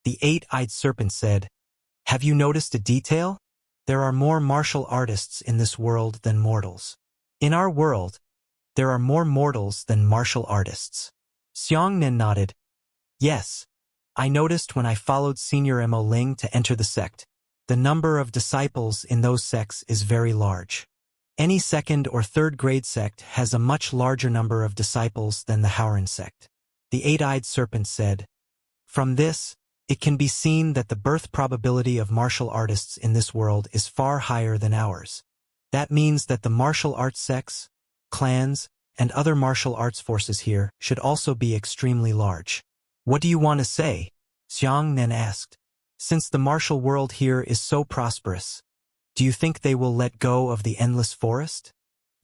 The eight-eyed serpent said, "Have you noticed a detail? There are more martial artists in this world than mortals. In our world, there are more mortals than martial artists." Xianxia nodded. "Yes, I noticed when I followed Senior Mo Ling to enter the sect. The number of disciples in those sects is very large. Any second or third grade sect has a much larger number of disciples than the Howren sect." The eight-eyed serpent said, "From this, it can be seen that the birth probability of martial artists in this world is far higher than ours. That means that the martial arts sects, clans, and other martial arts forces here should also be extremely large." "What do you want to say?" Xianxia asked. "Since the martial world here is so prosperous, do you think they will let go of the endless forest?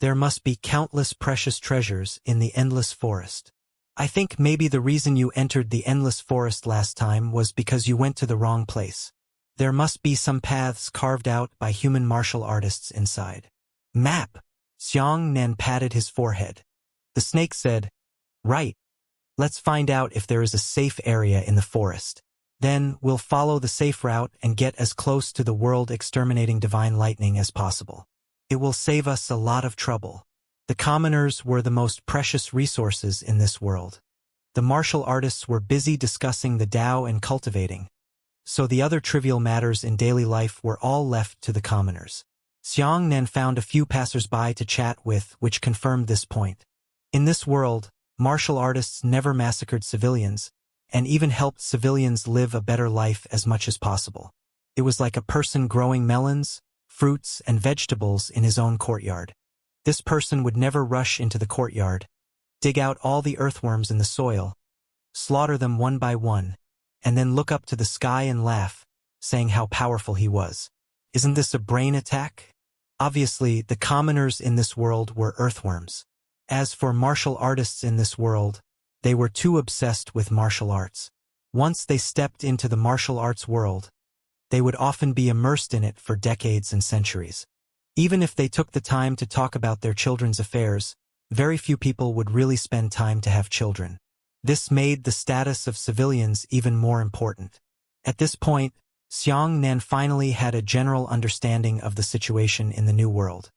There must be countless precious treasures in the endless forest. I think maybe the reason you entered the endless forest last time was because you went to the wrong place. There must be some paths carved out by human martial artists inside." "Map!" Xianxia patted his forehead. The snake said, "Right. Let's find out if there is a safe area in the forest. Then we'll follow the safe route and get as close to the world-exterminating divine lightning as possible. It will save us a lot of trouble." The commoners were the most precious resources in this world. The martial artists were busy discussing the Tao and cultivating, so the other trivial matters in daily life were all left to the commoners. Xianxia found a few passers-by to chat with, which confirmed this point. In this world, martial artists never massacred civilians, and even helped civilians live a better life as much as possible. It was like a person growing melons, fruits, and vegetables in his own courtyard. This person would never rush into the courtyard, dig out all the earthworms in the soil, slaughter them one by one, and then look up to the sky and laugh, saying how powerful he was. Isn't this a brain attack? Obviously, the commoners in this world were earthworms. As for martial artists in this world, they were too obsessed with martial arts. Once they stepped into the martial arts world, they would often be immersed in it for decades and centuries. Even if they took the time to talk about their children's affairs, very few people would really spend time to have children. This made the status of civilians even more important. At this point, Xianxia finally had a general understanding of the situation in the New World.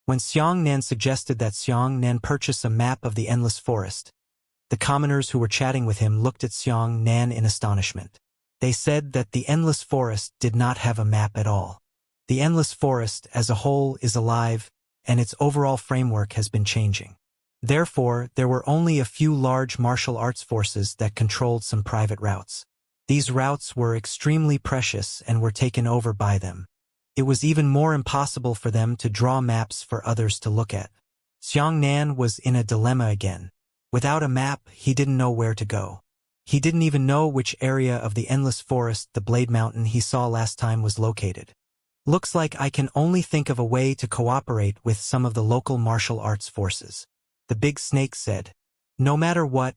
When Xianxia suggested that Xianxia purchase a map of the endless forest, the commoners who were chatting with him looked at Xianxia in astonishment. They said that the endless forest did not have a map at all. The endless forest as a whole is alive, and its overall framework has been changing. Therefore, there were only a few large martial arts forces that controlled some private routes. These routes were extremely precious and were taken over by them. It was even more impossible for them to draw maps for others to look at. Xianxia was in a dilemma again. Without a map, he didn't know where to go. He didn't even know which area of the endless forest the Blade Mountain he saw last time was located. "Looks like I can only think of a way to cooperate with some of the local martial arts forces," the big snake said. "No matter what,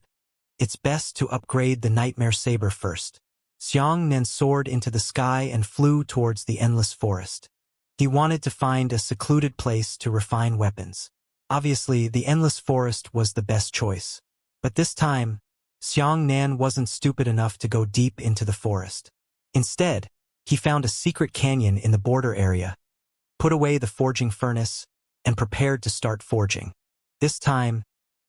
it's best to upgrade the Nightmare Saber first." Xianxia soared into the sky and flew towards the endless forest. He wanted to find a secluded place to refine weapons. Obviously, the endless forest was the best choice. But this time, Xianxia wasn't stupid enough to go deep into the forest. Instead, he found a secret canyon in the border area, put away the forging furnace, and prepared to start forging. This time,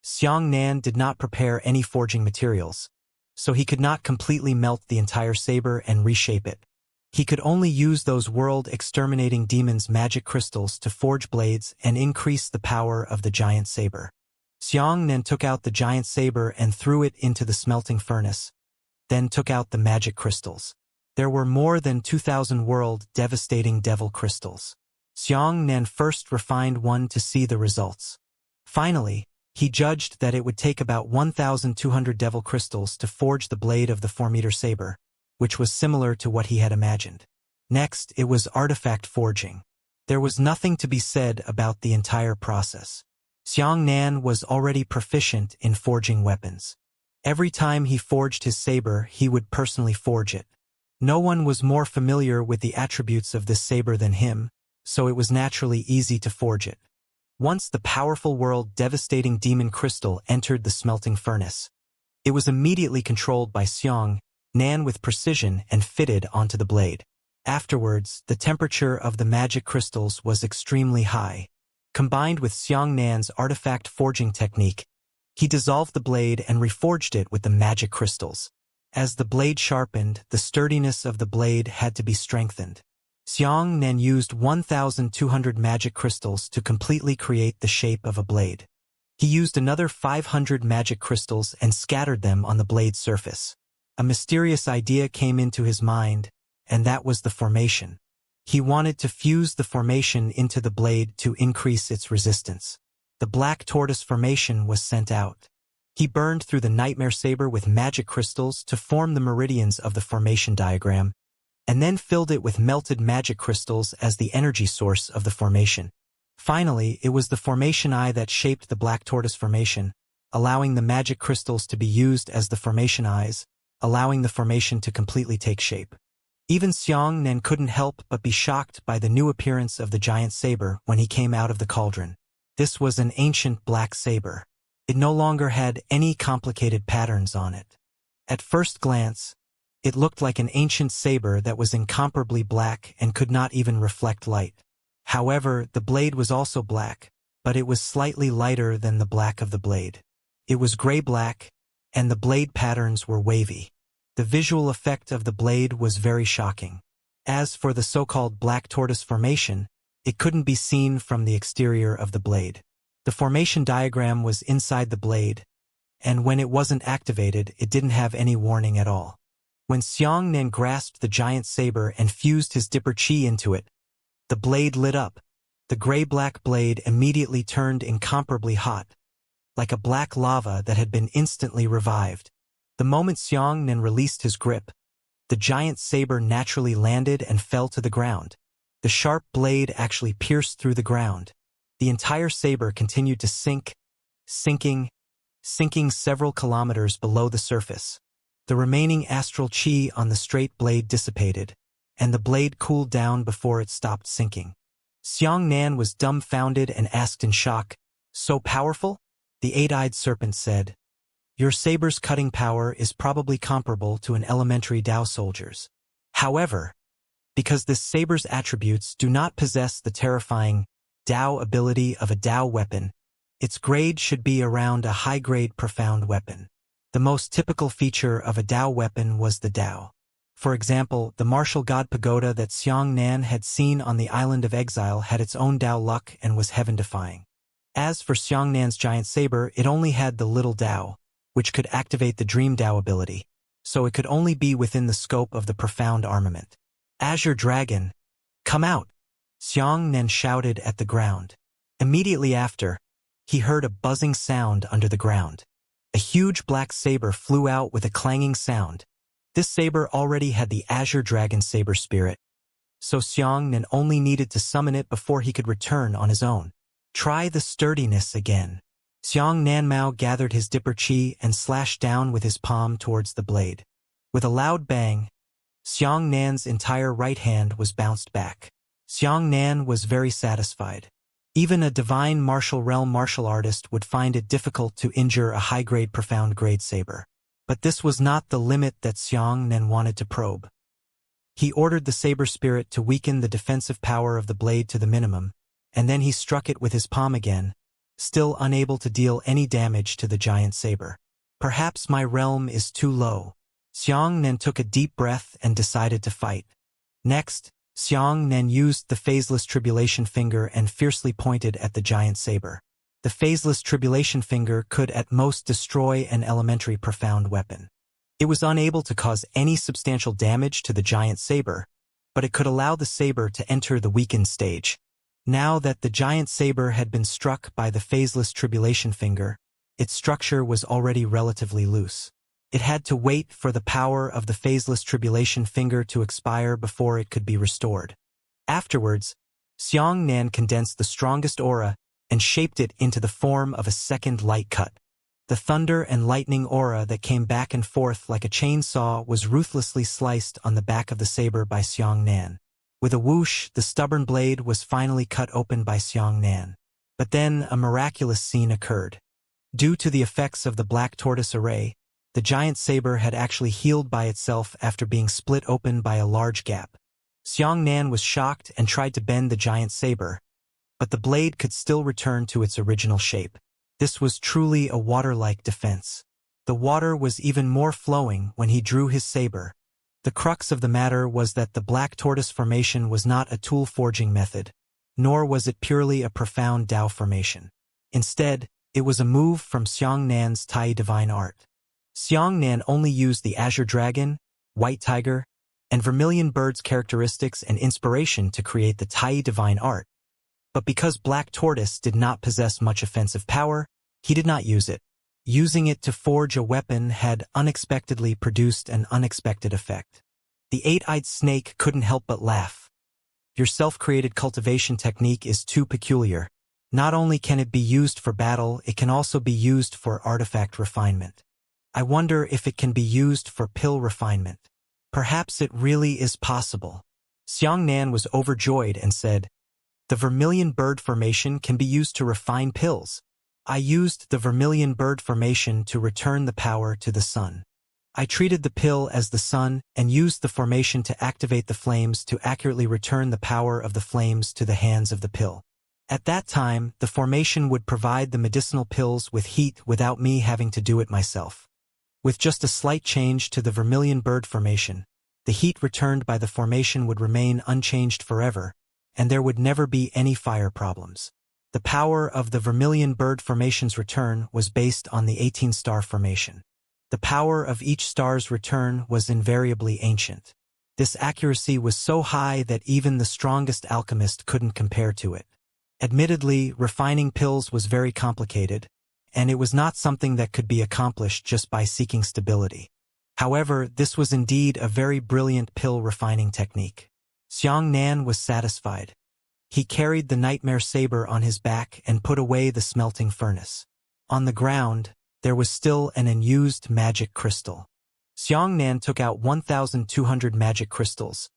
Xianxia did not prepare any forging materials, so he could not completely melt the entire saber and reshape it. He could only use those world-exterminating demons' magic crystals to forge blades and increase the power of the giant saber. Xianxia took out the giant saber and threw it into the smelting furnace, then took out the magic crystals. There were more than 2,000 world-devastating devil crystals. Xianxia first refined one to see the results. Finally, he judged that it would take about 1,200 devil crystals to forge the blade of the 4-meter saber, which was similar to what he had imagined. Next, it was artifact forging. There was nothing to be said about the entire process. Xianxia was already proficient in forging weapons. Every time he forged his saber, he would personally forge it. No one was more familiar with the attributes of this saber than him, so it was naturally easy to forge it. Once the powerful world-devastating demon crystal entered the smelting furnace, it was immediately controlled by Xianxia Nan with precision and fitted onto the blade. Afterwards, the temperature of the magic crystals was extremely high. Combined with Xianxia's artifact forging technique, he dissolved the blade and reforged it with the magic crystals. As the blade sharpened, the sturdiness of the blade had to be strengthened. Xianxia used 1,200 magic crystals to completely create the shape of a blade. He used another 500 magic crystals and scattered them on the blade's surface. A mysterious idea came into his mind, and that was the formation. He wanted to fuse the formation into the blade to increase its resistance. The black tortoise formation was sent out. He burned through the nightmare saber with magic crystals to form the meridians of the formation diagram, and then filled it with melted magic crystals as the energy source of the formation. Finally, it was the formation eye that shaped the black tortoise formation, allowing the magic crystals to be used as the formation eyes, allowing the formation to completely take shape. Even Xianxia couldn't help but be shocked by the new appearance of the giant saber when he came out of the cauldron. This was an ancient black saber. It no longer had any complicated patterns on it. At first glance, it looked like an ancient saber that was incomparably black and could not even reflect light. However, the blade was also black, but it was slightly lighter than the black of the blade. It was gray-black, and the blade patterns were wavy. The visual effect of the blade was very shocking. As for the so-called black tortoise formation, it couldn't be seen from the exterior of the blade. The formation diagram was inside the blade, and when it wasn't activated, it didn't have any warning at all. When Xianxia grasped the giant saber and fused his dipper chi into it, the blade lit up. The gray-black blade immediately turned incomparably hot, like a black lava that had been instantly revived. The moment Xianxia released his grip, the giant saber naturally landed and fell to the ground. The sharp blade actually pierced through the ground. The entire saber continued to sinking several kilometers below the surface. The remaining astral chi on the straight blade dissipated, and the blade cooled down before it stopped sinking. Xianxia was dumbfounded and asked in shock, "So powerful?" The eight-eyed serpent said, "Your saber's cutting power is probably comparable to an elementary Dao soldier's. However, because this saber's attributes do not possess the terrifying Dao ability of a Dao weapon, its grade should be around a high-grade profound weapon. The most typical feature of a Dao weapon was the Dao. For example, the martial god pagoda that Xianxia had seen on the island of exile had its own Dao luck and was heaven-defying. As for Xianxia's giant saber, it only had the little Dao, which could activate the dream Dao ability, so it could only be within the scope of the profound armament. "Azure Dragon, come out!" Xianxia shouted at the ground. Immediately after, he heard a buzzing sound under the ground. A huge black saber flew out with a clanging sound. This saber already had the Azure Dragon saber spirit, so Xianxia only needed to summon it before he could return on his own. "Try the sturdiness again." Xianxian gathered his dipper chi and slashed down with his palm towards the blade. With a loud bang, Xianxia's entire right hand was bounced back. Xianxia was very satisfied. Even a divine martial realm martial artist would find it difficult to injure a high-grade profound grade saber. But this was not the limit that Xianxia wanted to probe. He ordered the saber spirit to weaken the defensive power of the blade to the minimum, and then he struck it with his palm again, still unable to deal any damage to the giant saber. "Perhaps my realm is too low." Xianxia took a deep breath and decided to fight. Next, Xianxia used the phaseless tribulation finger and fiercely pointed at the giant saber. The phaseless tribulation finger could at most destroy an elementary profound weapon. It was unable to cause any substantial damage to the giant saber, but it could allow the saber to enter the weakened stage. Now that the giant saber had been struck by the phaseless tribulation finger, its structure was already relatively loose. It had to wait for the power of the phaseless tribulation finger to expire before it could be restored. Afterwards, Xianxia condensed the strongest aura and shaped it into the form of a second light cut. The thunder and lightning aura that came back and forth like a chainsaw was ruthlessly sliced on the back of the saber by Xianxia. With a whoosh, the stubborn blade was finally cut open by Xianxia. But then a miraculous scene occurred. Due to the effects of the black tortoise array, The giant saber had actually healed by itself after being split open by a large gap. Xianxia was shocked and tried to bend the giant saber, but the blade could still return to its original shape. This was truly a water-like defense. The water was even more flowing when he drew his saber. The crux of the matter was that the black tortoise formation was not a tool forging method, nor was it purely a profound Tao formation. Instead, it was a move from Xianxia's Tai divine art. Xianxia only used the azure dragon, white tiger, and vermilion bird's characteristics and inspiration to create the Tai divine art. But because black tortoise did not possess much offensive power, he did not use it. Using it to forge a weapon had unexpectedly produced an unexpected effect. The eight-eyed snake couldn't help but laugh. Your self-created cultivation technique is too peculiar. Not only can it be used for battle, it can also be used for artifact refinement. I wonder if it can be used for pill refinement. Perhaps it really is possible. Xianxia was overjoyed and said, "The vermilion bird formation can be used to refine pills. I used the vermilion bird formation to return the power to the sun. I treated the pill as the sun and used the formation to activate the flames to accurately return the power of the flames to the hands of the pill. At that time, the formation would provide the medicinal pills with heat without me having to do it myself. With just a slight change to the vermilion bird formation, the heat returned by the formation would remain unchanged forever, and there would never be any fire problems. The power of the vermilion bird formation's return was based on the 18-star formation. The power of each star's return was invariably ancient. This accuracy was so high that even the strongest alchemist couldn't compare to it. Admittedly, refining pills was very complicated, and it was not something that could be accomplished just by seeking stability. However, this was indeed a very brilliant pill refining technique. Xianxia was satisfied. He carried the nightmare saber on his back and put away the smelting furnace. On the ground, there was still an unused magic crystal. Xianxia took out 1,200 magic crystals,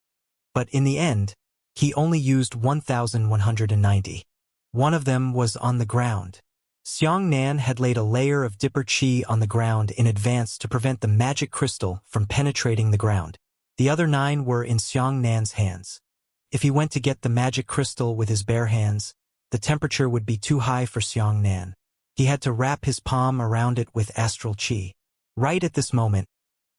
but in the end, he only used 1,190. One of them was on the ground. Xianxia had laid a layer of dipper chi on the ground in advance to prevent the magic crystal from penetrating the ground. The other 9 were in Xianxia's hands. If he went to get the magic crystal with his bare hands, the temperature would be too high for Xianxia. He had to wrap his palm around it with astral chi. Right at this moment,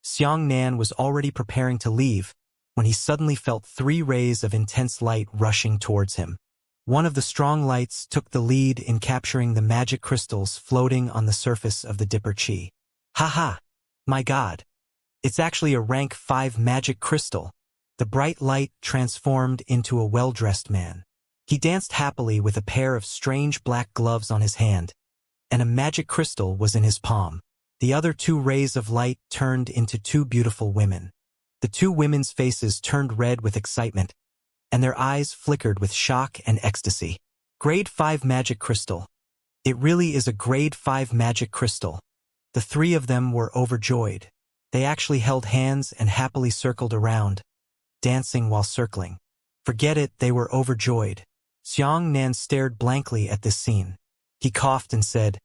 Xianxia was already preparing to leave when he suddenly felt 3 rays of intense light rushing towards him. One of the strong lights took the lead in capturing the magic crystals floating on the surface of the dipper chi. Haha! My god! It's actually a rank 5 magic crystal. The bright light transformed into a well-dressed man. He danced happily with a pair of strange black gloves on his hand, and a magic crystal was in his palm. The other 2 rays of light turned into 2 beautiful women. The 2 women's faces turned red with excitement, and their eyes flickered with shock and ecstasy. Grade 5 magic crystal. It really is a grade 5 magic crystal. The 3 of them were overjoyed. They actually held hands and happily circled around, dancing while circling. Forget it, they were overjoyed. Xianxia stared blankly at this scene. He coughed and said,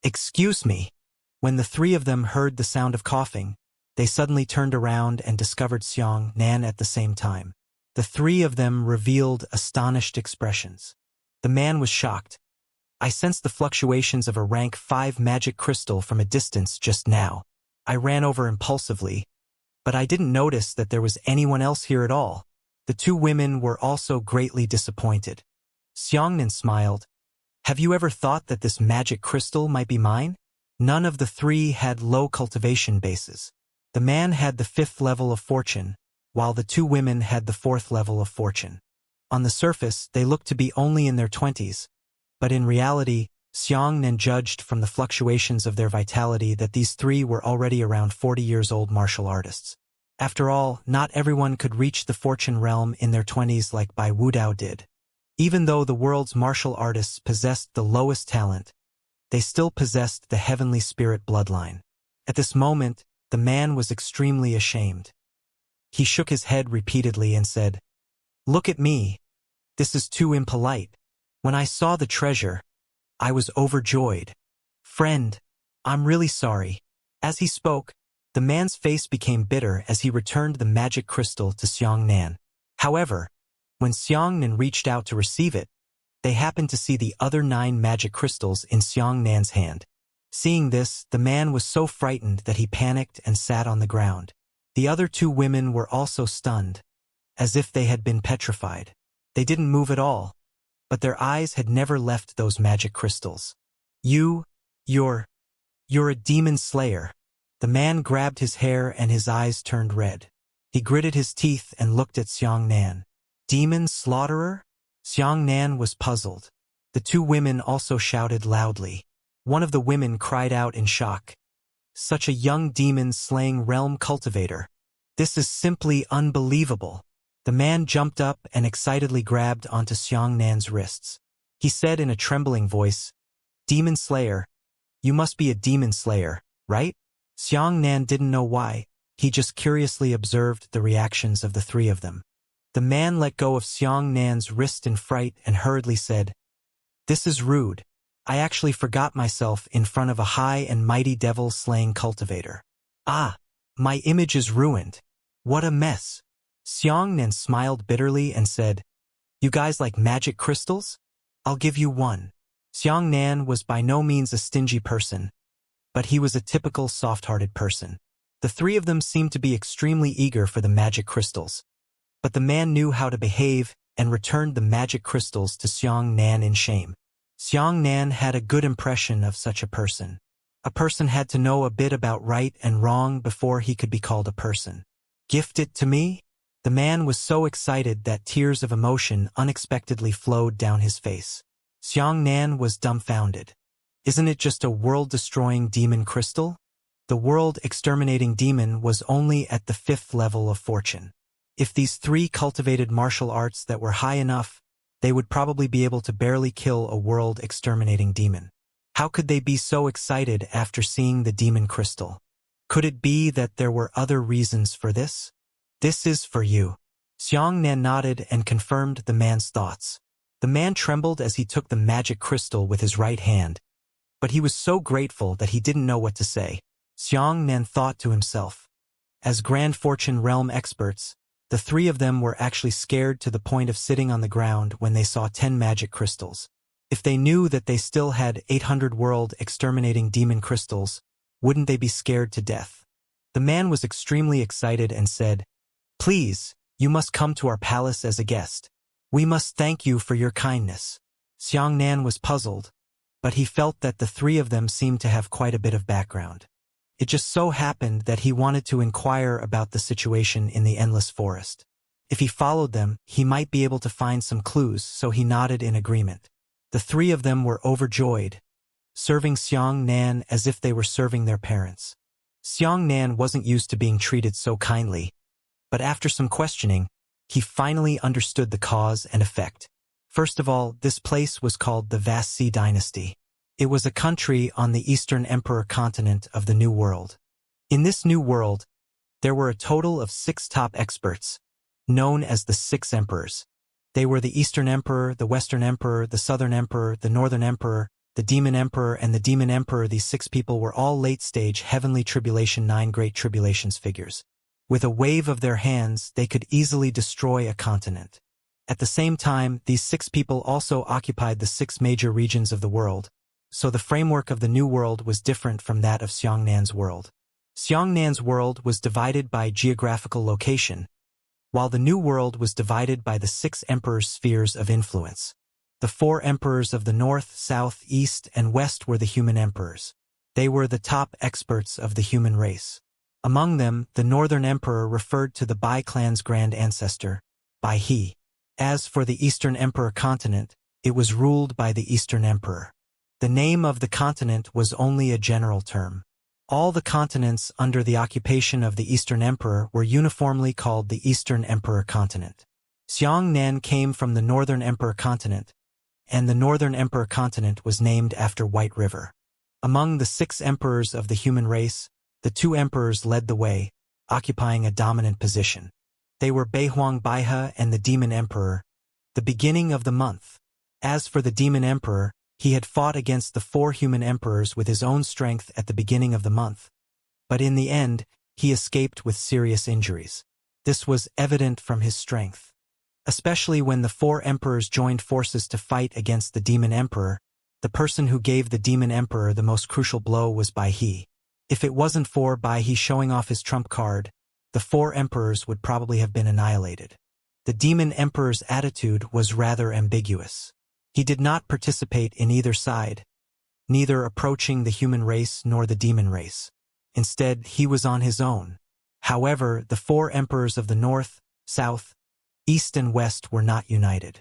"Excuse me." When the 3 of them heard the sound of coughing, they suddenly turned around and discovered Xianxia at the same time. The 3 of them revealed astonished expressions. The man was shocked. "I sensed the fluctuations of a rank 5 magic crystal from a distance just now. I ran over impulsively, but I didn't notice that there was anyone else here at all." The 2 women were also greatly disappointed. Xianxia smiled. "Have you ever thought that this magic crystal might be mine?" None of the 3 had low cultivation bases. The man had the 5th level of fortune, while the 2 women had the 4th level of fortune. On the surface, they looked to be only in their 20s, but in reality, Xianxia judged from the fluctuations of their vitality that these 3 were already around 40 years old martial artists. After all, not everyone could reach the fortune realm in their 20s like Bai Wudao did. Even though the world's martial artists possessed the lowest talent, they still possessed the heavenly spirit bloodline. At this moment, the man was extremely ashamed. He shook his head repeatedly and said, "Look at me. This is too impolite. When I saw the treasure, I was overjoyed. Friend, I'm really sorry. As he spoke, the man's face became bitter as he returned the magic crystal to Xiangnan. However, when Xiangnan reached out to receive it, they happened to see the other 9 magic crystals in Xiangnan's hand. Seeing this, the man was so frightened that he panicked and sat on the ground. The other 2 women were also stunned, as if they had been petrified. They didn't move at all, but their eyes had never left those magic crystals. You're a demon slayer. The man grabbed his hair and his eyes turned red. He gritted his teeth and looked at Xiangnan. Demon slaughterer? Xiangnan was puzzled. The 2 women also shouted loudly. One of the women cried out in shock. Such a young demon-slaying realm cultivator. This is simply unbelievable. The man jumped up and excitedly grabbed onto Xiangnan's wrists. He said in a trembling voice, "Demon Slayer, you must be a demon slayer, right?" Xiangnan didn't know why. He just curiously observed the reactions of the 3 of them. The man let go of Xiangnan's wrist in fright and hurriedly said, "This is rude. I actually forgot myself in front of a high and mighty devil-slaying cultivator. Ah, my image is ruined. What a mess." Xiangnan smiled bitterly and said, "You guys like magic crystals? I'll give you one." Xiangnan was by no means a stingy person, but he was a typical soft-hearted person. The 3 of them seemed to be extremely eager for the magic crystals, but the man knew how to behave and returned the magic crystals to Xiangnan in shame. Xiangnan had a good impression of such a person. A person had to know a bit about right and wrong before he could be called a person. "Gift it to me?" The man was so excited that tears of emotion unexpectedly flowed down his face. Xiangnan was dumbfounded. Isn't it just a world-destroying demon crystal? The world-exterminating demon was only at the 5th level of fortune. If these 3 cultivated martial arts that were high enough, they would probably be able to barely kill a world-exterminating demon. How could they be so excited after seeing the demon crystal? Could it be that there were other reasons for this? "This is for you." Xiangnan nodded and confirmed the man's thoughts. The man trembled as he took the magic crystal with his right hand, but he was so grateful that he didn't know what to say. Xiangnan thought to himself. As Grand Fortune realm experts, the 3 of them were actually scared to the point of sitting on the ground when they saw 10 magic crystals. If they knew that they still had 800 world-exterminating demon crystals, wouldn't they be scared to death? The man was extremely excited and said, "Please, you must come to our palace as a guest. We must thank you for your kindness." Xiangnan was puzzled, but he felt that the 3 of them seemed to have quite a bit of background. It just so happened that he wanted to inquire about the situation in the endless forest. If he followed them, he might be able to find some clues, so he nodded in agreement. The 3 of them were overjoyed, serving Xiangnan as if they were serving their parents. Xiangnan wasn't used to being treated so kindly, but after some questioning, he finally understood the cause and effect. First of all, this place was called the Vast Sea Dynasty. It was a country on the Eastern Emperor continent of the New World. In this New World, there were a total of 6 top experts, known as the 6 Emperors. They were the Eastern Emperor, the Western Emperor, the Southern Emperor, the Northern Emperor, the Demon Emperor, and the Demon Emperor. These 6 people were all late-stage Heavenly Tribulation 9 Great Tribulations figures. With a wave of their hands, they could easily destroy a continent. At the same time, these 6 people also occupied the 6 major regions of the world, so the framework of the New World was different from that of Xiangnan's world. Xiangnan's world was divided by geographical location, while the New World was divided by the 6 emperors' spheres of influence. The 4 emperors of the north, south, east, and west were the human emperors. They were the top experts of the human race. Among them, the northern emperor referred to the Bai clan's grand ancestor, Bai He. As for the Eastern Emperor continent, it was ruled by the Eastern Emperor. The name of the continent was only a general term. All the continents under the occupation of the Eastern Emperor were uniformly called the Eastern Emperor continent. Xiangnan came from the Northern Emperor continent, and the Northern Emperor continent was named after White River. Among the 6 emperors of the human race, the 2 emperors led the way, occupying a dominant position. They were Beihuang Baihe and the Demon Emperor, the beginning of the month. As for the Demon Emperor, he had fought against the 4 human emperors with his own strength at the beginning of the month, but in the end, he escaped with serious injuries. This was evident from his strength. Especially when the four emperors joined forces to fight against the demon emperor, the person who gave the demon emperor the most crucial blow was Bai He. If it wasn't for Bai He showing off his trump card, the four emperors would probably have been annihilated. The demon emperor's attitude was rather ambiguous. He did not participate in either side, neither approaching the human race nor the demon race. Instead, he was on his own. However, the four emperors of the north, south, east and west were not united.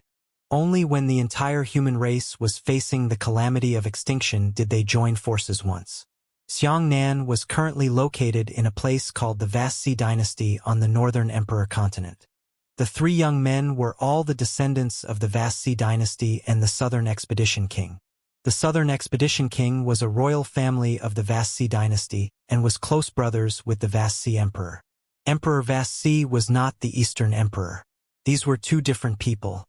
Only when the entire human race was facing the calamity of extinction did they join forces once. Xianxia was currently located in a place called the Vast Sea Dynasty on the northern emperor continent. The three young men were all the descendants of the Vast Sea Dynasty and the Southern Expedition King. The Southern Expedition King was a royal family of the Vast Sea Dynasty and was close brothers with the Vast Sea Emperor. Emperor Vast Sea was not the Eastern Emperor. These were two different people.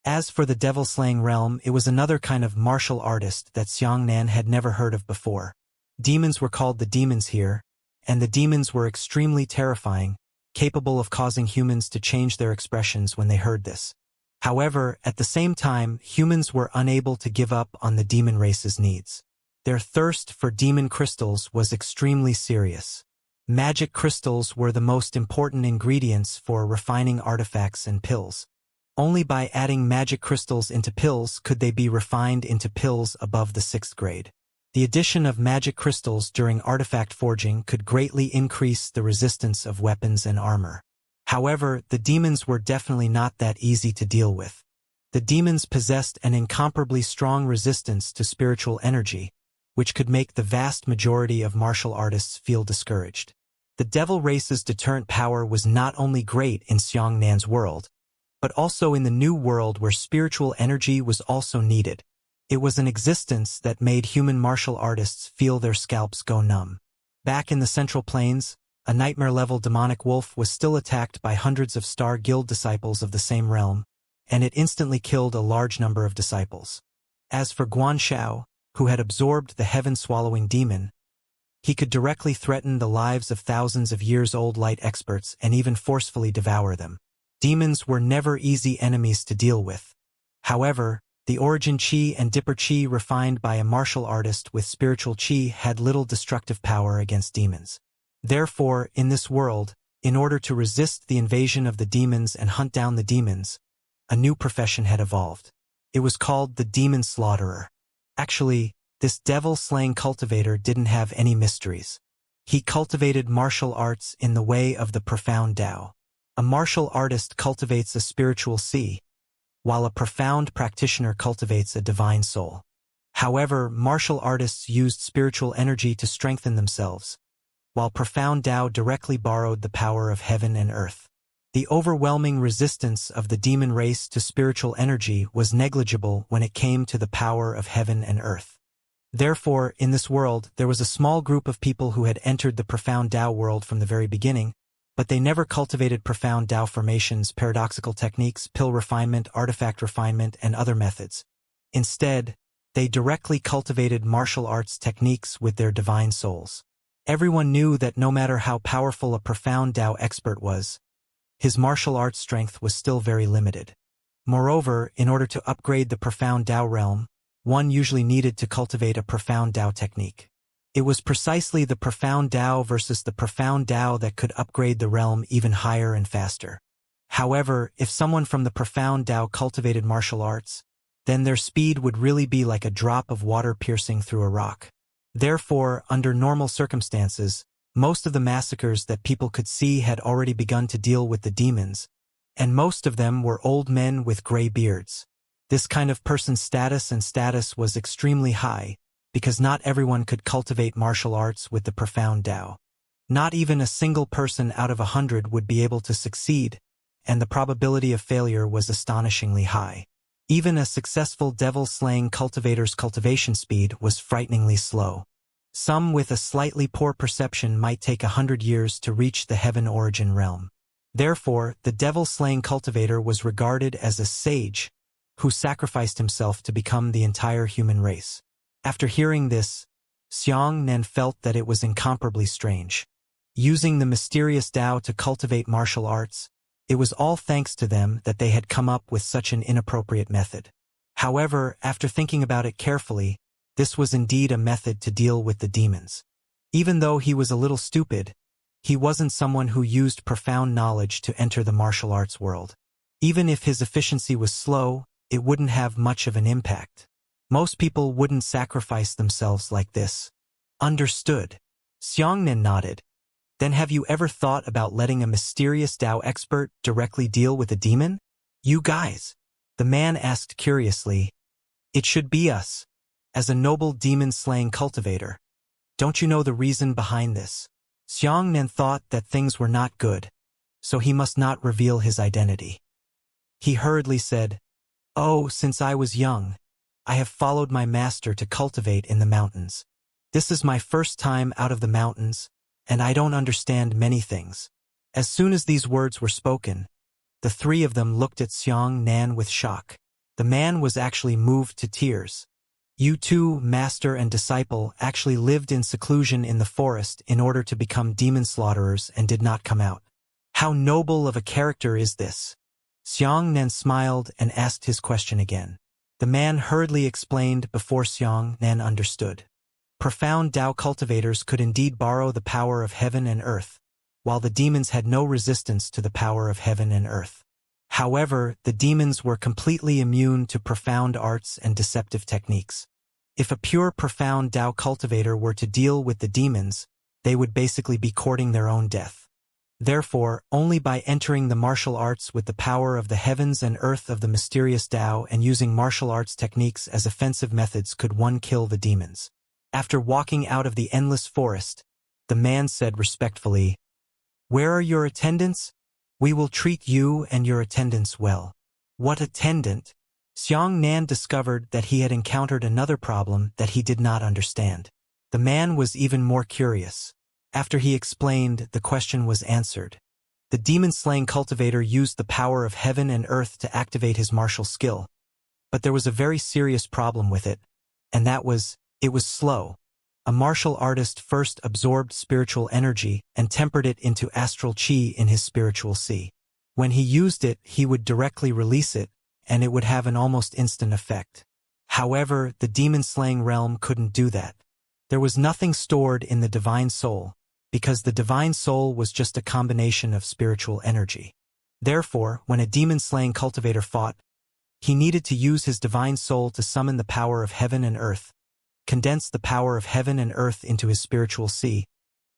As for the devil-slaying realm, it was another kind of martial artist that Xianxia had never heard of before. Demons were called the demons here, and the demons were extremely terrifying, capable of causing humans to change their expressions when they heard this. However, at the same time, humans were unable to give up on the demon race's needs. Their thirst for demon crystals was extremely serious. Magic crystals were the most important ingredients for refining artifacts and pills. Only by adding magic crystals into pills could they be refined into pills above the 6th grade. The addition of magic crystals during artifact forging could greatly increase the resistance of weapons and armor. However, the demons were definitely not that easy to deal with. The demons possessed an incomparably strong resistance to spiritual energy, which could make the vast majority of martial artists feel discouraged. The devil race's deterrent power was not only great in Xianxia's world, but also in the new world where spiritual energy was also needed. It was an existence that made human martial artists feel their scalps go numb. Back in the Central Plains, a nightmare-level demonic wolf was still attacked by hundreds of Star Guild disciples of the same realm, and it instantly killed a large number of disciples. As for Guanxiao, who had absorbed the heaven-swallowing demon, he could directly threaten the lives of thousands of years-old light experts and even forcefully devour them. Demons were never easy enemies to deal with. However, the origin chi and dipper chi refined by a martial artist with spiritual chi had little destructive power against demons. Therefore, in this world, in order to resist the invasion of the demons and hunt down the demons, a new profession had evolved. It was called the Demon Slaughterer. Actually, this devil-slaying cultivator didn't have any mysteries. He cultivated martial arts in the way of the profound Tao. A martial artist cultivates a spiritual sea, while a profound practitioner cultivates a divine soul. However, martial artists used spiritual energy to strengthen themselves, while profound Tao directly borrowed the power of heaven and earth. The overwhelming resistance of the demon race to spiritual energy was negligible when it came to the power of heaven and earth. Therefore, in this world, there was a small group of people who had entered the profound Tao world from the very beginning, but they never cultivated profound Tao formations, paradoxical techniques, pill refinement, artifact refinement, and other methods. Instead, they directly cultivated martial arts techniques with their divine souls. Everyone knew that no matter how powerful a profound Tao expert was, his martial arts strength was still very limited. Moreover, in order to upgrade the profound Tao realm, one usually needed to cultivate a profound Tao technique. It was precisely the profound Tao versus the profound Tao that could upgrade the realm even higher and faster. However, if someone from the profound Tao cultivated martial arts, then their speed would really be like a drop of water piercing through a rock. Therefore, under normal circumstances, most of the massacres that people could see had already begun to deal with the demons, and most of them were old men with gray beards. This kind of person's status was extremely high, because not everyone could cultivate martial arts with the profound Tao. Not even a single person out of 100 would be able to succeed, and the probability of failure was astonishingly high. Even a successful devil-slaying cultivator's cultivation speed was frighteningly slow. Some with a slightly poor perception might take 100 years to reach the heaven origin realm. Therefore, the devil-slaying cultivator was regarded as a sage who sacrificed himself to become the entire human race. After hearing this, Xianxia felt that it was incomparably strange. Using the mysterious Tao to cultivate martial arts, it was all thanks to them that they had come up with such an inappropriate method. However, after thinking about it carefully, this was indeed a method to deal with the demons. Even though he was a little stupid, he wasn't someone who used profound knowledge to enter the martial arts world. Even if his efficiency was slow, it wouldn't have much of an impact. Most people wouldn't sacrifice themselves like this. Understood. Xianxia nodded. Then have you ever thought about letting a mysterious Tao expert directly deal with a demon? You guys. The man asked curiously. It should be us. As a noble demon-slaying cultivator. Don't you know the reason behind this? Xianxia thought that things were not good, so he must not reveal his identity. He hurriedly said, "Oh, since I was young, I have followed my master to cultivate in the mountains. This is my first time out of the mountains, and I don't understand many things." As soon as these words were spoken, the three of them looked at Xianxia with shock. The man was actually moved to tears. You two, master and disciple, actually lived in seclusion in the forest in order to become demon slaughterers and did not come out. How noble of a character is this? Xianxia smiled and asked his question again. The man hurriedly explained before Xianxia understood. Profound Tao cultivators could indeed borrow the power of heaven and earth, while the demons had no resistance to the power of heaven and earth. However, the demons were completely immune to profound arts and deceptive techniques. If a pure profound Tao cultivator were to deal with the demons, they would basically be courting their own death. Therefore, only by entering the martial arts with the power of the heavens and earth of the mysterious Tao and using martial arts techniques as offensive methods could one kill the demons. After walking out of the endless forest, the man said respectfully, "Where are your attendants? We will treat you and your attendants well." What attendant? Xianxia discovered that he had encountered another problem that he did not understand. The man was even more curious. After he explained, the question was answered. The demon-slaying cultivator used the power of heaven and earth to activate his martial skill. But there was a very serious problem with it, and that was, it was slow. A martial artist first absorbed spiritual energy and tempered it into astral chi in his spiritual sea. When he used it, he would directly release it, and it would have an almost instant effect. However, the demon-slaying realm couldn't do that. There was nothing stored in the divine soul, because the divine soul was just a combination of spiritual energy. Therefore, when a demon-slaying cultivator fought, he needed to use his divine soul to summon the power of heaven and earth, condense the power of heaven and earth into his spiritual sea,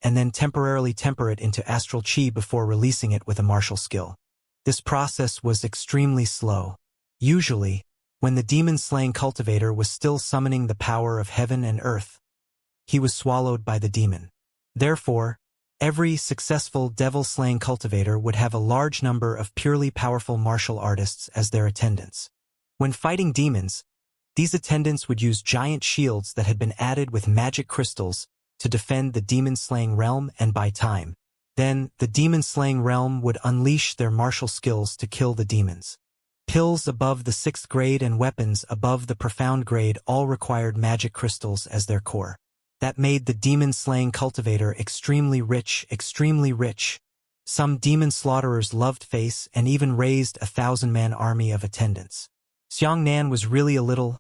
and then temporarily temper it into astral chi before releasing it with a martial skill. This process was extremely slow. Usually, when the demon-slaying cultivator was still summoning the power of heaven and earth, he was swallowed by the demon. Therefore, every successful devil-slaying cultivator would have a large number of purely powerful martial artists as their attendants. When fighting demons, these attendants would use giant shields that had been added with magic crystals to defend the demon-slaying realm, and by time, then the demon-slaying realm would unleash their martial skills to kill the demons. Pills above the 6th grade and weapons above the profound grade all required magic crystals as their core. That made the demon-slaying cultivator extremely rich, extremely rich. Some demon slaughterers loved face and even raised a 1,000-man army of attendants. Xianxia was really a little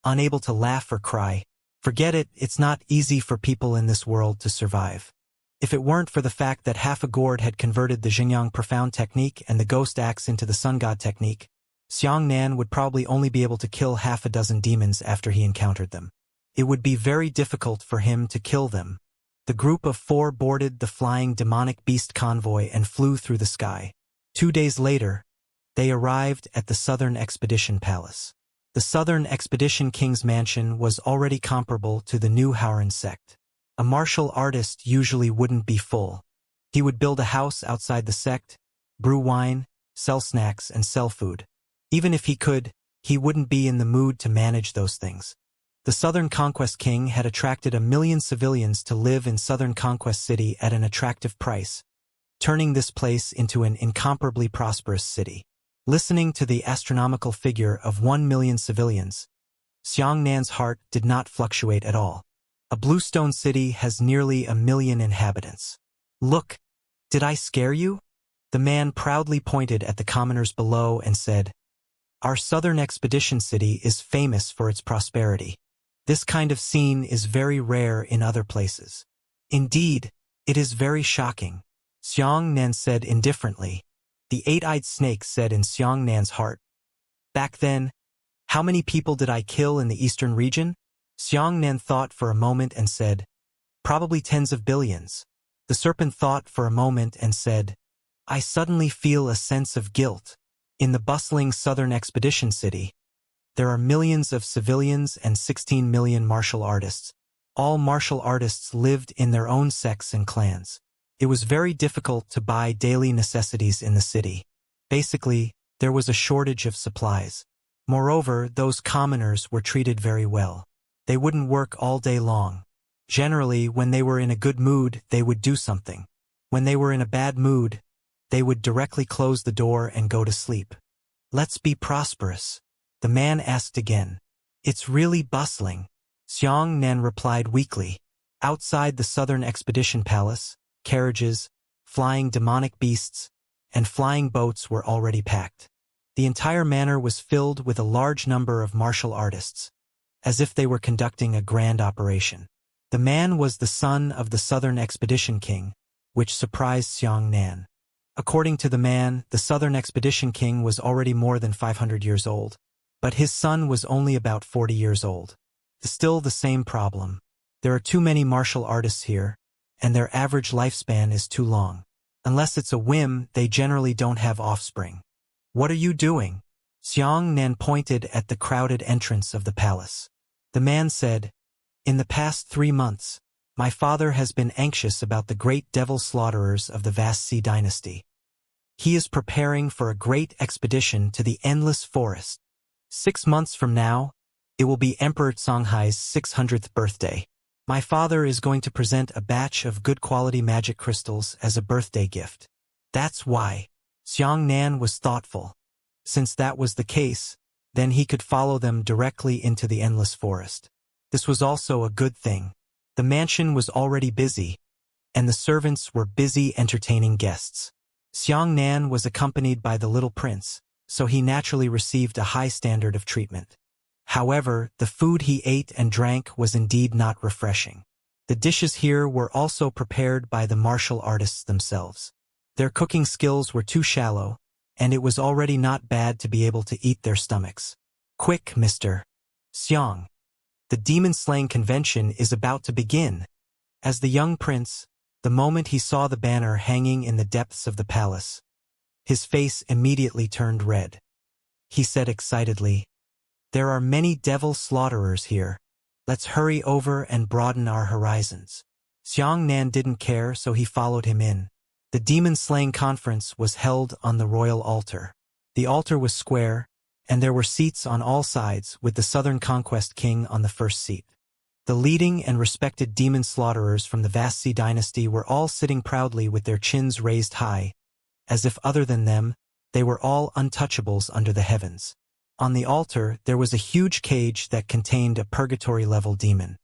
unable to laugh or cry. Forget it, it's not easy for people in this world to survive. If it weren't for the fact that half a gourd had converted the Xinjiang profound technique and the ghost axe into the sun god technique, Xianxia would probably only be able to kill half a dozen demons after he encountered them. It would be very difficult for him to kill them. The group of 4 boarded the flying demonic beast convoy and flew through the sky. 2 days later, they arrived at the Southern Expedition Palace. The Southern Expedition King's mansion was already comparable to the New Hauran sect. A martial artist usually wouldn't be full. He would build a house outside the sect, brew wine, sell snacks, and sell food. Even if he could, he wouldn't be in the mood to manage those things. The Southern Conquest King had attracted 1 million civilians to live in Southern Conquest City at an attractive price, turning this place into an incomparably prosperous city. Listening to the astronomical figure of 1 million civilians, Xianxia's heart did not fluctuate at all. A bluestone city has nearly 1 million inhabitants. Look, did I scare you? The man proudly pointed at the commoners below and said, Our southern expedition city is famous for its prosperity. This kind of scene is very rare in other places. Indeed, it is very shocking, Xianxia said indifferently. The eight-eyed snake said in Xianxia's heart. Back then, how many people did I kill in the eastern region? Xianxia thought for a moment and said, Probably tens of billions. The serpent thought for a moment and said, I suddenly feel a sense of guilt. In the bustling southern expedition city, there are millions of civilians and 16 million martial artists. All martial artists lived in their own sects and clans. It was very difficult to buy daily necessities in the city. Basically, there was a shortage of supplies. Moreover, those commoners were treated very well. They wouldn't work all day long. Generally, when they were in a good mood, they would do something. When they were in a bad mood, they would directly close the door and go to sleep. Let's be prosperous, the man asked again. It's really bustling, Xianxia replied weakly. Outside the southern expedition palace, carriages, flying demonic beasts, and flying boats were already packed. The entire manor was filled with a large number of martial artists, as if they were conducting a grand operation. The man was the son of the southern expedition king, which surprised Xianxia. According to the man, the southern expedition king was already more than 500 years old, but his son was only about 40 years old. Still the same problem. There are too many martial artists here, and their average lifespan is too long. Unless it's a whim, they generally don't have offspring. What are you doing? Xianxia pointed at the crowded entrance of the palace. The man said, In the past 3 months, my father has been anxious about the great devil slaughterers of the vast sea dynasty. He is preparing for a great expedition to the endless forest. 6 months from now, it will be Emperor Songhai's 600th birthday. My father is going to present a batch of good quality magic crystals as a birthday gift. That's why. Xianxia was thoughtful. Since that was the case, then he could follow them directly into the endless forest. This was also a good thing. The mansion was already busy, and the servants were busy entertaining guests. Xianxia was accompanied by the little prince, so he naturally received a high standard of treatment. However, the food he ate and drank was indeed not refreshing. The dishes here were also prepared by the martial artists themselves. Their cooking skills were too shallow, and it was already not bad to be able to eat their stomachs. Quick, Mr. Xiang. The demon-slaying convention is about to begin. As the young prince, the moment he saw the banner hanging in the depths of the palace, his face immediately turned red. He said excitedly, There are many devil slaughterers here. Let's hurry over and broaden our horizons. Xianxia didn't care, so he followed him in. The demon-slaying conference was held on the royal altar. The altar was square, and there were seats on all sides, with the Southern Conquest King on the first seat. The leading and respected demon slaughterers from the vast sea dynasty were all sitting proudly with their chins raised high, as if other than them, they were all untouchables under the heavens. On the altar, there was a huge cage that contained a purgatory-level demon.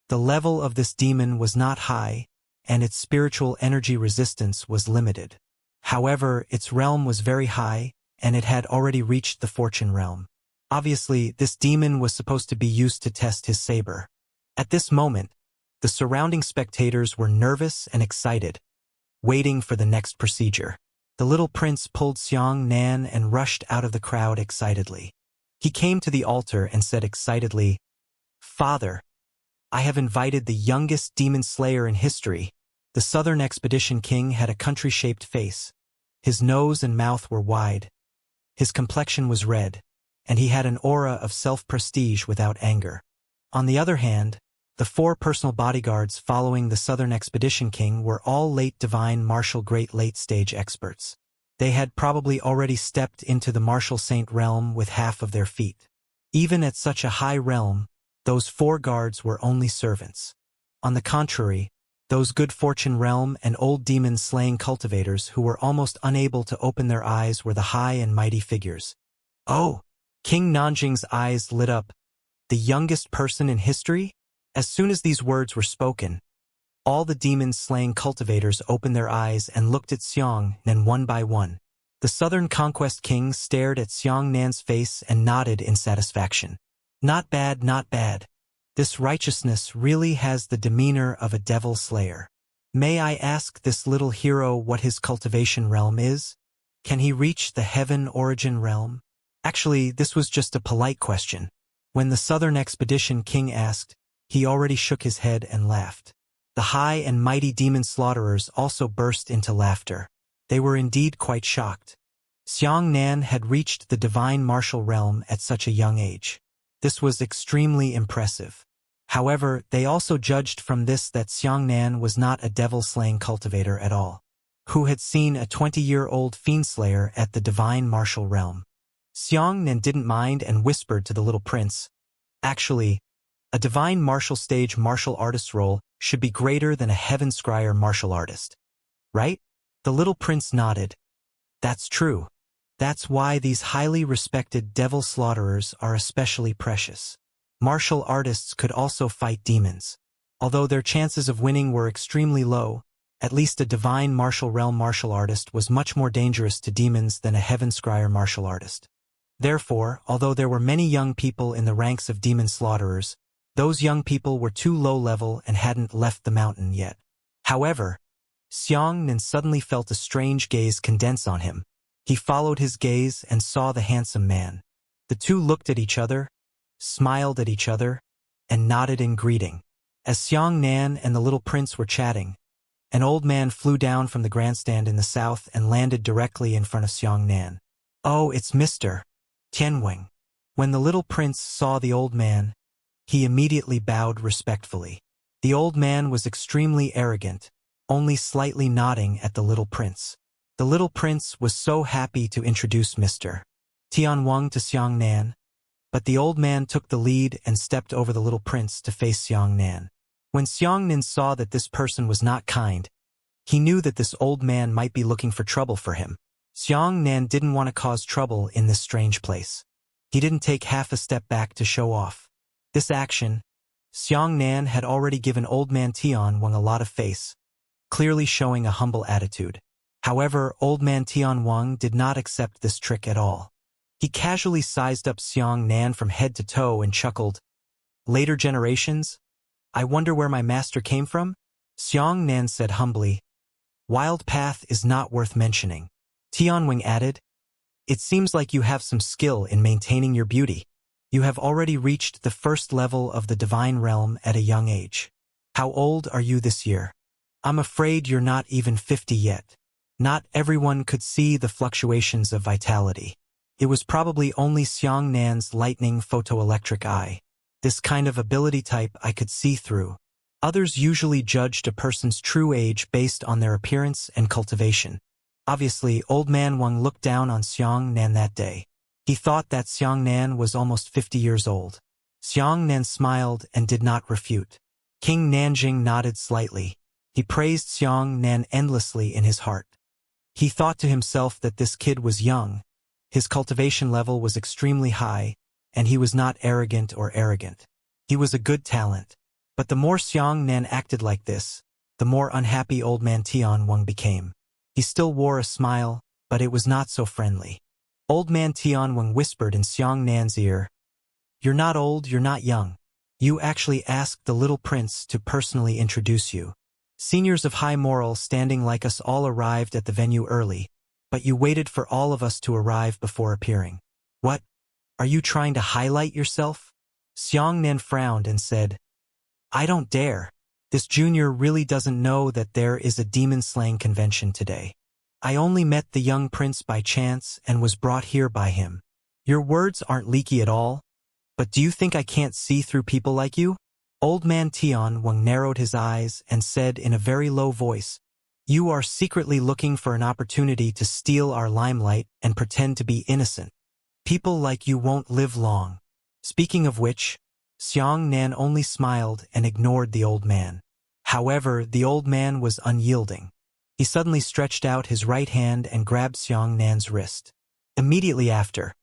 The level of this demon was not high, and its spiritual energy resistance was limited. However, its realm was very high, and it had already reached the fortune realm. Obviously, this demon was supposed to be used to test his saber. At this moment, the surrounding spectators were nervous and excited, waiting for the next procedure. The little prince pulled Xianxia and rushed out of the crowd excitedly. He came to the altar and said excitedly, Father, I have invited the youngest demon slayer in history. The Southern Expedition King had a country-shaped face. His nose and mouth were wide. His complexion was red, and he had an aura of self-prestige without anger. On the other hand, the 4 personal bodyguards following the Southern Expedition King were all late divine martial great late-stage experts. They had probably already stepped into the martial saint realm with half of their feet. Even at such a high realm, those 4 guards were only servants. On the contrary, those good fortune realm and old demon-slaying cultivators who were almost unable to open their eyes were the high and mighty figures. Oh! King Nanjing's eyes lit up. The youngest person in history? As soon as these words were spoken, all the demon-slaying cultivators opened their eyes and looked at Xianxia one by one. The Southern Conquest King stared at Xianxia's face and nodded in satisfaction. Not bad, not bad. This righteousness really has the demeanor of a devil slayer. May I ask this little hero what his cultivation realm is? Can he reach the heaven origin realm? Actually, this was just a polite question. When the Southern Expedition King asked, he already shook his head and laughed. The high and mighty demon slaughterers also burst into laughter. They were indeed quite shocked. Xianxia had reached the divine martial realm at such a young age. This was extremely impressive. However, they also judged from this that Xianxia was not a devil-slaying cultivator at all, who had seen a 20-year-old fiend-slayer at the divine martial realm. Xianxia didn't mind and whispered to the little prince, "Actually, a divine martial stage martial artist role should be greater than a heaven scryer martial artist. Right?" The little prince nodded. "That's true. That's why these highly respected devil slaughterers are especially precious. Martial artists could also fight demons. Although their chances of winning were extremely low, at least a divine martial realm martial artist was much more dangerous to demons than a heaven scryer martial artist. Therefore, although there were many young people in the ranks of demon slaughterers, those young people were too low-level and hadn't left the mountain yet. However, Xianxia suddenly felt a strange gaze condense on him. He followed his gaze and saw the handsome man. The two looked at each other, smiled at each other, and nodded in greeting. As Xianxia and the little prince were chatting, an old man flew down from the grandstand in the south and landed directly in front of Xianxia. "Oh, it's Mr. Tianwing." When the little prince saw the old man, he immediately bowed respectfully. The old man was extremely arrogant, only slightly nodding at the little prince. The little prince was so happy to introduce Mr. Tianwing to Xianxia, but the old man took the lead and stepped over the little prince to face Xianxia. When Xianxia saw that this person was not kind, he knew that this old man might be looking for trouble for him. Xianxia didn't want to cause trouble in this strange place. He didn't take half a step back to show off. This action, Xianxia had already given old man Tianwing a lot of face, clearly showing a humble attitude. However, old man Tianwing did not accept this trick at all. He casually sized up Xianxia from head to toe and chuckled, "Later generations? I wonder where my master came from?" Xianxia said humbly, "Wild path is not worth mentioning." Tianwing added, "It seems like you have some skill in maintaining your beauty. You have already reached the first level of the divine realm at a young age. How old are you this year? I'm afraid you're not even 50 yet." Not everyone could see the fluctuations of vitality. It was probably only Xianxia's lightning photoelectric eye. This kind of ability type I could see through. Others usually judged a person's true age based on their appearance and cultivation. Obviously, old man Wang looked down on Xianxia that day. He thought that Xianxia was almost 50 years old. Xianxia smiled and did not refute. King Nanjing nodded slightly. He praised Xianxia endlessly in his heart. He thought to himself that this kid was young, his cultivation level was extremely high, and he was not arrogant or arrogant. He was a good talent. But the more Xianxia acted like this, the more unhappy old man Tianwing became. He still wore a smile, but it was not so friendly. Old man Tianwing whispered in Xianxia's ear, "You're not old, you're not young. You actually asked the little prince to personally introduce you. Seniors of high moral standing like us all arrived at the venue early, but you waited for all of us to arrive before appearing. What? Are you trying to highlight yourself?" Xianxia frowned and said, "I don't dare. This junior really doesn't know that there is a demon-slaying convention today. I only met the young prince by chance and was brought here by him. Your words aren't leaky at all, but do you think I can't see through people like you?" Old man Tianwing narrowed his eyes and said in a very low voice, "You are secretly looking for an opportunity to steal our limelight and pretend to be innocent. People like you won't live long." Speaking of which, Xianxia only smiled and ignored the old man. However, the old man was unyielding. He suddenly stretched out his right hand and grabbed Xianxia's wrist. Immediately after,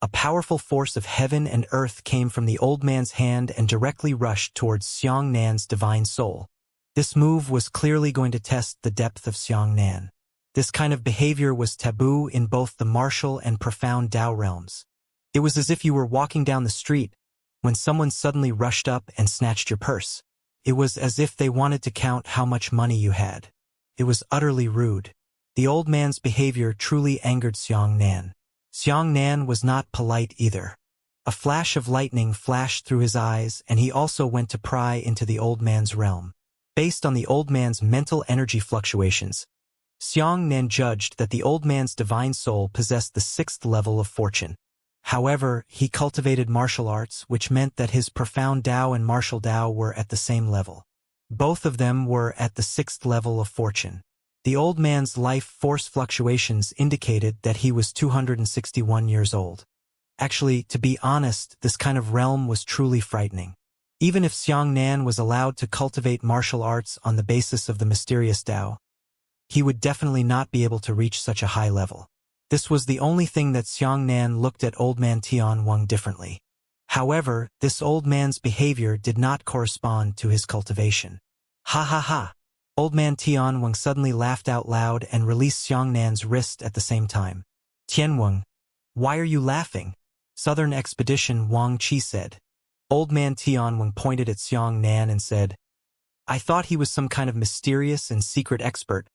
A powerful force of heaven and earth came from the old man's hand and directly rushed towards Xianxia's divine soul. This move was clearly going to test the depth of Xianxia. This kind of behavior was taboo in both the martial and profound Tao realms. It was as if you were walking down the street when someone suddenly rushed up and snatched your purse. It was as if they wanted to count how much money you had. It was utterly rude. The old man's behavior truly angered Xianxia. Xianxia was not polite either. A flash of lightning flashed through his eyes, and he also went to pry into the old man's realm. Based on the old man's mental energy fluctuations, Xianxia judged that the old man's divine soul possessed the 6th level of fortune. However, he cultivated martial arts, which meant that his profound Tao and martial Tao were at the same level. Both of them were at the 6th level of fortune. The old man's life force fluctuations indicated that he was 261 years old. Actually, to be honest, this kind of realm was truly frightening. Even if Xianxia was allowed to cultivate martial arts on the basis of the mysterious Tao, he would definitely not be able to reach such a high level. This was the only thing that Xianxia looked at old man Tianwang differently. However, this old man's behavior did not correspond to his cultivation. Ha ha ha! Old man Tianwang suddenly laughed out loud and released Xianxia's wrist at the same time. Tianwang, why are you laughing? Southern Expedition Wang Qi said. Old man Tianwang pointed at Xianxia and said, I thought he was some kind of mysterious and secret expert,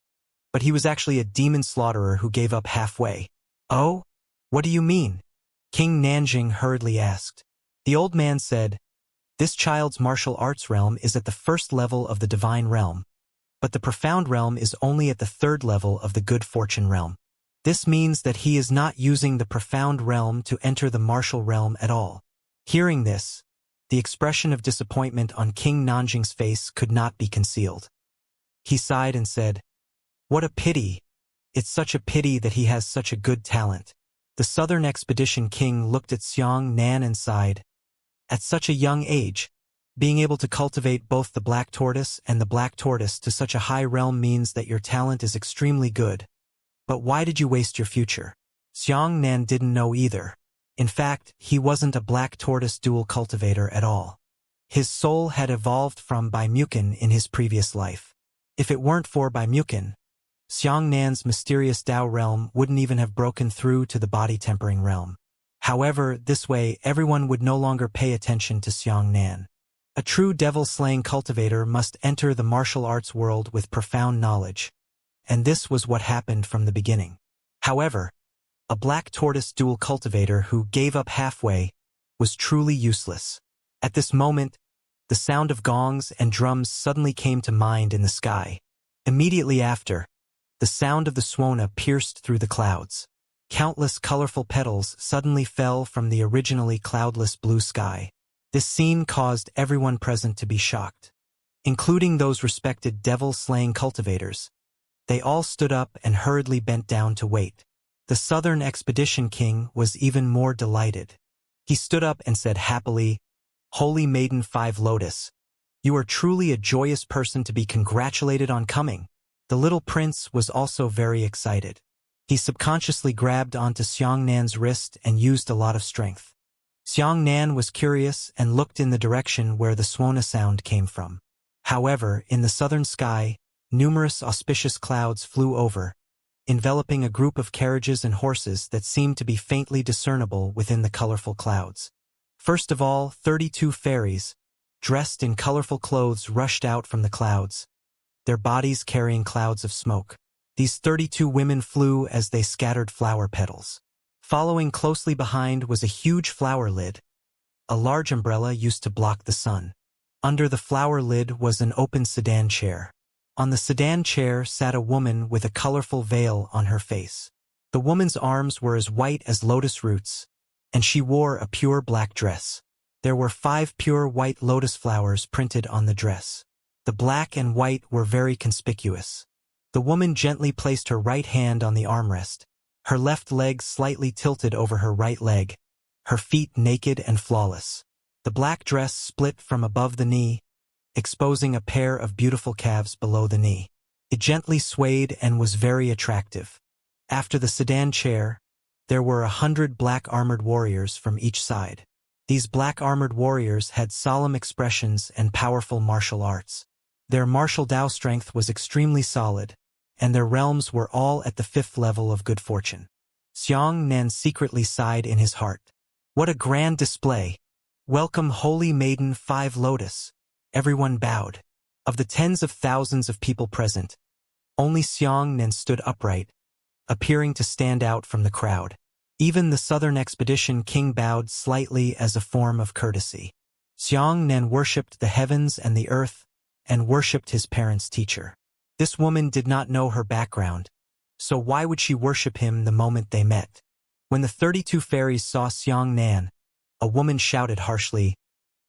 but he was actually a demon slaughterer who gave up halfway. Oh? What do you mean? King Nanjing hurriedly asked. The old man said, This child's martial arts realm is at the 1st level of the divine realm, but the profound realm is only at the 3rd level of the good fortune realm. This means that he is not using the profound realm to enter the martial realm at all. Hearing this, the expression of disappointment on King Nanjing's face could not be concealed. He sighed and said, What a pity! It's such a pity that he has such a good talent. The Southern Expedition King looked at Xianxia and sighed. At such a young age, being able to cultivate both the black tortoise and the black tortoise to such a high realm means that your talent is extremely good. But why did you waste your future? Xianxia didn't know either. In fact, he wasn't a black tortoise dual cultivator at all. His soul had evolved from Baimukin in his previous life. If it weren't for Baimukin, Xianxia's mysterious Tao realm wouldn't even have broken through to the body-tempering realm. However, this way everyone would no longer pay attention to Xianxia. A true devil-slaying cultivator must enter the martial arts world with profound knowledge, and this was what happened from the beginning. However, a black tortoise dual cultivator who gave up halfway was truly useless. At this moment, the sound of gongs and drums suddenly came to mind in the sky. Immediately after, the sound of the Suona pierced through the clouds. Countless colorful petals suddenly fell from the originally cloudless blue sky. This scene caused everyone present to be shocked, including those respected devil-slaying cultivators. They all stood up and hurriedly bent down to wait. The Southern Expedition King was even more delighted. He stood up and said happily, Holy Maiden Five Lotus, you are truly a joyous person to be congratulated on coming. The little prince was also very excited. He subconsciously grabbed onto Xianxia's wrist and used a lot of strength. Xianxia was curious and looked in the direction where the Suona sound came from. However, in the southern sky, numerous auspicious clouds flew over, enveloping a group of carriages and horses that seemed to be faintly discernible within the colorful clouds. First of all, 32 fairies, dressed in colorful clothes, rushed out from the clouds, their bodies carrying clouds of smoke. These 32 women flew as they scattered flower petals. Following closely behind was a huge flower lid, a large umbrella used to block the sun. Under the flower lid was an open sedan chair. On the sedan chair sat a woman with a colorful veil on her face. The woman's arms were as white as lotus roots, and she wore a pure black dress. There were 5 pure white lotus flowers printed on the dress. The black and white were very conspicuous. The woman gently placed her right hand on the armrest, her left leg slightly tilted over her right leg, her feet naked and flawless. The black dress split from above the knee, exposing a pair of beautiful calves below the knee. It gently swayed and was very attractive. After the sedan chair, There were 100 black armored warriors from each side. These black armored warriors had solemn expressions and powerful martial arts. Their martial Dao strength was extremely solid, and their realms were all at the 5th level of good fortune. Xianxia secretly sighed in his heart. What a grand display! Welcome, Holy Maiden 5 Lotus. Everyone bowed. Of the tens of thousands of people present, only Xianxia stood upright, appearing to stand out from the crowd. Even the Southern Expedition King bowed slightly as a form of courtesy. Xianxia worshipped the heavens and the earth, and worshipped his parents' teacher. This woman did not know her background, so why would she worship him the moment they met? When the 32 fairies saw Xianxia, a woman shouted harshly,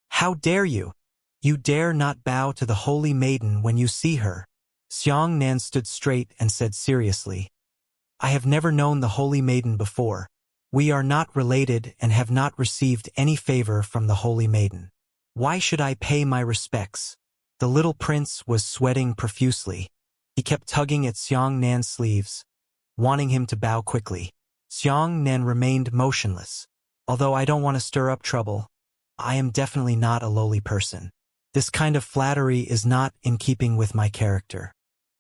"How dare you? You dare not bow to the Holy Maiden when you see her." Xianxia stood straight and said seriously, "I have never known the Holy Maiden before. We are not related and have not received any favor from the Holy Maiden. Why should I pay my respects?" The little prince was sweating profusely. He kept tugging at Xianxia's sleeves, wanting him to bow quickly. Xianxia remained motionless. Although I don't want to stir up trouble, I am definitely not a lowly person. This kind of flattery is not in keeping with my character.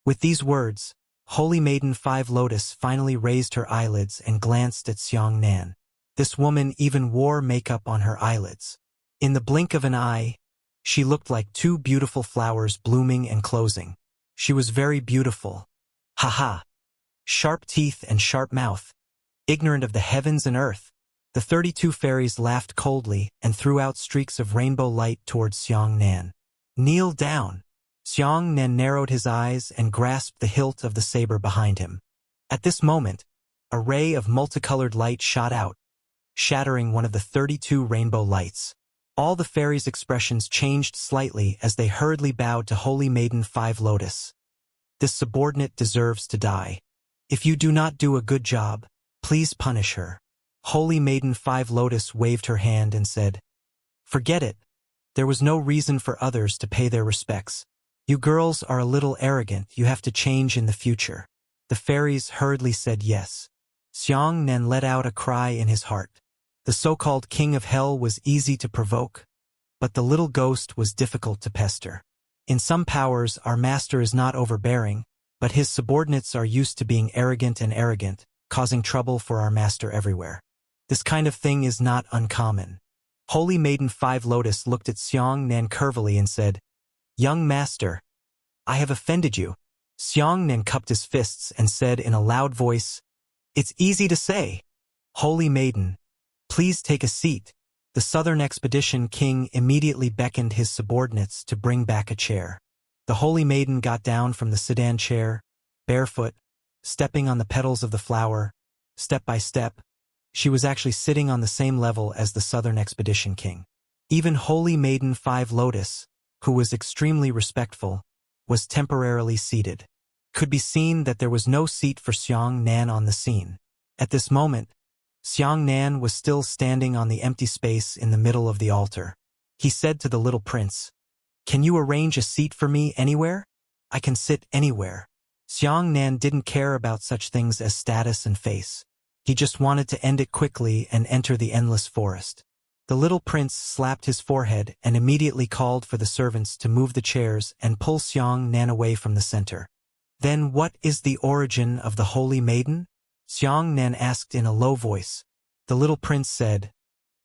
With these words, Holy Maiden 5 Lotus finally raised her eyelids and glanced at Xianxia. This woman even wore makeup on her eyelids. In the blink of an eye, she looked like 2 beautiful flowers blooming and closing. She was very beautiful. Ha! Sharp teeth and sharp mouth. Ignorant of the heavens and earth. The 32 fairies laughed coldly and threw out streaks of rainbow light towards Xianxia. Kneel down. Xianxia narrowed his eyes and grasped the hilt of the saber behind him. At this moment, a ray of multicolored light shot out, shattering one of the 32 rainbow lights. All the fairies' expressions changed slightly as they hurriedly bowed to Holy Maiden 5 Lotus. This subordinate deserves to die. If you do not do a good job, please punish her. Holy Maiden 5 Lotus waved her hand and said, "Forget it. There was no reason for others to pay their respects. You girls are a little arrogant. You have to change in the future." The fairies hurriedly said yes. Xianxia let out a cry in his heart. The so-called king of hell was easy to provoke, but the little ghost was difficult to pester. In some powers, our master is not overbearing, but his subordinates are used to being arrogant, causing trouble for our master everywhere. This kind of thing is not uncommon. Holy Maiden 5 Lotus looked at Xianxia curvily and said, "Young master, I have offended you." Xianxia cupped his fists and said in a loud voice, "It's easy to say. Holy Maiden, please take a seat." The Southern Expedition King immediately beckoned his subordinates to bring back a chair. The Holy Maiden got down from the sedan chair, barefoot, stepping on the petals of the flower, step by step. She was actually sitting on the same level as the Southern Expedition King. Even Holy Maiden 5 Lotus, who was extremely respectful, was temporarily seated. Could be seen that there was no seat for Xianxia on the scene. At this moment, Xianxia was still standing on the empty space in the middle of the altar. He said to the little prince, "Can you arrange a seat for me anywhere? I can sit anywhere." Xianxia didn't care about such things as status and face. He just wanted to end it quickly and enter the endless forest. The little prince slapped his forehead and immediately called for the servants to move the chairs and pull Xianxia away from the center. "Then what is the origin of the Holy Maiden?" Xianxia asked in a low voice. The little prince said,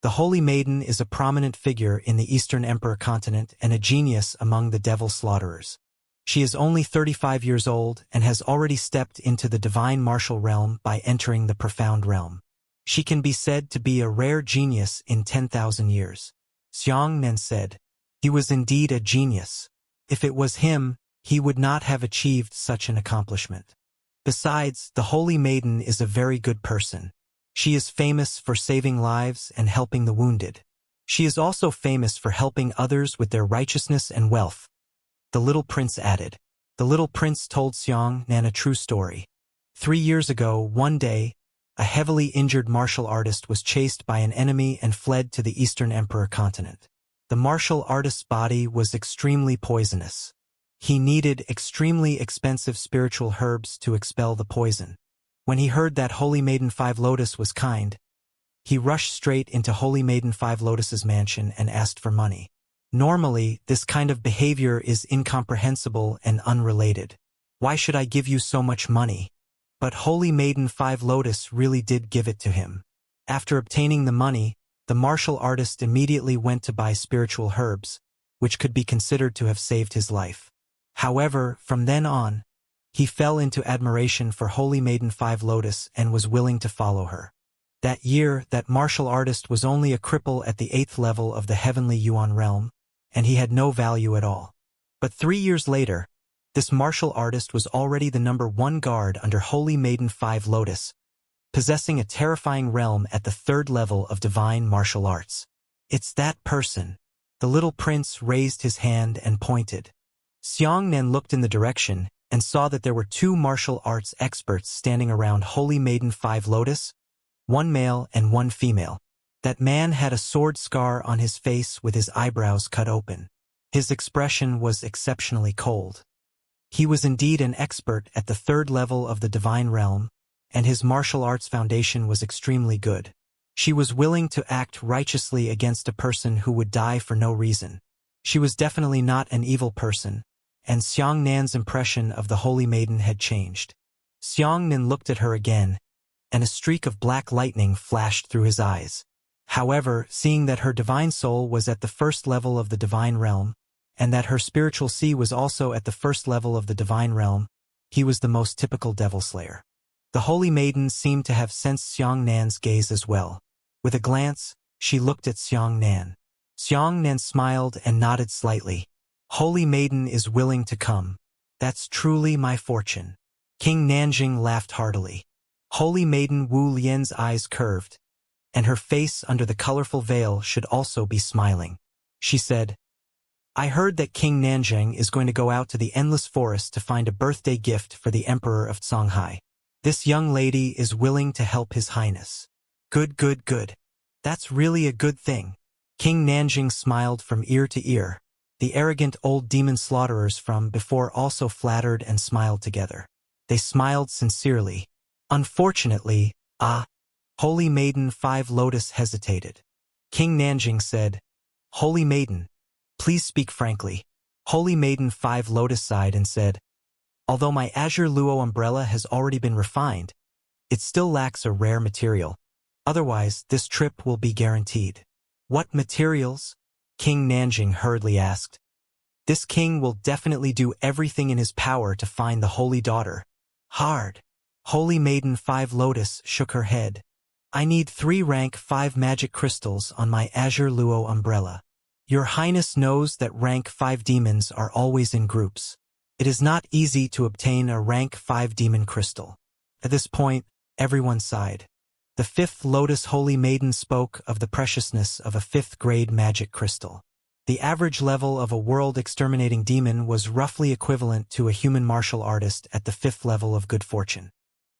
"The Holy Maiden is a prominent figure in the Eastern Emperor continent and a genius among the devil slaughterers. She is only 35 years old and has already stepped into the divine martial realm by entering the profound realm. She can be said to be a rare genius in 10,000 years." Xianxia said, "He was indeed a genius. If it was him, he would not have achieved such an accomplishment. Besides, the Holy Maiden is a very good person. She is famous for saving lives and helping the wounded. She is also famous for helping others with their righteousness and wealth," the little prince added. The little prince told Xianxia a true story. 3 years ago, one day, a heavily injured martial artist was chased by an enemy and fled to the Eastern Emperor continent. The martial artist's body was extremely poisonous. He needed extremely expensive spiritual herbs to expel the poison. When he heard that Holy Maiden Five Lotus was kind, he rushed straight into Holy Maiden Five Lotus's mansion and asked for money. Normally, this kind of behavior is incomprehensible and unrelated. Why should I give you so much money? But Holy Maiden Five Lotus really did give it to him. After obtaining the money, the martial artist immediately went to buy spiritual herbs, which could be considered to have saved his life. However, from then on, he fell into admiration for Holy Maiden Five Lotus and was willing to follow her. That year, that martial artist was only a cripple at the 8th level of the heavenly Yuan realm, and he had no value at all. But 3 years later, this martial artist was already the #1 guard under Holy Maiden Five Lotus, possessing a terrifying realm at the 3rd level of divine martial arts. It's that person. The little prince raised his hand and pointed. Xianxia looked in the direction and saw that there were 2 martial arts experts standing around Holy Maiden Five Lotus, 1 male and 1 female. That man had a sword scar on his face with his eyebrows cut open. His expression was exceptionally cold. He was indeed an expert at the 3rd level of the divine realm, and his martial arts foundation was extremely good. She was willing to act righteously against a person who would die for no reason. She was definitely not an evil person, and Xianxia's impression of the Holy Maiden had changed. Xianxia looked at her again, and a streak of black lightning flashed through his eyes. However, seeing that her divine soul was at the 1st level of the divine realm, and that her spiritual sea was also at the 1st level of the divine realm, he was the most typical devil slayer. The Holy Maiden seemed to have sensed Xianxia's gaze as well. With a glance, she looked at Xianxia. Xianxia smiled and nodded slightly. Holy Maiden is willing to come. That's truly my fortune. King Nanjing laughed heartily. Holy Maiden Wu Lian's eyes curved, and her face under the colorful veil should also be smiling. She said, I heard that King Nanjing is going to go out to the endless forest to find a birthday gift for the Emperor of Songhai. This young lady is willing to help His Highness. Good, good, good. That's really a good thing. King Nanjing smiled from ear to ear. The arrogant old demon slaughterers from before also flattered and smiled together. They smiled sincerely. Unfortunately, Holy Maiden Five Lotus hesitated. King Nanjing said, Holy Maiden, please speak frankly. Holy Maiden Five Lotus sighed and said, although my Azure Luo umbrella has already been refined, it still lacks a rare material. Otherwise, this trip will be guaranteed. What materials? King Nanjing hurriedly asked. This king will definitely do everything in his power to find the holy daughter. Hard. Holy Maiden Five Lotus shook her head. I need 3 rank 5 magic crystals on my Azure Luo umbrella. Your Highness knows that rank 5 demons are always in groups. It is not easy to obtain a rank 5 demon crystal. At this point, everyone sighed. The 5th Lotus Holy Maiden spoke of the preciousness of a 5th grade magic crystal. The average level of a world-exterminating demon was roughly equivalent to a human martial artist at the 5th level of good fortune.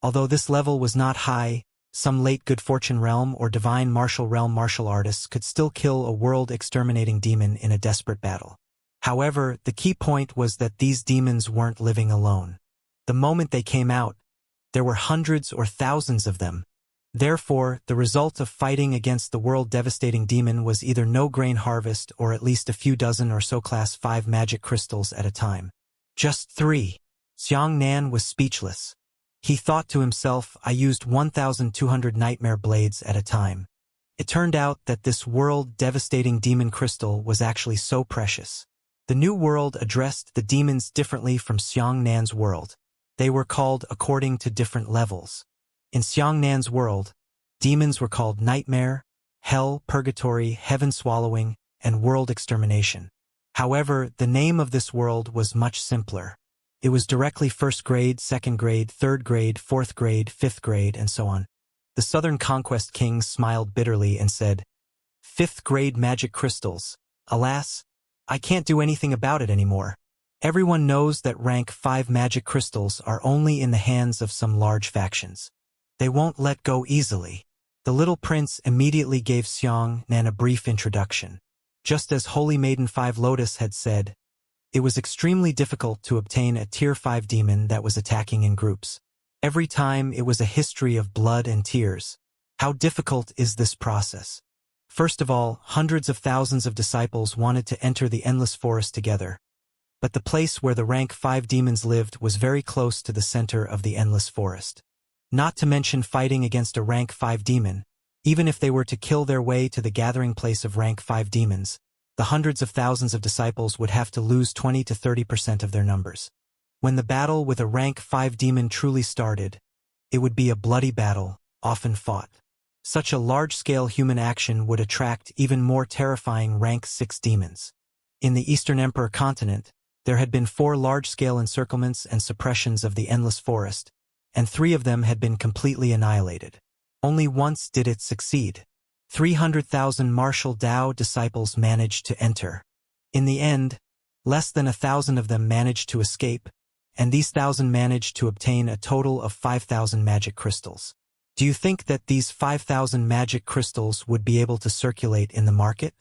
Although this level was not high, some late good fortune realm or divine martial realm martial artists could still kill a world-exterminating demon in a desperate battle. However, the key point was that these demons weren't living alone. The moment they came out, there were hundreds or thousands of them. Therefore, the result of fighting against the world-devastating demon was either no grain harvest or at least a few dozen or so class 5 magic crystals at a time. Just 3. Xianxia was speechless. He thought to himself, I used 1,200 nightmare blades at a time. It turned out that this world-devastating demon crystal was actually so precious. The new world addressed the demons differently from Xianxia's world. They were called according to different levels. In Xianxia's world, demons were called nightmare, hell, purgatory, heaven swallowing, and world extermination. However, the name of this world was much simpler. It was directly 1st grade, 2nd grade, 3rd grade, 4th grade, 5th grade, and so on. The Southern Conquest King smiled bitterly and said, 5th grade magic crystals. Alas, I can't do anything about it anymore. Everyone knows that rank 5 magic crystals are only in the hands of some large factions. They won't let go easily. The little prince immediately gave Xianxia a brief introduction. Just as Holy Maiden Five Lotus had said, it was extremely difficult to obtain a tier 5 demon that was attacking in groups. Every time it was a history of blood and tears. How difficult is this process? First of all, hundreds of thousands of disciples wanted to enter the endless forest together. But the place where the rank 5 demons lived was very close to the center of the endless forest. Not to mention fighting against a rank 5 demon. Even if they were to kill their way to the gathering place of rank 5 demons, the hundreds of thousands of disciples would have to lose 20 to 30% of their numbers. When the battle with a rank 5 demon truly started, it would be a bloody battle, often fought. Such a large-scale human action would attract even more terrifying rank 6 demons. In the Eastern Emperor continent, there had been 4 large-scale encirclements and suppressions of the endless forest, and 3 of them had been completely annihilated. Only once did it succeed. 300,000 martial Dao disciples managed to enter. In the end, less than 1,000 of them managed to escape, and these 1,000 managed to obtain a total of 5,000 magic crystals. Do you think that these 5,000 magic crystals would be able to circulate in the market?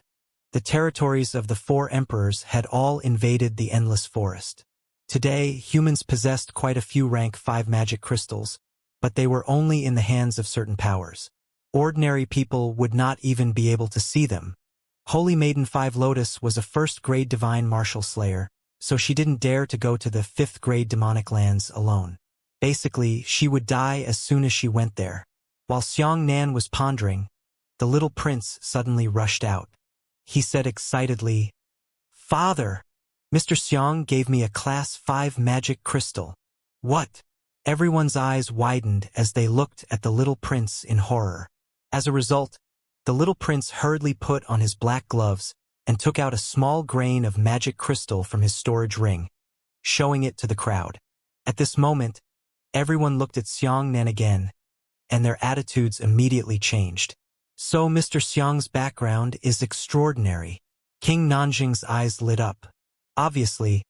The territories of the 4 emperors had all invaded the endless forest. Today, humans possessed quite a few rank 5 magic crystals, but they were only in the hands of certain powers. Ordinary people would not even be able to see them. Holy Maiden 5 Lotus was a 1st grade divine martial slayer, so she didn't dare to go to the 5th grade demonic lands alone. Basically, she would die as soon as she went there. While Xianxia was pondering, the little prince suddenly rushed out. He said excitedly, "Father, Mr. Xiang gave me a class 5 magic crystal." What? Everyone's eyes widened as they looked at the little prince in horror. As a result, the little prince hurriedly put on his black gloves and took out a small grain of magic crystal from his storage ring, showing it to the crowd. At this moment, everyone looked at Xianxia again, and their attitudes immediately changed. So Mr. Xiang's background is extraordinary. King Nanjing's eyes lit up. Obviously,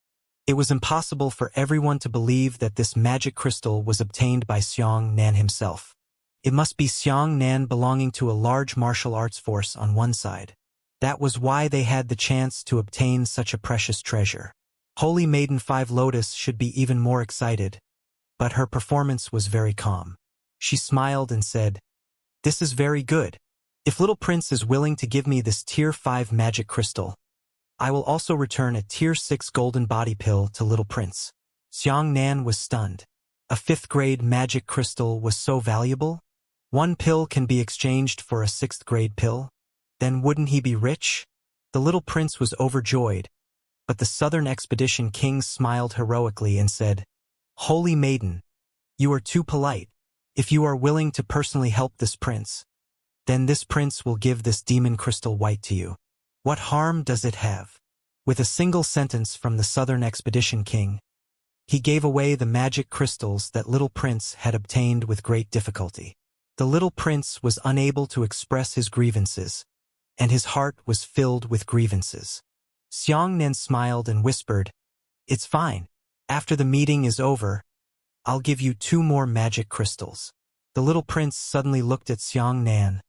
it was impossible for everyone to believe that this magic crystal was obtained by Xianxia himself. It must be Xianxia belonging to a large martial arts force on one side. That was why they had the chance to obtain such a precious treasure. Holy Maiden 5 Lotus should be even more excited, but her performance was very calm. She smiled and said, "This is very good. If Little Prince is willing to give me this Tier 5 magic crystal, I will also return a Tier 6 golden body pill to Little Prince." Xianxia was stunned. A 5th grade magic crystal was so valuable? One pill can be exchanged for a 6th grade pill? Then wouldn't he be rich? The little prince was overjoyed, but the Southern Expedition King smiled heroically and said, "Holy Maiden, you are too polite. If you are willing to personally help this prince, then this prince will give this demon crystal white to you. What harm does it have?" With a single sentence from the Southern Expedition King, he gave away the magic crystals that Little Prince had obtained with great difficulty. The little prince was unable to express his grievances, and his heart was filled with grievances. Xianxia smiled and whispered, "It's fine. After the meeting is over, I'll give you 2 more magic crystals." The little prince suddenly looked at Xianxia,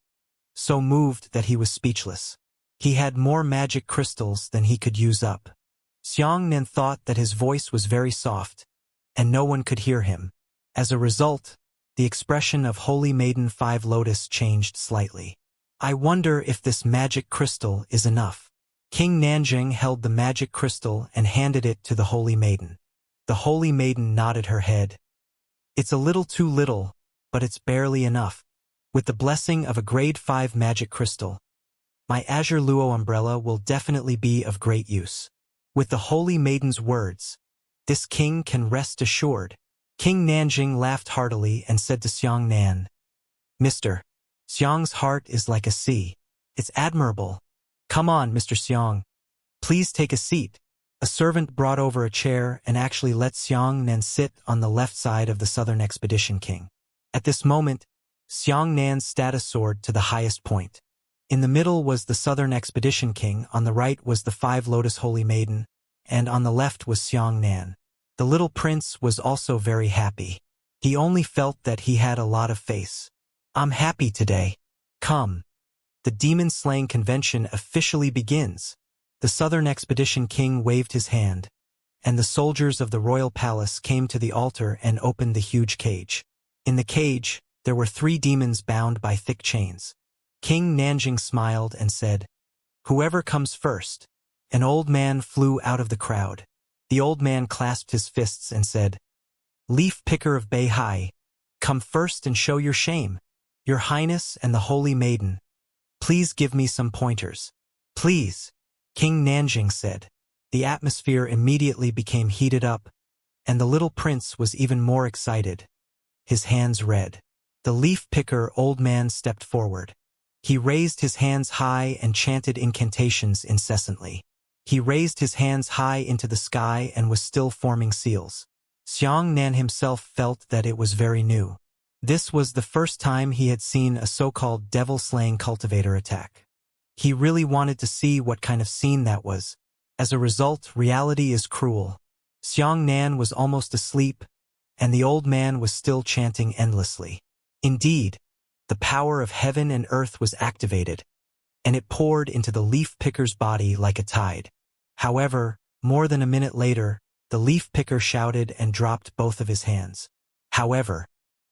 so moved that he was speechless. He had more magic crystals than he could use up. Xianxia thought that his voice was very soft, and no one could hear him. As a result, the expression of Holy Maiden 5 Lotus changed slightly. "I wonder if this magic crystal is enough." King Nanjing held the magic crystal and handed it to the Holy Maiden. The Holy Maiden nodded her head. "It's a little too little, but it's barely enough. With the blessing of a grade 5 magic crystal, my Azure Luo umbrella will definitely be of great use." With the Holy Maiden's words, this king can rest assured. King Nanjing laughed heartily and said to Xianxia, "Mr. Xiang's heart is like a sea. It's admirable. Come on, Mr. Xiang. Please take a seat." A servant brought over a chair and actually let Xianxia sit on the left side of the Southern Expedition King. At this moment, Xianxia's status soared to the highest point. In the middle was the Southern Expedition King, on the right was the 5 Lotus Holy Maiden, and on the left was Xianxia. The little prince was also very happy. He only felt that he had a lot of face. "I'm happy today. Come." The demon slaying convention officially begins. The Southern Expedition King waved his hand, and the soldiers of the royal palace came to the altar and opened the huge cage. In the cage, there were 3 demons bound by thick chains. King Nanjing smiled and said, "Whoever comes first." An old man flew out of the crowd. The old man clasped his fists and said, "Leaf picker of Beihai, come first and show your shame. Your Highness and the Holy Maiden, please give me some pointers." "Please," King Nanjing said. The atmosphere immediately became heated up, and the little prince was even more excited. His hands red. The leaf picker old man stepped forward. He raised his hands high and chanted incantations incessantly. He raised his hands high into the sky and was still forming seals. Xianxia himself felt that it was very new. This was the first time he had seen a so-called devil-slaying cultivator attack. He really wanted to see what kind of scene that was. As a result, reality is cruel. Xianxia was almost asleep, and the old man was still chanting endlessly. Indeed, the power of heaven and earth was activated, and it poured into the leaf picker's body like a tide. However, more than a minute later, the leaf picker shouted and dropped both of his hands. However,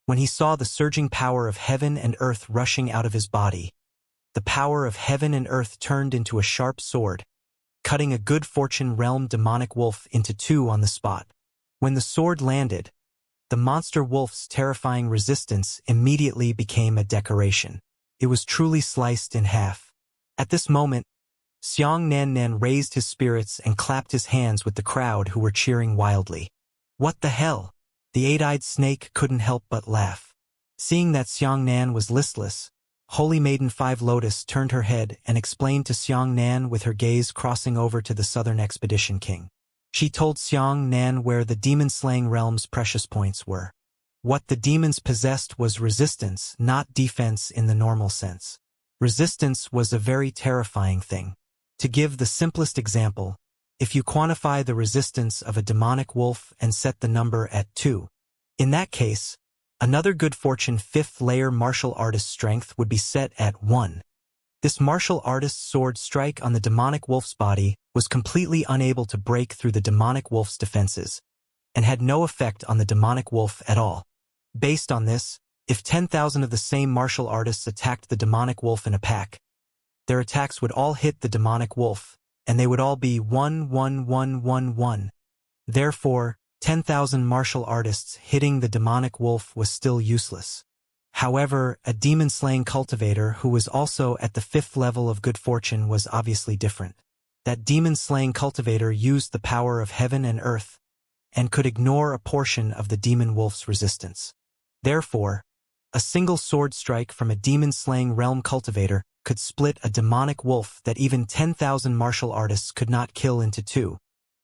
when he saw the surging power of heaven and earth rushing out of his body, the power of heaven and earth turned into a sharp sword, cutting a good fortune realm demonic wolf into 2 on the spot. When the sword landed, the monster wolf's terrifying resistance immediately became a decoration. It was truly sliced in half. At this moment, Xianxia raised his spirits and clapped his hands with the crowd who were cheering wildly. "What the hell?" The 8-eyed snake couldn't help but laugh. Seeing that Xianxia was listless, Holy Maiden 5 Lotus turned her head and explained to Xianxia with her gaze crossing over to the Southern Expedition King. She told Xianxia where the demon-slaying realm's precious points were. What the demons possessed was resistance, not defense in the normal sense. Resistance was a very terrifying thing. To give the simplest example, if you quantify the resistance of a demonic wolf and set the number at 2, in that case, another good fortune 5th layer martial artist strength would be set at 1. This martial artist's sword strike on the demonic wolf's body was completely unable to break through the demonic wolf's defenses, and had no effect on the demonic wolf at all. Based on this, if 10,000 of the same martial artists attacked the demonic wolf in a pack, their attacks would all hit the demonic wolf, and they would all be 1-1-1-1-1. Therefore, 10,000 martial artists hitting the demonic wolf was still useless. However, a demon-slaying cultivator who was also at the 5th level of good fortune was obviously different. That demon-slaying cultivator used the power of heaven and earth, and could ignore a portion of the demon wolf's resistance. Therefore, a single sword strike from a demon-slaying realm cultivator could split a demonic wolf that even 10,000 martial artists could not kill into 2.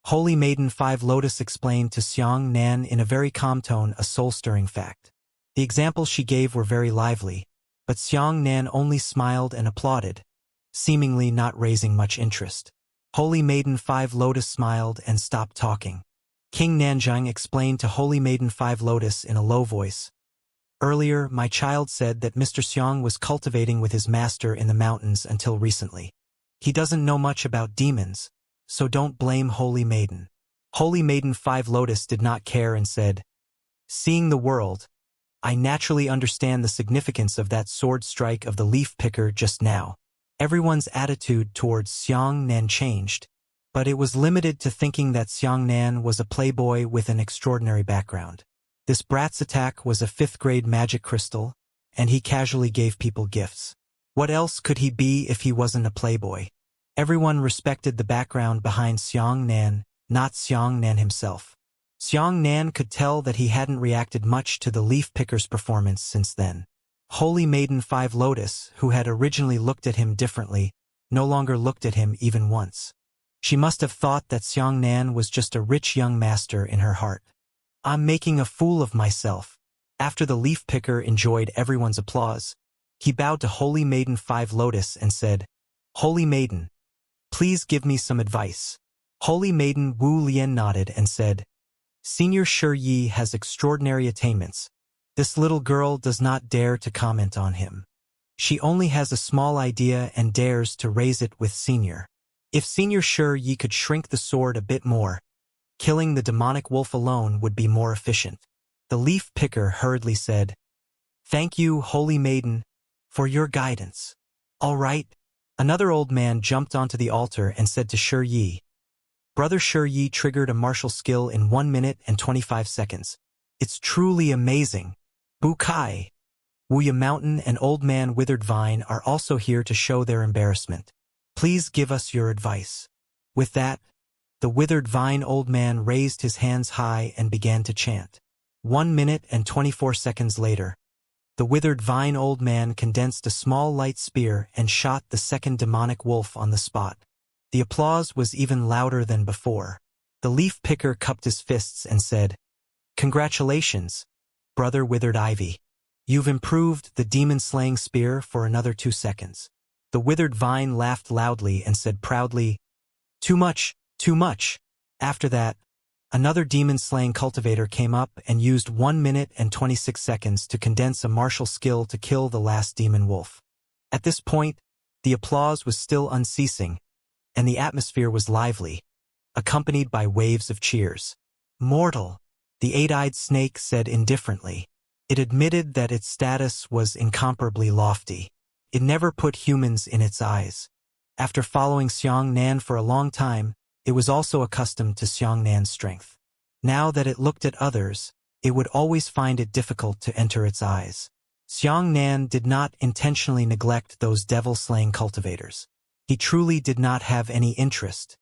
Holy Maiden 5 Lotus explained to Xianxia in a very calm tone a soul-stirring fact. The examples she gave were very lively, but Xianxia only smiled and applauded, seemingly not raising much interest. Holy Maiden 5 Lotus smiled and stopped talking. King Nanjing explained to Holy Maiden 5 Lotus in a low voice, "Earlier, my child said that Mr. Xiang was cultivating with his master in the mountains until recently. He doesn't know much about demons, so don't blame Holy Maiden." Holy Maiden 5 Lotus did not care and said, "Seeing the world, I naturally understand the significance of that sword strike of the leaf picker just now." Everyone's attitude towards Xianxia changed, but it was limited to thinking that Xianxia was a playboy with an extraordinary background. This brat's attack was a 5th-grade magic crystal, and he casually gave people gifts. What else could he be if he wasn't a playboy? Everyone respected the background behind Xianxia, not Xianxia himself. Xianxia could tell that he hadn't reacted much to the leaf picker's performance since then. Holy Maiden 5 Lotus, who had originally looked at him differently, no longer looked at him even once. She must have thought that Xianxia was just a rich young master in her heart. "I'm making a fool of myself." After the leaf picker enjoyed everyone's applause, he bowed to Holy Maiden 5 Lotus and said, "Holy Maiden, please give me some advice." Holy Maiden Wu Lian nodded and said, "Senior Shi Yi has extraordinary attainments. This little girl does not dare to comment on him. She only has a small idea and dares to raise it with Senior. If Senior Shi Yi could shrink the sword a bit more, killing the demonic wolf alone would be more efficient." The leaf picker hurriedly said, "Thank you, holy maiden, for your guidance." "All right." Another old man jumped onto the altar and said to Shi Yi, "Brother Shi Yi triggered a martial skill in 1 minute and 25 seconds. It's truly amazing." Bu Kai, Wuxia Mountain and Old Man Withered Vine are also here to show their embarrassment. "Please give us your advice." With that, the Withered Vine old man raised his hands high and began to chant. 1 minute and 24 seconds later, the Withered Vine old man condensed a small light spear and shot the second demonic wolf on the spot. The applause was even louder than before. The leaf picker cupped his fists and said, "Congratulations, Brother Withered Ivy. You've improved the demon-slaying spear for another 2 seconds." The Withered Vine laughed loudly and said proudly, "Too much, too much." After that, another demon-slaying cultivator came up and used 1 minute and 26 seconds to condense a martial skill to kill the last demon wolf. At this point, the applause was still unceasing, and the atmosphere was lively, accompanied by waves of cheers. "Mortal," the eight-eyed snake said indifferently. It admitted that its status was incomparably lofty. It never put humans in its eyes. After following Xianxia for a long time, it was also accustomed to Xianxia's strength. Now that it looked at others, it would always find it difficult to enter its eyes. Xianxia did not intentionally neglect those devil-slaying cultivators. He truly did not have any interest.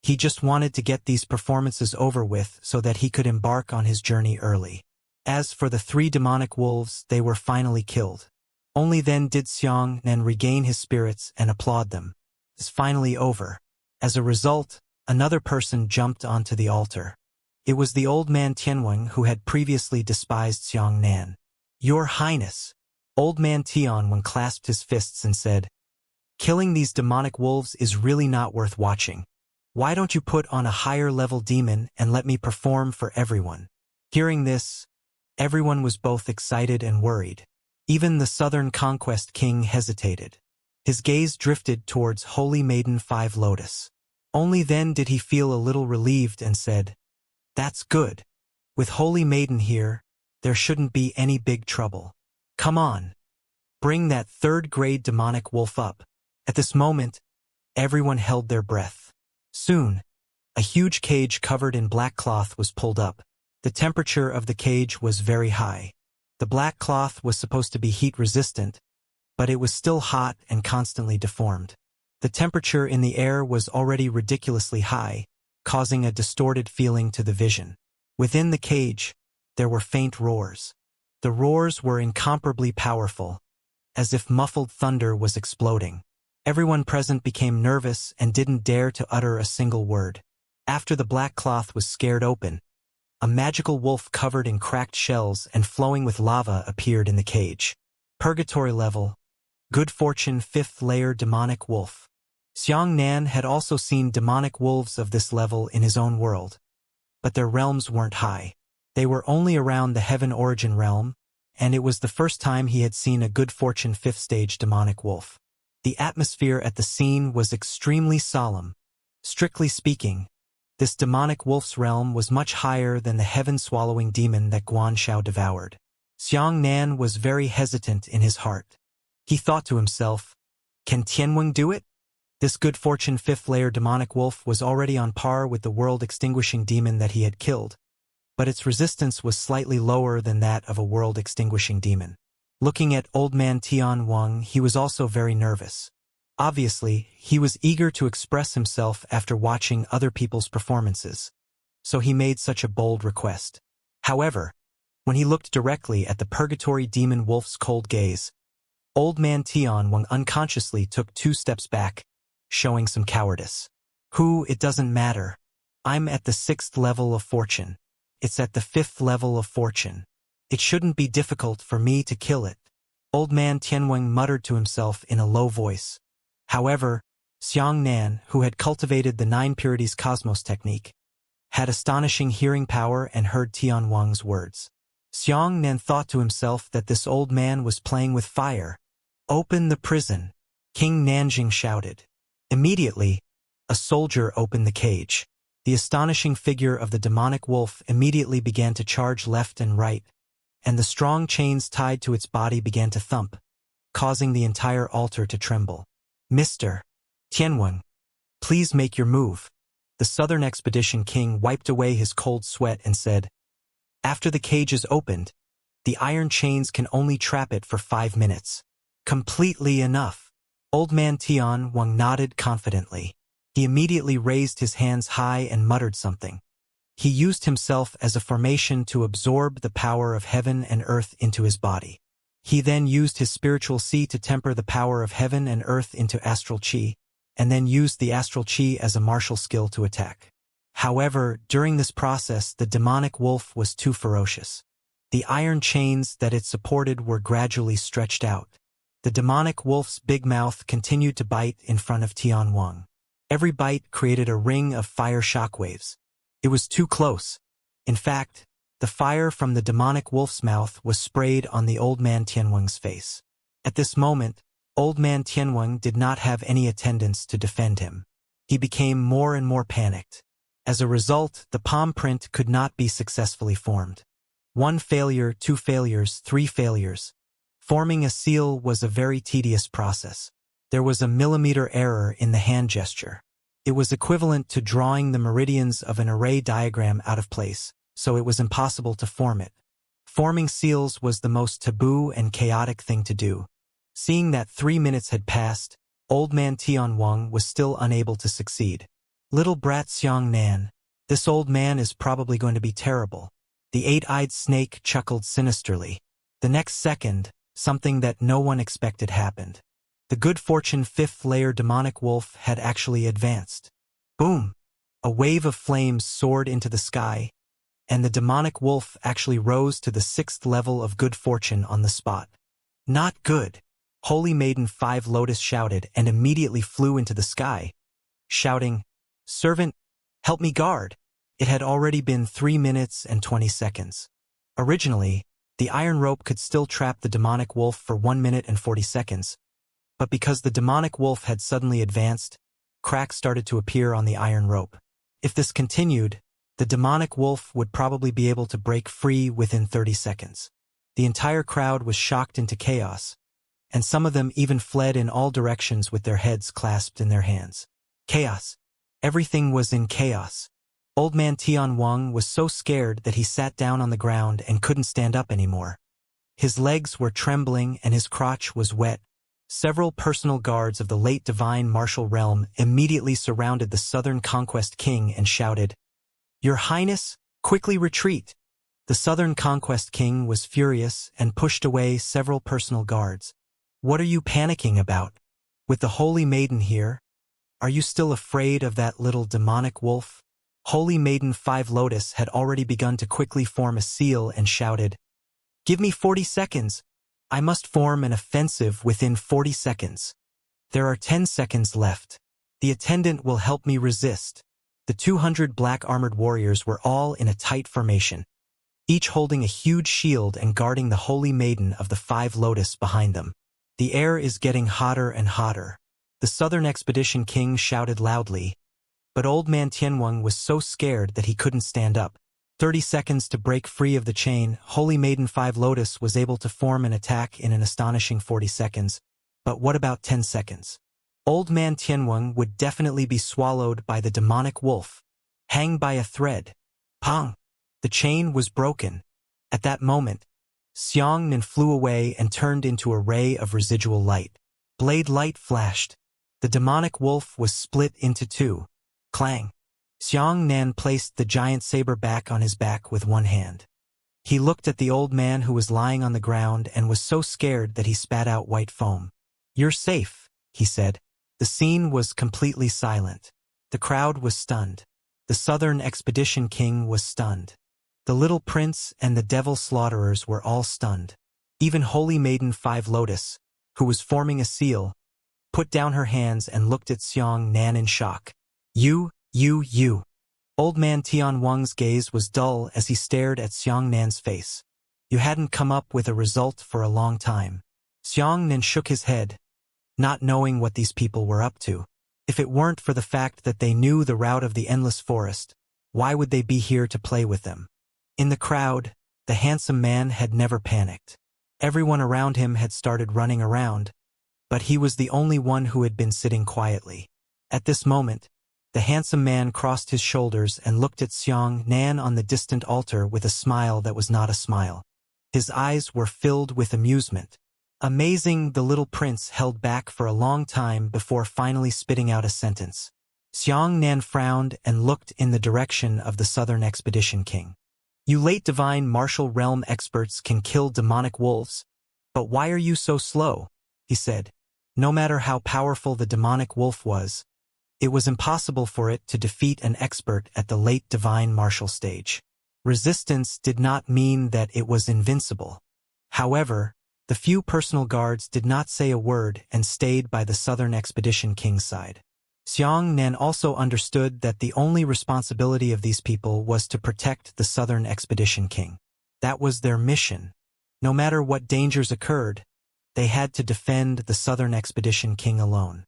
He just wanted to get these performances over with so that he could embark on his journey early. As for the 3 demonic wolves, they were finally killed. Only then did Xianxia regain his spirits and applaud them. It's finally over. As a result, another person jumped onto the altar. It was the old man Tianwen who had previously despised Xianxia. "Your Highness." Old man Tianwen clasped his fists and said, "Killing these demonic wolves is really not worth watching. Why don't you put on a higher-level demon and let me perform for everyone?" Hearing this, everyone was both excited and worried. Even the Southern Conquest King hesitated. His gaze drifted towards Holy Maiden 5 Lotus. Only then did he feel a little relieved and said, "That's good. With Holy Maiden here, there shouldn't be any big trouble. Come on. Bring that 3rd-grade demonic wolf up." At this moment, everyone held their breath. Soon, a huge cage covered in black cloth was pulled up. The temperature of the cage was very high. The black cloth was supposed to be heat-resistant, but it was still hot and constantly deformed. The temperature in the air was already ridiculously high, causing a distorted feeling to the vision. Within the cage, there were faint roars. The roars were incomparably powerful, as if muffled thunder was exploding. Everyone present became nervous and didn't dare to utter a single word. After the black cloth was scared open, a magical wolf covered in cracked shells and flowing with lava appeared in the cage. Purgatory level, Good Fortune 5th layer demonic wolf. Xianxia had also seen demonic wolves of this level in his own world, but their realms weren't high. They were only around the Heaven Origin realm, and it was the first time he had seen a Good Fortune 5th stage demonic wolf. The atmosphere at the scene was extremely solemn. Strictly speaking, this demonic wolf's realm was much higher than the heaven-swallowing demon that Guanshao devoured. Xianxia was very hesitant in his heart. He thought to himself, "Can Tianwen do it?" This Good Fortune 5th layer demonic wolf was already on par with the world-extinguishing demon that he had killed, but its resistance was slightly lower than that of a world-extinguishing demon. Looking at Old Man Tianwen, he was also very nervous. Obviously, he was eager to express himself after watching other people's performances, so he made such a bold request. However, when he looked directly at the Purgatory Demon Wolf's cold gaze, Old Man Tianwen unconsciously took 2 steps back, showing some cowardice. It doesn't matter. I'm at the 6th level of fortune. It's at the 5th level of fortune. It shouldn't be difficult for me to kill it. Old Man Tianwen muttered to himself in a low voice. However, Xianxia, who had cultivated the 9 Purities Cosmos technique, had astonishing hearing power and heard Tianwen's words. Xianxia thought to himself that this old man was playing with fire. "Open the prison," King Nanjing shouted. Immediately, a soldier opened the cage. The astonishing figure of the demonic wolf immediately began to charge left and right, and the strong chains tied to its body began to thump, causing the entire altar to tremble. Mr. Tianwen, please make your move. The Southern Expedition King wiped away his cold sweat and said, after the cage is opened, the iron chains can only trap it for 5 minutes. Completely enough. Old man Tianwen nodded confidently. He immediately raised his hands high and muttered something. He used himself as a formation to absorb the power of heaven and earth into his body. He then used his spiritual Qi to temper the power of heaven and earth into astral Qi, and then used the astral Qi as a martial skill to attack. However, during this process, the demonic wolf was too ferocious. The iron chains that it supported were gradually stretched out. The demonic wolf's big mouth continued to bite in front of Tianwen. Every bite created a ring of fire shockwaves. It was too close. In fact, the fire from the demonic wolf's mouth was sprayed on the old man Tianwen's face. At this moment, old man Tianwen did not have any attendants to defend him. He became more and more panicked. As a result, the palm print could not be successfully formed. 1 failure, 2 failures, 3 failures. Forming a seal was a very tedious process. There was a millimeter error in the hand gesture. It was equivalent to drawing the meridians of an array diagram out of place, so it was impossible to form it. Forming seals was the most taboo and chaotic thing to do. Seeing that 3 minutes had passed, old man Tianwen was still unable to succeed. Little brat Xianxia, this old man is probably going to be terrible. The 8-eyed snake chuckled sinisterly. The next second, something that no one expected happened. The good fortune 5th-layer demonic wolf had actually advanced. Boom! A wave of flames soared into the sky, and the demonic wolf actually rose to the 6th level of good fortune on the spot. Not good! Holy Maiden 5 Lotus shouted and immediately flew into the sky, shouting, "Servant, help me guard." It had already been 3 minutes and 20 seconds. Originally, the iron rope could still trap the demonic wolf for 1 minute and 40 seconds, but because the demonic wolf had suddenly advanced, cracks started to appear on the iron rope. If this continued, the demonic wolf would probably be able to break free within 30 seconds. The entire crowd was shocked into chaos, and some of them even fled in all directions with their heads clasped in their hands. Chaos. Everything was in chaos. Old man Tianwen was so scared that he sat down on the ground and couldn't stand up anymore. His legs were trembling and his crotch was wet. Several personal guards of the late divine martial realm immediately surrounded the Southern Conquest King and shouted, "Your Highness, quickly retreat!" The Southern Conquest King was furious and pushed away several personal guards. "What are you panicking about? With the Holy Maiden here? Are you still afraid of that little demonic wolf?" Holy Maiden 5 Lotus had already begun to quickly form a seal and shouted, "Give me 40 seconds! I must form an offensive within 40 seconds. There are 10 seconds left. The attendant will help me resist." The 200 black-armored warriors were all in a tight formation, each holding a huge shield and guarding the Holy Maiden of the 5 Lotus behind them. The air is getting hotter and hotter. The Southern Expedition King shouted loudly, but old man Tianwen was so scared that he couldn't stand up. 30 seconds to break free of the chain. Holy Maiden 5 Lotus was able to form an attack in an astonishing 40 seconds. But what about 10 seconds? Old man Tianwen would definitely be swallowed by the demonic wolf, hanged by a thread. Pong! The chain was broken. At that moment, Xianxia flew away and turned into a ray of residual light. Blade light flashed. The demonic wolf was split into 2. Clang! Xianxia placed the giant saber back on his back with one hand. He looked at the old man who was lying on the ground and was so scared that he spat out white foam. "You're safe," he said. The scene was completely silent. The crowd was stunned. The Southern Expedition King was stunned. The little prince and the devil slaughterers were all stunned. Even Holy Maiden 5 Lotus, who was forming a seal, put down her hands and looked at Xianxia in shock. You. Old man Tianwen's gaze was dull as he stared at Xianxia's face. "You hadn't come up with a result for a long time." Xianxia shook his head, not knowing what these people were up to. If it weren't for the fact that they knew the route of the endless forest, why would they be here to play with them? In the crowd, the handsome man had never panicked. Everyone around him had started running around, but he was the only one who had been sitting quietly. At this moment, the handsome man crossed his shoulders and looked at Xianxia on the distant altar with a smile that was not a smile. His eyes were filled with amusement. Amazing, the little prince held back for a long time before finally spitting out a sentence. Xianxia frowned and looked in the direction of the Southern Expedition King. You late divine martial realm experts can kill demonic wolves, but why are you so slow? He said. No matter how powerful the demonic wolf was, it was impossible for it to defeat an expert at the late divine martial stage. Resistance did not mean that it was invincible. However, the few personal guards did not say a word and stayed by the Southern Expedition King's side. Xianxia also understood that the only responsibility of these people was to protect the Southern Expedition King. That was their mission. No matter what dangers occurred, they had to defend the Southern Expedition King alone.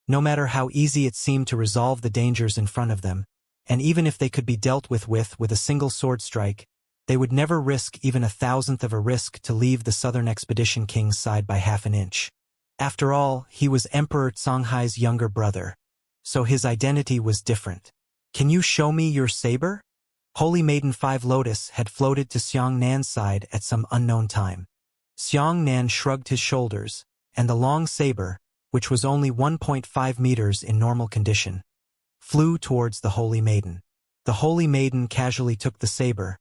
No matter how easy it seemed to resolve the dangers in front of them, and even if they could be dealt with a single sword strike, they would never risk even 1,000th of a risk to leave the Southern Expedition King's side by half an inch. After all, he was Emperor Songhai's younger brother, so his identity was different. Can you show me your saber? Holy Maiden 5 Lotus had floated to Xianxia's side at some unknown time. Xianxia shrugged his shoulders, and the long saber, which was only 1.5 meters in normal condition, flew towards the Holy Maiden. The Holy Maiden casually took the saber,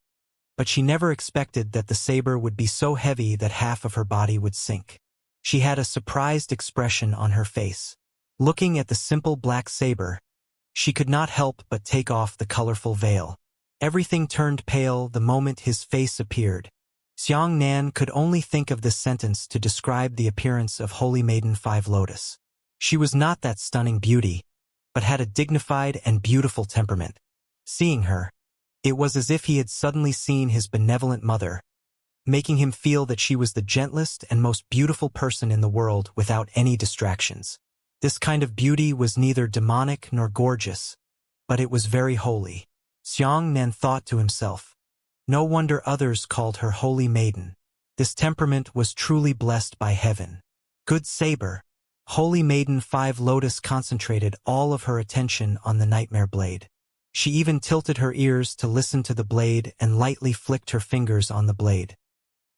but she never expected that the saber would be so heavy that half of her body would sink. She had a surprised expression on her face. Looking at the simple black saber, she could not help but take off the colorful veil. Everything turned pale the moment his face appeared. Xianxia could only think of this sentence to describe the appearance of Holy Maiden 5 Lotus. She was not that stunning beauty, but had a dignified and beautiful temperament. Seeing her, it was as if he had suddenly seen his benevolent mother, making him feel that she was the gentlest and most beautiful person in the world without any distractions. This kind of beauty was neither demonic nor gorgeous, but it was very holy. Xianxia thought to himself, no wonder others called her Holy Maiden. This temperament was truly blessed by heaven. Good saber. Holy Maiden 5 Lotus concentrated all of her attention on the nightmare blade. She even tilted her ears to listen to the blade and lightly flicked her fingers on the blade.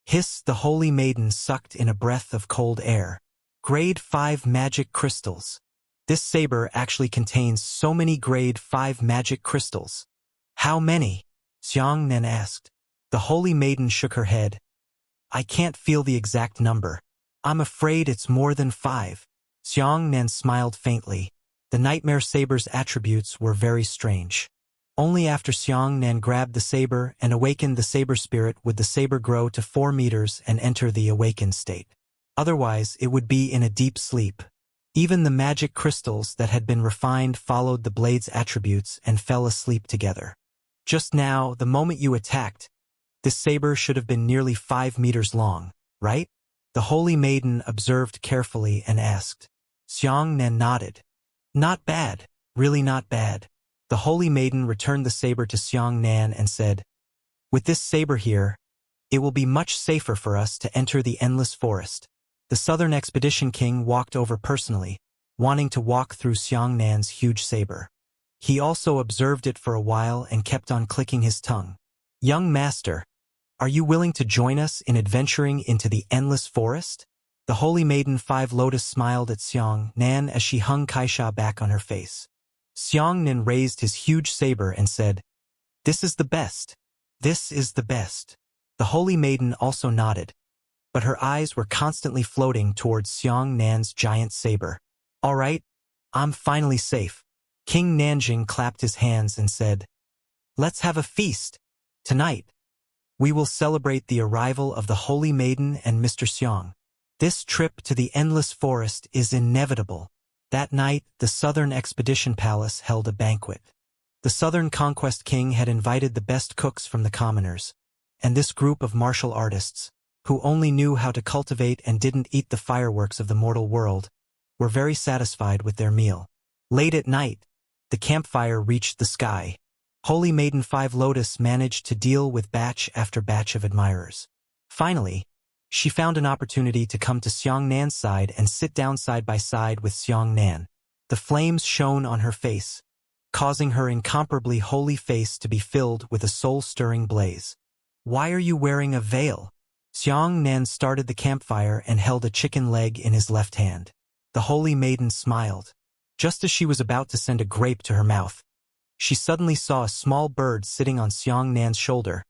Hiss, the Holy Maiden sucked in a breath of cold air. Grade 5 magic crystals. This saber actually contains so many grade 5 magic crystals. How many? Xianxia asked. The Holy Maiden shook her head. I can't feel the exact number. I'm afraid it's more than 5. Xianxia smiled faintly. The nightmare saber's attributes were very strange. Only after Xianxia grabbed the saber and awakened the saber spirit would the saber grow to 4 meters and enter the awakened state. Otherwise, it would be in a deep sleep. Even the magic crystals that had been refined followed the blade's attributes and fell asleep together. Just now, the moment you attacked, this saber should have been nearly 5 meters long, right? The Holy Maiden observed carefully and asked. Xianxia nodded. Not bad, really not bad. The Holy Maiden returned the saber to Xianxia and said, with this saber here, it will be much safer for us to enter the endless forest. The Southern Expedition King walked over personally, wanting to walk through Xianxia's huge saber. He also observed it for a while and kept on clicking his tongue. Young master, are you willing to join us in adventuring into the endless forest? The Holy Maiden 5 Lotus smiled at Xianxia as she hung Kaisha back on her face. Xianxia raised his huge saber and said, this is the best. This is the best. The Holy Maiden also nodded, but her eyes were constantly floating towards Xianxia's giant saber. All right, I'm finally safe. King Nanjing clapped his hands and said, let's have a feast. Tonight, we will celebrate the arrival of the Holy Maiden and Mr. Xiang. This trip to the endless forest is inevitable. That night, the Southern Expedition Palace held a banquet. The Southern Conquest King had invited the best cooks from the commoners, and this group of martial artists, who only knew how to cultivate and didn't eat the fireworks of the mortal world, were very satisfied with their meal. Late at night, the campfire reached the sky. Holy Maiden Five Lotus managed to deal with batch after batch of admirers. Finally, she found an opportunity to come to Xiangnan's side and sit down side by side with Xiangnan. The flames shone on her face, causing her incomparably holy face to be filled with a soul-stirring blaze. "Why are you wearing a veil?" Xiangnan started the campfire and held a chicken leg in his left hand. The holy maiden smiled. Just as she was about to send a grape to her mouth, she suddenly saw a small bird sitting on Xiangnan's shoulder,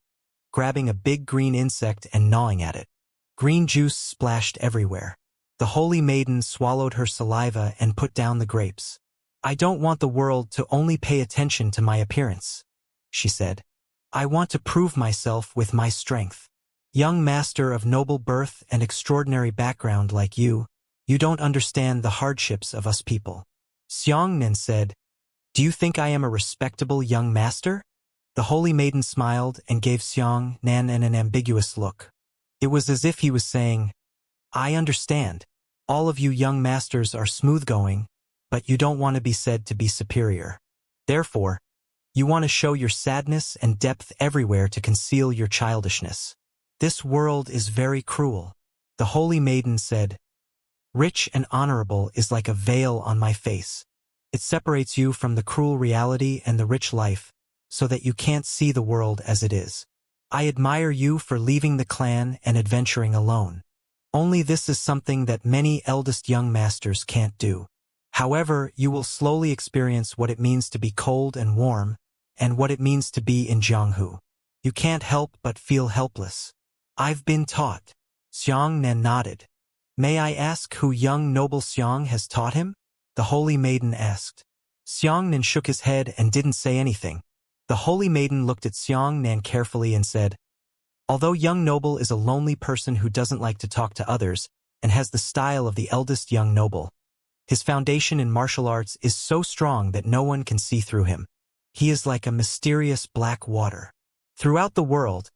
grabbing a big green insect and gnawing at it. Green juice splashed everywhere. The holy maiden swallowed her saliva and put down the grapes. "I don't want the world to only pay attention to my appearance," she said. "I want to prove myself with my strength. Young master of noble birth and extraordinary background like you, you don't understand the hardships of us people." Xiangnan said, "Do you think I am a respectable young master?" The holy maiden smiled and gave Xiangnan an ambiguous look. It was as if he was saying, "I understand. All of you young masters are smooth-going, but you don't want to be said to be superior. Therefore, you want to show your sadness and depth everywhere to conceal your childishness. This world is very cruel." The holy maiden said, "Rich and honorable is like a veil on my face. It separates you from the cruel reality and the rich life, so that you can't see the world as it is. I admire you for leaving the clan and adventuring alone. Only this is something that many eldest young masters can't do. However, you will slowly experience what it means to be cold and warm, and what it means to be in Jianghu. You can't help but feel helpless." "I've been taught." Xiangnan nodded. "May I ask who young noble Xiang has taught him?" the holy maiden asked. Xiangnan shook his head and didn't say anything. The holy maiden looked at Xiangnan carefully and said, "Although young noble is a lonely person who doesn't like to talk to others and has the style of the eldest young noble, his foundation in martial arts is so strong that no one can see through him. He is like a mysterious black water. Throughout the world,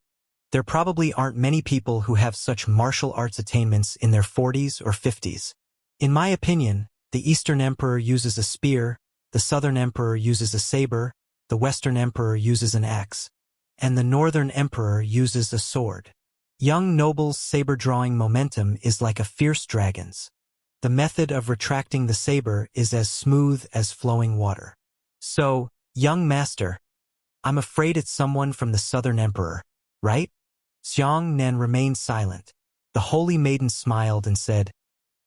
there probably aren't many people who have such martial arts attainments in their 40s or 50s. In my opinion, the Eastern Emperor uses a spear, the Southern Emperor uses a saber, the Western Emperor uses an axe, and the Northern Emperor uses a sword. Young noble's saber-drawing momentum is like a fierce dragon's. The method of retracting the saber is as smooth as flowing water. So, young master, I'm afraid it's someone from the Southern Emperor, right?" Xiangnan remained silent. The holy maiden smiled and said,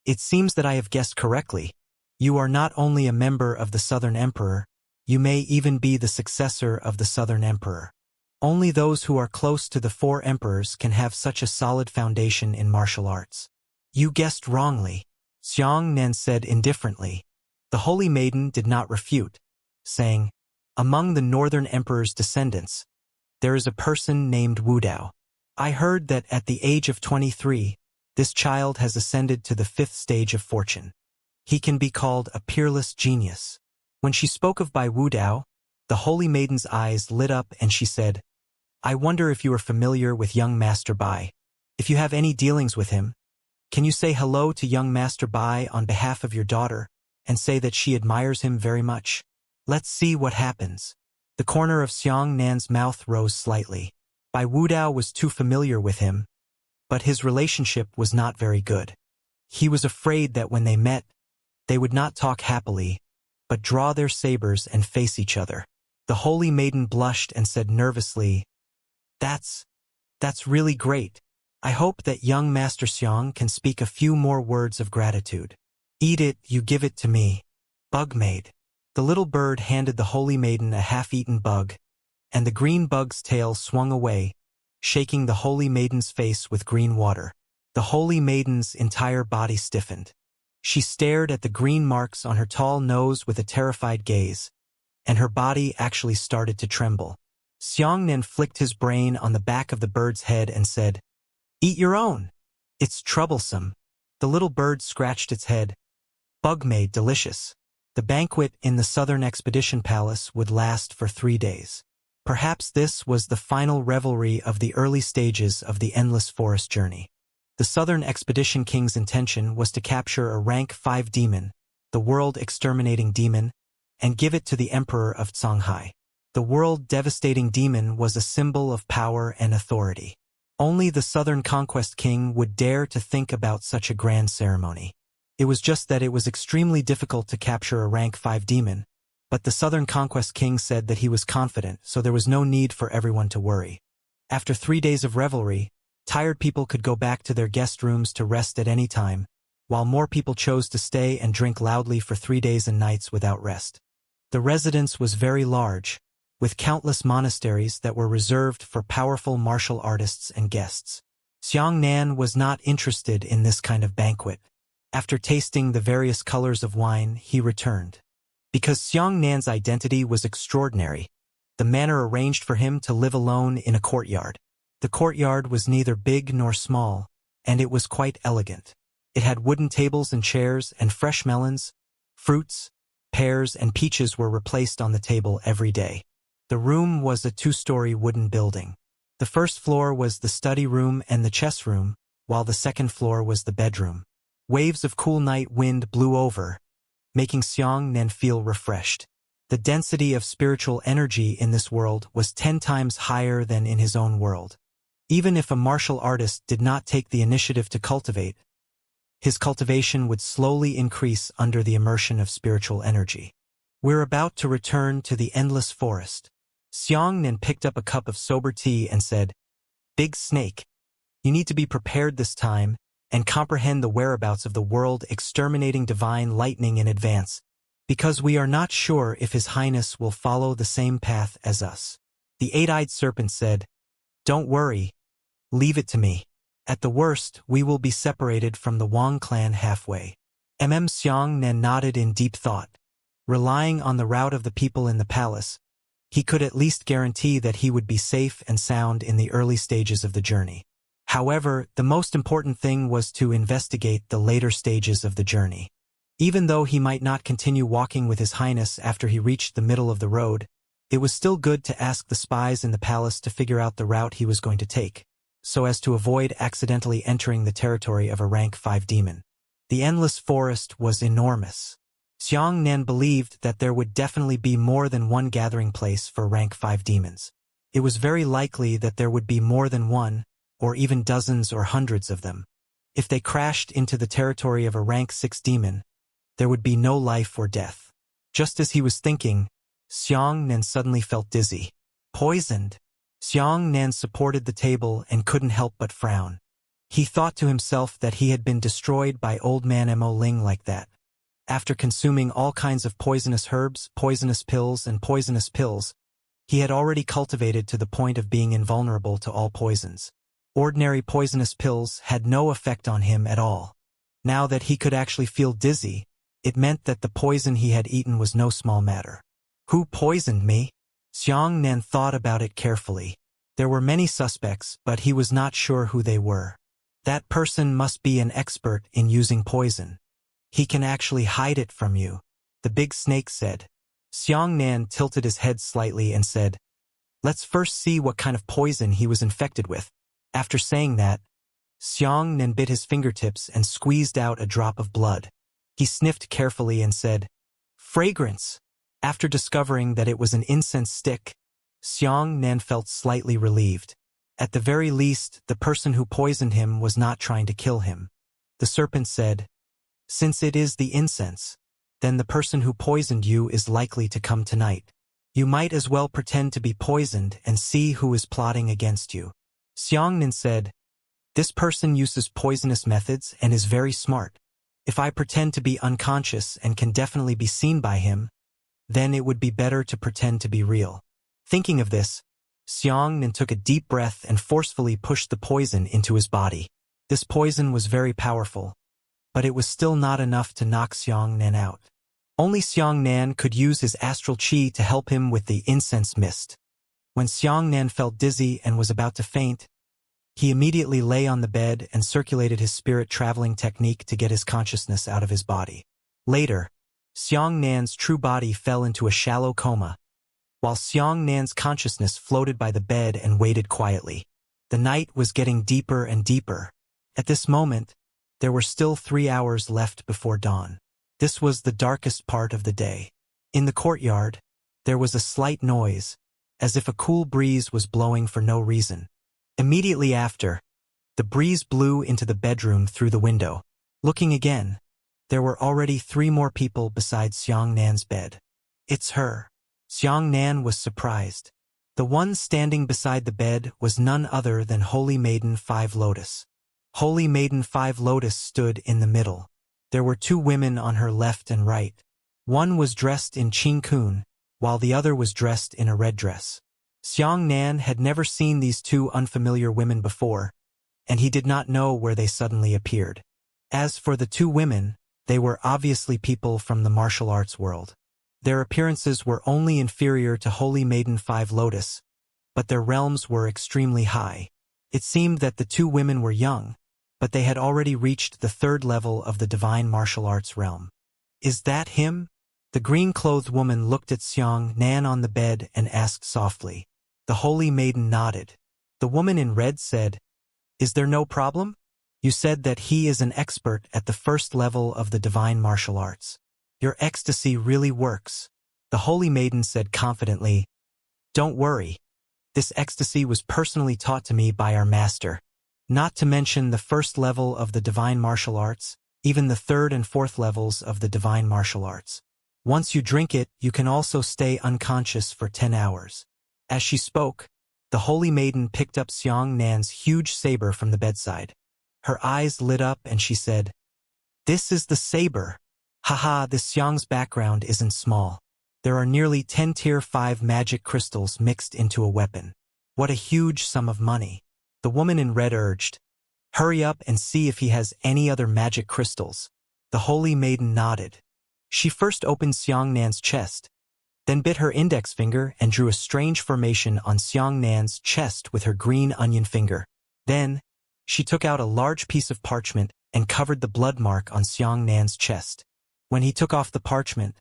"It seems that I have guessed correctly. You are not only a member of the Southern Emperor, you may even be the successor of the Southern Emperor. Only those who are close to the four emperors can have such a solid foundation in martial arts." "You guessed wrongly," Xiangnan said indifferently. The holy maiden did not refute, saying, "Among the Northern Emperor's descendants, there is a person named Wudao. I heard that at the age of 23, this child has ascended to the 5th stage of fortune. He can be called a peerless genius." When she spoke of Bai Wudao, the holy maiden's eyes lit up and she said, "I wonder if you are familiar with young Master Bai. If you have any dealings with him, can you say hello to young Master Bai on behalf of your daughter and say that she admires him very much? Let's see what happens." The corner of Xiangnan's mouth rose slightly. Bai Wudao was too familiar with him, but his relationship was not very good. He was afraid that when they met, they would not talk happily, but draw their sabers and face each other. The holy maiden blushed and said nervously, That's really great. I hope that young Master Xiang can speak a few more words of gratitude." "Eat it, you give it to me, bug maid." The little bird handed the holy maiden a half-eaten bug, and the green bug's tail swung away, shaking the holy maiden's face with green water. The holy maiden's entire body stiffened. She stared at the green marks on her tall nose with a terrified gaze, and her body actually started to tremble. Xiangnan flicked his brain on the back of the bird's head and said, "Eat your own. It's troublesome." The little bird scratched its head. "Bug maid delicious." The banquet in the Southern Expedition Palace would last for 3 days. Perhaps this was the final revelry of the early stages of the endless forest journey. The Southern Expedition King's intention was to capture a rank 5 demon, the world-exterminating demon, and give it to the emperor of Shanghai. The world-devastating demon was a symbol of power and authority. Only the Southern Conquest King would dare to think about such a grand ceremony. It was just that it was extremely difficult to capture a rank 5 demon, but the Southern Conquest King said that he was confident, so there was no need for everyone to worry. After 3 days of revelry, tired people could go back to their guest rooms to rest at any time, while more people chose to stay and drink loudly for 3 days and nights without rest. The residence was very large, with countless monasteries that were reserved for powerful martial artists and guests. Xianxia was not interested in this kind of banquet. After tasting the various colors of wine, he returned. Because Xianxia's identity was extraordinary, the manor arranged for him to live alone in a courtyard. The courtyard was neither big nor small, and it was quite elegant. It had wooden tables and chairs, and fresh melons, fruits, pears, and peaches were replaced on the table every day. The room was a 2-story wooden building. The first floor was the study room and the chess room, while the second floor was the bedroom. Waves of cool night wind blew over, making Xianxia feel refreshed. The density of spiritual energy in this world was 10 times higher than in his own world. Even if a martial artist did not take the initiative to cultivate, his cultivation would slowly increase under the immersion of spiritual energy. We're about to return to the endless forest. Xianxia picked up a cup of sober tea and said, "Big Snake, you need to be prepared this time and comprehend the whereabouts of the world exterminating divine lightning in advance, because we are not sure if His Highness will follow the same path as us." The 8-eyed serpent said, "Don't worry, leave it to me. At the worst, we will be separated from the Wang clan halfway." Xianxia nodded in deep thought. Relying on the route of the people in the palace, he could at least guarantee that he would be safe and sound in the early stages of the journey. However, the most important thing was to investigate the later stages of the journey. Even though he might not continue walking with His Highness after he reached the middle of the road, it was still good to ask the spies in the palace to figure out the route he was going to take, so as to avoid accidentally entering the territory of a rank 5 demon. The endless forest was enormous. Xianxia believed that there would definitely be more than one gathering place for rank 5 demons. It was very likely that there would be more than one, or even dozens or hundreds of them. If they crashed into the territory of a rank 6 demon, there would be no life or death. Just as he was thinking, Xianxia suddenly felt dizzy. Poisoned. Xianxia supported the table and couldn't help but frown. He thought to himself that he had been destroyed by old man Mo Ling like that. After consuming all kinds of poisonous herbs, poisonous pills, and poisonous pills, he had already cultivated to the point of being invulnerable to all poisons. Ordinary poisonous pills had no effect on him at all. Now that he could actually feel dizzy, it meant that the poison he had eaten was no small matter. Who poisoned me? Xianxia thought about it carefully. There were many suspects, but he was not sure who they were. That person must be an expert in using poison. He can actually hide it from you, the big snake said. Xianxia tilted his head slightly and said, "Let's first see what kind of poison he was infected with." After saying that, Xianxia bit his fingertips and squeezed out a drop of blood. He sniffed carefully and said, "Fragrance." After discovering that it was an incense stick, Xianxia felt slightly relieved. At the very least, the person who poisoned him was not trying to kill him. The serpent said, "Since it is the incense, then the person who poisoned you is likely to come tonight. You might as well pretend to be poisoned and see who is plotting against you." Xianxia said, "This person uses poisonous methods and is very smart. If I pretend to be unconscious and can definitely be seen by him, then it would be better to pretend to be real." Thinking of this, Xianxia took a deep breath and forcefully pushed the poison into his body. This poison was very powerful, but it was still not enough to knock Xianxia out. Only Xianxia could use his astral chi to help him with the incense mist. When Xianxia felt dizzy and was about to faint, he immediately lay on the bed and circulated his spirit traveling technique to get his consciousness out of his body. Later, Xianxia's true body fell into a shallow coma, while Xianxia's consciousness floated by the bed and waited quietly. The night was getting deeper and deeper. At this moment, there were still 3 hours left before dawn. This was the darkest part of the day. In the courtyard, there was a slight noise, as if a cool breeze was blowing for no reason. Immediately after, the breeze blew into the bedroom through the window. Looking again, there were already 3 more people beside Xiang Nan's bed. It's her. Xiang Nan was surprised. The one standing beside the bed was none other than Holy Maiden 5 Lotus. Holy Maiden 5 Lotus stood in the middle. There were 2 women on her left and right. One was dressed in Qingkun, while the other was dressed in a red dress. Xiang Nan had never seen these 2 unfamiliar women before, and he did not know where they suddenly appeared. As for the 2 women, they were obviously people from the martial arts world. Their appearances were only inferior to Holy Maiden 5 Lotus, but their realms were extremely high. It seemed that the 2 women were young, but they had already reached the 3rd level of the divine martial arts realm. Is that him? The green-clothed woman looked at Xiang Nan on the bed and asked softly. The Holy Maiden nodded. The woman in red said, "Is there no problem? You said that he is an expert at the 1st level of the divine martial arts. Your ecstasy really works." The Holy Maiden said confidently, "Don't worry. This ecstasy was personally taught to me by our master. Not to mention the 1st level of the divine martial arts, even the 3rd and 4th levels of the divine martial arts. Once you drink it, you can also stay unconscious for 10 hours. As she spoke, the Holy Maiden picked up Xiang Nan's huge saber from the bedside. Her eyes lit up and she said, "This is the saber. Haha, this Xiang's background isn't small. There are nearly 10 tier 5 magic crystals mixed into a weapon. What a huge sum of money." The woman in red urged, "Hurry up and see if he has any other magic crystals." The Holy Maiden nodded. She first opened Xiang Nan's chest, then bit her index finger and drew a strange formation on Xiang Nan's chest with her green onion finger. Then, she took out a large piece of parchment and covered the blood mark on Xiang Nan's chest. When he took off the parchment,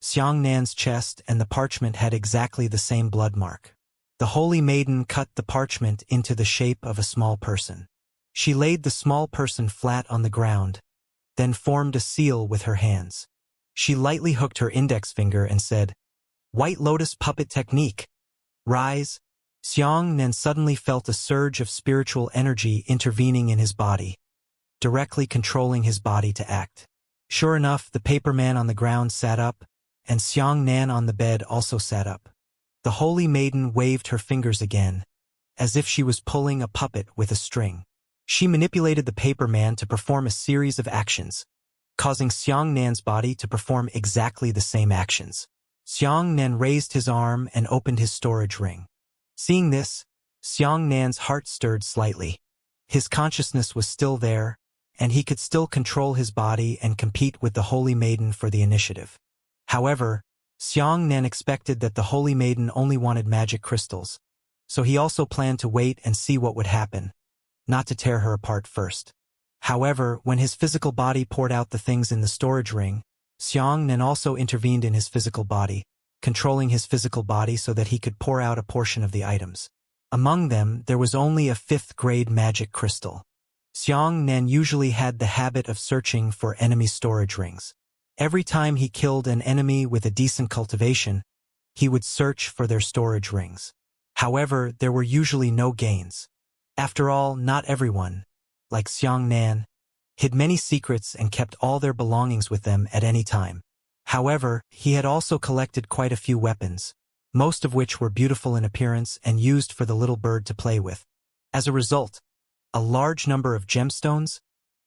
Xiang Nan's chest and the parchment had exactly the same blood mark. The Holy Maiden cut the parchment into the shape of a small person. She laid the small person flat on the ground, then formed a seal with her hands. She lightly hooked her index finger and said, "White Lotus Puppet Technique. Rise." Xiang Nan suddenly felt a surge of spiritual energy intervening in his body, directly controlling his body to act. Sure enough, the paper man on the ground sat up, and Xiang Nan on the bed also sat up. The Holy Maiden waved her fingers again, as if she was pulling a puppet with a string. She manipulated the paper man to perform a series of actions, causing Xiang Nan's body to perform exactly the same actions. Xiang Nan raised his arm and opened his storage ring. Seeing this, Xiang Nan's heart stirred slightly. His consciousness was still there, and he could still control his body and compete with the Holy Maiden for the initiative. However, Xiang Nan expected that the Holy Maiden only wanted magic crystals, so he also planned to wait and see what would happen, not to tear her apart first. However, when his physical body poured out the things in the storage ring, Xiang Nan also intervened in his physical body, controlling his physical body so that he could pour out a portion of the items. Among them, there was only a 5th-grade magic crystal. Xiang Nan usually had the habit of searching for enemy storage rings. Every time he killed an enemy with a decent cultivation, he would search for their storage rings. However, there were usually no gains. After all, not everyone, like Xiang Nan, hid many secrets and kept all their belongings with them at any time. However, he had also collected quite a few weapons, most of which were beautiful in appearance and used for the little bird to play with. As a result, a large number of gemstones,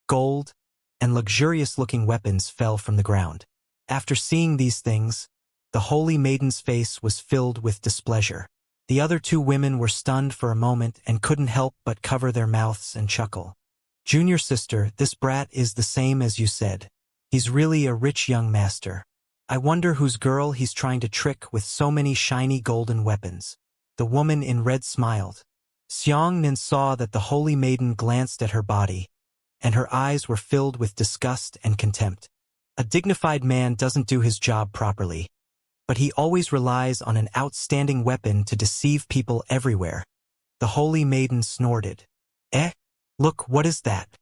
gold, and luxurious-looking weapons fell from the ground. After seeing these things, the Holy Maiden's face was filled with displeasure. The other 2 women were stunned for a moment and couldn't help but cover their mouths and chuckle. "Junior sister, this brat is the same as you said. He's really a rich young master. I wonder whose girl he's trying to trick with so many shiny golden weapons." The woman in red smiled. Xiang Nan saw that the Holy Maiden glanced at her body, and her eyes were filled with disgust and contempt. A dignified man doesn't do his job properly, but he always relies on an outstanding weapon to deceive people everywhere. The Holy Maiden snorted. "Eh? Look, what is that?"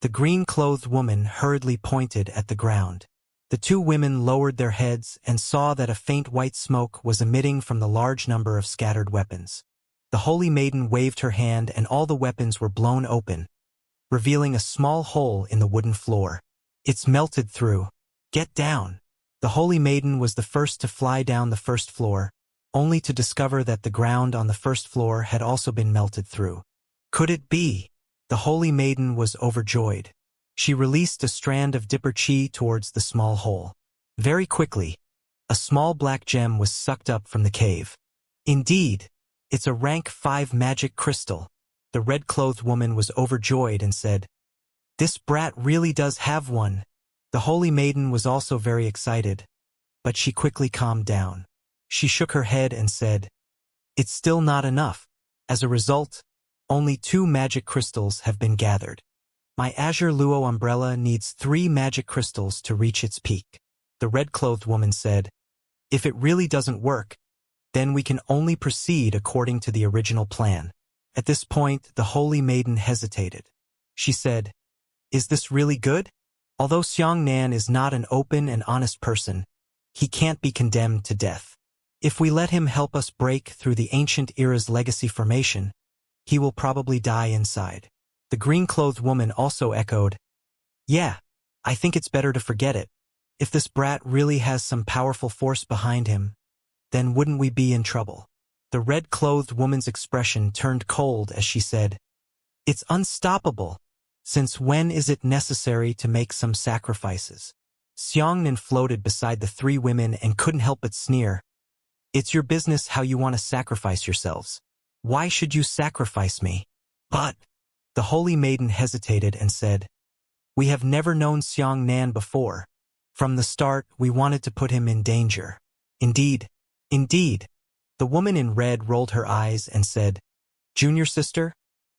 The green-clothed woman hurriedly pointed at the ground. The two women lowered their heads and saw that a faint white smoke was emitting from the large number of scattered weapons. The Holy Maiden waved her hand and all the weapons were blown open, revealing a small hole in the wooden floor. It's melted through. Get down. The Holy Maiden was the first to fly down the first floor, only to discover that the ground on the first floor had also been melted through. Could it be? The Holy Maiden was overjoyed. She released a strand of Dipper Chi towards the small hole. Very quickly, a small black gem was sucked up from the cave. Indeed, it's a rank 5 magic crystal. The red-clothed woman was overjoyed and said, "This brat really does have one." The Holy Maiden was also very excited, but she quickly calmed down. She shook her head and said, "It's still not enough. As a result, only 2 magic crystals have been gathered. My Azure Luo umbrella needs 3 magic crystals to reach its peak." The red-clothed woman said, "If it really doesn't work, then we can only proceed according to the original plan." At this point, the Holy Maiden hesitated. She said, "Is this really good? Although Xianxia is not an open and honest person, he can't be condemned to death. If we let him help us break through the ancient era's legacy formation, he will probably die inside." The green-clothed woman also echoed, "Yeah, I think it's better to forget it. If this brat really has some powerful force behind him, then wouldn't we be in trouble?" The red-clothed woman's expression turned cold as she said, "It's unstoppable. Since when is it necessary to make some sacrifices?" Xianxia floated beside the 3 women and couldn't help but sneer. "It's your business how you want to sacrifice yourselves. Why should you sacrifice me?" "But," the Holy Maiden hesitated and said, "we have never known Xianxia before. From the start, we wanted to put him in danger." Indeed. The woman in red rolled her eyes and said, "Junior sister,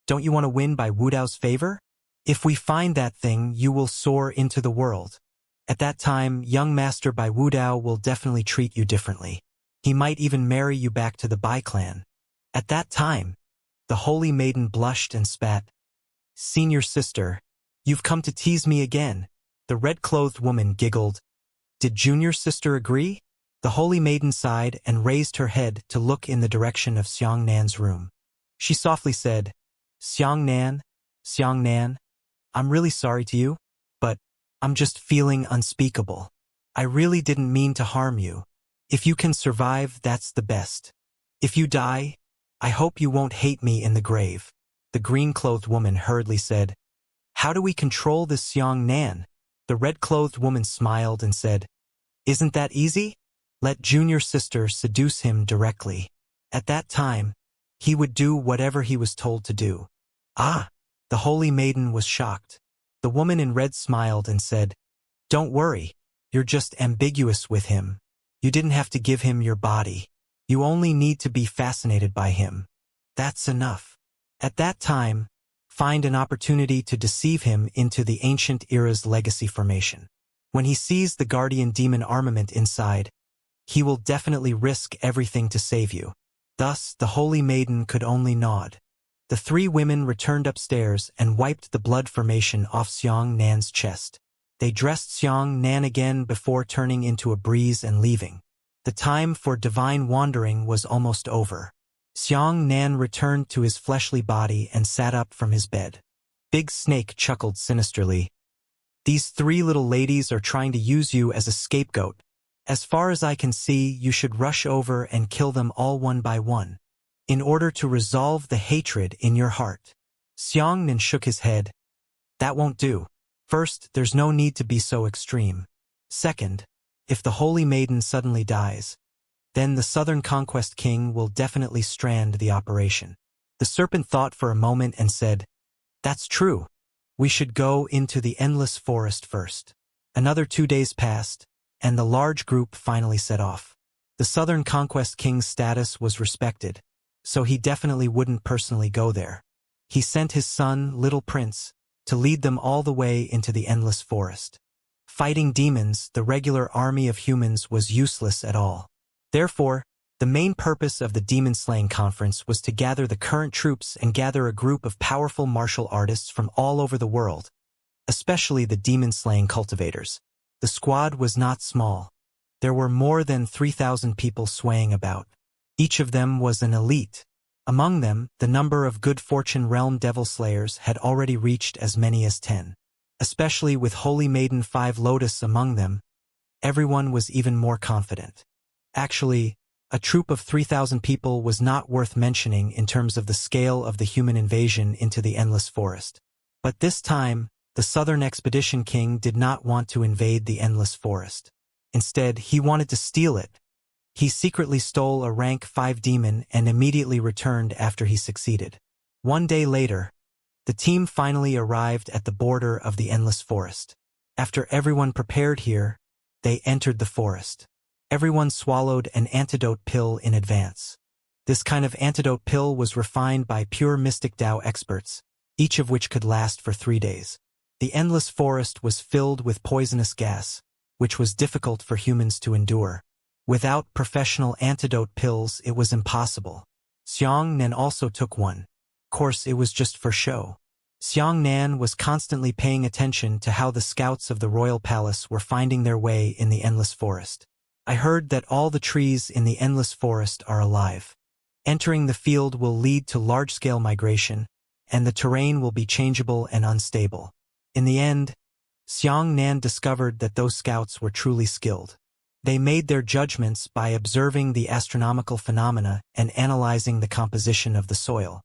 don't you want to win by Wudao's favor? If we find that thing, you will soar into the world. At that time, young master Bai Wudao will definitely treat you differently. He might even marry you back to the Bai clan." At that time, the Holy Maiden blushed and spat. "Senior sister, you've come to tease me again." The red-clothed woman giggled. "Did junior sister agree?" The Holy Maiden sighed and raised her head to look in the direction of Xianxia's room. She softly said, Xianxia, I'm really sorry to you, but I'm just feeling unspeakable. I really didn't mean to harm you. If you can survive, that's the best. If you die, I hope you won't hate me in the grave." The green-clothed woman hurriedly said, "How do we control this Xianxia?" The red-clothed woman smiled and said, "Isn't that easy? Let junior sister seduce him directly. At that time, he would do whatever he was told to do." "Ah!" The Holy Maiden was shocked. The woman in red smiled and said, "Don't worry, you're just ambiguous with him. You didn't have to give him your body. You only need to be fascinated by him. That's enough. At that time, find an opportunity to deceive him into the ancient era's legacy formation. When he sees the guardian demon armament inside, he will definitely risk everything to save you." Thus, the Holy Maiden could only nod. The 3 women returned upstairs and wiped the blood formation off Xianxia's chest. They dressed Xianxia again before turning into a breeze and leaving. The time for divine wandering was almost over. Xianxia returned to his fleshly body and sat up from his bed. Big Snake chuckled sinisterly. "These 3 little ladies are trying to use you as a scapegoat. As far as I can see, you should rush over and kill them all one by one, in order to resolve the hatred in your heart." Xianxia shook his head. "That won't do. First, there's no need to be so extreme. Second, if the Holy Maiden suddenly dies, then the Southern Conquest King will definitely strand the operation." The serpent thought for a moment and said, "That's true. We should go into the endless forest first." Another 2 days passed, and the large group finally set off. The Southern Conquest King's status was respected, so he definitely wouldn't personally go there. He sent his son, Little Prince, to lead them all the way into the endless forest. Fighting demons, the regular army of humans was useless at all. Therefore, the main purpose of the demon-slaying conference was to gather the current troops and gather a group of powerful martial artists from all over the world, especially the demon-slaying cultivators. The squad was not small. There were more than 3,000 people swaying about. Each of them was an elite. Among them, the number of good fortune realm devil slayers had already reached as many as 10. Especially with Holy Maiden 5 Lotus among them, everyone was even more confident. Actually, a troop of 3,000 people was not worth mentioning in terms of the scale of the human invasion into the Endless Forest. But this time, the Southern Expedition King did not want to invade the Endless Forest. Instead, he wanted to steal it. He secretly stole a rank 5 demon and immediately returned after he succeeded. One day later, the team finally arrived at the border of the Endless Forest. After everyone prepared here, they entered the forest. Everyone swallowed an antidote pill in advance. This kind of antidote pill was refined by pure mystic Tao experts, each of which could last for 3 days. The Endless Forest was filled with poisonous gas, which was difficult for humans to endure. Without professional antidote pills, it was impossible. Xianxia also took one. Of course, it was just for show. Xianxia was constantly paying attention to how the scouts of the royal palace were finding their way in the Endless Forest. I heard that all the trees in the Endless Forest are alive. Entering the field will lead to large-scale migration, and the terrain will be changeable and unstable. In the end, Xianxia discovered that those scouts were truly skilled. They made their judgments by observing the astronomical phenomena and analyzing the composition of the soil.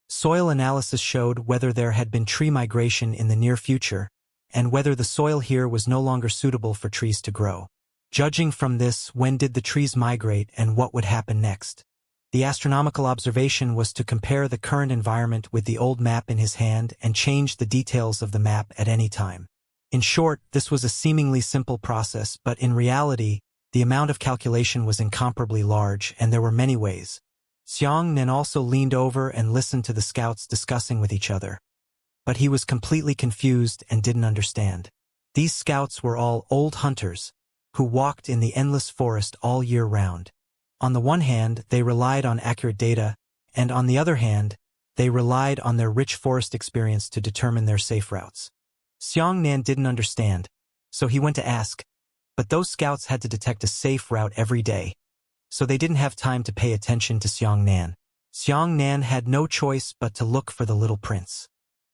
Soil analysis showed whether there had been tree migration in the near future, and whether the soil here was no longer suitable for trees to grow. Judging from this, when did the trees migrate and what would happen next? The astronomical observation was to compare the current environment with the old map in his hand and change the details of the map at any time. In short, this was a seemingly simple process, but in reality, the amount of calculation was incomparably large, and there were many ways. Xianxia also leaned over and listened to the scouts discussing with each other. But he was completely confused and didn't understand. These scouts were all old hunters, who walked in the Endless Forest all year round. On the one hand, they relied on accurate data, and on the other hand, they relied on their rich forest experience to determine their safe routes. Xianxia didn't understand, so he went to ask, but those scouts had to detect a safe route every day, so they didn't have time to pay attention to Xianxia. Xianxia had no choice but to look for the little prince.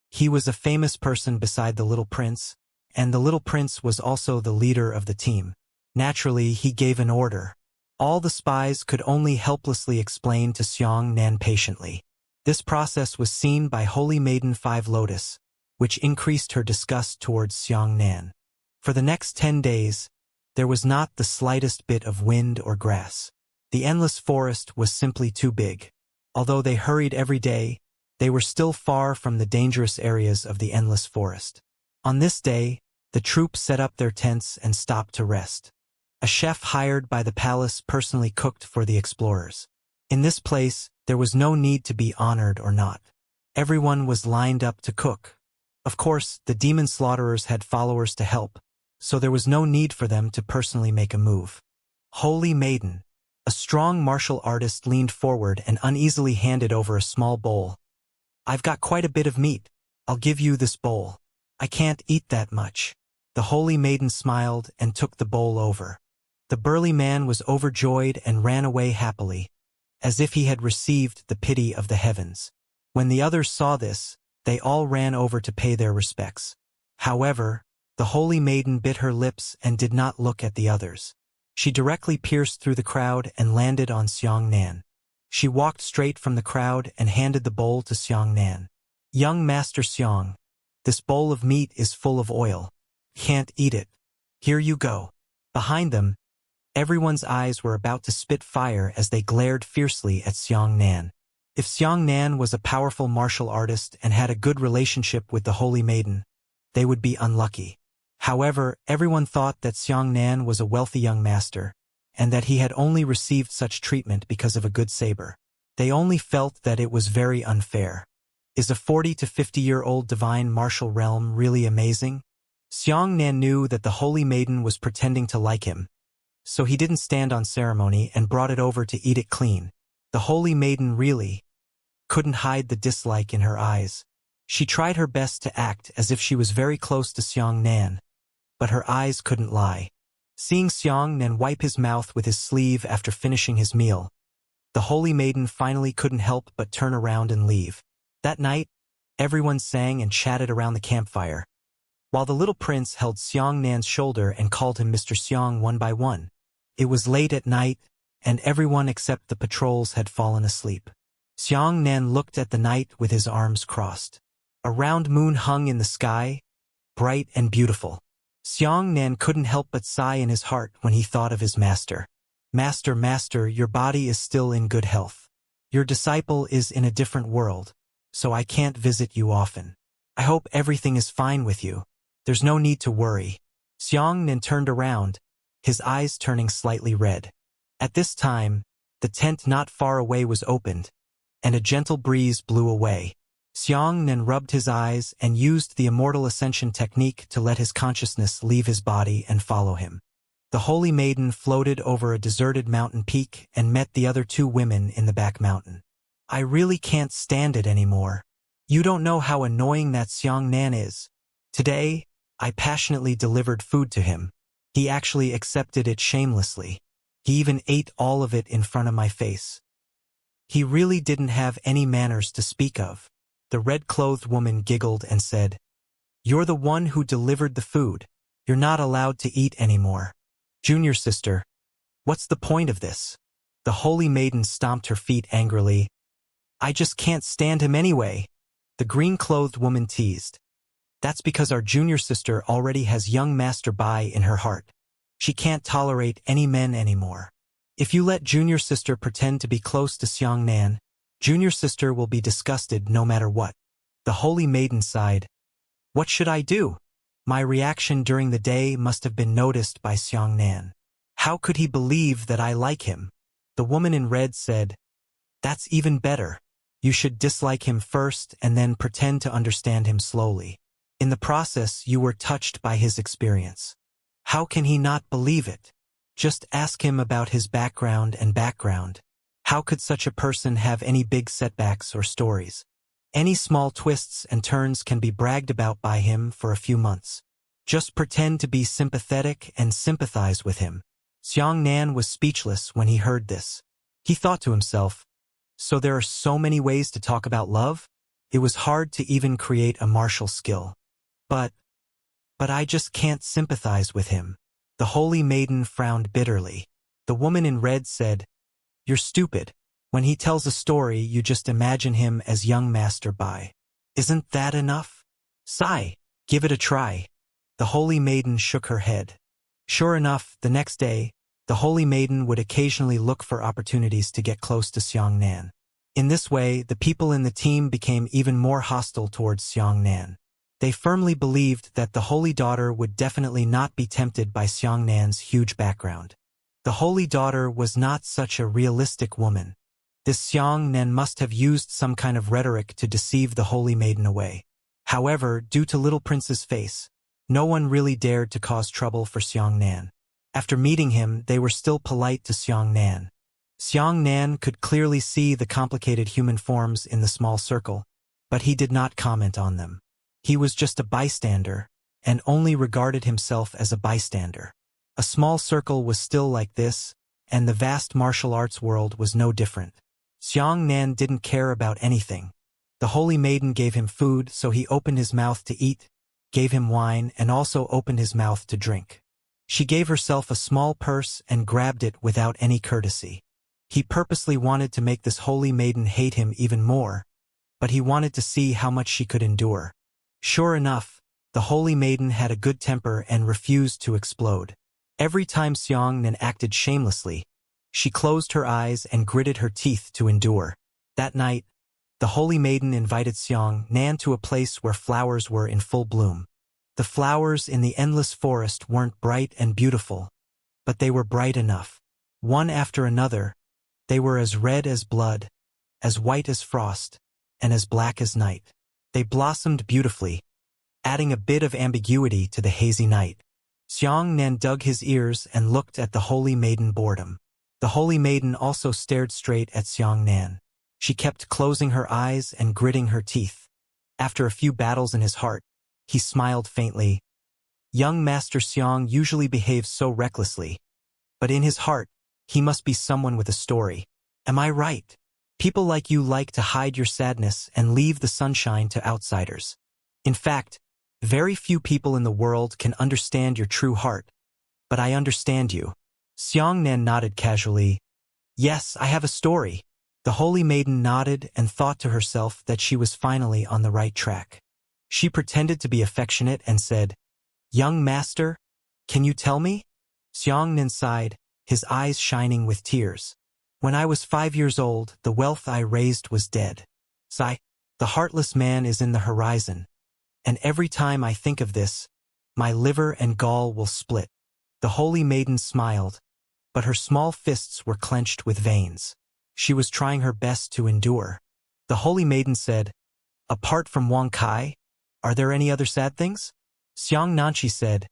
He was a famous person beside the little prince, and the little prince was also the leader of the team. Naturally, he gave an order. All the spies could only helplessly explain to Xianxia patiently. This process was seen by Holy Maiden 5 Lotus, which increased her disgust towards Xianxia. For the next 10 days, there was not the slightest bit of wind or grass. The Endless Forest was simply too big. Although they hurried every day, they were still far from the dangerous areas of the Endless Forest. On this day, the troops set up their tents and stopped to rest. A chef hired by the palace personally cooked for the explorers. In this place, there was no need to be honored or not. Everyone was lined up to cook. Of course, the demon slaughterers had followers to help, so there was no need for them to personally make a move. Holy Maiden, a strong martial artist, leaned forward and uneasily handed over a small bowl. "I've got quite a bit of meat. I'll give you this bowl. I can't eat that much." The Holy Maiden smiled and took the bowl over. The burly man was overjoyed and ran away happily, as if he had received the pity of the heavens. When the others saw this, they all ran over to pay their respects. However, the Holy Maiden bit her lips and did not look at the others. She directly pierced through the crowd and landed on Xianxia. She walked straight from the crowd and handed the bowl to Xianxia. "Young Master Xiang, this bowl of meat is full of oil. Can't eat it. Here you go." Behind them, everyone's eyes were about to spit fire as they glared fiercely at Xianxia. If Xianxia was a powerful martial artist and had a good relationship with the Holy Maiden, they would be unlucky. However, everyone thought that Xianxia was a wealthy young master, and that he had only received such treatment because of a good saber. They only felt that it was very unfair. Is a 40 to 50-year-old divine martial realm really amazing? Xianxia knew that the Holy Maiden was pretending to like him, so he didn't stand on ceremony and brought it over to eat it clean. The Holy Maiden really couldn't hide the dislike in her eyes. She tried her best to act as if she was very close to Xianxia, but her eyes couldn't lie. Seeing Xianxia wipe his mouth with his sleeve after finishing his meal, the holy maiden finally couldn't help but turn around and leave. That night, everyone sang and chatted around the campfire, while the little prince held Xianxia's shoulder and called him Mr. Xiang one by one. It was late at night, and everyone except the patrols had fallen asleep. Xianxia looked at the night with his arms crossed. A round moon hung in the sky, bright and beautiful. Xianxia couldn't help but sigh in his heart when he thought of his master. Master, master, your body is still in good health. Your disciple is in a different world, so I can't visit you often. I hope everything is fine with you. There's no need to worry. Xianxia turned around, his eyes turning slightly red. At this time, the tent not far away was opened, and a gentle breeze blew away. Xianxia rubbed his eyes and used the Immortal Ascension technique to let his consciousness leave his body and follow him. The holy maiden floated over a deserted mountain peak and met the other two women in the back mountain. I really can't stand it anymore. You don't know how annoying that Xianxia is. Today, I passionately delivered food to him. He actually accepted it shamelessly. He even ate all of it in front of my face. He really didn't have any manners to speak of. The red-clothed woman giggled and said, "You're the one who delivered the food. You're not allowed to eat anymore." Junior sister, what's the point of this? The holy maiden stomped her feet angrily. I just can't stand him anyway. The green-clothed woman teased. That's because our junior sister already has young Master Bai in her heart. She can't tolerate any men anymore. If you let junior sister pretend to be close to Xianxia, junior sister will be disgusted no matter what. The holy maiden sighed. What should I do? My reaction during the day must have been noticed by Xianxia. How could he believe that I like him? The woman in red said, That's even better. You should dislike him first and then pretend to understand him slowly. In the process, you were touched by his experience. How can he not believe it? Just ask him about his background and background. How could such a person have any big setbacks or stories? Any small twists and turns can be bragged about by him for a few months. Just pretend to be sympathetic and sympathize with him. Xianxia was speechless when he heard this. He thought to himself, so there are so many ways to talk about love? It was hard to even create a martial skill. But I just can't sympathize with him. The holy maiden frowned bitterly. The woman in red said, You're stupid. When he tells a story, you just imagine him as young Master Bai. Isn't that enough? Sigh, give it a try. The holy maiden shook her head. Sure enough, the next day, the holy maiden would occasionally look for opportunities to get close to Xianxia. In this way, the people in the team became even more hostile towards Xianxia. They firmly believed that the holy daughter would definitely not be tempted by Xianxia's huge background. The holy daughter was not such a realistic woman. This Xianxia must have used some kind of rhetoric to deceive the holy maiden away. However, due to little prince's face, no one really dared to cause trouble for Xianxia. After meeting him, they were still polite to Xianxia. Xianxia could clearly see the complicated human forms in the small circle, but he did not comment on them. He was just a bystander, and only regarded himself as a bystander. A small circle was still like this, and the vast martial arts world was no different. Xianxia didn't care about anything. The holy maiden gave him food, so he opened his mouth to eat, gave him wine, and also opened his mouth to drink. She gave herself a small purse and grabbed it without any courtesy. He purposely wanted to make this holy maiden hate him even more, but he wanted to see how much she could endure. Sure enough, the holy maiden had a good temper and refused to explode. Every time Xianxia acted shamelessly, she closed her eyes and gritted her teeth to endure. That night, the holy maiden invited Xianxia to a place where flowers were in full bloom. The flowers in the endless forest weren't bright and beautiful, but they were bright enough. One after another, they were as red as blood, as white as frost, and as black as night. They blossomed beautifully, adding a bit of ambiguity to the hazy night. Xianxia dug his ears and looked at the holy maiden boredom. The holy maiden also stared straight at Xianxia. She kept closing her eyes and gritting her teeth. After a few battles in his heart, he smiled faintly. Young Master Xiang usually behaves so recklessly, but in his heart, he must be someone with a story. Am I right? People like you like to hide your sadness and leave the sunshine to outsiders. In fact, very few people in the world can understand your true heart. But I understand you. Xiangnan nodded casually. Yes, I have a story. The holy maiden nodded and thought to herself that she was finally on the right track. She pretended to be affectionate and said, Young master, can you tell me? Xiangnan sighed, his eyes shining with tears. When I was 5 years old, the wealth I raised was dead. Sigh, the heartless man is in the horizon. And every time I think of this, my liver and gall will split. The holy maiden smiled, but her small fists were clenched with veins. She was trying her best to endure. The holy maiden said, Apart from Wang Kai, are there any other sad things? Xiang Nanchi said,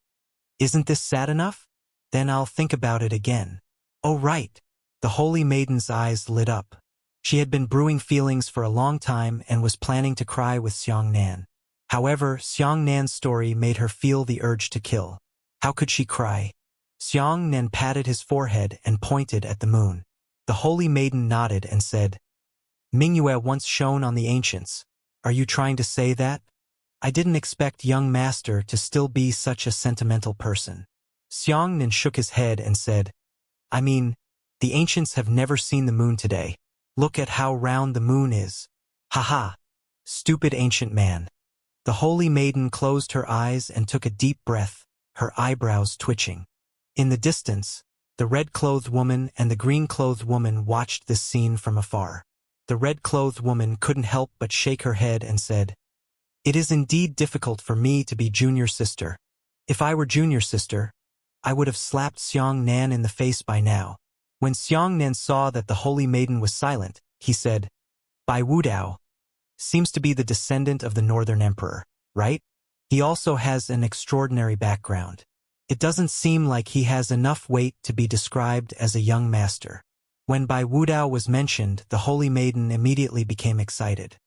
Isn't this sad enough? Then I'll think about it again. Oh right. The holy maiden's eyes lit up. She had been brewing feelings for a long time and was planning to cry with Xiang Nan. However, Xiang Nan's story made her feel the urge to kill. How could she cry? Xiang Nan patted his forehead and pointed at the moon. The holy maiden nodded and said, Mingyue once shone on the ancients. Are you trying to say that? I didn't expect young master to still be such a sentimental person. Xiang Nan shook his head and said, I mean, the ancients have never seen the moon today. Look at how round the moon is. Ha! Stupid ancient man. The holy maiden closed her eyes and took a deep breath, her eyebrows twitching. In the distance, the red-clothed woman and the green-clothed woman watched this scene from afar. The red-clothed woman couldn't help but shake her head and said, It is indeed difficult for me to be junior sister. If I were junior sister, I would have slapped Xiang Nan in the face by now. When Xiang Nan saw that the holy maiden was silent, he said, Bai Wudao seems to be the descendant of the Northern Emperor, right? He also has an extraordinary background. It doesn't seem like he has enough weight to be described as a young master. When Bai Wudao was mentioned, the holy maiden immediately became excited.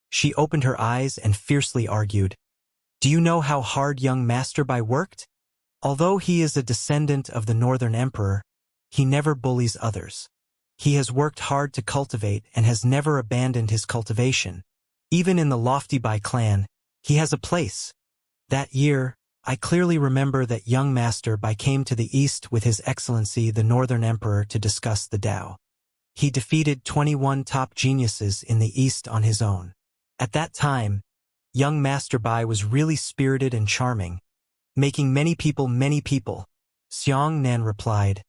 She opened her eyes and fiercely argued, Do you know how hard young Master Bai worked? Although he is a descendant of the Northern Emperor, he never bullies others. He has worked hard to cultivate and has never abandoned his cultivation. Even in the lofty Bai clan, he has a place. That year, I clearly remember that young Master Bai came to the east with His Excellency the Northern Emperor to discuss the Tao. He defeated 21 top geniuses in the east on his own. At that time, young Master Bai was really spirited and charming, making many people. Xiang Nan replied,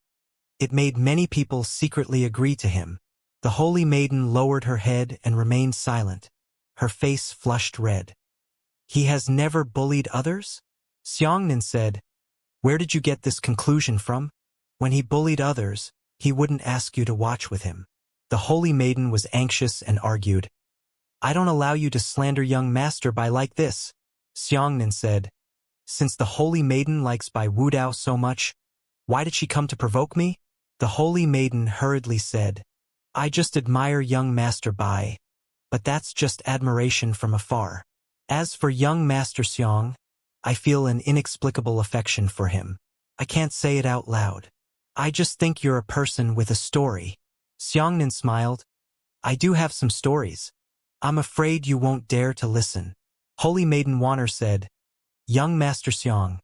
It made many people secretly agree to him. The holy maiden lowered her head and remained silent. Her face flushed red. He has never bullied others? Xiang Nan said, Where did you get this conclusion from? When he bullied others, he wouldn't ask you to watch with him. The holy maiden was anxious and argued, I don't allow you to slander young Master Bai like this. Xiang Nan said, Since the holy maiden likes Bai Wudao so much, why did she come to provoke me? The holy maiden hurriedly said, I just admire young Master Bai, but that's just admiration from afar. As for young Master Xiang, I feel an inexplicable affection for him. I can't say it out loud. I just think you're a person with a story. Xiangnan smiled. I do have some stories. I'm afraid you won't dare to listen. Holy Maiden Wanner said, Young Master Xiang,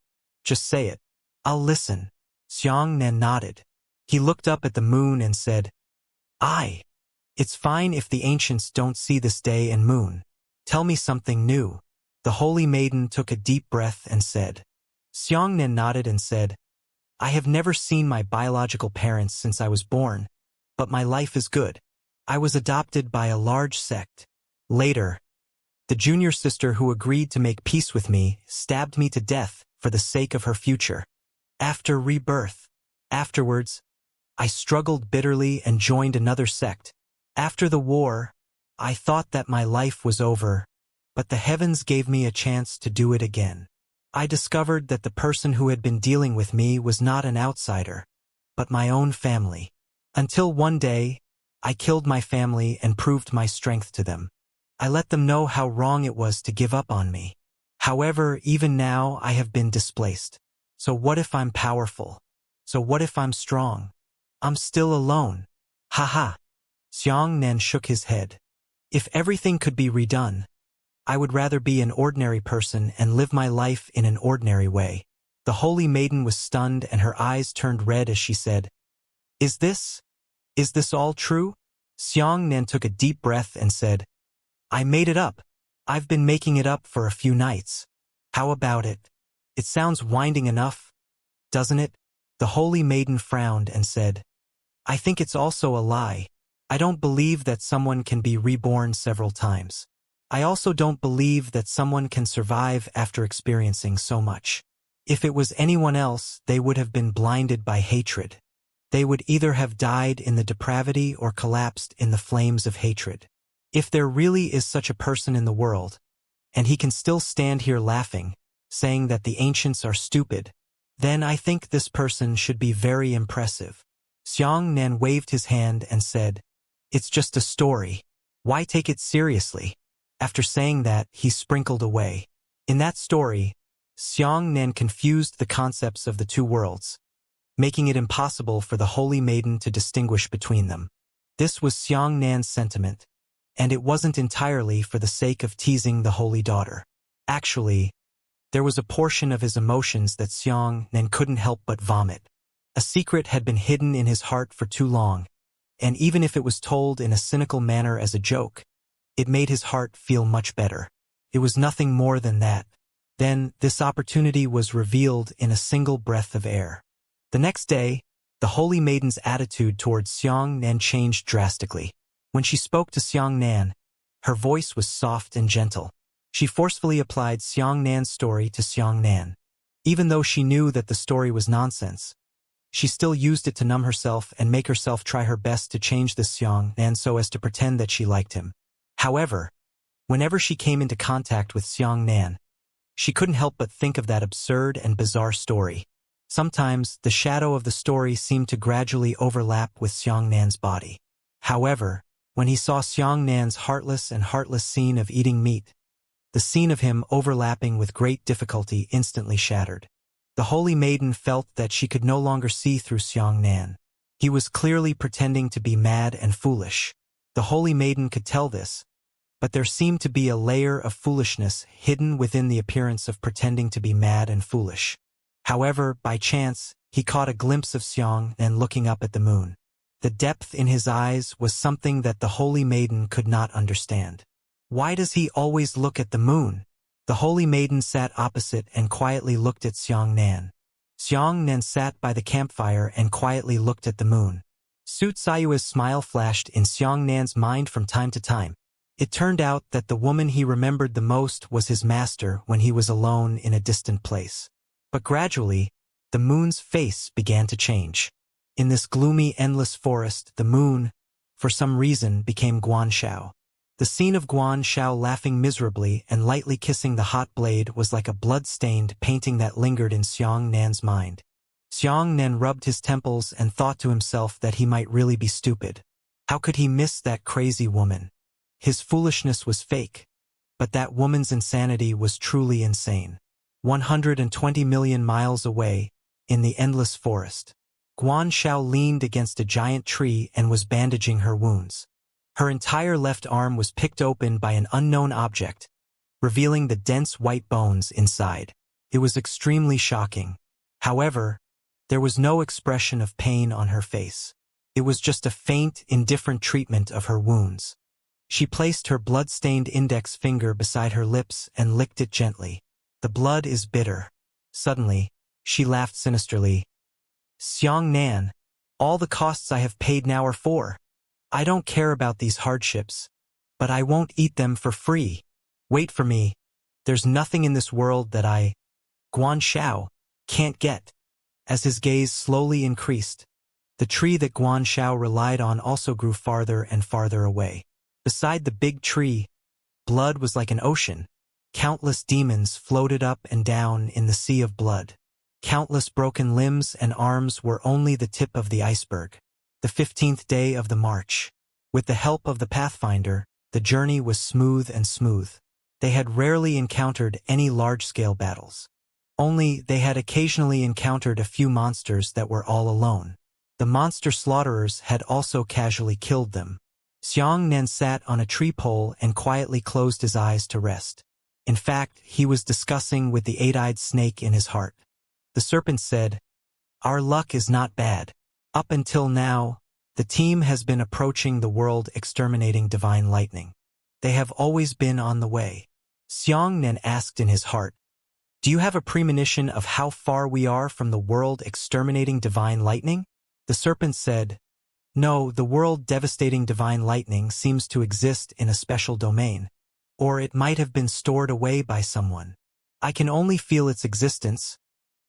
just say it. I'll listen. Xiangnan nodded. He looked up at the moon and said, Aye. It's fine if the ancients don't see this day and moon. Tell me something new. The holy maiden took a deep breath and said. Xiangnan nodded and said, I have never seen my biological parents since I was born, but my life is good. I was adopted by a large sect. Later, the junior sister who agreed to make peace with me stabbed me to death for the sake of her future. After rebirth. Afterwards, I struggled bitterly and joined another sect. After the war, I thought that my life was over, but the heavens gave me a chance to do it again. I discovered that the person who had been dealing with me was not an outsider, but my own family. Until one day, I killed my family and proved my strength to them. I let them know how wrong it was to give up on me. However, even now I have been displaced. So what if I'm powerful? So what if I'm strong? I'm still alone. Haha. Xianxia shook his head. If everything could be redone, I would rather be an ordinary person and live my life in an ordinary way. The holy maiden was stunned and her eyes turned red as she said, Is this all true? Xianxia took a deep breath and said, I made it up. I've been making it up for a few nights. How about it? It sounds winding enough, doesn't it? The holy maiden frowned and said, I think it's also a lie. I don't believe that someone can be reborn several times. I also don't believe that someone can survive after experiencing so much. If it was anyone else, they would have been blinded by hatred. They would either have died in the depravity or collapsed in the flames of hatred. If there really is such a person in the world, and he can still stand here laughing, saying that the ancients are stupid, then I think this person should be very impressive. Xianxia waved his hand and said, It's just a story. Why take it seriously? After saying that, he sprinkled away. In that story, Xianxia confused the concepts of the two worlds, making it impossible for the holy maiden to distinguish between them. This was Xianxia's sentiment, and it wasn't entirely for the sake of teasing the holy daughter. Actually, there was a portion of his emotions that Xianxia couldn't help but vomit. A secret had been hidden in his heart for too long, and even if it was told in a cynical manner as a joke, it made his heart feel much better. It was nothing more than that. Then, this opportunity was revealed in a single breath of air. The next day, the holy maiden's attitude towards Xianxia changed drastically. When she spoke to Xianxia, her voice was soft and gentle. She forcefully applied Xianxia's story to Xianxia. Even though she knew that the story was nonsense, she still used it to numb herself and make herself try her best to change this Xianxia so as to pretend that she liked him. However, whenever she came into contact with Xianxia, she couldn't help but think of that absurd and bizarre story. Sometimes, the shadow of the story seemed to gradually overlap with Xianxia's body. However, when he saw Xianxia's heartless scene of eating meat, the scene of him overlapping with great difficulty instantly shattered. The holy maiden felt that she could no longer see through Xianxia. He was clearly pretending to be mad and foolish. The holy maiden could tell this, but there seemed to be a layer of foolishness hidden within the appearance of pretending to be mad and foolish. However, by chance, he caught a glimpse of Xianxia looking up at the moon. The depth in his eyes was something that the holy maiden could not understand. Why does he always look at the moon? The holy maiden sat opposite and quietly looked at Xianxia. Xianxia sat by the campfire and quietly looked at the moon. Sayua's smile flashed in Xianxia's mind from time to time. It turned out that the woman he remembered the most was his master when he was alone in a distant place. But gradually, the moon's face began to change. In this gloomy, endless forest, the moon, for some reason, became Guanxiao. The scene of Guanxiao laughing miserably and lightly kissing the hot blade was like a blood-stained painting that lingered in Xianxia's mind. Xianxia rubbed his temples and thought to himself that he might really be stupid. How could he miss that crazy woman? His foolishness was fake, but that woman's insanity was truly insane. 120 million miles away, in the endless forest, Guanxiao leaned against a giant tree and was bandaging her wounds. Her entire left arm was picked open by an unknown object, revealing the dense white bones inside. It was extremely shocking. However, there was no expression of pain on her face. It was just a faint, indifferent treatment of her wounds. She placed her blood-stained index finger beside her lips and licked it gently. The blood is bitter. Suddenly, she laughed sinisterly. Xianxia, all the costs I have paid now are for. I don't care about these hardships, but I won't eat them for free. Wait for me. There's nothing in this world that I, Guanxiao, can't get. As his gaze slowly increased, the tree that Guanxiao relied on also grew farther and farther away. Beside the big tree, blood was like an ocean. Countless demons floated up and down in the sea of blood. Countless broken limbs and arms were only the tip of the iceberg. The 15th day of the march. With the help of the Pathfinder, the journey was smooth and smooth. They had rarely encountered any large-scale battles. Only they had occasionally encountered a few monsters that were all alone. The monster slaughterers had also casually killed them. Xianxia sat on a tree pole and quietly closed his eyes to rest. In fact, he was discussing with the eight-eyed snake in his heart. The serpent said, "Our luck is not bad. Up until now, the team has been approaching the world exterminating divine lightning. They have always been on the way." Xianxia asked in his heart, "Do you have a premonition of how far we are from the world exterminating divine lightning?" The serpent said, "No, the world devastating divine lightning seems to exist in a special domain. Or it might have been stored away by someone. I can only feel its existence,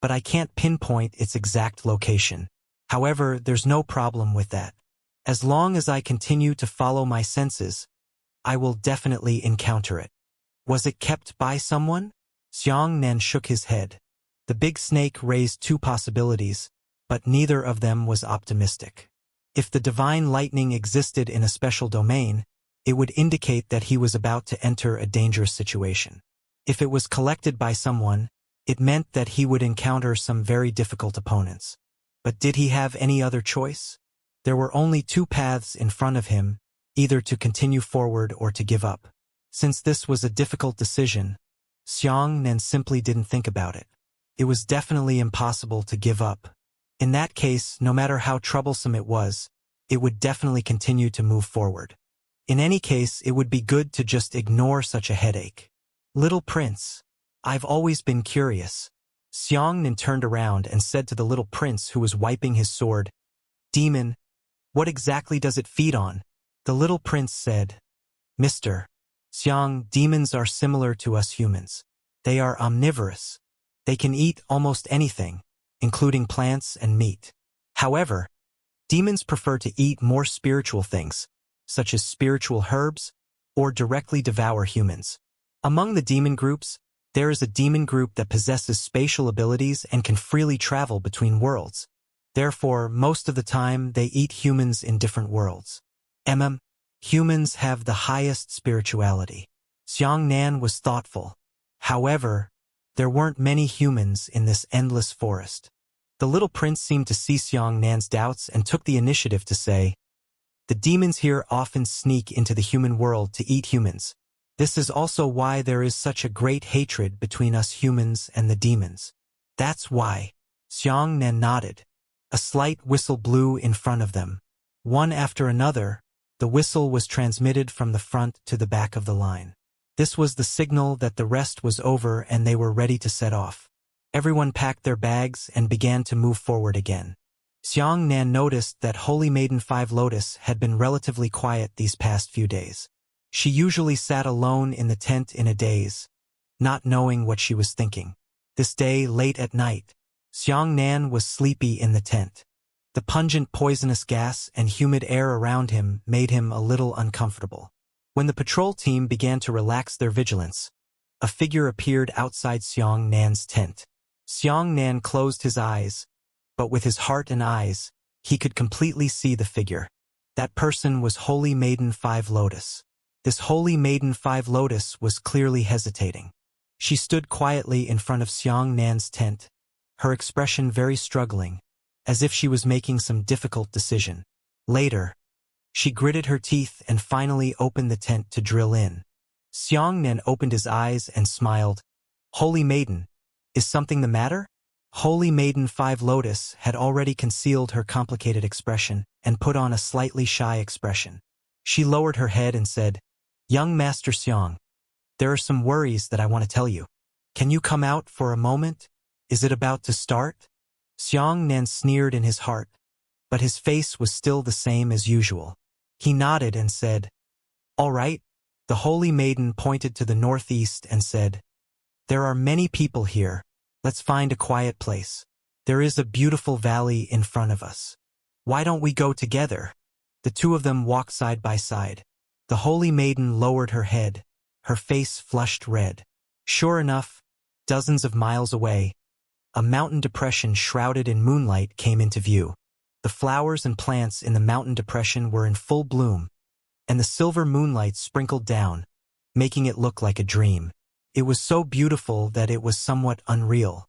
but I can't pinpoint its exact location. However, there's no problem with that. As long as I continue to follow my senses, I will definitely encounter it." "Was it kept by someone?" Xianxia shook his head. The big snake raised two possibilities, but neither of them was optimistic. If the divine lightning existed in a special domain, it would indicate that he was about to enter a dangerous situation. If it was collected by someone, it meant that he would encounter some very difficult opponents. But did he have any other choice? There were only two paths in front of him, either to continue forward or to give up. Since this was a difficult decision, Xianxia simply didn't think about it. It was definitely impossible to give up. In that case, no matter how troublesome it would definitely continue to move forward. In any case, it would be good to just ignore such a headache. "Little prince, I've always been curious." Xianxia turned around and said to the little prince who was wiping his sword, "Demon, what exactly does it feed on?" The little prince said, "Mr. Xiang, demons are similar to us humans. They are omnivorous. They can eat almost anything, including plants and meat. However, demons prefer to eat more spiritual things, such as spiritual herbs, or directly devour humans. Among the demon groups, there is a demon group that possesses spatial abilities and can freely travel between worlds. Therefore, most of the time, they eat humans in different worlds. Humans have the highest spirituality." Xianxia was thoughtful. However, there weren't many humans in this endless forest. The little prince seemed to see Xianxia's doubts and took the initiative to say, "The demons here often sneak into the human world to eat humans. This is also why there is such a great hatred between us humans and the demons." "That's why." Xianxia nodded. A slight whistle blew in front of them. One after another, the whistle was transmitted from the front to the back of the line. This was the signal that the rest was over and they were ready to set off. Everyone packed their bags and began to move forward again. Xianxia noticed that Holy Maiden Five Lotus had been relatively quiet these past few days. She usually sat alone in the tent in a daze, not knowing what she was thinking. This day, late at night, Xianxia was sleepy in the tent. The pungent poisonous gas and humid air around him made him a little uncomfortable. When the patrol team began to relax their vigilance, a figure appeared outside Xianxia's tent. Xianxia closed his eyes, but with his heart and eyes, he could completely see the figure. That person was Holy Maiden Five Lotus. This Holy Maiden Five Lotus was clearly hesitating. She stood quietly in front of Xianxia's tent, her expression very struggling, as if she was making some difficult decision. Later, she gritted her teeth and finally opened the tent to drill in. Xianxia opened his eyes and smiled. "Holy Maiden, is something the matter?" Holy Maiden Five Lotus had already concealed her complicated expression and put on a slightly shy expression. She lowered her head and said, "Young Master Xiang, there are some worries that I want to tell you. Can you come out for a moment? Is it about to start?" Xianxia sneered in his heart, but his face was still the same as usual. He nodded and said, "All right." The Holy Maiden pointed to the northeast and said, "There are many people here. Let's find a quiet place. There is a beautiful valley in front of us. Why don't we go together?" The two of them walked side by side. The Holy Maiden lowered her head, her face flushed red. Sure enough, dozens of miles away, a mountain depression shrouded in moonlight came into view. The flowers and plants in the mountain depression were in full bloom, and the silver moonlight sprinkled down, making it look like a dream. It was so beautiful that it was somewhat unreal.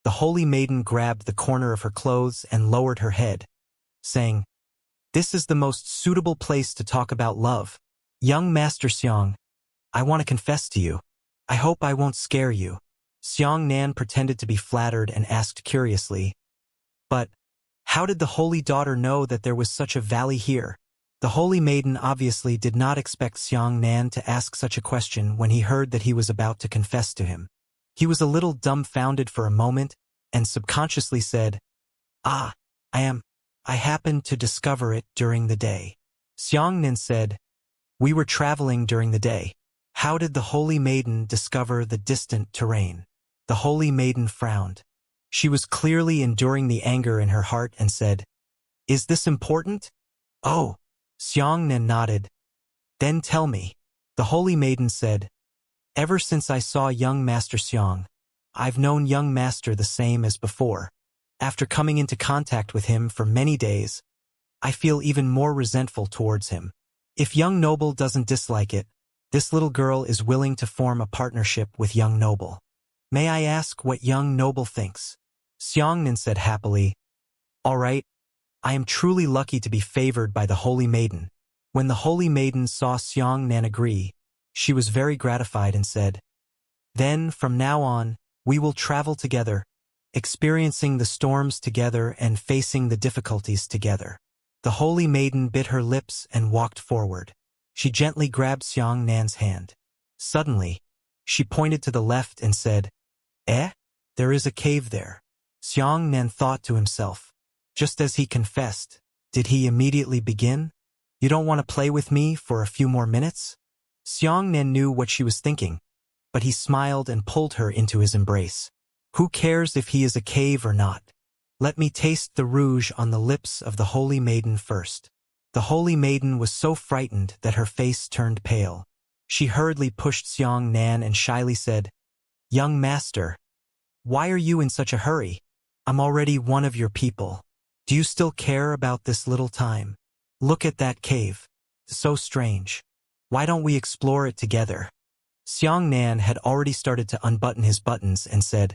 The holy maiden grabbed the corner of her clothes and lowered her head, saying, "This is the most suitable place to talk about love. Young Master Xiang, I want to confess to you. I hope I won't scare you." Xiang Nan pretended to be flattered and asked curiously, "But how did the holy daughter know that there was such a valley here?" The holy maiden obviously did not expect Xiang Nan to ask such a question when he heard that he was about to confess to him. He was a little dumbfounded for a moment and subconsciously said, "Ah, I happened to discover it during the day." Xiang Nan said, "We were traveling during the day. How did the holy maiden discover the distant terrain?" The holy maiden frowned. She was clearly enduring the anger in her heart and said, "Is this important?" "Oh." Xiang Nan nodded. "Then tell me." The holy maiden said, "Ever since I saw young Master Xiang, I've known young Master the same as before. After coming into contact with him for many days, I feel even more resentful towards him. If young noble doesn't dislike it, this little girl is willing to form a partnership with young noble. May I ask what young noble thinks?" Xiang Nan said happily, "All right. I am truly lucky to be favored by the holy maiden." When the holy maiden saw Xiang Nan agree, she was very gratified and said, "Then, from now on, we will travel together, experiencing the storms together and facing the difficulties together." The holy maiden bit her lips and walked forward. She gently grabbed Xiang Nan's hand. Suddenly, she pointed to the left and said, "Eh? There is a cave there." Xiang Nan thought to himself, just as he confessed, did he immediately begin? "You don't want to play with me for a few more minutes?" Xiang Nan knew what she was thinking, but he smiled and pulled her into his embrace. "Who cares if he is a cave or not? Let me taste the rouge on the lips of the holy maiden first." The holy maiden was so frightened that her face turned pale. She hurriedly pushed Xiang Nan and shyly said, "Young master, why are you in such a hurry? I'm already one of your people. Do you still care about this little time? Look at that cave. So strange. Why don't we explore it together?" Xiang Nan had already started to unbutton his buttons and said,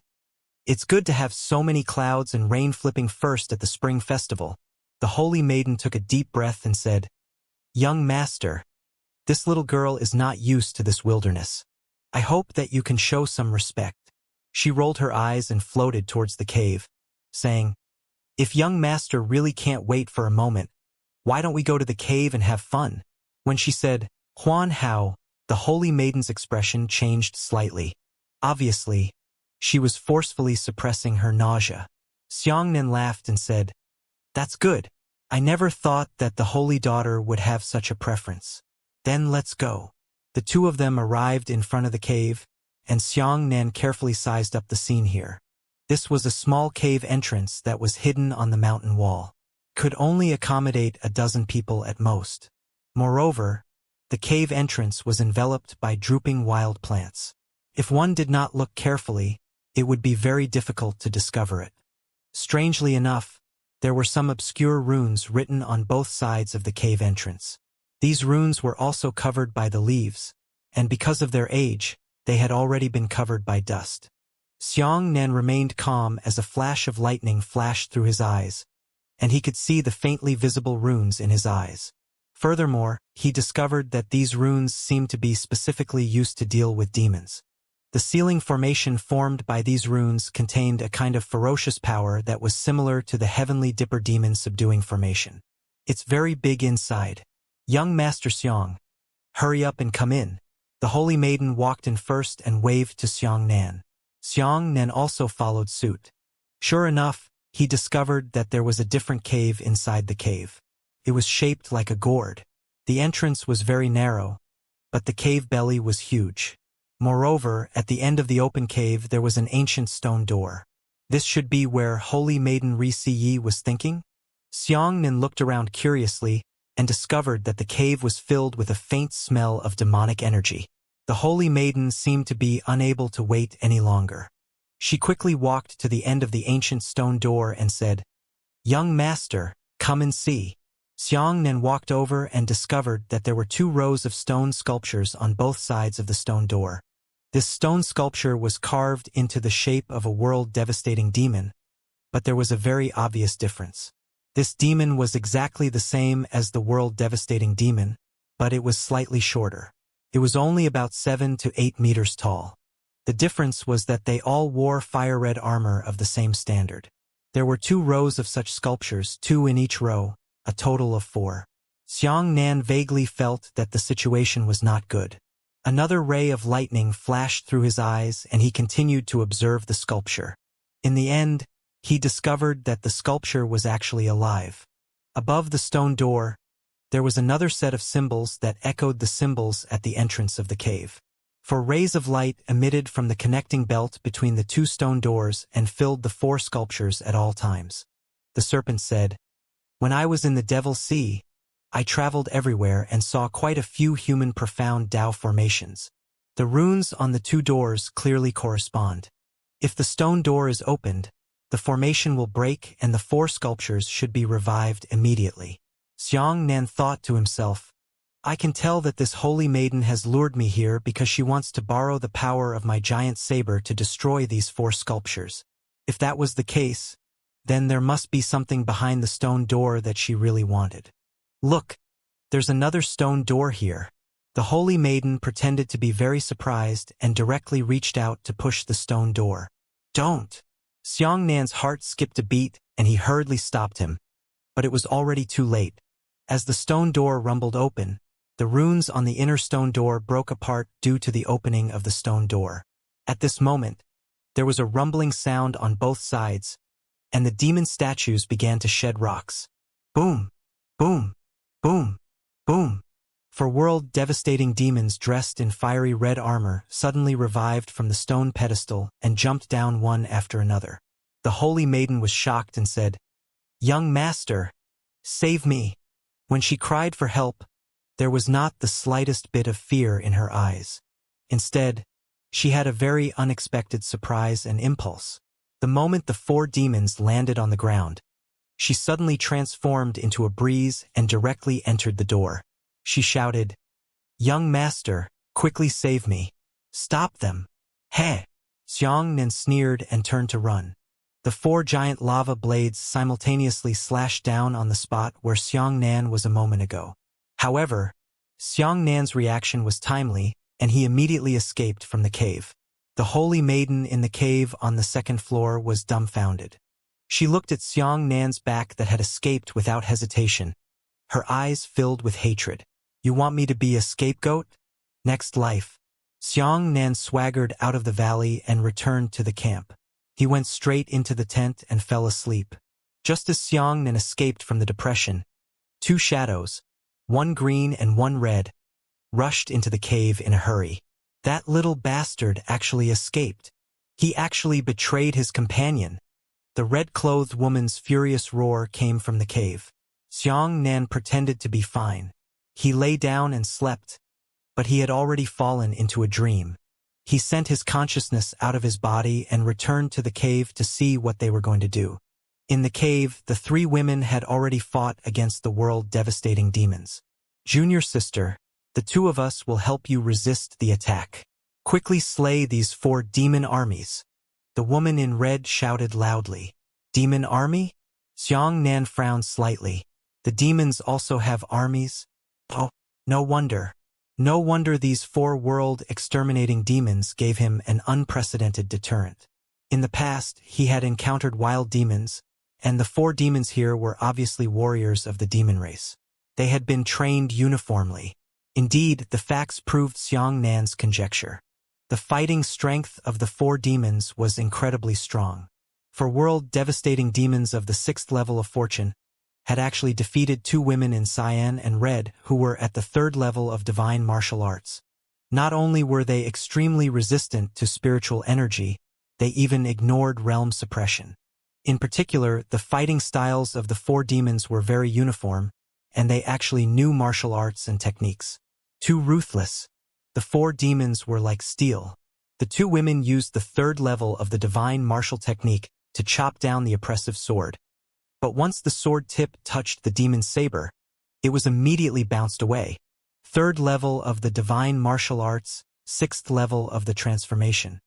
"It's good to have so many clouds and rain flipping first at the spring festival." The holy maiden took a deep breath and said, "Young master, this little girl is not used to this wilderness. I hope that you can show some respect." She rolled her eyes and floated towards the cave, saying, "If young master really can't wait for a moment, why don't we go to the cave and have fun?" When she said, "Huan Hao," the holy maiden's expression changed slightly. Obviously, she was forcefully suppressing her nausea. Xiang Nan laughed and said, "That's good. I never thought that the holy daughter would have such a preference. Then let's go." The two of them arrived in front of the cave, and Xiang Nan carefully sized up the scene here. This was a small cave entrance that was hidden on the mountain wall. Could only accommodate a dozen people at most. Moreover, the cave entrance was enveloped by drooping wild plants. If one did not look carefully, it would be very difficult to discover it. Strangely enough, there were some obscure runes written on both sides of the cave entrance. These runes were also covered by the leaves, and because of their age, they had already been covered by dust. Xiang Nan remained calm as a flash of lightning flashed through his eyes, and he could see the faintly visible runes in his eyes. Furthermore, he discovered that these runes seemed to be specifically used to deal with demons. The ceiling formation formed by these runes contained a kind of ferocious power that was similar to the heavenly dipper demon subduing formation. "It's very big inside. Young Master Xiang, hurry up and come in." The holy maiden walked in first and waved to Xiang Nan. Xiang Nan also followed suit. Sure enough, he discovered that there was a different cave inside the cave. It was shaped like a gourd. The entrance was very narrow, but the cave belly was huge. Moreover, at the end of the open cave there was an ancient stone door. This should be where holy maiden Ri Yi was thinking? Xiang Nan looked around curiously and discovered that the cave was filled with a faint smell of demonic energy. The holy maiden seemed to be unable to wait any longer. She quickly walked to the end of the ancient stone door and said, "Young master, come and see." Xianxia walked over and discovered that there were 2 rows of stone sculptures on both sides of the stone door. This stone sculpture was carved into the shape of a world-devastating demon, but there was a very obvious difference. This demon was exactly the same as the world-devastating demon, but it was slightly shorter. It was only about 7 to 8 meters tall. The difference was that they all wore fire-red armor of the same standard. There were 2 rows of such sculptures, 2 in each row, a total of 4. Xianxia vaguely felt that the situation was not good. Another ray of lightning flashed through his eyes and he continued to observe the sculpture. In the end, he discovered that the sculpture was actually alive. Above the stone door, there was another set of symbols that echoed the symbols at the entrance of the cave. For rays of light emitted from the connecting belt between the 2 stone doors and filled the 4 sculptures at all times. The serpent said, "When I was in the Devil's Sea, I traveled everywhere and saw quite a few human profound Tao formations. The runes on the 2 doors clearly correspond. If the stone door is opened, the formation will break and the 4 sculptures should be revived immediately." Xianxia thought to himself, "I can tell that this holy maiden has lured me here because she wants to borrow the power of my giant saber to destroy these 4 sculptures. If that was the case, then there must be something behind the stone door that she really wanted. Look, there's another stone door here." The holy maiden pretended to be very surprised and directly reached out to push the stone door. "Don't!" Xianxia's heart skipped a beat and he hurriedly stopped him. But it was already too late. As the stone door rumbled open, the runes on the inner stone door broke apart due to the opening of the stone door. At this moment, there was a rumbling sound on both sides, and the demon statues began to shed rocks. Boom! Boom! Boom! Boom! 4 world-devastating demons dressed in fiery red armor suddenly revived from the stone pedestal and jumped down one after another. The holy maiden was shocked and said, "Young master, save me." When she cried for help, there was not the slightest bit of fear in her eyes. Instead, she had a very unexpected surprise and impulse. The moment the 4 demons landed on the ground, she suddenly transformed into a breeze and directly entered the door. She shouted, "Young master, quickly save me. Stop them." "Heh!" Xianxia sneered and turned to run. The 4 giant lava blades simultaneously slashed down on the spot where Xianxia was a moment ago. However, Xianxia's reaction was timely, and he immediately escaped from the cave. The holy maiden in the cave on the 2nd floor was dumbfounded. She looked at Xianxia's back that had escaped without hesitation. Her eyes filled with hatred. "You want me to be a scapegoat? Next life." Xianxia swaggered out of the valley and returned to the camp. He went straight into the tent and fell asleep. Just as Xianxia escaped from the depression, 2 shadows, one green and one red, rushed into the cave in a hurry. That little bastard actually escaped. He actually betrayed his companion. The red-clothed woman's furious roar came from the cave. Xianxia pretended to be fine. He lay down and slept, but he had already fallen into a dream. He sent his consciousness out of his body and returned to the cave to see what they were going to do. In the cave, the 3 women had already fought against the world-devastating demons. "Junior sister, the 2 of us will help you resist the attack. Quickly slay these 4 demon armies." The woman in red shouted loudly. "Demon army?" Xianxia frowned slightly. "The demons also have armies?" "Oh, no wonder. No wonder these 4 world-exterminating demons gave him an unprecedented deterrent. In the past, he had encountered wild demons, and the 4 demons here were obviously warriors of the demon race. They had been trained uniformly. Indeed, the facts proved Xianxia's conjecture. The fighting strength of the 4 demons was incredibly strong. 4 world-devastating demons of the 6th level of fortune had actually defeated 2 women in cyan and red who were at the 3rd level of divine martial arts. Not only were they extremely resistant to spiritual energy, they even ignored realm suppression. In particular, the fighting styles of the 4 demons were very uniform, and they actually knew martial arts and techniques. Too ruthless. The 4 demons were like steel. The 2 women used the 3rd level of the divine martial technique to chop down the oppressive sword. But once the sword tip touched the demon's saber, It was immediately bounced away. 3rd level of the divine martial arts, 6th level of the transformation.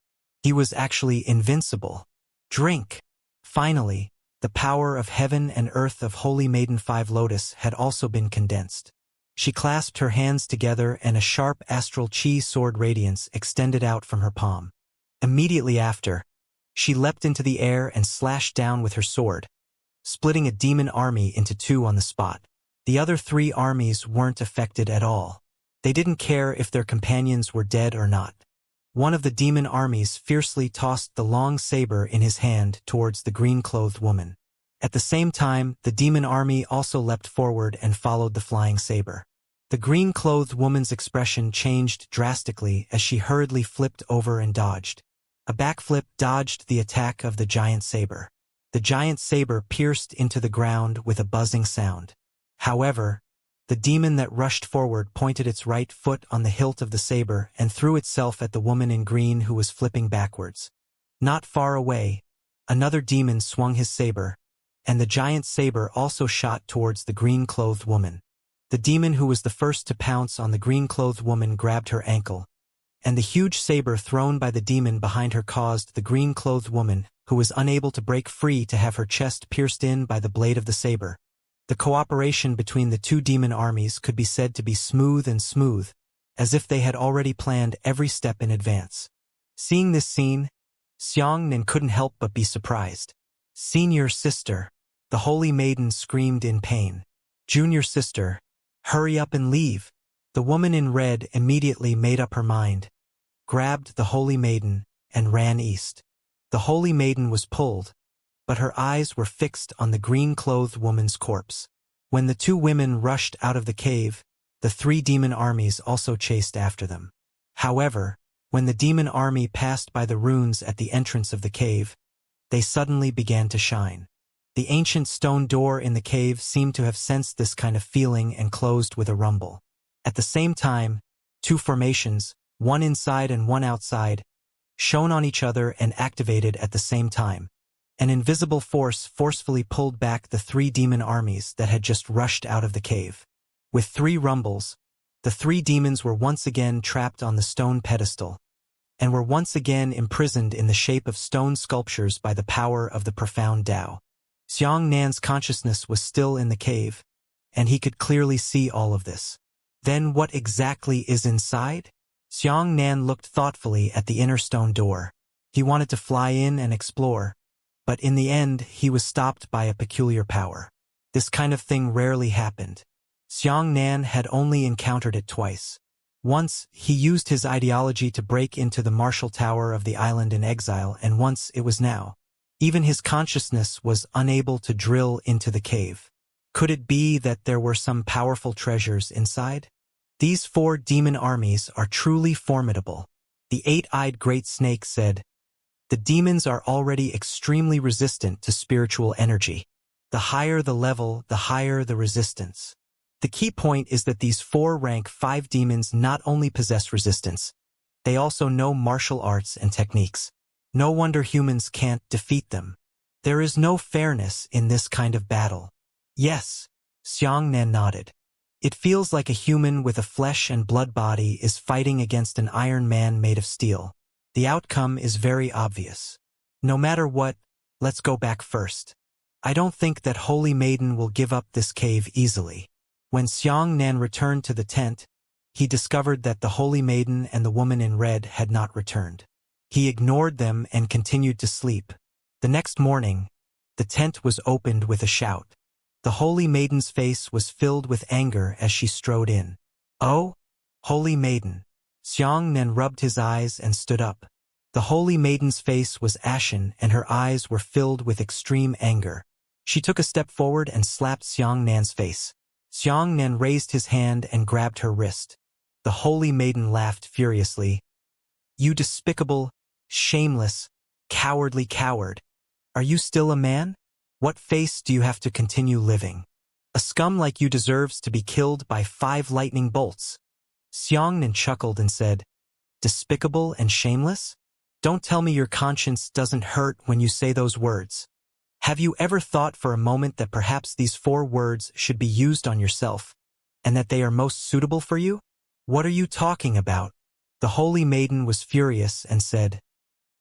He was actually invincible. Drink. Finally, the power of heaven and earth of Holy Maiden 5 Lotus had also been condensed. She clasped her hands together and a sharp astral chi sword radiance extended out from her palm. Immediately after, she leapt into the air and slashed down with her sword, splitting a demon army into 2 on the spot. The other 3 armies weren't affected at all. They didn't care if their companions were dead or not. One of the demon armies fiercely tossed the long saber in his hand towards the green-clothed woman. At the same time, the demon army also leapt forward and followed the flying saber. The green-clothed woman's expression changed drastically as she hurriedly flipped over and dodged. A backflip dodged the attack of the giant saber. The giant saber pierced into the ground with a buzzing sound. However, the demon that rushed forward pointed its right foot on the hilt of the saber and threw itself at the woman in green who was flipping backwards. Not far away, another demon swung his saber, and the giant saber also shot towards the green-clothed woman. The demon who was the first to pounce on the green-clothed woman grabbed her ankle, and the huge saber thrown by the demon behind her caused the green-clothed woman, who was unable to break free, to have her chest pierced in by the blade of the saber. The cooperation between the 2 demon armies could be said to be smooth, as if they had already planned every step in advance. Seeing this scene, Xianxia couldn't help but be surprised. "Senior sister," the Holy Maiden screamed in pain. "Junior sister, hurry up and leave." The woman in red immediately made up her mind, grabbed the Holy Maiden, and ran east. The Holy Maiden was pulled, but her eyes were fixed on the green-clothed woman's corpse. When the 2 women rushed out of the cave, the 3 demon armies also chased after them. However, when the demon army passed by the runes at the entrance of the cave, they suddenly began to shine. The ancient stone door in the cave seemed to have sensed this kind of feeling and closed with a rumble. At the same time, 2 formations, one inside and one outside, shone on each other and activated at the same time. An invisible force forcefully pulled back the 3 demon armies that had just rushed out of the cave. With 3 rumbles, the 3 demons were once again trapped on the stone pedestal, and were once again imprisoned in the shape of stone sculptures by the power of the profound Tao. Xianxia's consciousness was still in the cave, and he could clearly see all of this. Then what exactly is inside? Xianxia looked thoughtfully at the inner stone door. He wanted to fly in and explore, but in the end he was stopped by a peculiar power. This kind of thing rarely happened. Xianxia had only encountered it twice. Once, he used his ideology to break into the martial tower of the island in exile, and once it was now. Even his consciousness was unable to drill into the cave. Could it be that there were some powerful treasures inside? These 4 demon armies are truly formidable. The 8-eyed great snake said, "The demons are already extremely resistant to spiritual energy. The higher the level, the higher the resistance." The key point is that these 4 rank 5 demons not only possess resistance, they also know martial arts and techniques. No wonder humans can't defeat them. There is no fairness in this kind of battle. Yes, Xianxia nodded. It feels like a human with a flesh and blood body is fighting against an iron man made of steel. The outcome is very obvious. No matter what, let's go back first. I don't think that Holy Maiden will give up this cave easily. When Xianxia returned to the tent, he discovered that the Holy Maiden and the woman in red had not returned. He ignored them and continued to sleep. The next morning, the tent was opened with a shout. The Holy Maiden's face was filled with anger as she strode in. "Oh, Holy Maiden." Xianxia rubbed his eyes and stood up. The Holy Maiden's face was ashen and her eyes were filled with extreme anger. She took a step forward and slapped Xianxia's face. Xianxia raised his hand and grabbed her wrist. The Holy Maiden laughed furiously. "You despicable, shameless, cowardly coward. Are you still a man? What face do you have to continue living? A scum like you deserves to be killed by 5 lightning bolts." Xianxia chuckled and said, "Despicable and shameless? Don't tell me your conscience doesn't hurt when you say those words. Have you ever thought for a moment that perhaps these 4 words should be used on yourself, and that they are most suitable for you? What are you talking about? The holy maiden was furious and said,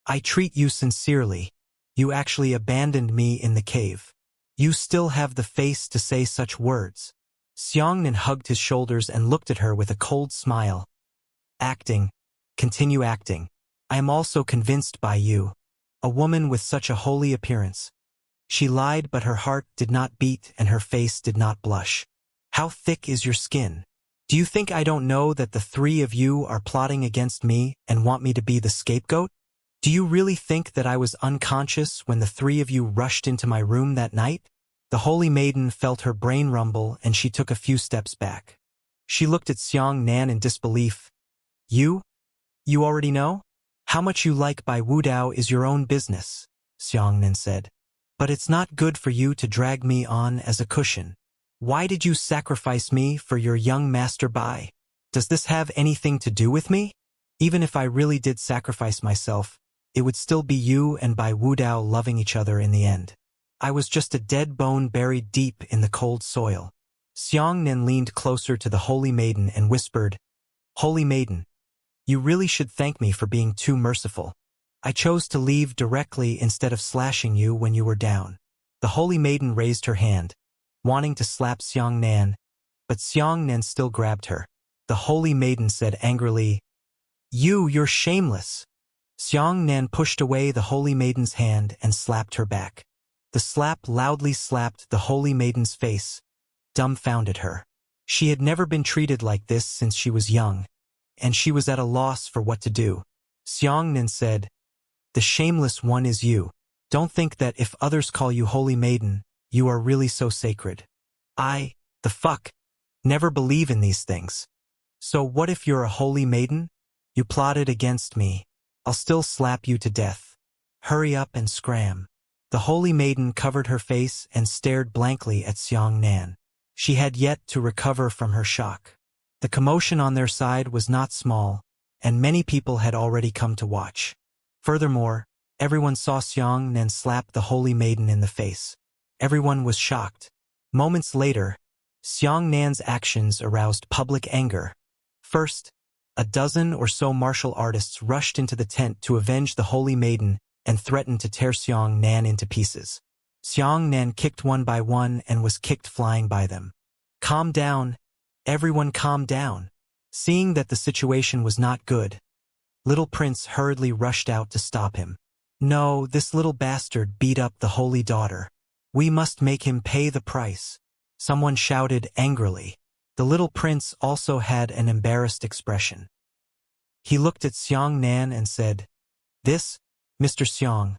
I treat you sincerely. You actually abandoned me in the cave. You still have the face to say such words. Xianxia hugged his shoulders and looked at her with a cold smile. Acting. Continue acting. I am also convinced by you. A woman with such a holy appearance. She lied, but her heart did not beat and her face did not blush. How thick is your skin? Do you think I don't know that the three of you are plotting against me and want me to be the scapegoat? Do you really think that I was unconscious when the three of you rushed into my room that night? The holy maiden felt her brain rumble and she took a few steps back. She looked at Xianxia in disbelief. You? You already know? How much you like Bai Wudao is your own business, Xianxia said. But it's not good for you to drag me on as a cushion. Why did you sacrifice me for your young master Bai? Does this have anything to do with me? Even if I really did sacrifice myself, it would still be you and Bai Wudao loving each other in the end. I was just a dead bone buried deep in the cold soil. Xianxia leaned closer to the holy maiden and whispered, Holy maiden, you really should thank me for being too merciful. I chose to leave directly instead of slashing you when you were down. The holy maiden raised her hand, wanting to slap Xianxia, but Xianxia still grabbed her. The holy maiden said angrily, You're shameless. Xianxia pushed away the holy maiden's hand and slapped her back. The slap loudly slapped the holy maiden's face, dumbfounded her. She had never been treated like this since she was young, and she was at a loss for what to do. Xianxia said, The shameless one is you. Don't think that if others call you holy maiden, you are really so sacred. The fuck, never believe in these things. So what if you're a holy maiden? You plotted against me. I'll still slap you to death. Hurry up and scram. The holy maiden covered her face and stared blankly at Xianxia. She had yet to recover from her shock. The commotion on their side was not small, and many people had already come to watch. Furthermore, everyone saw Xianxia slap the holy maiden in the face. Everyone was shocked. Moments later, Xianxia's actions aroused public anger. First, a dozen or so martial artists rushed into the tent to avenge the holy maiden and threatened to tear Xianxia into pieces. Xianxia kicked one by one and was kicked flying by them. Calm down. Everyone calm down. Seeing that the situation was not good, Little Prince hurriedly rushed out to stop him. No, this little bastard beat up the holy daughter. We must make him pay the price. Someone shouted angrily. The little prince also had an embarrassed expression. He looked at Xianxia and said, This, Mr. Xiang.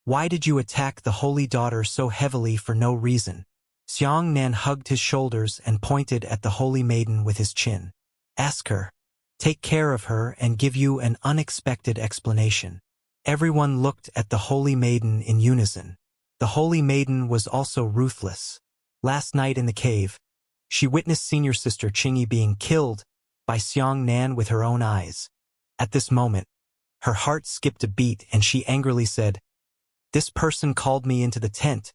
Why did you attack the holy daughter so heavily for no reason? Xianxia hugged his shoulders and pointed at the holy maiden with his chin. Ask her. Take care of her and give you an unexpected explanation. Everyone looked at the holy maiden in unison. The holy maiden was also ruthless. Last night in the cave, she witnessed senior sister Qingyi being killed by Xianxia with her own eyes. At this moment, her heart skipped a beat and she angrily said, This person called me into the tent,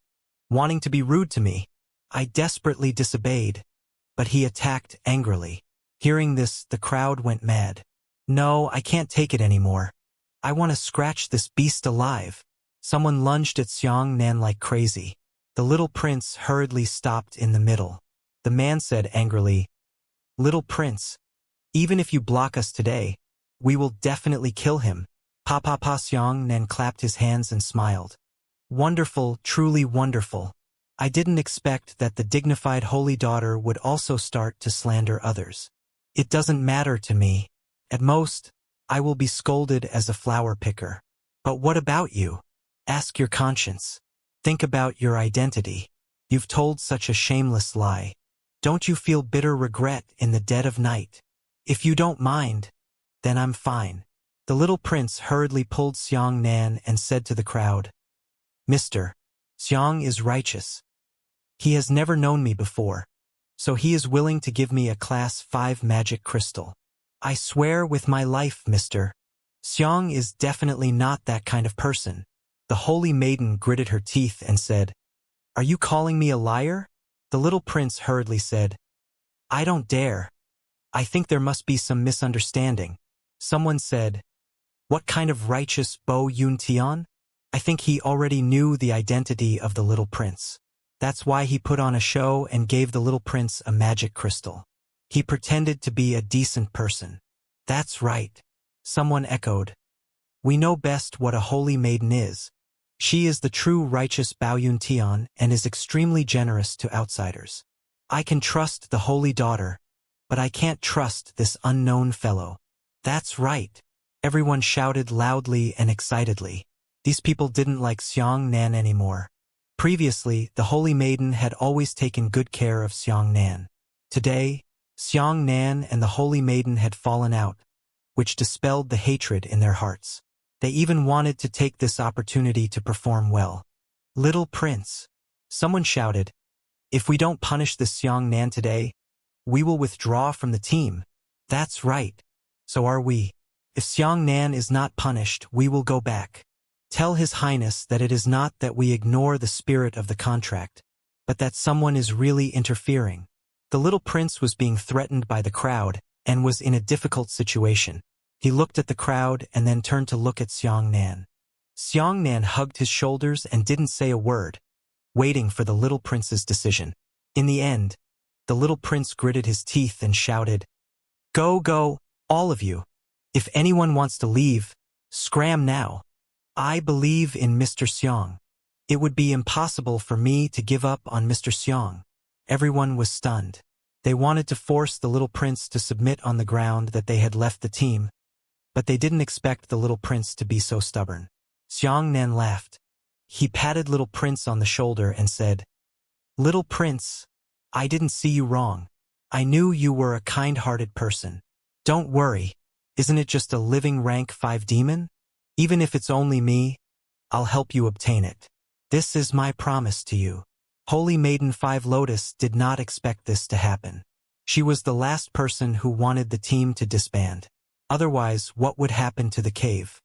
wanting to be rude to me. I desperately disobeyed, but he attacked angrily. Hearing this, the crowd went mad. No, I can't take it anymore. I want to scratch this beast alive. Someone lunged at Xianxia like crazy. The little prince hurriedly stopped in the middle. The man said angrily, Little prince, even if you block us today, we will definitely kill him. Papa Xianxia clapped his hands and smiled. Wonderful, truly wonderful. I didn't expect that the dignified holy daughter would also start to slander others. It doesn't matter to me. At most, I will be scolded as a flower picker. But what about you? Ask your conscience. Think about your identity. You've told such a shameless lie. Don't you feel bitter regret in the dead of night? If you don't mind, then I'm fine. The little prince hurriedly pulled Xianxia and said to the crowd, Mr. Xiang is righteous. He has never known me before, so he is willing to give me a Class 5 magic crystal. I swear with my life, Mr. Xiang is definitely not that kind of person. The holy maiden gritted her teeth and said, Are you calling me a liar? The little prince hurriedly said, I don't dare. I think there must be some misunderstanding. Someone said, what kind of righteous Bo Yun Tian? I think he already knew the identity of the little prince. That's why he put on a show and gave the little prince a magic crystal. He pretended to be a decent person. That's right. Someone echoed. We know best what a holy maiden is. She is the true righteous Bao Yun Tian and is extremely generous to outsiders. I can trust the holy daughter, but I can't trust this unknown fellow. That's right. Everyone shouted loudly and excitedly. These people didn't like Xiang Nan anymore. Previously, the holy maiden had always taken good care of Xiang Nan. Today, Xiang Nan and the holy maiden had fallen out, which dispelled the hatred in their hearts. They even wanted to take this opportunity to perform well. Little prince, someone shouted, if we don't punish this Xiang Nan today, we will withdraw from the team. That's right. So are we. If Xiang Nan is not punished, we will go back. Tell His Highness that it is not that we ignore the spirit of the contract, but that someone is really interfering. The little prince was being threatened by the crowd and was in a difficult situation. He looked at the crowd and then turned to look at Xiang Nan. Xiang Nan hugged his shoulders and didn't say a word, waiting for the little prince's decision. In the end, the little prince gritted his teeth and shouted, Go, go, all of you. If anyone wants to leave, scram now. I believe in Mr. Xiang. It would be impossible for me to give up on Mr. Xiang. Everyone was stunned. They wanted to force the little prince to submit on the ground that they had left the team, but they didn't expect the little prince to be so stubborn. Xiang Nan laughed. He patted little prince on the shoulder and said, Little prince, I didn't see you wrong. I knew you were a kind-hearted person. Don't worry. Isn't it just a living rank 5 demon? Even if it's only me, I'll help you obtain it. This is my promise to you. Holy Maiden 5 Lotus did not expect this to happen. She was the last person who wanted the team to disband. Otherwise, what would happen to the cave?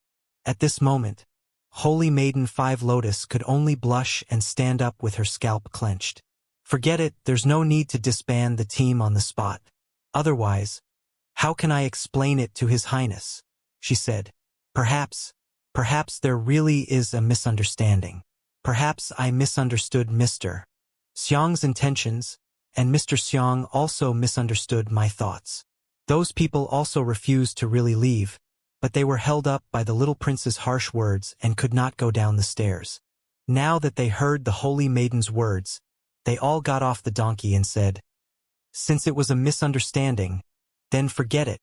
At this moment, Holy Maiden 5 Lotus could only blush and stand up with her scalp clenched. Forget it, there's no need to disband the team on the spot. Otherwise, how can I explain it to His Highness? She said. Perhaps there really is a misunderstanding. Perhaps I misunderstood Mr. Xiang's intentions, and Mr. Xiang also misunderstood my thoughts. Those people also refused to really leave, but they were held up by the little prince's harsh words and could not go down the stairs. Now that they heard the holy maiden's words, they all got off the donkey and said, Since it was a misunderstanding, then forget it.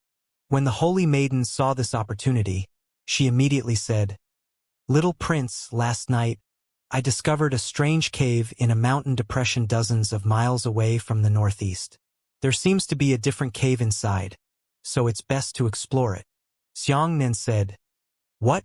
When the holy maiden saw this opportunity, she immediately said, Little prince, last night, I discovered a strange cave in a mountain depression dozens of miles away from the northeast. There seems to be a different cave inside, so it's best to explore it. Xiang Nan said, What?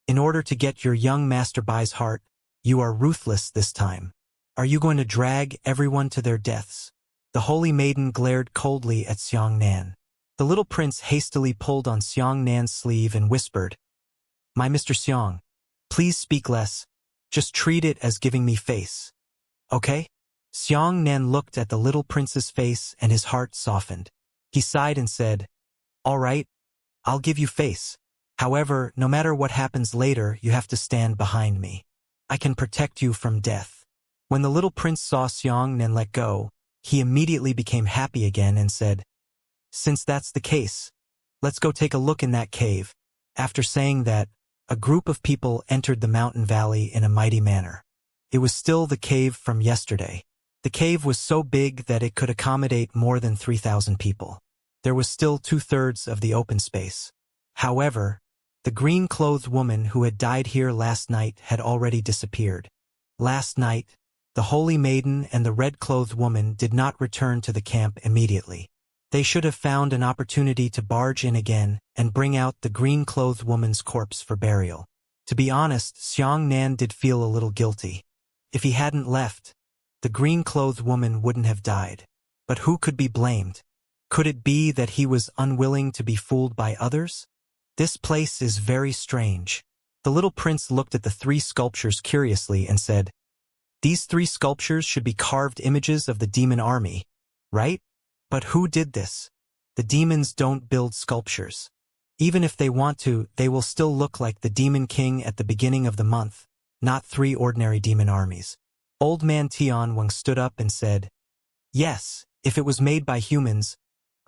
In order to get your young Master Bai's heart, you are ruthless this time. Are you going to drag everyone to their deaths? The holy maiden glared coldly at Xiang Nan. The little prince hastily pulled on Xiang Nan's sleeve and whispered, My Mr. Xiang, please speak less. Just treat it as giving me face. Okay? Xiang Nan looked at the little prince's face and his heart softened. He sighed and said, All right, I'll give you face. However, no matter what happens later, you have to stand behind me. I can protect you from death. When the little prince saw Xiang Nan let go, he immediately became happy again and said, Since that's the case, let's go take a look in that cave. After saying that, a group of people entered the mountain valley in a mighty manner. It was still the cave from yesterday. The cave was so big that it could accommodate more than 3,000 people. There was still 2/3 of the open space. However, the green-clothed woman who had died here last night had already disappeared. Last night, the holy maiden and the red-clothed woman did not return to the camp immediately. They should have found an opportunity to barge in again and bring out the green-clothed woman's corpse for burial. To be honest, Xiang Nan did feel a little guilty. If he hadn't left, the green-clothed woman wouldn't have died. But who could be blamed? Could it be that he was unwilling to be fooled by others? This place is very strange. The little prince looked at the 3 sculptures curiously and said, These 3 sculptures should be carved images of the demon army, right? But who did this? The demons don't build sculptures. Even if they want to, they will still look like the Demon King at the beginning of the month, not 3 ordinary demon armies. Old man Tianwang stood up and said, "Yes, if it was made by humans,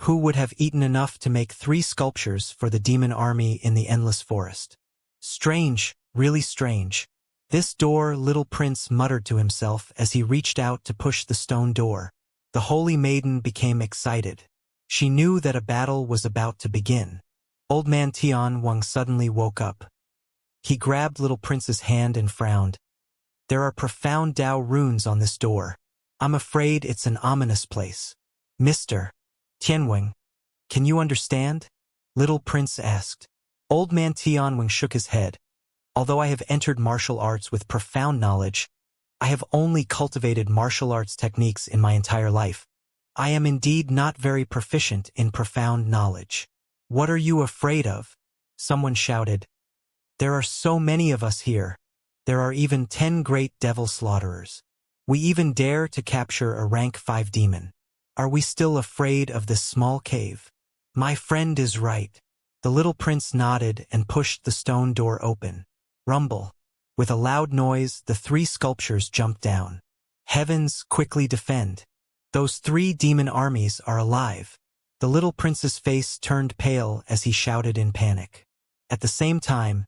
who would have eaten enough to make 3 sculptures for the demon army in the endless forest?" Strange, really strange. "This door," little prince muttered to himself as he reached out to push the stone door. The holy maiden became excited. She knew that a battle was about to begin. Old man Tianwang suddenly woke up. He grabbed little prince's hand and frowned. "There are profound Tao runes on this door. I'm afraid it's an ominous place." "Mr. Tianwang, can you understand?" little prince asked. Old man Tianwang shook his head. "Although I have entered martial arts with profound knowledge, I have only cultivated martial arts techniques in my entire life. I am indeed not very proficient in profound knowledge." "What are you afraid of?" someone shouted. "There are so many of us here. There are even 10 great devil slaughterers. We even dare to capture a rank 5 demon. Are we still afraid of this small cave?" "My friend is right." The little prince nodded and pushed the stone door open. Rumble. With a loud noise, the 3 sculptures jumped down. "Heavens, quickly defend. Those 3 demon armies are alive." The little prince's face turned pale as he shouted in panic. At the same time,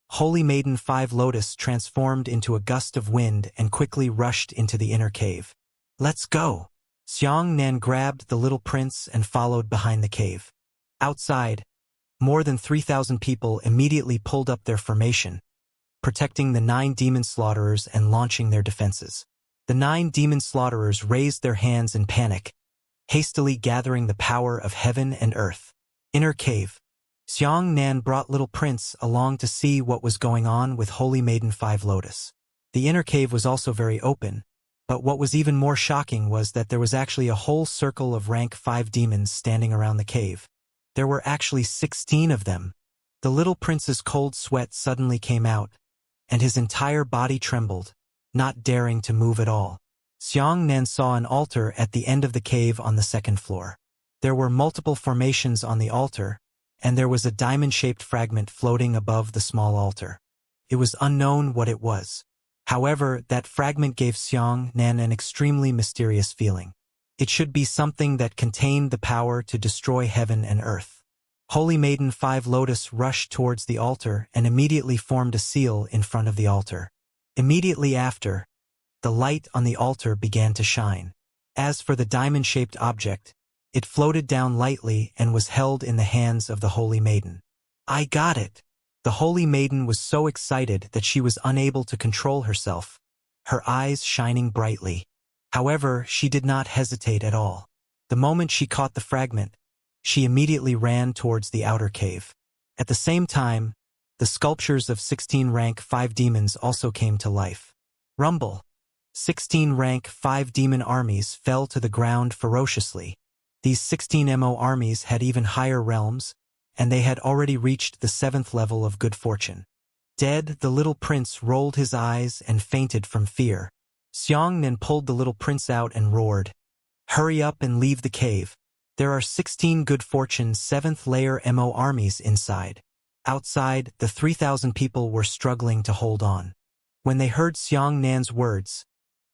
Holy Maiden 5 Lotus transformed into a gust of wind and quickly rushed into the inner cave. "Let's go!" Xianxia grabbed the little prince and followed behind the cave. Outside, more than 3,000 people immediately pulled up their formation, protecting the 9 demon slaughterers and launching their defenses. The 9 demon slaughterers raised their hands in panic, hastily gathering the power of heaven and earth. Inner cave. Xianxia brought little prince along to see what was going on with Holy Maiden 5 Lotus. The inner cave was also very open, but what was even more shocking was that there was actually a whole circle of rank 5 demons standing around the cave. There were actually 16 of them. The little prince's cold sweat suddenly came out, and his entire body trembled, not daring to move at all. Xianxia saw an altar at the end of the cave on the 2nd floor. There were multiple formations on the altar, and there was a diamond-shaped fragment floating above the small altar. It was unknown what it was. However, that fragment gave Xianxia an extremely mysterious feeling. It should be something that contained the power to destroy heaven and earth. Holy Maiden 5 Lotus rushed towards the altar and immediately formed a seal in front of the altar. Immediately after, the light on the altar began to shine. As for the diamond-shaped object, it floated down lightly and was held in the hands of the Holy Maiden. "I got it!" The Holy Maiden was so excited that she was unable to control herself, her eyes shining brightly. However, she did not hesitate at all. The moment she caught the fragment, she immediately ran towards the outer cave. At the same time, the sculptures of 16 rank 5 demons also came to life. Rumble. 16 rank 5 demon armies fell to the ground ferociously. These 16 MO armies had even higher realms, and they had already reached the 7th level of good fortune. Dead, the little prince rolled his eyes and fainted from fear. Xianxia pulled the little prince out and roared, "Hurry up and leave the cave. There are 16 good fortune 7th layer MO armies inside." Outside, the 3,000 people were struggling to hold on. When they heard Xianxia's words,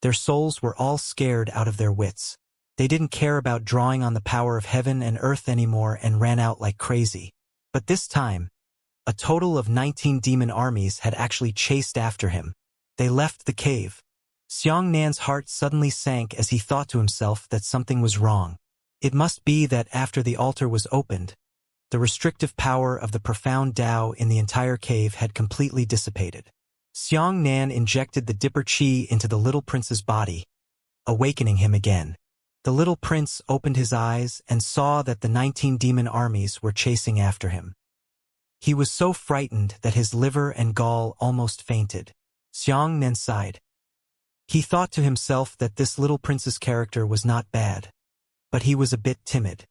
their souls were all scared out of their wits. They didn't care about drawing on the power of heaven and earth anymore and ran out like crazy. But this time, a total of 19 demon armies had actually chased after him. They left the cave. Xianxia's heart suddenly sank as he thought to himself that something was wrong. It must be that after the altar was opened, the restrictive power of the profound Tao in the entire cave had completely dissipated. Xianxia injected the Dipper Chi into the little prince's body, awakening him again. The little prince opened his eyes and saw that the 19 demon armies were chasing after him. He was so frightened that his liver and gall almost fainted. Xianxia sighed. He thought to himself that this little prince's character was not bad, but he was a bit timid.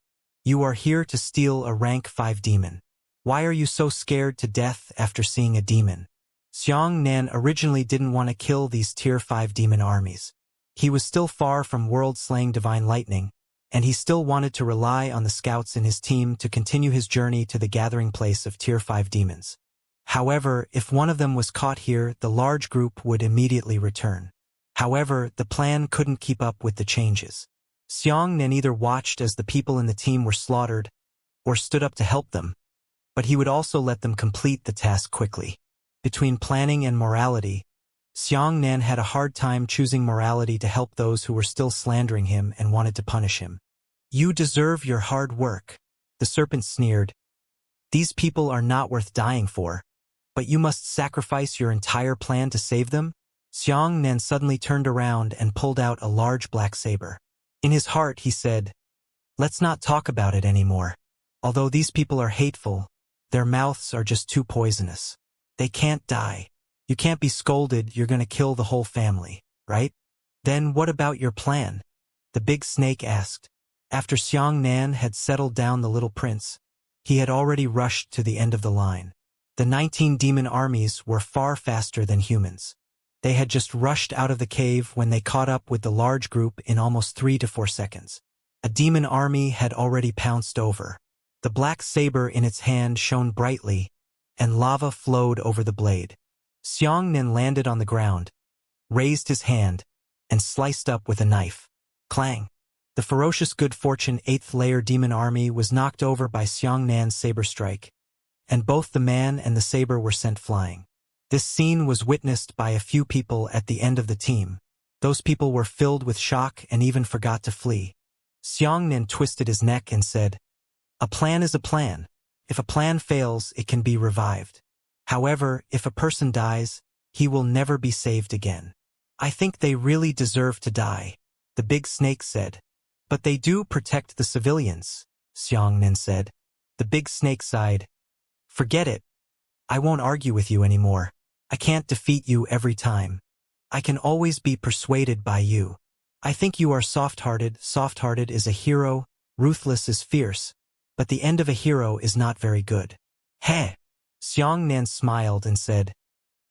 "You are here to steal a rank 5 demon. Why are you so scared to death after seeing a demon?" Xianxia originally didn't want to kill these tier 5 demon armies. He was still far from world-slaying divine lightning, and he still wanted to rely on the scouts in his team to continue his journey to the gathering place of Tier 5 demons. However, if one of them was caught here, the large group would immediately return. However, the plan couldn't keep up with the changes. Xianxia either watched as the people in the team were slaughtered, or stood up to help them, but he would also let them complete the task quickly. Between planning and morality, Xianxia had a hard time choosing morality to help those who were still slandering him and wanted to punish him. "You deserve your hard work," the serpent sneered. "These people are not worth dying for, but you must sacrifice your entire plan to save them?" Xianxia suddenly turned around and pulled out a large black saber. In his heart, he said, "Let's not talk about it anymore. Although these people are hateful, their mouths are just too poisonous. They can't die. You can't be scolded, you're gonna kill the whole family, right?" "Then what about your plan?" the big snake asked. After Xianxia had settled down the little prince, he had already rushed to the end of the line. The 19 demon armies were far faster than humans. They had just rushed out of the cave when they caught up with the large group in almost 3 to 4 seconds. A demon army had already pounced over. The black saber in its hand shone brightly, and lava flowed over the blade. Xianxia landed on the ground, raised his hand, and sliced up with a knife. Clang! The ferocious good fortune 8th layer demon army was knocked over by Xianxia's saber strike, and both the man and the saber were sent flying. This scene was witnessed by a few people at the end of the team. Those people were filled with shock and even forgot to flee. Xianxia twisted his neck and said, "A plan is a plan. If a plan fails, it can be revived. However, if a person dies, he will never be saved again." "I think they really deserve to die," the big snake said. "But they do protect the civilians," Xianxia said. The big snake sighed. "Forget it. I won't argue with you anymore. I can't defeat you every time. I can always be persuaded by you. I think you are soft-hearted. Soft-hearted is a hero, ruthless is fierce, but the end of a hero is not very good." "Heh!" Xianxia smiled and said,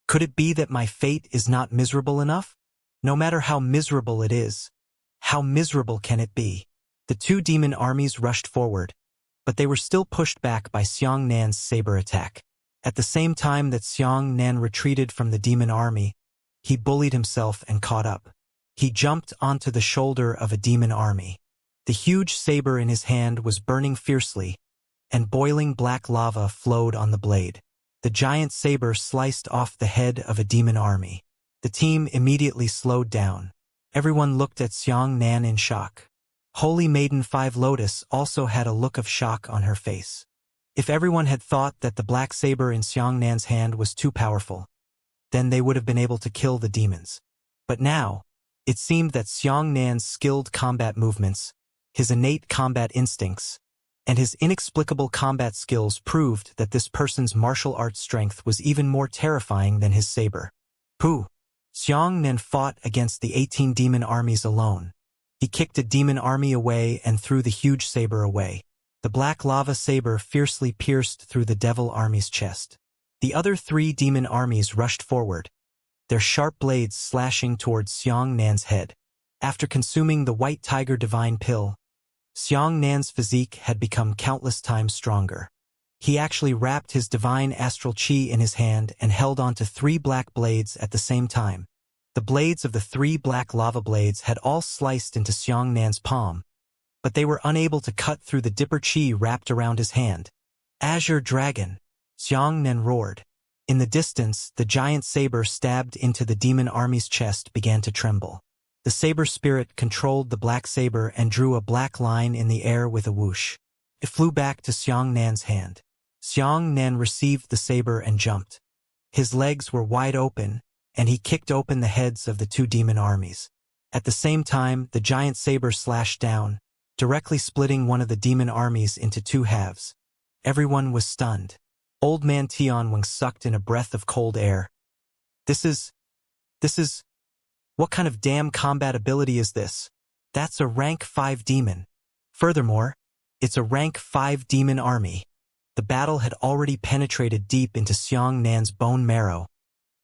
"Could it be that my fate is not miserable enough? No matter how miserable it is, how miserable can it be?" The 2 demon armies rushed forward, but they were still pushed back by Xianxia's saber attack. At the same time that Xianxia retreated from the demon army, he bullied himself and caught up. He jumped onto the shoulder of a demon army. The huge saber in his hand was burning fiercely, and boiling black lava flowed on the blade. The giant saber sliced off the head of a demon army. The team immediately slowed down. Everyone looked at Xianxia in shock. Holy Maiden 5 Lotus also had a look of shock on her face. If everyone had thought that the black saber in Xianxia's hand was too powerful, then they would have been able to kill the demons. But now, it seemed that Xianxia's skilled combat movements, his innate combat instincts, and his inexplicable combat skills proved that this person's martial arts strength was even more terrifying than his saber. Pooh! Xianxia fought against the 18 demon armies alone. He kicked a demon army away and threw the huge saber away. The black lava saber fiercely pierced through the devil army's chest. The other 3 demon armies rushed forward, their sharp blades slashing towards Xianxia's head. After consuming the white tiger divine pill, Xianxia's physique had become countless times stronger. He actually wrapped his divine astral chi in his hand and held onto 3 black blades at the same time. The blades of the 3 black lava blades had all sliced into Xianxia's palm, but they were unable to cut through the dipper chi wrapped around his hand. "Azure Dragon!" Xianxia roared. In the distance, the giant saber stabbed into the demon army's chest began to tremble. The saber spirit controlled the black saber and drew a black line in the air with a whoosh. It flew back to Xianxia's hand. Xianxia received the saber and jumped. His legs were wide open, and he kicked open the heads of the 2 demon armies. At the same time, the giant saber slashed down, directly splitting one of the demon armies into 2 halves. Everyone was stunned. Old man Tianwang sucked in a breath of cold air. This is... What kind of damn combat ability is this? That's a rank 5 demon. Furthermore, it's a rank 5 demon army. The battle had already penetrated deep into Xianxia's bone marrow,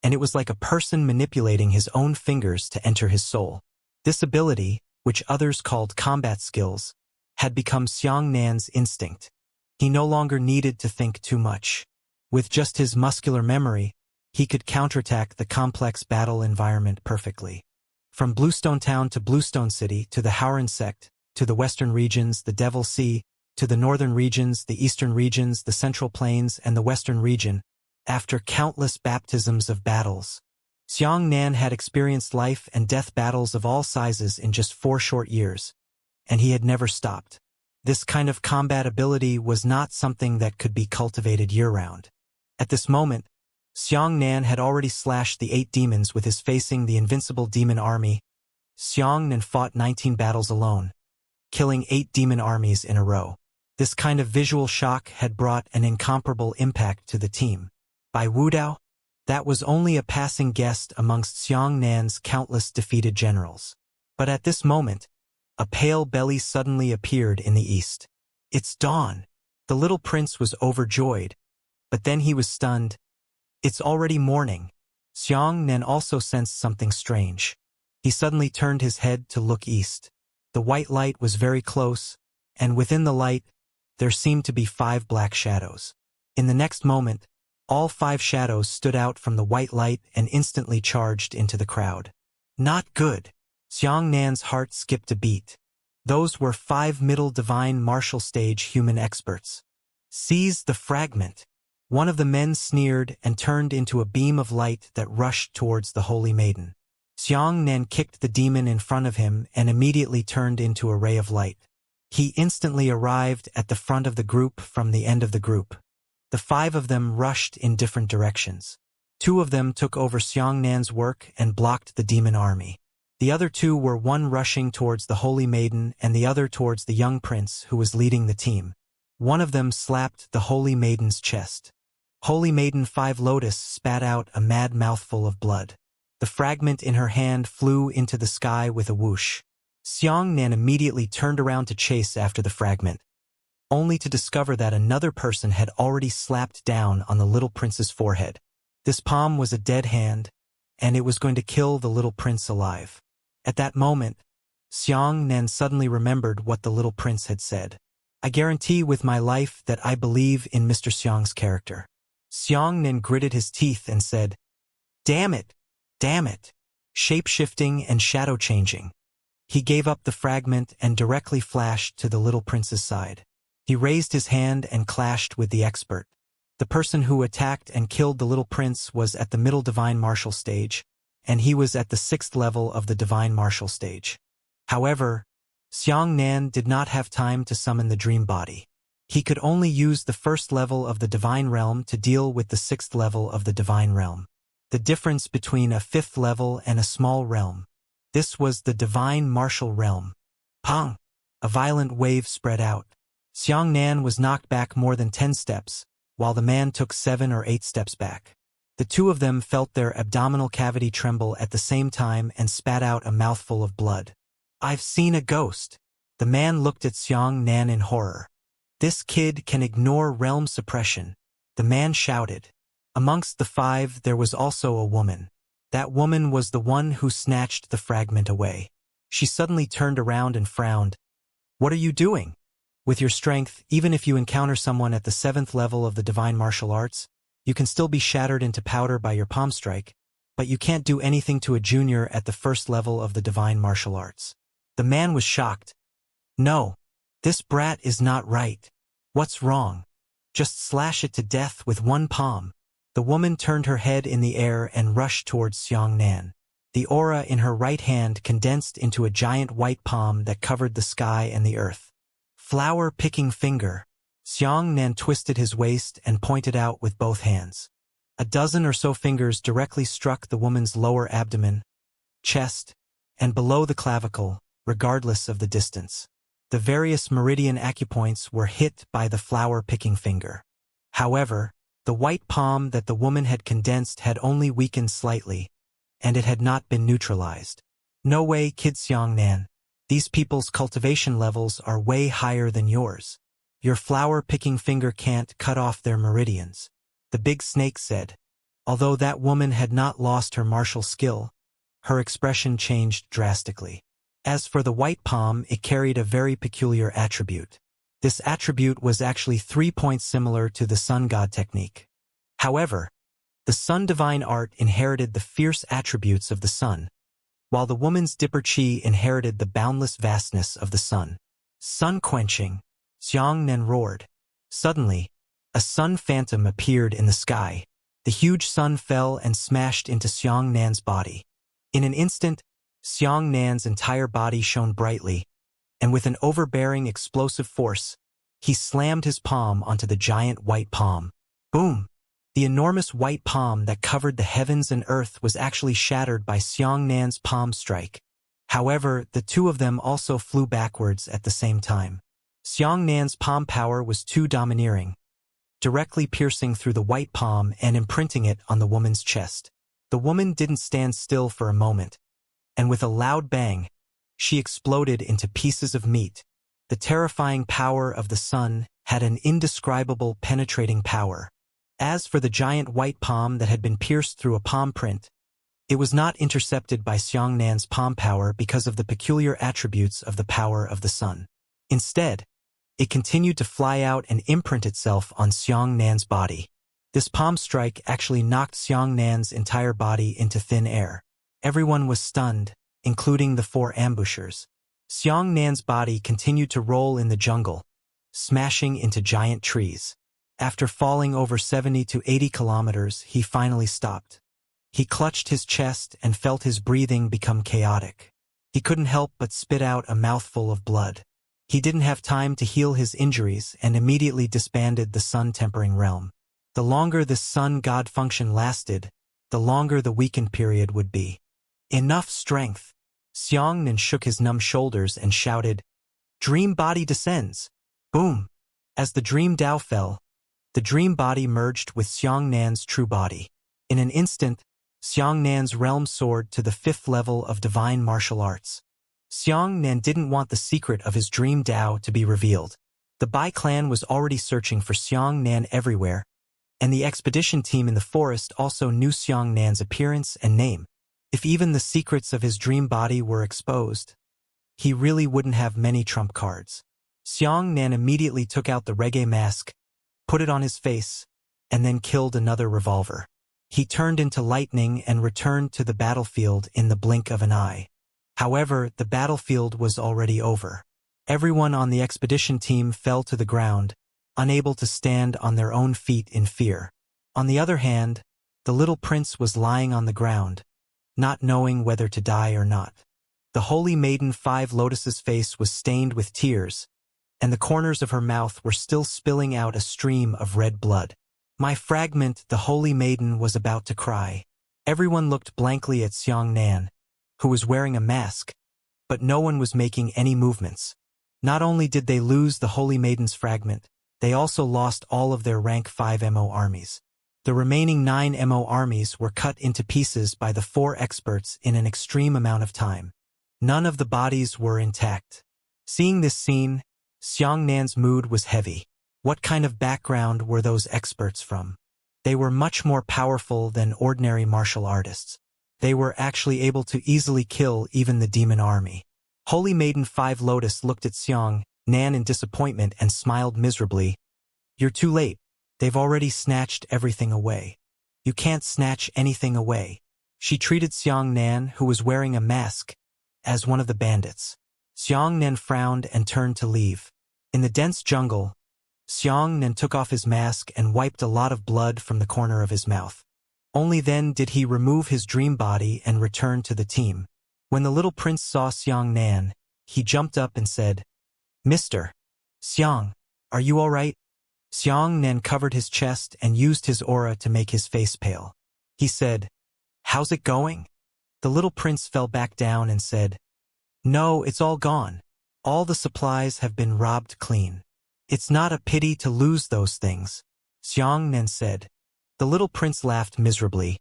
and it was like a person manipulating his own fingers to enter his soul. This ability, which others called combat skills, had become Xiangnan's instinct. He no longer needed to think too much. With just his muscular memory, he could counterattack the complex battle environment perfectly. From Bluestone Town to Bluestone City, to the Howran sect, to the western regions, the Devil Sea, to the northern regions, the eastern regions, the Central Plains, and the western region, after countless baptisms of battles, Xiangnan had experienced life and death battles of all sizes in just 4 short years, and he had never stopped. This kind of combat ability was not something that could be cultivated year-round. At this moment, Xiangnan had already slashed the 8 demons with his facing the invincible demon army. Xiangnan fought 19 battles alone, killing 8 demon armies in a row. This kind of visual shock had brought an incomparable impact to the team. By Wudao, that was only a passing guest amongst Xiangnan's countless defeated generals. But at this moment, a pale belly suddenly appeared in the east. It's dawn. The little prince was overjoyed, but then he was stunned. It's already morning. Xiangnan also sensed something strange. He suddenly turned his head to look east. The white light was very close, and within the light, there seemed to be 5 black shadows. In the next moment, all 5 shadows stood out from the white light and instantly charged into the crowd. Not good. Xiangnan's heart skipped a beat. Those were 5 middle divine martial stage human experts. Seize the fragment. One of the men sneered and turned into a beam of light that rushed towards the holy maiden. Xiangnan kicked the demon in front of him and immediately turned into a ray of light. He instantly arrived at the front of the group from the end of the group. The 5 of them rushed in different directions. 2 of them took over Xiangnan's work and blocked the demon army. The other 2 were one rushing towards the holy maiden and the other towards the young prince who was leading the team. One of them slapped the holy maiden's chest. Holy Maiden 5 Lotus spat out a mad mouthful of blood. The fragment in her hand flew into the sky with a whoosh. Xiangnan immediately turned around to chase after the fragment, only to discover that another person had already slapped down on the little prince's forehead. This palm was a dead hand, and it was going to kill the little prince alive. At that moment, Xiangnan suddenly remembered what the little prince had said. I guarantee with my life that I believe in Mr. Xiang's character. Xiangnan gritted his teeth and said, Damn it! Damn it! Shape-shifting and shadow-changing. He gave up the fragment and directly flashed to the little prince's side. He raised his hand and clashed with the expert. The person who attacked and killed the little prince was at the middle divine martial stage, and he was at the 6th level of the divine martial stage. However, Xiangnan did not have time to summon the dream body. He could only use the 1st level of the divine realm to deal with the 6th level of the divine realm. The difference between a 5th level and a small realm. This was the divine martial realm. Pong! A violent wave spread out. Xiangnan was knocked back more than 10 steps, while the man took 7 or 8 steps back. The 2 of them felt their abdominal cavity tremble at the same time and spat out a mouthful of blood. I've seen a ghost. The man looked at Xiangnan in horror. This kid can ignore realm suppression, the man shouted. Amongst the 5 there was also a woman. That woman was the one who snatched the fragment away. She suddenly turned around and frowned. What are you doing? With your strength, even if you encounter someone at the 7th level of the divine martial arts, you can still be shattered into powder by your palm strike, but you can't do anything to a junior at the 1st level of the divine martial arts. The man was shocked. No, this brat is not right. What's wrong? Just slash it to death with one palm. The woman turned her head in the air and rushed towards Xiangnan. The aura in her right hand condensed into a giant white palm that covered the sky and the earth. Flower-picking finger. Xiangnan twisted his waist and pointed out with both hands. A dozen or so fingers directly struck the woman's lower abdomen, chest, and below the clavicle, regardless of the distance. The various meridian acupoints were hit by the flower-picking finger. However, the white palm that the woman had condensed had only weakened slightly, and it had not been neutralized. No way, Kid Xiangnan. These people's cultivation levels are way higher than yours. Your flower-picking finger can't cut off their meridians, the big snake said. Although that woman had not lost her martial skill, her expression changed drastically. As for the white palm, it carried a very peculiar attribute. This attribute was actually 3 points similar to the sun god technique. However, the sun divine art inherited the fierce attributes of the sun, while the woman's dipper chi inherited the boundless vastness of the sun. Sun-quenching, Xianxia roared. Suddenly, a sun phantom appeared in the sky. The huge sun fell and smashed into Xianxia's body. In an instant, Xianxia's entire body shone brightly, and with an overbearing explosive force, he slammed his palm onto the giant white palm. Boom! The enormous white palm that covered the heavens and earth was actually shattered by Xianxia's palm strike. However, the two of them also flew backwards at the same time. Xianxia's palm power was too domineering, directly piercing through the white palm and imprinting it on the woman's chest. The woman didn't stand still for a moment, and with a loud bang, she exploded into pieces of meat. The terrifying power of the sun had an indescribable penetrating power. As for the giant white palm that had been pierced through a palm print, it was not intercepted by Xianxia's palm power because of the peculiar attributes of the power of the sun. Instead, it continued to fly out and imprint itself on Xianxia's body. This palm strike actually knocked Xianxia's entire body into thin air. Everyone was stunned, including the 4 ambushers. Xianxia's body continued to roll in the jungle, smashing into giant trees. After falling over 70 to 80 kilometers, he finally stopped. He clutched his chest and felt his breathing become chaotic. He couldn't help but spit out a mouthful of blood. He didn't have time to heal his injuries and immediately disbanded the sun-tempering realm. The longer this sun god function lasted, the longer the weakened period would be. Enough strength! Xianxian shook his numb shoulders and shouted, "Dream body descends!" Boom! As the dream Tao fell, the dream body merged with Xianxia's true body. In an instant, Xianxia's realm soared to the 5th level of divine martial arts. Xianxian didn't want the secret of his dream Tao to be revealed. The Bai clan was already searching for Xianxian everywhere, and the expedition team in the forest also knew Xianxia's appearance and name. If even the secrets of his dream body were exposed, he really wouldn't have many trump cards. Xianxian immediately took out the reggae mask, put it on his face, and then killed another revolver. He turned into lightning and returned to the battlefield in the blink of an eye. However, the battlefield was already over. Everyone on the expedition team fell to the ground, unable to stand on their own feet in fear. On the other hand, the little prince was lying on the ground, not knowing whether to die or not. The holy maiden 5 Lotus's face was stained with tears, and the corners of her mouth were still spilling out a stream of red blood. My fragment, the holy maiden was about to cry. Everyone looked blankly at Xianxian, who was wearing a mask, but no one was making any movements. Not only did they lose the holy maiden's fragment, they also lost all of their rank 5 MO armies. The remaining 9 MO armies were cut into pieces by the 4 experts in an extreme amount of time. None of the bodies were intact. Seeing this scene, Xianxian's mood was heavy. What kind of background were those experts from? They were much more powerful than ordinary martial artists. They were actually able to easily kill even the demon army. Holy Maiden 5 Lotus looked at Xianxian in disappointment and smiled miserably. "You're too late. They've already snatched everything away. You can't snatch anything away." She treated Xianxian, who was wearing a mask, as one of the bandits. Xianxian frowned and turned to leave. In the dense jungle, Xianxian took off his mask and wiped a lot of blood from the corner of his mouth. Only then did he remove his dream body and return to the team. When the little prince saw Xianxian, he jumped up and said, "Mr. Xiang, are you all right?" Xianxian covered his chest and used his aura to make his face pale. He said, "How's it going?" The little prince fell back down and said, "No, it's all gone. All the supplies have been robbed clean. It's not a pity to lose those things," Xianxian said. The little prince laughed miserably.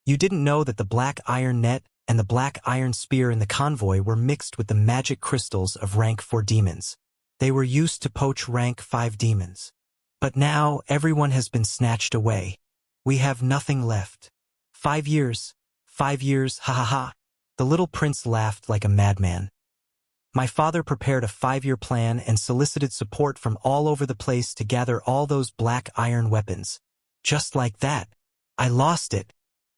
"You didn't know that the black iron net and the black iron spear in the convoy were mixed with the magic crystals of rank 4 demons. They were used to poach rank 5 demons. But now everyone has been snatched away. We have nothing left. 5 years, 5 years, ha ha ha." The little prince laughed like a madman. My father prepared a 5-year plan and solicited support from all over the place to gather all those black iron weapons. Just like that, I lost it.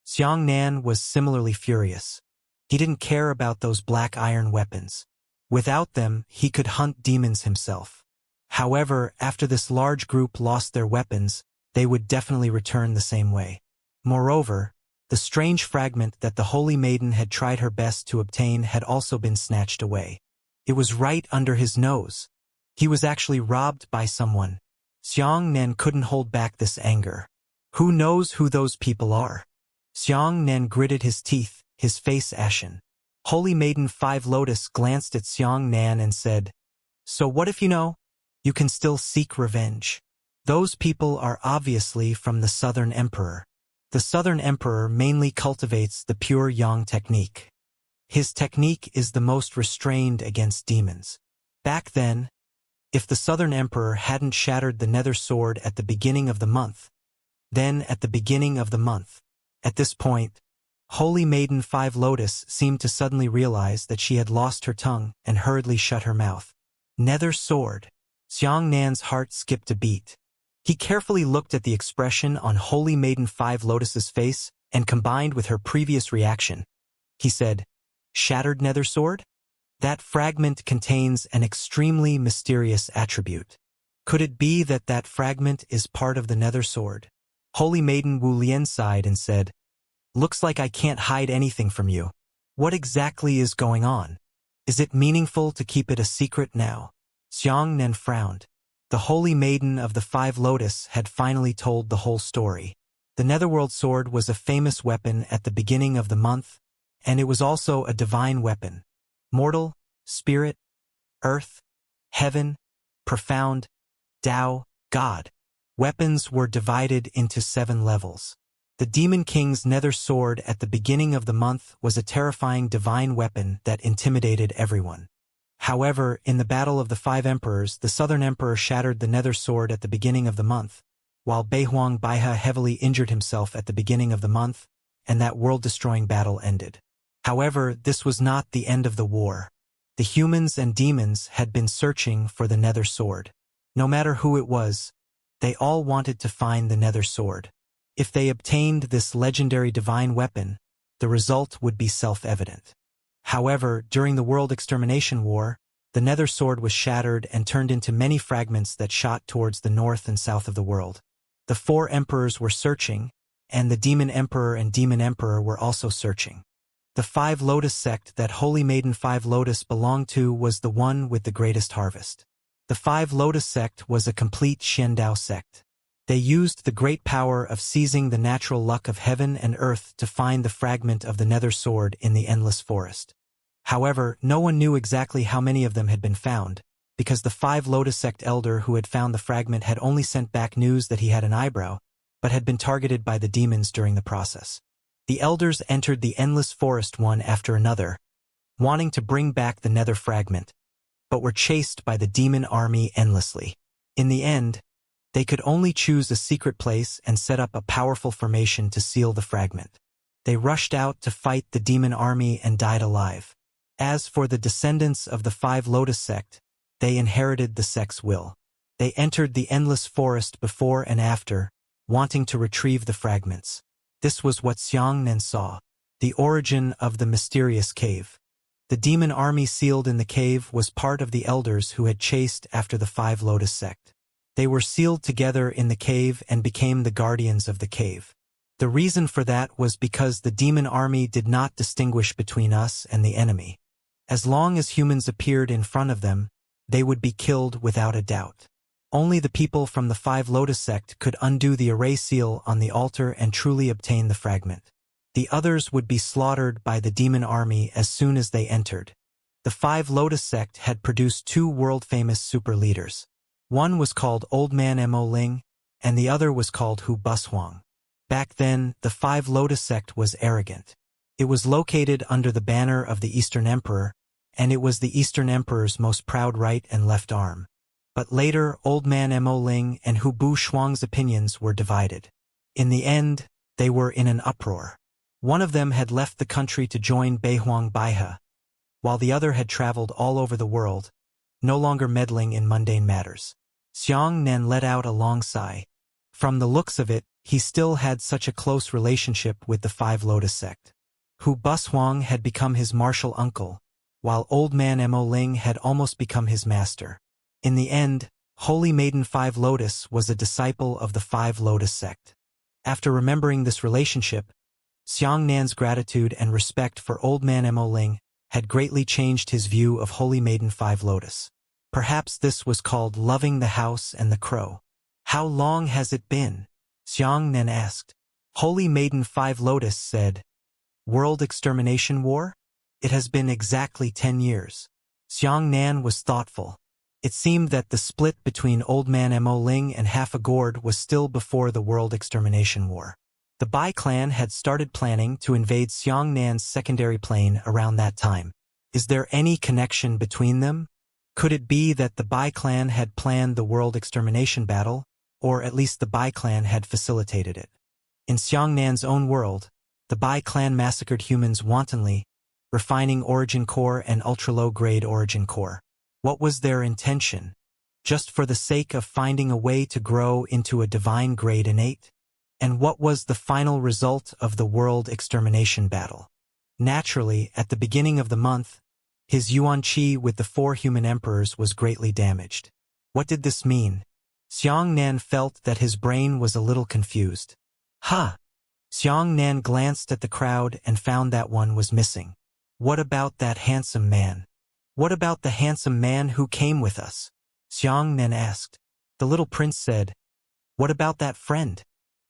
Xianxia was similarly furious. He didn't care about those black iron weapons. Without them, he could hunt demons himself. However, after this large group lost their weapons, they would definitely return the same way. Moreover, the strange fragment that the Holy Maiden had tried her best to obtain had also been snatched away. It was right under his nose. He was actually robbed by someone. Xianxia couldn't hold back this anger. Who knows who those people are? Xianxia gritted his teeth, his face ashen. Holy Maiden 5 Lotus glanced at Xianxia and said, "So what if you know? You can still seek revenge. Those people are obviously from the Southern Emperor. The Southern Emperor mainly cultivates the pure yang technique. His technique is the most restrained against demons. Back then, if the Southern Emperor hadn't shattered the Nether Sword at the beginning of the month, then at the beginning of the month, at this point, Holy Maiden 5 Lotus seemed to suddenly realize that she had lost her tongue and hurriedly shut her mouth. Nether Sword. Xianxia's heart skipped a beat. He carefully looked at the expression on Holy Maiden 5 Lotus's face and combined with her previous reaction. He said, "Shattered Nether Sword? That fragment contains an extremely mysterious attribute. Could it be that that fragment is part of the Nether Sword?" Holy Maiden Wu Lian sighed and said, "Looks like I can't hide anything from you. What exactly is going on? Is it meaningful to keep it a secret now?" Xianxia frowned. The Holy Maiden of the 5 Lotus had finally told the whole story. The Netherworld Sword was a famous weapon at the beginning of the month, and it was also a divine weapon. Mortal, spirit, earth, heaven, profound, Tao, God. Weapons were divided into 7 levels. The Demon King's Nether Sword at the beginning of the month was a terrifying divine weapon that intimidated everyone. However, in the Battle of the 5 Emperors, the Southern Emperor shattered the Nether Sword at the beginning of the month, while Beihuang Baihe heavily injured himself at the beginning of the month, and that world-destroying battle ended. However, this was not the end of the war. The humans and demons had been searching for the Nether Sword. No matter who it was, they all wanted to find the Nether Sword. If they obtained this legendary divine weapon, the result would be self-evident. However, during the World Extermination War, the Nether Sword was shattered and turned into many fragments that shot towards the north and south of the world. The 4 emperors were searching, and the Demon Emperor and Demon Emperor were also searching. The 5 Lotus sect that Holy Maiden 5 Lotus belonged to was the one with the greatest harvest. The 5 Lotus sect was a complete Xiandao sect. They used the great power of seizing the natural luck of heaven and earth to find the fragment of the Nether Sword in the endless forest. However, no one knew exactly how many of them had been found, because the 5 Lotus sect elder who had found the fragment had only sent back news that he had an eyebrow, but had been targeted by the demons during the process. The elders entered the endless forest one after another, wanting to bring back the nether fragment, but were chased by the demon army endlessly. In the end, they could only choose a secret place and set up a powerful formation to seal the fragment. They rushed out to fight the demon army and died alive. As for the descendants of the 5 Lotus sect, they inherited the sect's will. They entered the endless forest before and after, wanting to retrieve the fragments. This was what Xianxia saw, the origin of the mysterious cave. The demon army sealed in the cave was part of the elders who had chased after the 5 Lotus sect. They were sealed together in the cave and became the guardians of the cave. The reason for that was because the demon army did not distinguish between us and the enemy. As long as humans appeared in front of them, they would be killed without a doubt. Only the people from the 5 Lotus sect could undo the array seal on the altar and truly obtain the fragment. The others would be slaughtered by the demon army as soon as they entered. The 5 Lotus sect had produced 2 world-famous super leaders. One was called Old Man Mo Ling, and the other was called Hu Bushuang. Back then, the 5 Lotus sect was arrogant. It was located under the banner of the Eastern Emperor, and it was the Eastern Emperor's most proud right and left arm. But later, Old Man Mo Ling and Hu Bushuang's opinions were divided. In the end, they were in an uproar. One of them had left the country to join Beihuang Baihe, while the other had traveled all over the world, no longer meddling in mundane matters. Xianxia let out a long sigh. From the looks of it, he still had such a close relationship with the Five Lotus sect. Hu Bushuang had become his martial uncle, while old man Mo Ling had almost become his master. In the end, Holy Maiden Five Lotus was a disciple of the Five Lotus sect. After remembering this relationship, Xiangxia's gratitude and respect for old man Mo Ling had greatly changed his view of Holy Maiden Five Lotus. Perhaps this was called loving the house and the crow. How long has it been? Xianxia asked. Holy Maiden Five Lotus said, World Extermination War? It has been exactly 10 years. Xianxia was thoughtful. It seemed that the split between old man Mo Ling and half a gourd was still before the World Extermination War. The Bai clan had started planning to invade Xiangxia's secondary plane around that time. Is there any connection between them? Could it be that the Bai clan had planned the world extermination battle, or at least the Bai clan had facilitated it? In Xiangxia's own world, the Bai clan massacred humans wantonly, refining origin core and ultra-low-grade origin core. What was their intention? Just for the sake of finding a way to grow into a divine grade innate? And what was the final result of the world extermination battle? Naturally, at the beginning of the month, his yuan qi with the 4 human emperors was greatly damaged. What did this mean? Xianxia felt that his brain was a little confused. Xianxia glanced at the crowd and found that one was missing. What about that handsome man? What about the handsome man who came with us? Xianxia asked. The little prince said, What about that friend?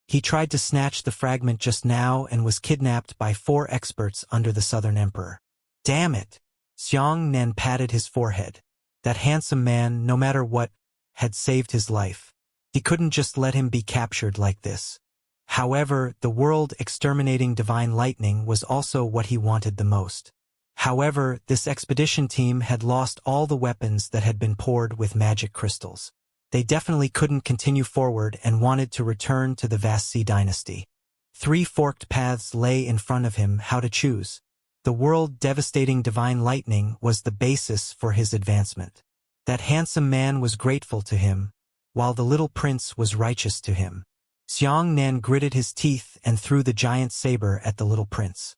He tried to snatch the fragment just now and was kidnapped by 4 experts under the Southern Emperor. Damn it! Xianxia patted his forehead. That handsome man, no matter what, had saved his life. He couldn't just let him be captured like this. However, the world exterminating divine lightning was also what he wanted the most. However, this expedition team had lost all the weapons that had been poured with magic crystals. They definitely couldn't continue forward and wanted to return to the Wuxia dynasty. 3 forked paths lay in front of him how to choose. The world-devastating divine lightning was the basis for his advancement. That handsome man was grateful to him, while the little prince was righteous to him. Xianxia gritted his teeth and threw the giant saber at the little prince.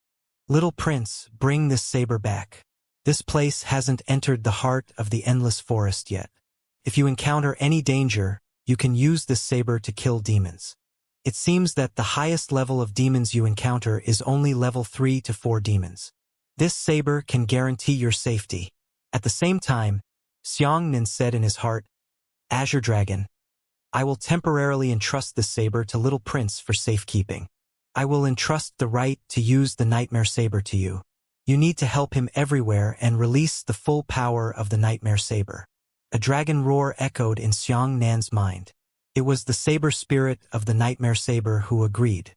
Little prince, bring this saber back. This place hasn't entered the heart of the endless forest yet. If you encounter any danger, you can use this saber to kill demons. It seems that the highest level of demons you encounter is only level 3 to 4 demons. This saber can guarantee your safety. At the same time, Xianxia said in his heart, Azure Dragon, I will temporarily entrust this saber to Little Prince for safekeeping. I will entrust the right to use the Nightmare Saber to you. You need to help him everywhere and release the full power of the Nightmare Saber. A dragon roar echoed in Xianxia's mind. It was the saber spirit of the Nightmare Saber who agreed.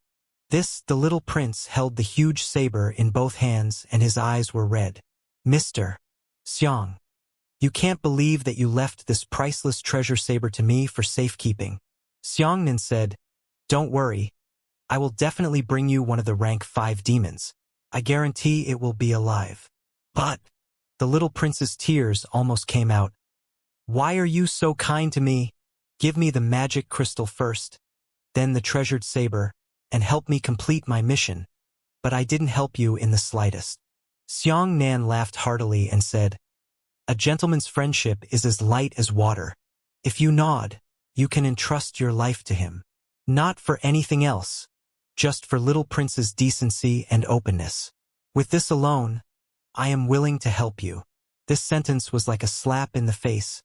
The little prince held the huge saber in both hands and his eyes were red. Mr. Xiang, you can't believe that you left this priceless treasure saber to me for safekeeping. Xianxia said, Don't worry. I will definitely bring you one of the rank 5 demons. I guarantee it will be alive. But the little prince's tears almost came out. Why are you so kind to me? Give me the magic crystal first, then the treasured saber, and help me complete my mission. But I didn't help you in the slightest. Xianxia laughed heartily and said, A gentleman's friendship is as light as water. If you nod, you can entrust your life to him. Not for anything else, just for little prince's decency and openness. With this alone, I am willing to help you. This sentence was like a slap in the face,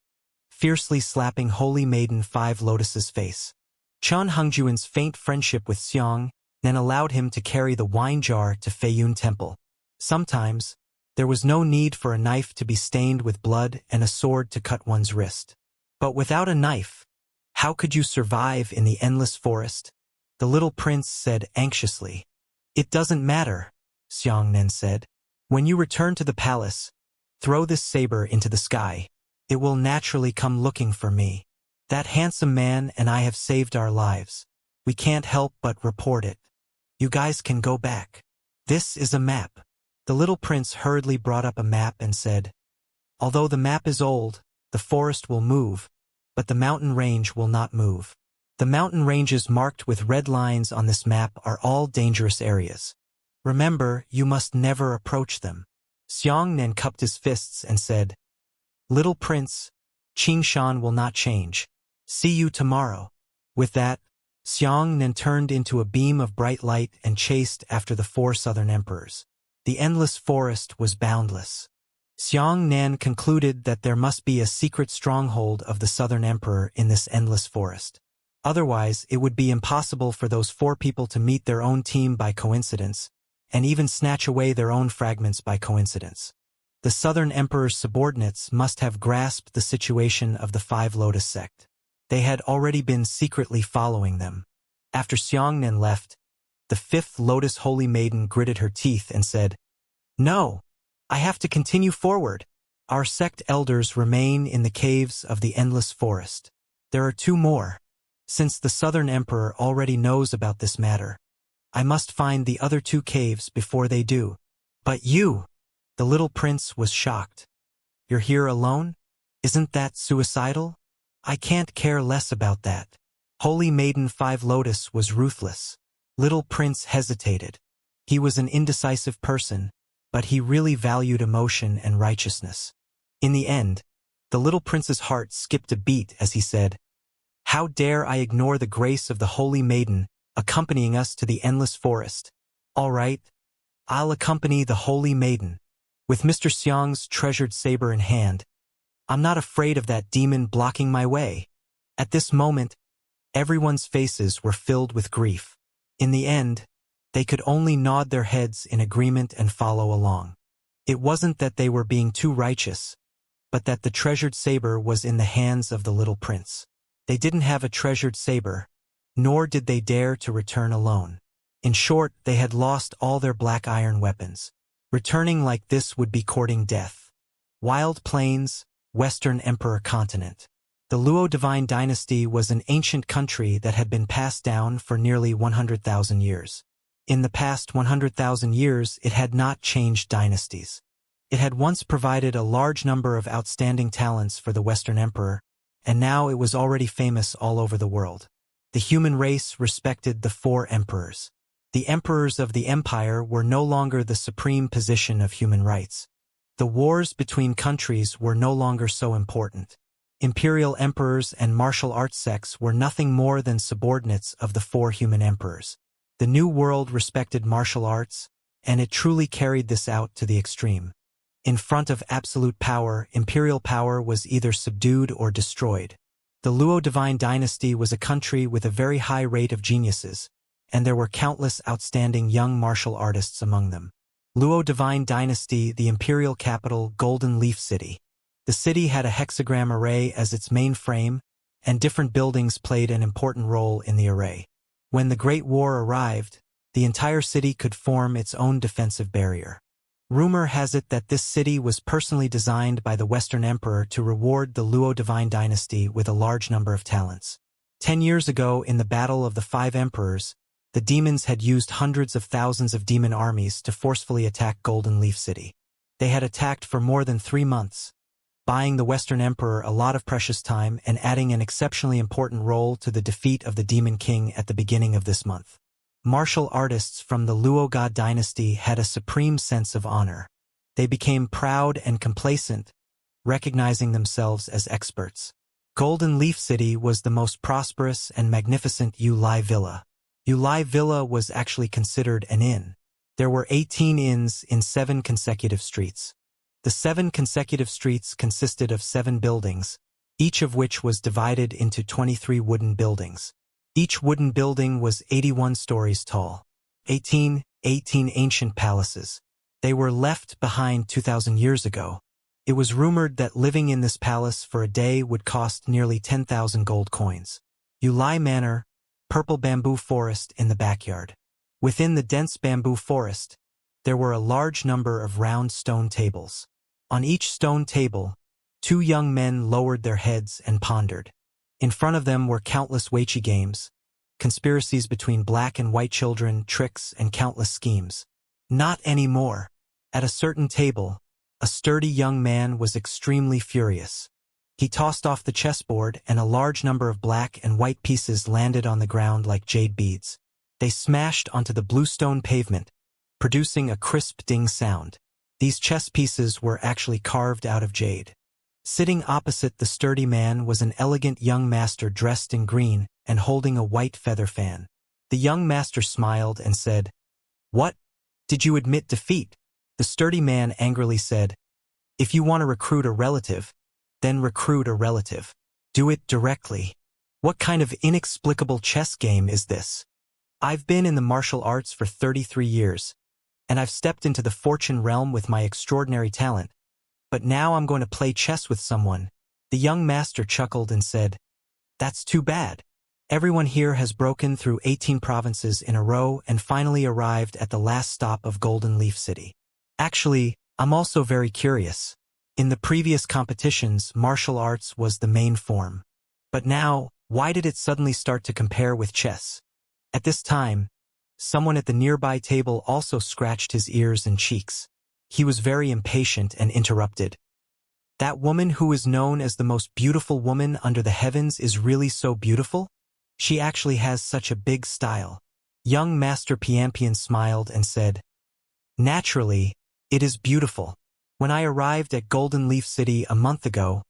fiercely slapping Holy Maiden Five Lotus's face. Chen Hongjuan's faint friendship with Xiang then allowed him to carry the wine jar to Feiyun Temple. Sometimes, there was no need for a knife to be stained with blood and a sword to cut one's wrist. But without a knife, how could you survive in the endless forest? The little prince said anxiously. It doesn't matter, Xianxia said. When you return to the palace, throw this saber into the sky. It will naturally come looking for me. That handsome man and I have saved our lives. We can't help but report it. You guys can go back. This is a map. The little prince hurriedly brought up a map and said, "Although the map is old, the forest will move, but the mountain range will not move. The mountain ranges marked with red lines on this map are all dangerous areas. Remember, you must never approach them." Xianxia cupped his fists and said, "Little prince, Qingshan will not change. See you tomorrow." With that, Xianxia turned into a beam of bright light and chased after the 4 southern emperors. The endless forest was boundless. Xianxia concluded that there must be a secret stronghold of the southern emperor in this endless forest. Otherwise, it would be impossible for those 4 people to meet their own team by coincidence, and even snatch away their own fragments by coincidence. The southern emperor's subordinates must have grasped the situation of the 5 Lotus sect. They had already been secretly following them. After Xianxia left, the 5th Lotus Holy Maiden gritted her teeth and said, "No, I have to continue forward. Our sect elders remain in the caves of the endless forest. There are 2 more. Since the southern emperor already knows about this matter, I must find the other 2 caves before they do." "But you," the little prince was shocked. "You're here alone? Isn't that suicidal?" "I can't care less about that." Holy Maiden 5 Lotus was ruthless. Little prince hesitated. He was an indecisive person, but he really valued emotion and righteousness. In the end, the little prince's heart skipped a beat as he said, "How dare I ignore the grace of the Holy Maiden accompanying us to the endless forest? All right, I'll accompany the Holy Maiden. With Mr. Xiang's treasured saber in hand, I'm not afraid of that demon blocking my way." At this moment, everyone's faces were filled with grief. In the end, they could only nod their heads in agreement and follow along. It wasn't that they were being too righteous, but that the treasured saber was in the hands of the little prince. They didn't have a treasured saber, nor did they dare to return alone. In short, they had lost all their black iron weapons. Returning like this would be courting death. Wild Plains, Western Emperor Continent. The Luo Divine Dynasty was an ancient country that had been passed down for nearly 100,000 years. In the past 100,000 years, it had not changed dynasties. It had once provided a large number of outstanding talents for the Western Emperor, and now it was already famous all over the world. The human race respected the 4 emperors. The emperors of the empire were no longer the supreme position of human rights. The wars between countries were no longer so important. Imperial emperors and martial arts sects were nothing more than subordinates of the 4 human emperors. The new world respected martial arts, and it truly carried this out to the extreme. In front of absolute power, imperial power was either subdued or destroyed. The Luo Divine Dynasty was a country with a very high rate of geniuses, and there were countless outstanding young martial artists among them. Luo Divine Dynasty, the imperial capital, Golden Leaf City. The city had a hexagram array as its main frame, and different buildings played an important role in the array. When the Great War arrived, the entire city could form its own defensive barrier. Rumor has it that this city was personally designed by the Western Emperor to reward the Luo Divine Dynasty with a large number of talents. 10 years ago, in the Battle of the 5 Emperors, the demons had used hundreds of thousands of demon armies to forcefully attack Golden Leaf City. They had attacked for more than 3 months, buying the Western Emperor a lot of precious time and adding an exceptionally important role to the defeat of the Demon King at the beginning of this month. Martial artists from the Luo God dynasty had a supreme sense of honor. They became proud and complacent, recognizing themselves as experts. Golden Leaf City was the most prosperous and magnificent Yulai Villa. Yulai Villa was actually considered an inn. There were 18 inns in 7 consecutive streets. The 7 consecutive streets consisted of 7 buildings, each of which was divided into 23 wooden buildings. Each wooden building was 81 stories tall. 18 ancient palaces. They were left behind 2,000 years ago. It was rumored that living in this palace for a day would cost nearly 10,000 gold coins. Yulai Manor, purple bamboo forest in the backyard. Within the dense bamboo forest, there were a large number of round stone tables. On each stone table, 2 young men lowered their heads and pondered. In front of them were countless weichi games, conspiracies between black and white children, tricks, and countless schemes. Not anymore. At a certain table, a sturdy young man was extremely furious. He tossed off the chessboard, and a large number of black and white pieces landed on the ground like jade beads. They smashed onto the bluestone pavement, producing a crisp ding sound. These chess pieces were actually carved out of jade. Sitting opposite the sturdy man was an elegant young master dressed in green and holding a white feather fan. The young master smiled and said, "What? Did you admit defeat?" The sturdy man angrily said, "If you want to recruit a relative, then recruit a relative. Do it directly. What kind of inexplicable chess game is this? I've been in the martial arts for 33 years, and I've stepped into the fortune realm with my extraordinary talent. But now I'm going to play chess with someone." The young master chuckled and said, "That's too bad. Everyone here has broken through 18 provinces in a row and finally arrived at the last stop of Golden Leaf City. Actually, I'm also very curious. In the previous competitions, martial arts was the main form. But now, why did it suddenly start to compare with chess?" At this time, someone at the nearby table also scratched his ears and cheeks. He was very impatient and interrupted. "That woman who is known as the most beautiful woman under the heavens is really so beautiful? She actually has such a big style." Young Master Piampian smiled and said, "Naturally, it is beautiful. When I arrived at Golden Leaf City a month ago,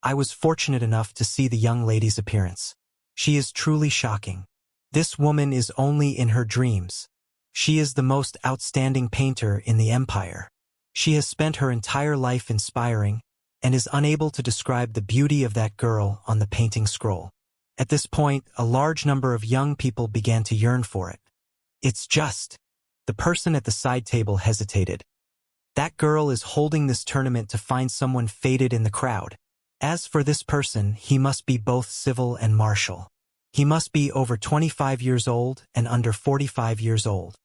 I was fortunate enough to see the young lady's appearance. She is truly shocking. This woman is only in her dreams. She is the most outstanding painter in the empire. She has spent her entire life inspiring and is unable to describe the beauty of that girl on the painting scroll." At this point, a large number of young people began to yearn for it. "It's just..." The person at the side table hesitated. "That girl is holding this tournament to find someone fated in the crowd. As for this person, he must be both civil and martial. He must be over 25 years old and under 45 years old.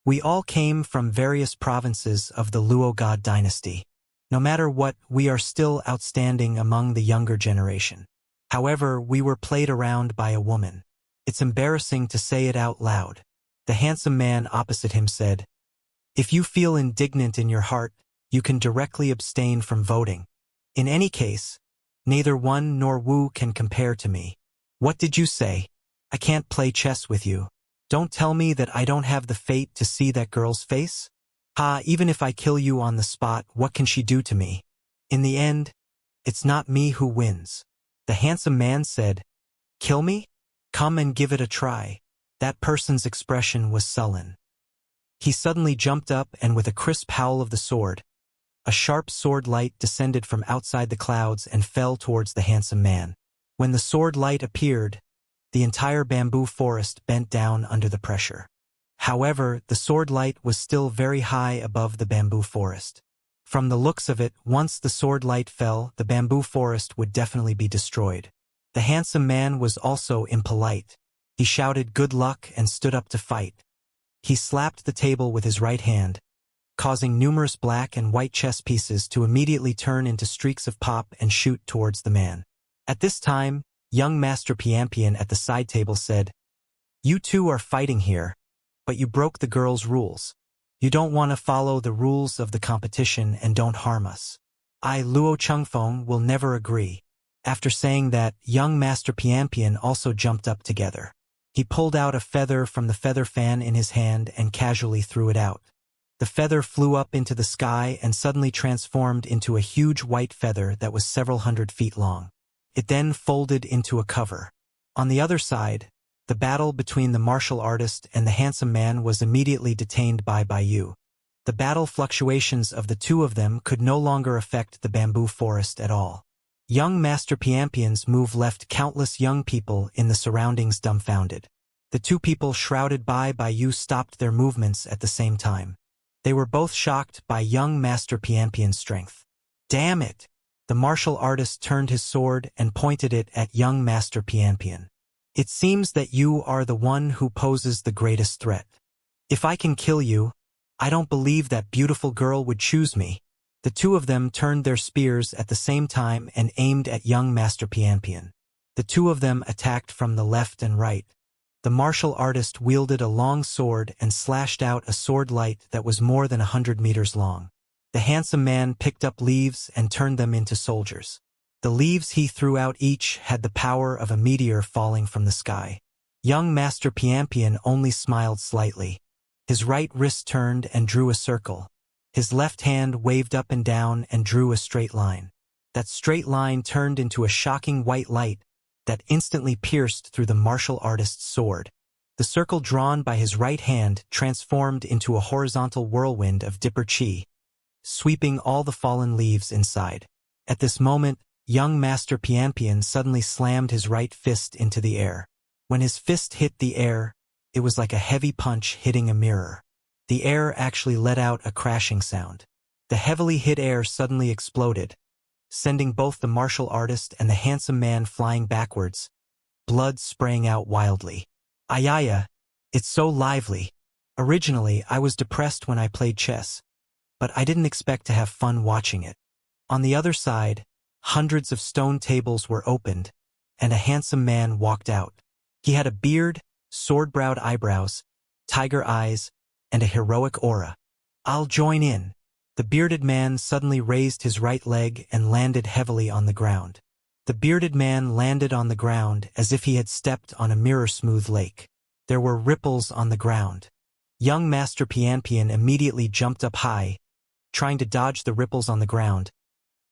We all came from various provinces of the Luo God dynasty. No matter what, we are still outstanding among the younger generation. However, we were played around by a woman. It's embarrassing to say it out loud." The handsome man opposite him said, "If you feel indignant in your heart, you can directly abstain from voting. In any case, neither one nor Wu can compare to me." "What did you say? I can't play chess with you. Don't tell me that I don't have the fate to see that girl's face? Ha, even if I kill you on the spot, what can she do to me? In the end, it's not me who wins." The handsome man said, "Kill me? Come and give it a try." That person's expression was sullen. He suddenly jumped up and with a crisp howl of the sword, a sharp sword light descended from outside the clouds and fell towards the handsome man. When the sword light appeared, the entire bamboo forest bent down under the pressure. However, the sword light was still very high above the bamboo forest. From the looks of it, once the sword light fell, the bamboo forest would definitely be destroyed. The handsome man was also impolite. He shouted good luck and stood up to fight. He slapped the table with his right hand, causing numerous black and white chess pieces to immediately turn into streaks of pop and shoot towards the man. At this time, young Master Piampian at the side table said, "You two are fighting here, but you broke the girl's rules. You don't want to follow the rules of the competition and don't harm us. I, Luo Chengfeng, will never agree." After saying that, young Master Piampian also jumped up together. He pulled out a feather from the feather fan in his hand and casually threw it out. The feather flew up into the sky and suddenly transformed into a huge white feather that was several hundred feet long. It then folded into a cover. On the other side, the battle between the martial artist and the handsome man was immediately detained by Yu. The battle fluctuations of the two of them could no longer affect the bamboo forest at all. Young Master Piampian's move left countless young people in the surroundings dumbfounded. The two people shrouded by Yu stopped their movements at the same time. They were both shocked by young Master Piampian's strength. "Damn it!" The martial artist turned his sword and pointed it at young Master Piampian. "It seems that you are the one who poses the greatest threat. If I can kill you, I don't believe that beautiful girl would choose me." The two of them turned their spears at the same time and aimed at young Master Piampian. The two of them attacked from the left and right. The martial artist wielded a long sword and slashed out a sword light that was more than 100 meters long. The handsome man picked up leaves and turned them into soldiers. The leaves he threw out each had the power of a meteor falling from the sky. Young Master Piampian only smiled slightly. His right wrist turned and drew a circle. His left hand waved up and down and drew a straight line. That straight line turned into a shocking white light that instantly pierced through the martial artist's sword. The circle drawn by his right hand transformed into a horizontal whirlwind of Dipper Chi, sweeping all the fallen leaves inside. At this moment, young Master Piampian suddenly slammed his right fist into the air. When his fist hit the air, it was like a heavy punch hitting a mirror. The air actually let out a crashing sound. The heavily hit air suddenly exploded, sending both the martial artist and the handsome man flying backwards, blood spraying out wildly. Ayaya, it's so lively. Originally, I was depressed when I played chess, but I didn't expect to have fun watching it. On the other side, hundreds of stone tables were opened, and a handsome man walked out. He had a beard, sword-browed eyebrows, tiger eyes, and a heroic aura. I'll join in. The bearded man suddenly raised his right leg and landed heavily on the ground. The bearded man landed on the ground as if he had stepped on a mirror-smooth lake. There were ripples on the ground. Young Master Piampian immediately jumped up high, trying to dodge the ripples on the ground,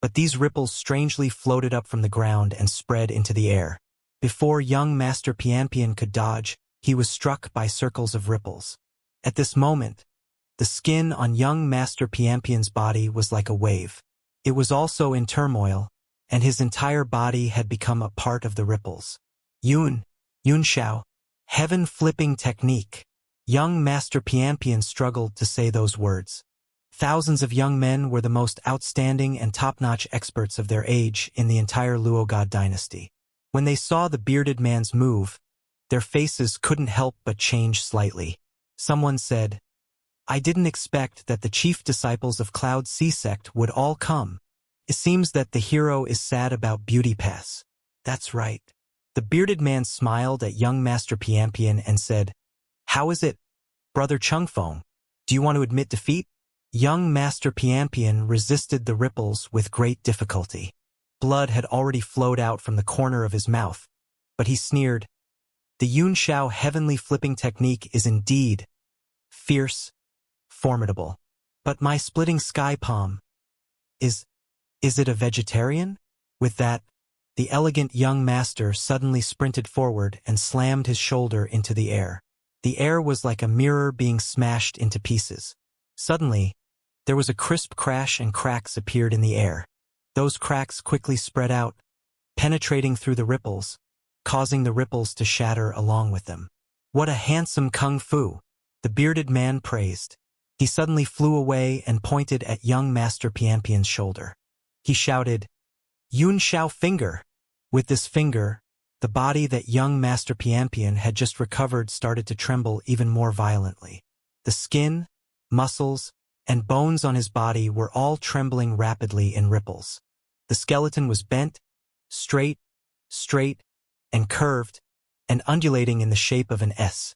but these ripples strangely floated up from the ground and spread into the air. Before young Master Piampian could dodge, he was struck by circles of ripples. At this moment, the skin on young Master Piampian's body was like a wave. It was also in turmoil, and his entire body had become a part of the ripples. Yun Xiao, heaven-flipping technique. Young Master Piampian struggled to say those words. Thousands of young men were the most outstanding and top-notch experts of their age in the entire Luo God dynasty. When they saw the bearded man's move, their faces couldn't help but change slightly. Someone said, I didn't expect that the chief disciples of Cloud Sea Sect would all come. It seems that the hero is sad about Beauty Pass. That's right. The bearded man smiled at young Master Piampian and said, How is it, Brother Chungfeng? Do you want to admit defeat? Young Master Piampian resisted the ripples with great difficulty. Blood had already flowed out from the corner of his mouth, but he sneered, The Yun Xiao heavenly flipping technique is indeed fierce, formidable. But my splitting sky palm, is it a vegetarian? With that, the elegant young master suddenly sprinted forward and slammed his shoulder into the air. The air was like a mirror being smashed into pieces. Suddenly, there was a crisp crash and cracks appeared in the air. Those cracks quickly spread out, penetrating through the ripples, causing the ripples to shatter along with them. What a handsome kung fu! The bearded man praised. He suddenly flew away and pointed at young Master Piampian's shoulder. He shouted, Yun Xiao finger! With this finger, the body that young Master Piampian had just recovered started to tremble even more violently. The skin, muscles, and bones on his body were all trembling rapidly in ripples. The skeleton was bent, straight, and curved, and undulating in the shape of an S.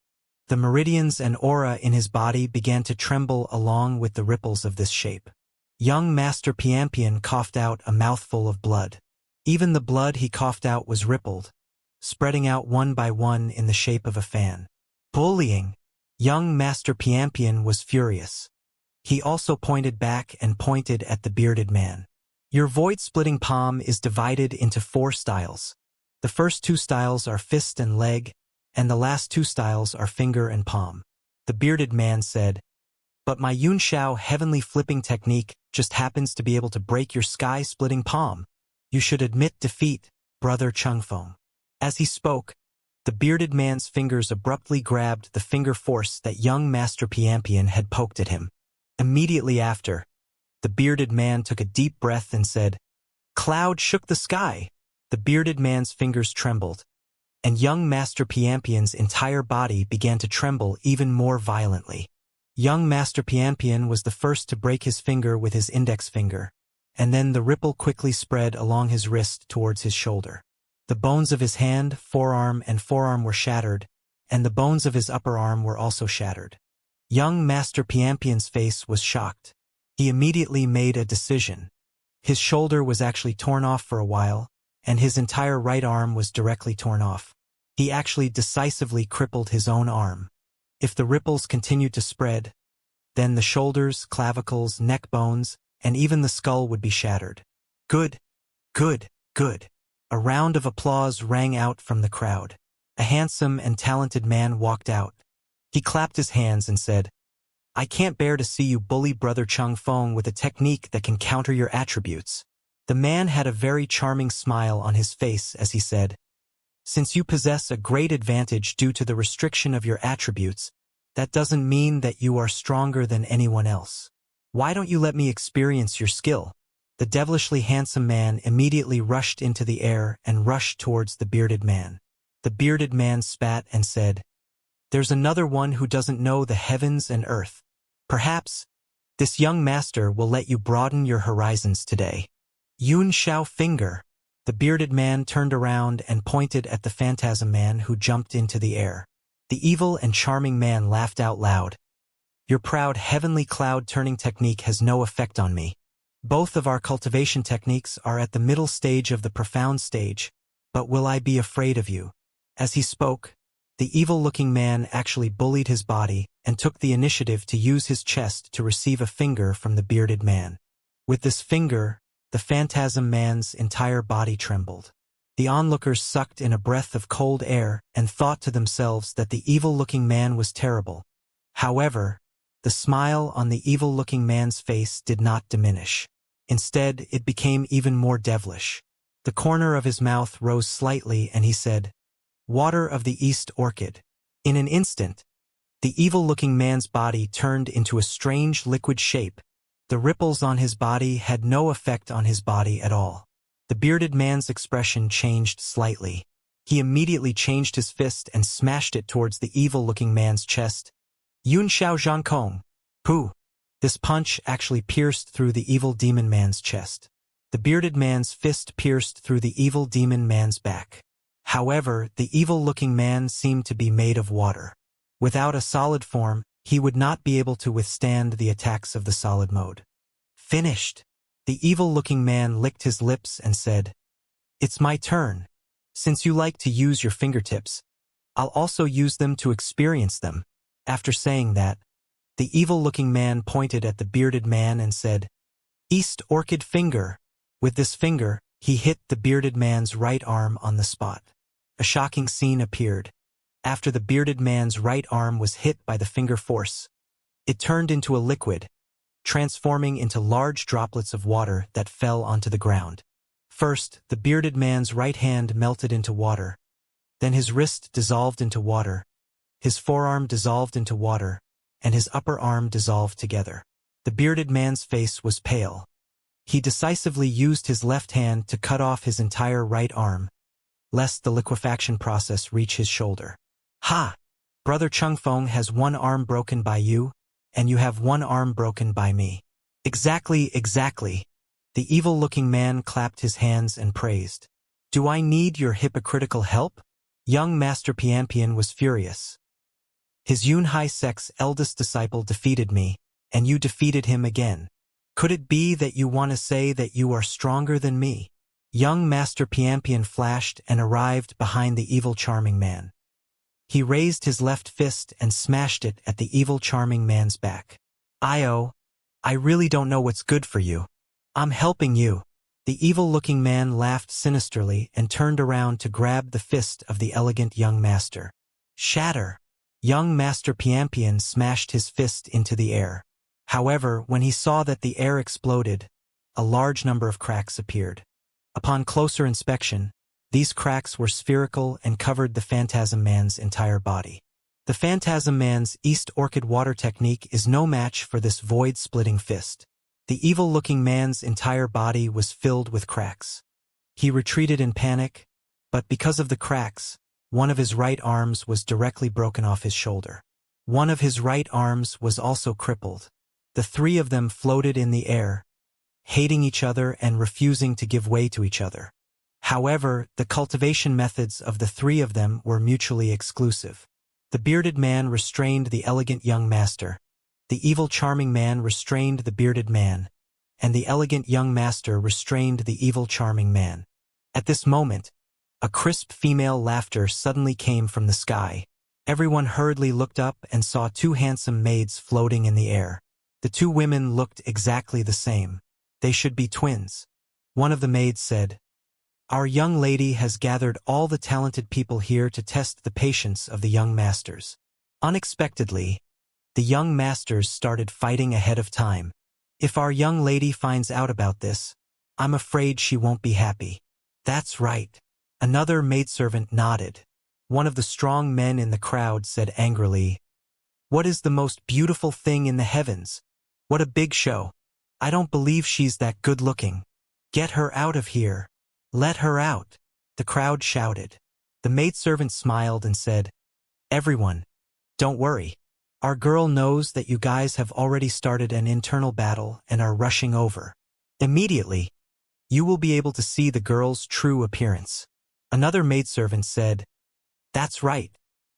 The meridians and aura in his body began to tremble along with the ripples of this shape. Young Master Piampian coughed out a mouthful of blood. Even the blood he coughed out was rippled, spreading out one by one in the shape of a fan. Bullying! Young Master Piampian was furious. He also pointed back and pointed at the bearded man. Your void-splitting palm is divided into 4 styles. The first 2 styles are fist and leg, and the last 2 styles are finger and palm. The bearded man said, But my Yun Xiao heavenly flipping technique just happens to be able to break your sky-splitting palm. You should admit defeat, Brother Chungfeng. As he spoke, the bearded man's fingers abruptly grabbed the finger force that young Master Piampian had poked at him. Immediately after, the bearded man took a deep breath and said, Cloud shook the sky. The bearded man's fingers trembled, and young Master Piampian's entire body began to tremble even more violently. Young Master Piampian was the first to break his finger with his index finger, and then the ripple quickly spread along his wrist towards his shoulder. The bones of his hand, forearm, and forearm were shattered, and the bones of his upper arm were also shattered. Young Master Piampian's face was shocked. He immediately made a decision. His shoulder was actually torn off for a while, and his entire right arm was directly torn off. He actually decisively crippled his own arm. If the ripples continued to spread, then the shoulders, clavicles, neck bones, and even the skull would be shattered. Good, good, good. A round of applause rang out from the crowd. A handsome and talented man walked out. He clapped his hands and said, "I can't bear to see you bully Brother Chung Feng with a technique that can counter your attributes." The man had a very charming smile on his face as he said, "Since you possess a great advantage due to the restriction of your attributes, that doesn't mean that you are stronger than anyone else. Why don't you let me experience your skill?" The devilishly handsome man immediately rushed into the air and rushed towards the bearded man. The bearded man spat and said, "There's another one who doesn't know the heavens and earth. Perhaps this young master will let you broaden your horizons today." Yun Xiao Finger. The bearded man turned around and pointed at the phantasm man who jumped into the air. The evil and charming man laughed out loud. "Your proud heavenly cloud-turning technique has no effect on me. Both of our cultivation techniques are at the middle stage of the profound stage, but will I be afraid of you?" As he spoke, the evil-looking man actually bullied his body and took the initiative to use his chest to receive a finger from the bearded man. With this finger, the phantasm man's entire body trembled. The onlookers sucked in a breath of cold air and thought to themselves that the evil-looking man was terrible. However, the smile on the evil-looking man's face did not diminish. Instead, it became even more devilish. The corner of his mouth rose slightly and he said, "Water of the East Orchid." In an instant, the evil-looking man's body turned into a strange liquid shape. The ripples on his body had no effect on his body at all. The bearded man's expression changed slightly. He immediately changed his fist and smashed it towards the evil-looking man's chest. "Yun Xiao Zhangkong." Pooh! This punch actually pierced through the evil demon man's chest. The bearded man's fist pierced through the evil demon man's back. However, the evil-looking man seemed to be made of water. Without a solid form, he would not be able to withstand the attacks of the solid mode. Finished! The evil-looking man licked his lips and said, "It's my turn. Since you like to use your fingertips, I'll also use them to experience them." After saying that, the evil-looking man pointed at the bearded man and said, "East Orchid Finger." With this finger, he hit the bearded man's right arm on the spot. A shocking scene appeared. After the bearded man's right arm was hit by the finger force, it turned into a liquid, transforming into large droplets of water that fell onto the ground. First, the bearded man's right hand melted into water. Then his wrist dissolved into water, his forearm dissolved into water, and his upper arm dissolved together. The bearded man's face was pale. He decisively used his left hand to cut off his entire right arm, lest the liquefaction process reach his shoulder. "Ha! Brother Chung Feng has one arm broken by you, and you have one arm broken by me." "Exactly, exactly." The evil-looking man clapped his hands and praised. "Do I need your hypocritical help?" Young Master Pianpian was furious. "His Yunhai sect's eldest disciple defeated me, and you defeated him again. Could it be that you want to say that you are stronger than me?" Young Master Pianpian flashed and arrived behind the evil charming man. He raised his left fist and smashed it at the evil charming man's back. "I really don't know what's good for you. I'm helping you." The evil-looking man laughed sinisterly and turned around to grab the fist of the elegant young master. Shatter! Young Master Pianpian smashed his fist into the air. However, when he saw that the air exploded, a large number of cracks appeared. Upon closer inspection, these cracks were spherical and covered the Phantasm Man's entire body. The Phantasm Man's East Orchid Water technique is no match for this void-splitting fist. The evil-looking man's entire body was filled with cracks. He retreated in panic, but because of the cracks, one of his right arms was directly broken off his shoulder. One of his right arms was also crippled. The three of them floated in the air, hating each other and refusing to give way to each other. However, the cultivation methods of the three of them were mutually exclusive. The bearded man restrained the elegant young master. The evil charming man restrained the bearded man, and the elegant young master restrained the evil charming man. At this moment, a crisp female laughter suddenly came from the sky. Everyone hurriedly looked up and saw two handsome maids floating in the air. The two women looked exactly the same. They should be twins. One of the maids said, "Our young lady has gathered all the talented people here to test the patience of the young masters." Unexpectedly, the young masters started fighting ahead of time. "If our young lady finds out about this, I'm afraid she won't be happy." "That's right." Another maidservant nodded. One of the strong men in the crowd said angrily, "What is the most beautiful thing in the heavens? What a big show. I don't believe she's that good-looking. Get her out of here. Let her out." The crowd shouted. The maidservant smiled and said, "Everyone, don't worry. Our girl knows that you guys have already started an internal battle and are rushing over. Immediately, you will be able to see the girl's true appearance." Another maidservant said, "That's right."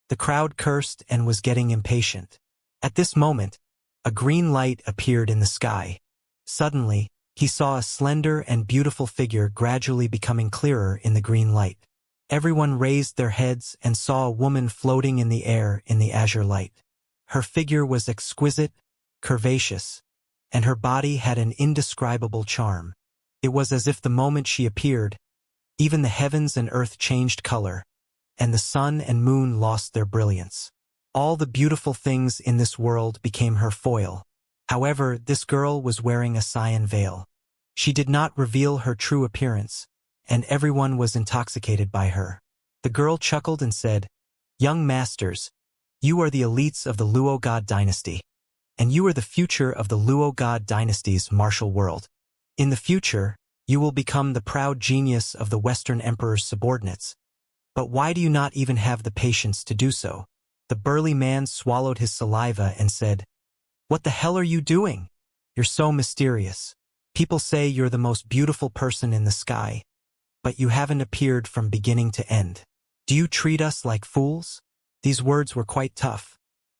The crowd cursed and was getting impatient. At this moment, a green light appeared in the sky. Suddenly, he saw a slender and beautiful figure gradually becoming clearer in the green light. Everyone raised their heads and saw a woman floating in the air in the azure light. Her figure was exquisite, curvaceous, and her body had an indescribable charm. It was as if the moment she appeared, even the heavens and earth changed color, and the sun and moon lost their brilliance. All the beautiful things in this world became her foil. However, this girl was wearing a cyan veil. She did not reveal her true appearance, and everyone was intoxicated by her. The girl chuckled and said, "Young masters, you are the elites of the Luo God dynasty, and you are the future of the Luo God dynasty's martial world. In the future, you will become the proud genius of the Western Emperor's subordinates. But why do you not even have the patience to do so?" The burly man swallowed his saliva and said, "What the hell are you doing? You're so mysterious. People say you're the most beautiful person in the sky, but you haven't appeared from beginning to end. Do you treat us like fools?" These words were quite tough,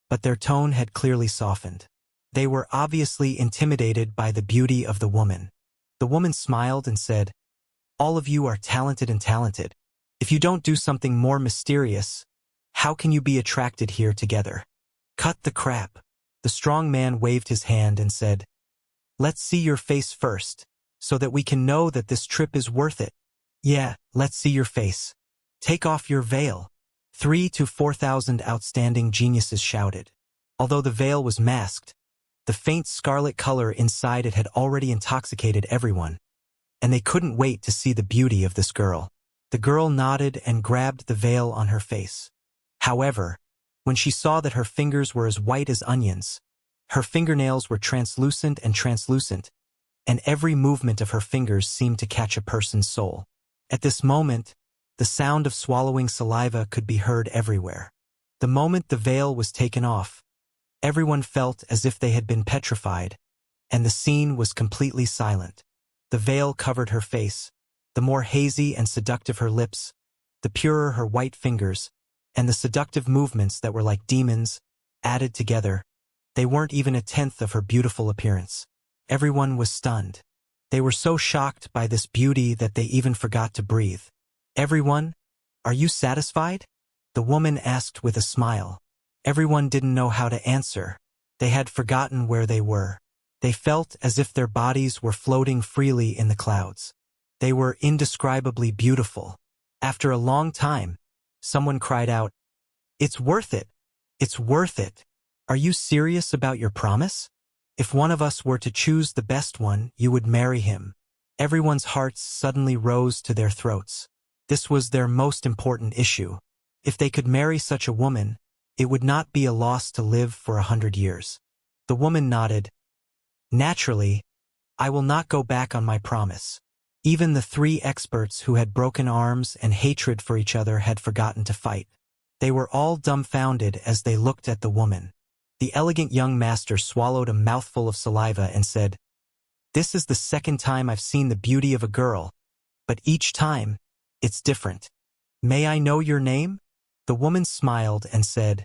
but their tone had clearly softened. They were obviously intimidated by the beauty of the woman. The woman smiled and said, "All of you are talented and talented. If you don't do something more mysterious, how can you be attracted here together? Cut the crap." The strong man waved his hand and said, "Let's see your face first, so that we can know that this trip is worth it." "Yeah, let's see your face. Take off your veil." 3 to 4,000 outstanding geniuses shouted. Although the veil was masked, the faint scarlet color inside it had already intoxicated everyone, and they couldn't wait to see the beauty of this girl. The girl nodded and grabbed the veil on her face. However, when she saw that her fingers were as white as onions, her fingernails were translucent, and every movement of her fingers seemed to catch a person's soul. At this moment, the sound of swallowing saliva could be heard everywhere. The moment the veil was taken off, everyone felt as if they had been petrified, and the scene was completely silent. The veil covered her face. The more hazy and seductive her lips, the purer her white fingers, and the seductive movements that were like demons, added together, they weren't even a tenth of her beautiful appearance. Everyone was stunned. They were so shocked by this beauty that they even forgot to breathe. "Everyone, are you satisfied?" the woman asked with a smile. Everyone didn't know how to answer. They had forgotten where they were. They felt as if their bodies were floating freely in the clouds. They were indescribably beautiful. After a long time, someone cried out, "It's worth it! It's worth it! Are you serious about your promise? If one of us were to choose the best one, you would marry him." Everyone's hearts suddenly rose to their throats. This was their most important issue. If they could marry such a woman, it would not be a loss to live for 100 years. The woman nodded. "Naturally, I will not go back on my promise." Even the 3 experts who had broken arms and hatred for each other had forgotten to fight. They were all dumbfounded as they looked at the woman. The elegant young master swallowed a mouthful of saliva and said, "This is the second time I've seen the beauty of a girl, but each time, it's different. May I know your name?" The woman smiled and said,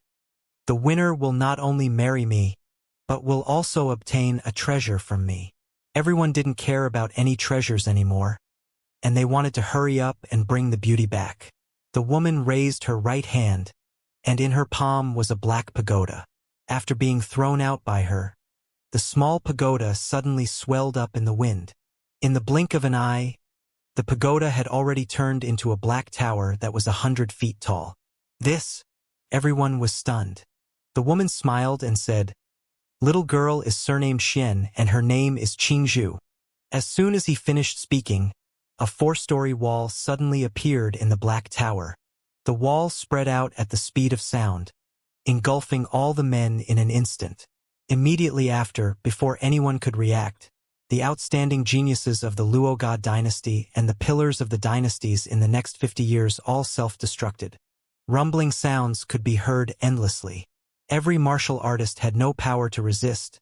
"The winner will not only marry me, but will also obtain a treasure from me. Everyone didn't care about any treasures anymore, and they wanted to hurry up and bring the beauty back. The woman raised her right hand, and in her palm was a black pagoda. After being thrown out by her, the small pagoda suddenly swelled up in the wind. In the blink of an eye, the pagoda had already turned into a black tower that was 100 feet tall. Everyone was stunned. The woman smiled and said, "Little girl is surnamed Xian and her name is Qingzhu." As soon as he finished speaking, a 4-story wall suddenly appeared in the black tower. The wall spread out at the speed of sound, engulfing all the men in an instant. Immediately after, before anyone could react, the outstanding geniuses of the Luo God dynasty and the pillars of the dynasties in the next 50 years all self-destructed. Rumbling sounds could be heard endlessly. Every martial artist had no power to resist,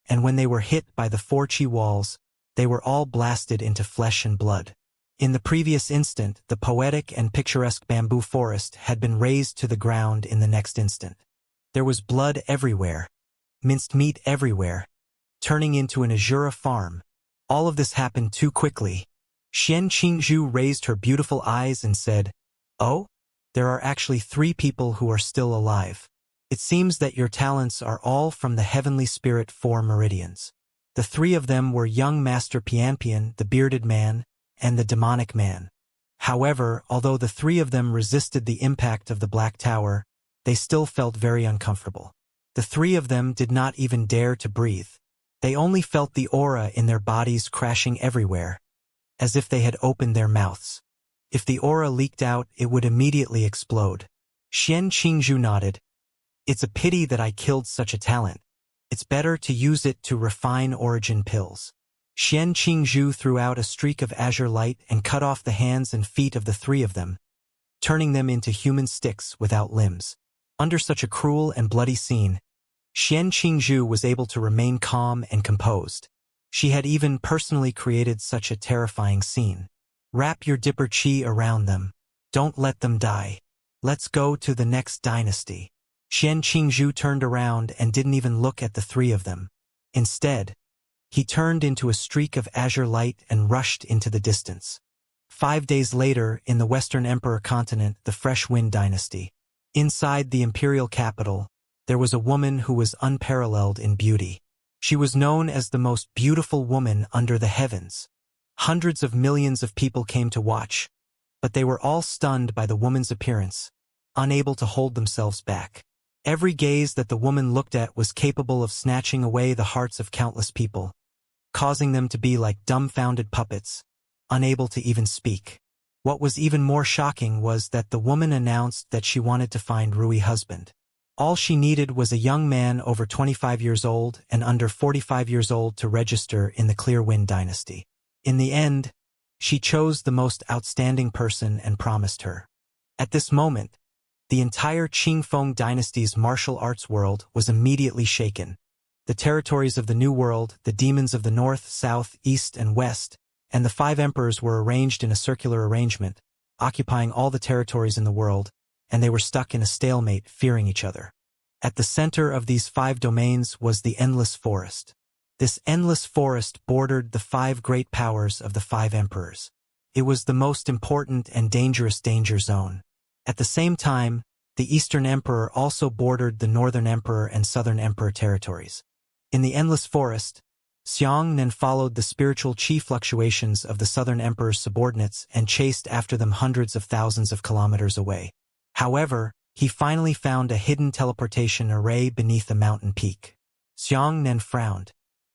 and when they were hit by the 4 chi walls, they were all blasted into flesh and blood. In the previous instant, the poetic and picturesque bamboo forest had been razed to the ground in the next instant. There was blood everywhere, minced meat everywhere, turning into an Azura farm. All of this happened too quickly. Xian Qingzhu raised her beautiful eyes and said, "Oh, there are actually 3 people who are still alive. It seems that your talents are all from the heavenly spirit 4 meridians." The 3 of them were young Master Pianpian, the bearded man, and the demonic man. However, although the 3 of them resisted the impact of the Black Tower, they still felt very uncomfortable. The 3 of them did not even dare to breathe. They only felt the aura in their bodies crashing everywhere, as if they had opened their mouths. If the aura leaked out, it would immediately explode. Xian Qingzhu nodded. "It's a pity that I killed such a talent. It's better to use it to refine origin pills." Xian Qingzhu threw out a streak of azure light and cut off the hands and feet of the 3 of them, turning them into human sticks without limbs. Under such a cruel and bloody scene, Xian Qingzhu was able to remain calm and composed. She had even personally created such a terrifying scene. "Wrap your dipper chi around them. Don't let them die. Let's go to the next dynasty." Xian Qingzhu turned around and didn't even look at the 3 of them. Instead, he turned into a streak of azure light and rushed into the distance. 5 days later, in the Western Emperor continent, the Fresh Wind dynasty. Inside the imperial capital, there was a woman who was unparalleled in beauty. She was known as the most beautiful woman under the heavens. Hundreds of millions of people came to watch, but they were all stunned by the woman's appearance, unable to hold themselves back. Every gaze that the woman looked at was capable of snatching away the hearts of countless people, causing them to be like dumbfounded puppets, unable to even speak. What was even more shocking was that the woman announced that she wanted to find Rui husband. All she needed was a young man over 25 years old and under 45 years old to register in the Clear Wind dynasty. In the end, she chose the most outstanding person and promised her. At this moment, the entire Qingfeng dynasty's martial arts world was immediately shaken. The territories of the New World, the demons of the north, south, east, and west, and the 5 emperors were arranged in a circular arrangement, occupying all the territories in the world, and they were stuck in a stalemate, fearing each other. At the center of these 5 domains was the Endless Forest. This endless forest bordered the 5 great powers of the 5 emperors. It was the most important and dangerous danger zone. At the same time, the Eastern Emperor also bordered the Northern Emperor and Southern Emperor territories. In the Endless Forest, Xianxia followed the spiritual chi fluctuations of the Southern Emperor's subordinates and chased after them hundreds of thousands of kilometers away. However, he finally found a hidden teleportation array beneath a mountain peak. Xianxia frowned.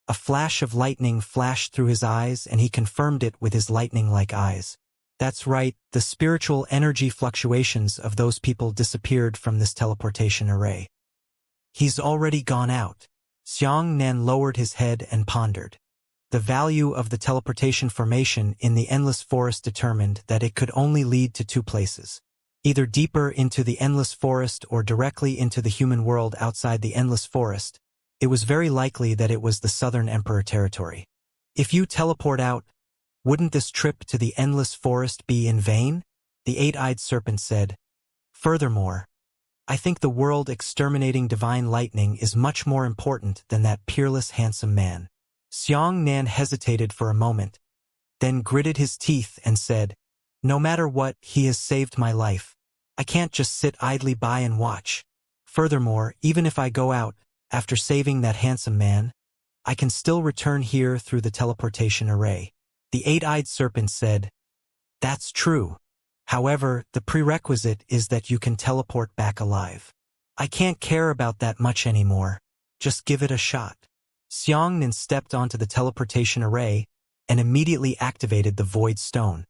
A flash of lightning flashed through his eyes, and he confirmed it with his lightning-like eyes. That's right, the spiritual energy fluctuations of those people disappeared from this teleportation array. "He's already gone out." Xianxia lowered his head and pondered. The value of the teleportation formation in the Endless Forest determined that it could only lead to 2 places. Either deeper into the Endless Forest or directly into the human world outside the Endless Forest. It was very likely that it was the Southern Emperor territory. "If you teleport out, wouldn't this trip to the Endless Forest be in vain?" the 8-eyed serpent said. "Furthermore, I think the world-exterminating divine lightning is much more important than that peerless handsome man. Xianxia hesitated for a moment, then gritted his teeth and said, "No matter what, he has saved my life. I can't just sit idly by and watch. Furthermore, even if I go out, after saving that handsome man, I can still return here through the teleportation array." The eight-eyed serpent said, "That's true. However, the prerequisite is that you can teleport back alive. I can't care about that much anymore. Just give it a shot." Xianxia stepped onto the teleportation array and immediately activated the void stone,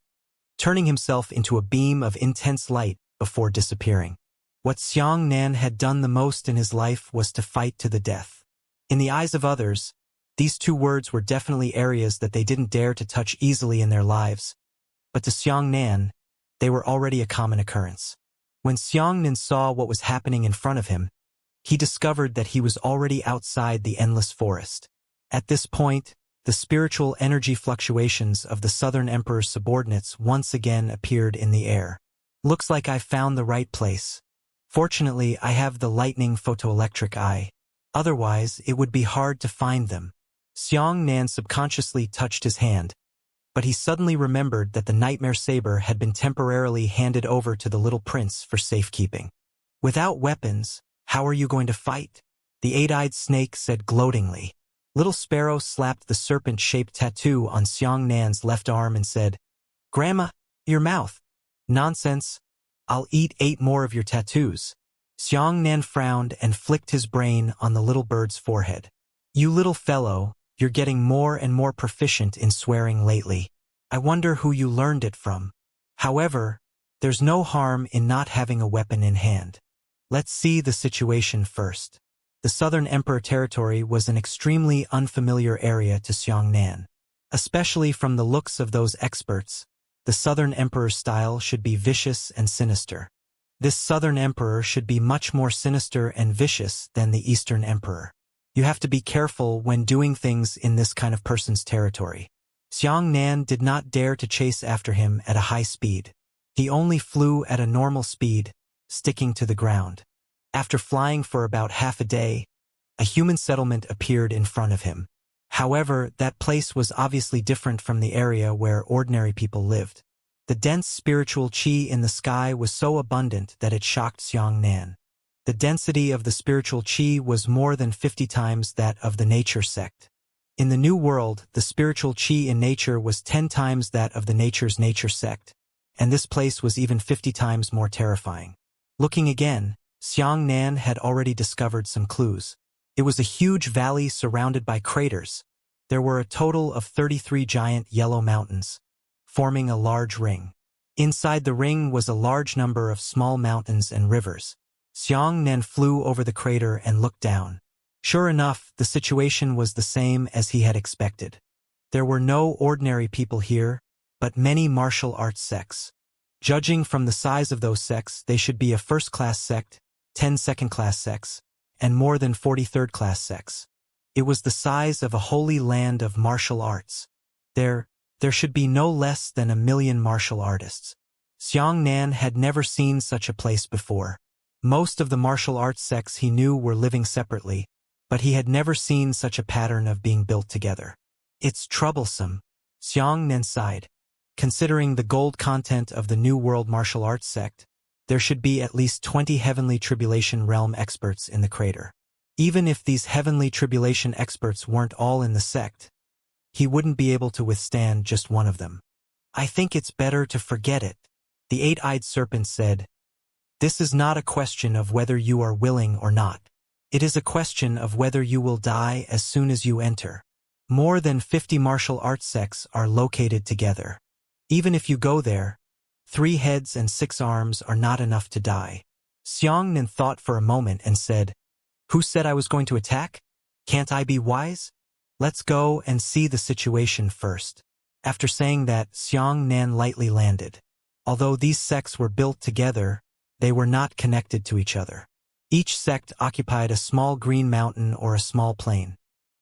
turning himself into a beam of intense light before disappearing. What Xianxia had done the most in his life was to fight to the death. In the eyes of others, these two words were definitely areas that they didn't dare to touch easily in their lives, but to Xianxia, they were already a common occurrence. When Xianxia saw what was happening in front of him, he discovered that he was already outside the endless forest. At this point, the spiritual energy fluctuations of the Southern Emperor's subordinates once again appeared in the air. "Looks like I've found the right place. Fortunately, I have the lightning photoelectric eye. Otherwise, it would be hard to find them." Xianxia subconsciously touched his hand, but he suddenly remembered that the nightmare saber had been temporarily handed over to the little prince for safekeeping. "Without weapons, how are you going to fight?" the eight-eyed snake said gloatingly. Little Sparrow slapped the serpent-shaped tattoo on Xianxia's left arm and said, "Grandma, your mouth." "Nonsense. I'll eat 8 more of your tattoos." Xianxia frowned and flicked his brain on the little bird's forehead. "You little fellow, you're getting more and more proficient in swearing lately. I wonder who you learned it from. However, there's no harm in not having a weapon in hand. Let's see the situation first." The Southern Emperor territory was an extremely unfamiliar area to Xianxia. Especially from the looks of those experts, the Southern Emperor's style should be vicious and sinister. This Southern Emperor should be much more sinister and vicious than the Eastern Emperor. You have to be careful when doing things in this kind of person's territory. Xianxia did not dare to chase after him at a high speed. He only flew at a normal speed, sticking to the ground. After flying for about half a day, a human settlement appeared in front of him. However, that place was obviously different from the area where ordinary people lived. The dense spiritual qi in the sky was so abundant that it shocked Xianxia. The density of the spiritual qi was more than 50 times that of the nature sect. In the New World, the spiritual qi in nature was 10 times that of the nature's nature sect, and this place was even 50 times more terrifying. Looking again, Xianxia had already discovered some clues. It was a huge valley surrounded by craters. There were a total of 33 giant yellow mountains, forming a large ring. Inside the ring was a large number of small mountains and rivers. Xianxia flew over the crater and looked down. Sure enough, the situation was the same as he had expected. There were no ordinary people here, but many martial arts sects. Judging from the size of those sects, they should be a first-class sect, 10 second-class sects, and more than 40 third-class sects. It was the size of a holy land of martial arts. There should be no less than 1 million martial artists. Xianxia had never seen such a place before. Most of the martial arts sects he knew were living separately, but he had never seen such a pattern of being built together. "It's troublesome," Xianxia sighed. Considering the gold content of the New World martial arts sect, there should be at least 20 Heavenly Tribulation Realm experts in the crater. Even if these Heavenly Tribulation experts weren't all in the sect, he wouldn't be able to withstand just one of them. "I think it's better to forget it," the eight-eyed serpent said. "This is not a question of whether you are willing or not. It is a question of whether you will die as soon as you enter. More than 50 martial arts sects are located together. Even if you go there, 3 heads and 6 arms are not enough to die." Xianxia thought for a moment and said, "Who said I was going to attack? Can't I be wise? Let's go and see the situation first." After saying that, Xianxia lightly landed. Although these sects were built together, they were not connected to each other. Each sect occupied a small green mountain or a small plain.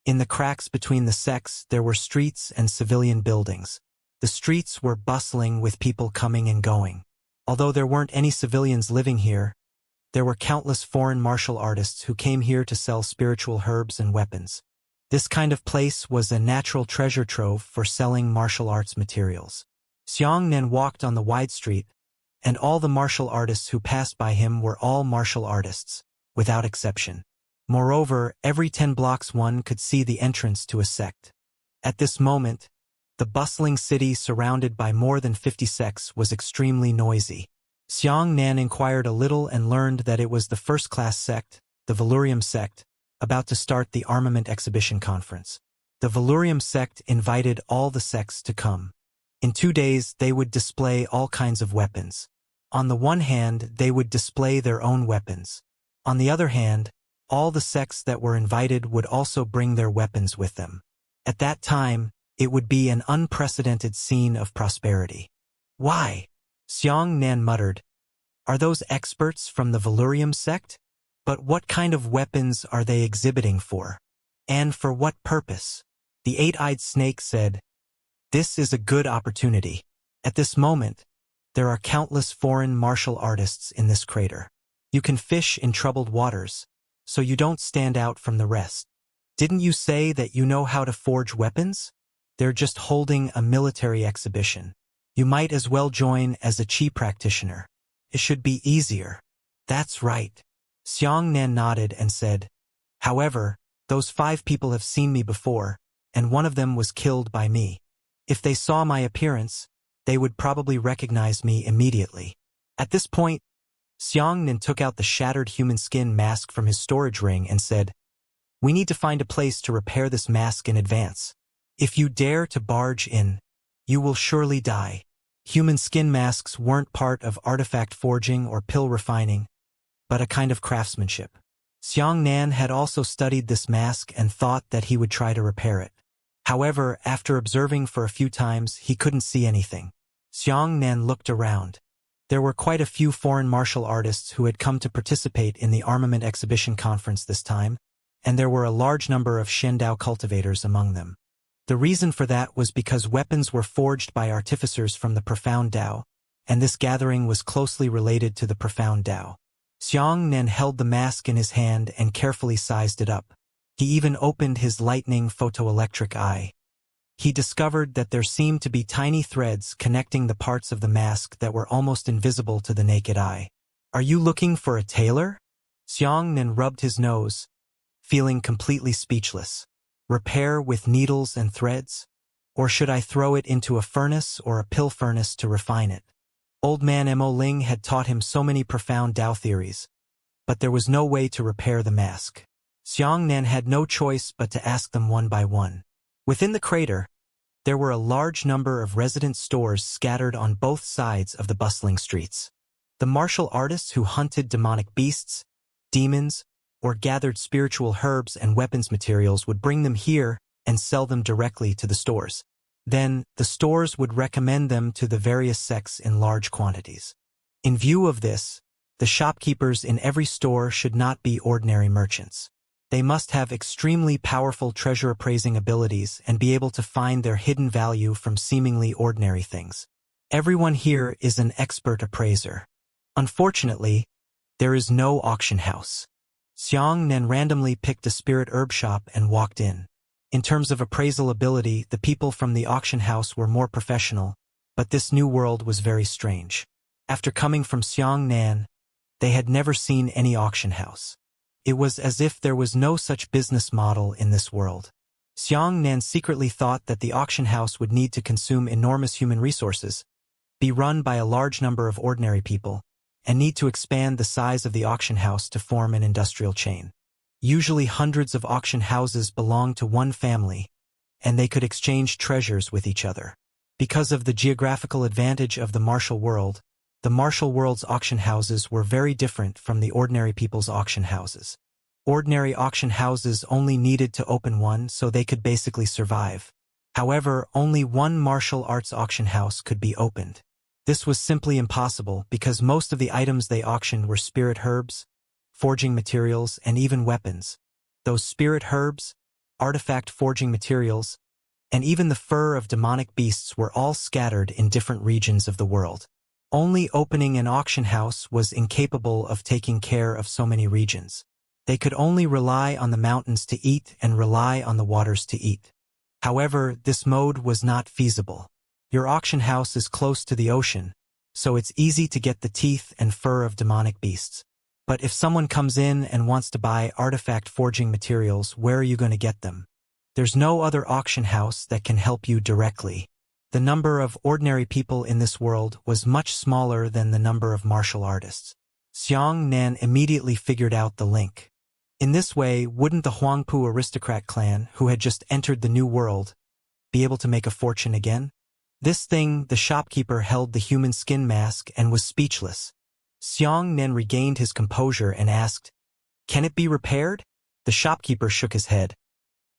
In the cracks between the sects, there were streets and civilian buildings. The streets were bustling with people coming and going. Although there weren't any civilians living here, There were countless foreign martial artists who came here to sell spiritual herbs and weapons. This kind of place was a natural treasure trove for selling martial arts materials. Xianxia walked on the wide street, and all the martial artists who passed by him were all martial artists, without exception. Moreover, every 10 blocks one could see the entrance to a sect. At this moment, the bustling city surrounded by more than 50 sects was extremely noisy. Xianxia inquired a little and learned that it was the first-class sect, the Valurium sect, about to start the armament exhibition conference. The Valurium sect invited all the sects to come. In 2 days, they would display all kinds of weapons. On the one hand, they would display their own weapons. On the other hand, all the sects that were invited would also bring their weapons with them. At that time, it would be an unprecedented scene of prosperity. Why? Xianxia muttered. Are those experts from the Valurium sect? But what kind of weapons are they exhibiting for? And for what purpose? The eight-eyed snake said, This is a good opportunity. At this moment, there are countless foreign martial artists in this crater. You can fish in troubled waters, so you don't stand out from the rest. Didn't you say that you know how to forge weapons? They're just holding a military exhibition. You might as well join as a chi practitioner. It should be easier. That's right. Xianxia nodded and said, However, those 5 people have seen me before, and one of them was killed by me. If they saw my appearance, they would probably recognize me immediately. At this point, Xianxia took out the shattered human skin mask from his storage ring and said, We need to find a place to repair this mask in advance. If you dare to barge in, you will surely die. Human skin masks weren't part of artifact forging or pill refining, but a kind of craftsmanship. Xianxia had also studied this mask and thought that he would try to repair it. However, after observing for a few times, he couldn't see anything. Xianxia looked around. There were quite a few foreign martial artists who had come to participate in the armament exhibition conference this time, and there were a large number of Shendao cultivators among them. The reason for that was because weapons were forged by artificers from the Profound Tao, and this gathering was closely related to the Profound Tao. Xianxia held the mask in his hand and carefully sized it up. He even opened his lightning photoelectric eye. He discovered that there seemed to be tiny threads connecting the parts of the mask that were almost invisible to the naked eye. Are you looking for a tailor? Xianxia rubbed his nose, feeling completely speechless. Repair with needles and threads? Or should I throw it into a furnace or a pill furnace to refine it? Old man Mo Ling had taught him so many profound Tao theories, but there was no way to repair the mask. Xianxia had no choice but to ask them one by one. Within the crater, there were a large number of resident stores scattered on both sides of the bustling streets. The martial artists who hunted demonic beasts, demons, or gathered spiritual herbs and weapons materials would bring them here and sell them directly to the stores. Then, the stores would recommend them to the various sects in large quantities. In view of this, the shopkeepers in every store should not be ordinary merchants. They must have extremely powerful treasure appraising abilities and be able to find their hidden value from seemingly ordinary things. Everyone here is an expert appraiser. Unfortunately, there is no auction house. Xianxia randomly picked a spirit herb shop and walked in. In terms of appraisal ability, the people from the auction house were more professional, but this new world was very strange. After coming from Xianxia, they had never seen any auction house. It was as if there was no such business model in this world. Xianxia secretly thought that the auction house would need to consume enormous human resources, be run by a large number of ordinary people, and need to expand the size of the auction house to form an industrial chain. Usually hundreds of auction houses belong to one family, and they could exchange treasures with each other. Because of the geographical advantage of the martial world, the martial world's auction houses were very different from the ordinary people's auction houses. Ordinary auction houses only needed to open one so they could basically survive. However, only one martial arts auction house could be opened. This was simply impossible because most of the items they auctioned were spirit herbs, forging materials, and even weapons. Those spirit herbs, artifact forging materials, and even the fur of demonic beasts were all scattered in different regions of the world. Only opening an auction house was incapable of taking care of so many regions. They could only rely on the mountains to eat and rely on the waters to eat. However, this mode was not feasible. Your auction house is close to the ocean, so it's easy to get the teeth and fur of demonic beasts. But if someone comes in and wants to buy artifact forging materials, where are you going to get them? There's no other auction house that can help you directly. The number of ordinary people in this world was much smaller than the number of martial artists. Xianxia immediately figured out the link. In this way, wouldn't the Huangpu aristocrat clan, who had just entered the new world, be able to make a fortune again? This thing, the shopkeeper held the human skin mask and was speechless. Xianxia regained his composure and asked, "Can it be repaired?" The shopkeeper shook his head.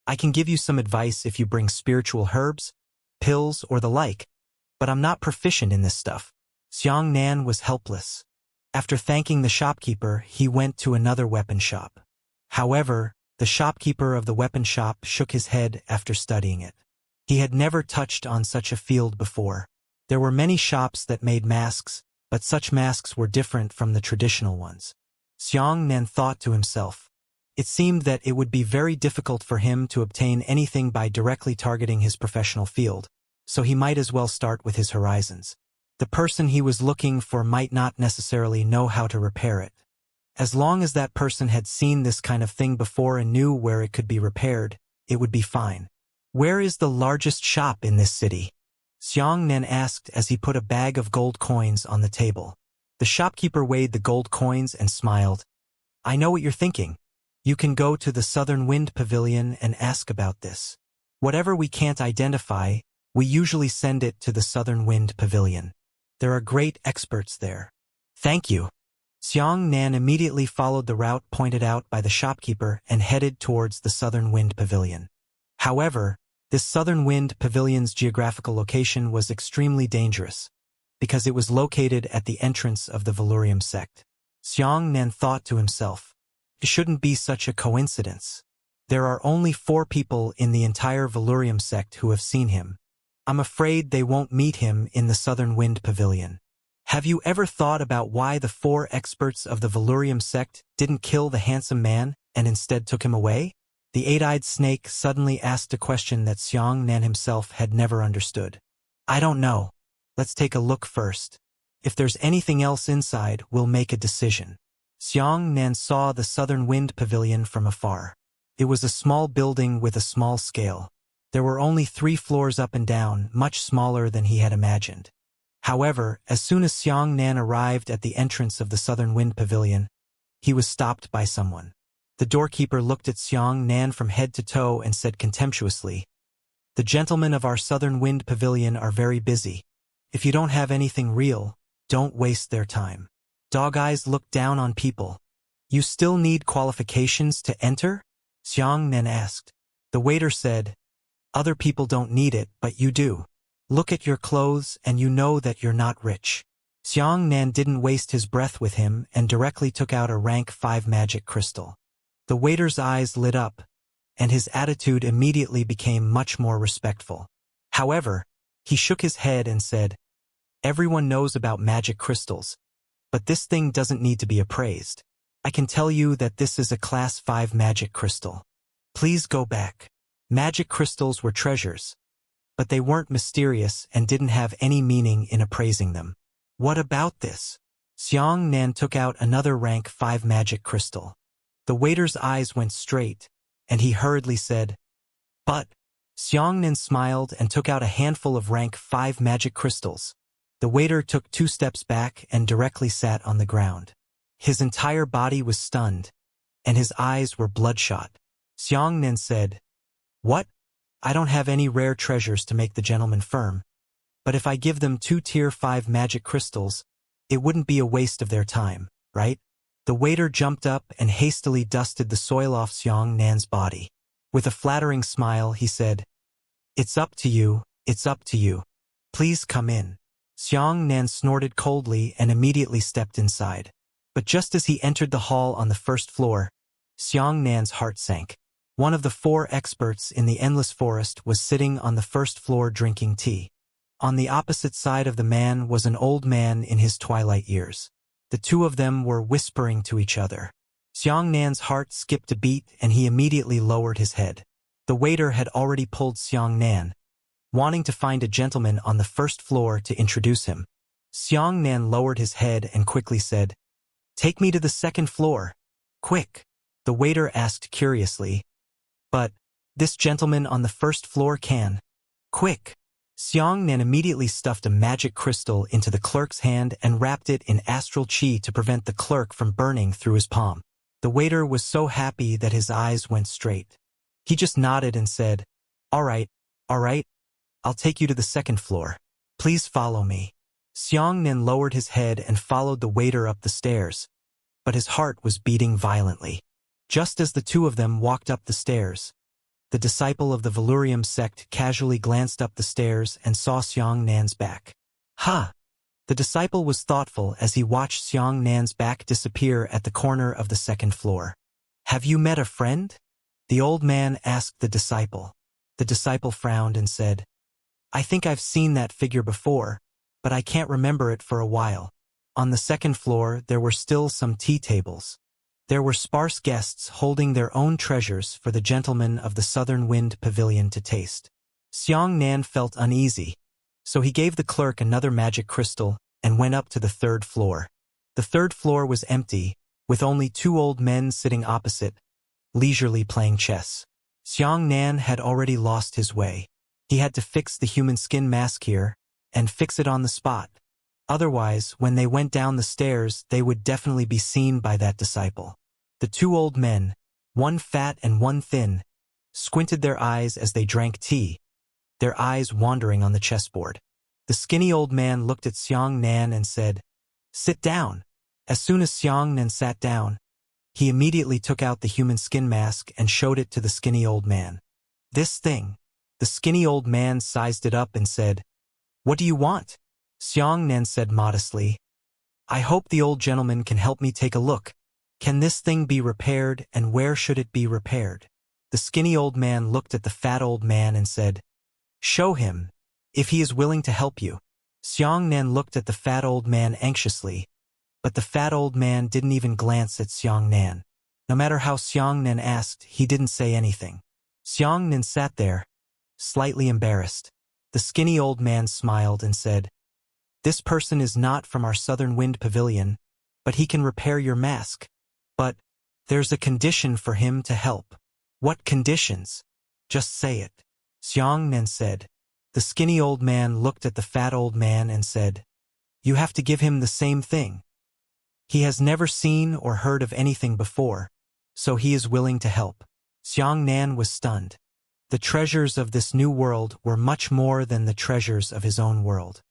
"I can give you some advice if you bring spiritual herbs, pills, or the like, but I'm not proficient in this stuff." Xianxia was helpless. After thanking the shopkeeper, he went to another weapon shop. However, the shopkeeper of the weapon shop shook his head after studying it. He had never touched on such a field before. There were many shops that made masks, but such masks were different from the traditional ones. Xianxia thought to himself. It seemed that it would be very difficult for him to obtain anything by directly targeting his professional field, so he might as well start with his horizons. The person he was looking for might not necessarily know how to repair it. As long as that person had seen this kind of thing before and knew where it could be repaired, it would be fine. "Where is the largest shop in this city?" Xianxia asked as he put a bag of gold coins on the table. The shopkeeper weighed the gold coins and smiled. "I know what you're thinking. You can go to the Southern Wind Pavilion and ask about this. Whatever we can't identify, we usually send it to the Southern Wind Pavilion. There are great experts there." "Thank you." Xianxia immediately followed the route pointed out by the shopkeeper and headed towards the Southern Wind Pavilion. However, this Southern Wind Pavilion's geographical location was extremely dangerous, because it was located at the entrance of the Valurium sect. Xianxia thought to himself, it shouldn't be such a coincidence. There are only 4 people in the entire Valurium sect who have seen him. I'm afraid they won't meet him in the Southern Wind Pavilion. Have you ever thought about why the 4 experts of the Valurium sect didn't kill the handsome man and instead took him away? The 8-eyed snake suddenly asked a question that Xianxia himself had never understood. "I don't know. Let's take a look first. If there's anything else inside, we'll make a decision." Xianxia saw the Southern Wind Pavilion from afar. It was a small building with a small scale. There were only 3 floors up and down, much smaller than he had imagined. However, as soon as Xianxia arrived at the entrance of the Southern Wind Pavilion, he was stopped by someone. The doorkeeper looked at Xianxia from head to toe and said contemptuously, "The gentlemen of our Southern Wind Pavilion are very busy. If you don't have anything real, don't waste their time." Dog Eyes looked down on people. "You still need qualifications to enter?" Xianxia asked. The waiter said, "Other people don't need it, but you do. Look at your clothes and you know that you're not rich." Xianxia didn't waste his breath with him and directly took out a rank 5 magic crystal. The waiter's eyes lit up, and his attitude immediately became much more respectful. However, he shook his head and said, "Everyone knows about magic crystals, but this thing doesn't need to be appraised. I can tell you that this is a class 5 magic crystal. Please go back." Magic crystals were treasures, but they weren't mysterious and didn't have any meaning in appraising them. "What about this?" Xianxia took out another rank 5 magic crystal. The waiter's eyes went straight, and he hurriedly said, "But..." Xianxia smiled and took out a handful of rank 5 magic crystals. The waiter took 2 steps back and directly sat on the ground. His entire body was stunned, and his eyes were bloodshot. Xianxia said, "What? I don't have any rare treasures to make the gentleman firm, but if I give them 2 tier 5 magic crystals, it wouldn't be a waste of their time, right?" The waiter jumped up and hastily dusted the soil off Xianxia's body. With a flattering smile, he said, "It's up to you, it's up to you. Please come in." Xianxia snorted coldly and immediately stepped inside. But just as he entered the hall on the first floor, Xianxia's heart sank. One of the 4 experts in the Endless Forest was sitting on the first floor drinking tea. On the opposite side of the man was an old man in his twilight years. The two of them were whispering to each other. Xiangnan's heart skipped a beat and he immediately lowered his head. The waiter had already pulled Xiangnan, wanting to find a gentleman on the first floor to introduce him. Xiangnan lowered his head and quickly said, "Take me to the second floor. Quick." The waiter asked curiously, "But this gentleman on the first floor can." "Quick." Xiangnan immediately stuffed a magic crystal into the clerk's hand and wrapped it in astral chi to prevent the clerk from burning through his palm. The waiter was so happy that his eyes went straight. He just nodded and said, all right, I'll take you to the second floor. Please follow me." Xiangnan lowered his head and followed the waiter up the stairs, but his heart was beating violently. Just as the two of them walked up the stairs, the disciple of the Valurium sect casually glanced up the stairs and saw Xiangnan's back. "Ha!" The disciple was thoughtful as he watched Xiangnan's back disappear at the corner of the second floor. "Have you met a friend?" the old man asked the disciple. The disciple frowned and said, "I think I've seen that figure before, but I can't remember it for a while." On the second floor there were still some tea tables. There were sparse guests holding their own treasures for the gentleman of the Southern Wind Pavilion to taste. Xiangnan felt uneasy, so he gave the clerk another magic crystal and went up to the third floor. The third floor was empty, with only two old men sitting opposite, leisurely playing chess. Xiangnan had already lost his way. He had to fix the human skin mask here, and fix it on the spot. Otherwise, when they went down the stairs, they would definitely be seen by that disciple. The two old men, one fat and one thin, squinted their eyes as they drank tea, their eyes wandering on the chessboard. The skinny old man looked at Xiangnan and said, "Sit down." As soon as Xiangnan sat down, he immediately took out the human skin mask and showed it to the skinny old man. "This thing." The skinny old man sized it up and said, "What do you want?" Xiangnan said modestly, "I hope the old gentleman can help me take a look. Can this thing be repaired, and where should it be repaired?" The skinny old man looked at the fat old man and said, "Show him, if he is willing to help you." Xiangnan looked at the fat old man anxiously, but the fat old man didn't even glance at Xiangnan. No matter how Xiangnan asked, he didn't say anything. Xiangnan sat there, slightly embarrassed. The skinny old man smiled and said, "This person is not from our Southern Wind Pavilion, but he can repair your mask. But there's a condition for him to help." "What conditions?" "Just say it," Xiangnan said. The skinny old man looked at the fat old man and said, "You have to give him the same thing. He has never seen or heard of anything before, so he is willing to help." Xiangnan was stunned. The treasures of this new world were much more than the treasures of his own world.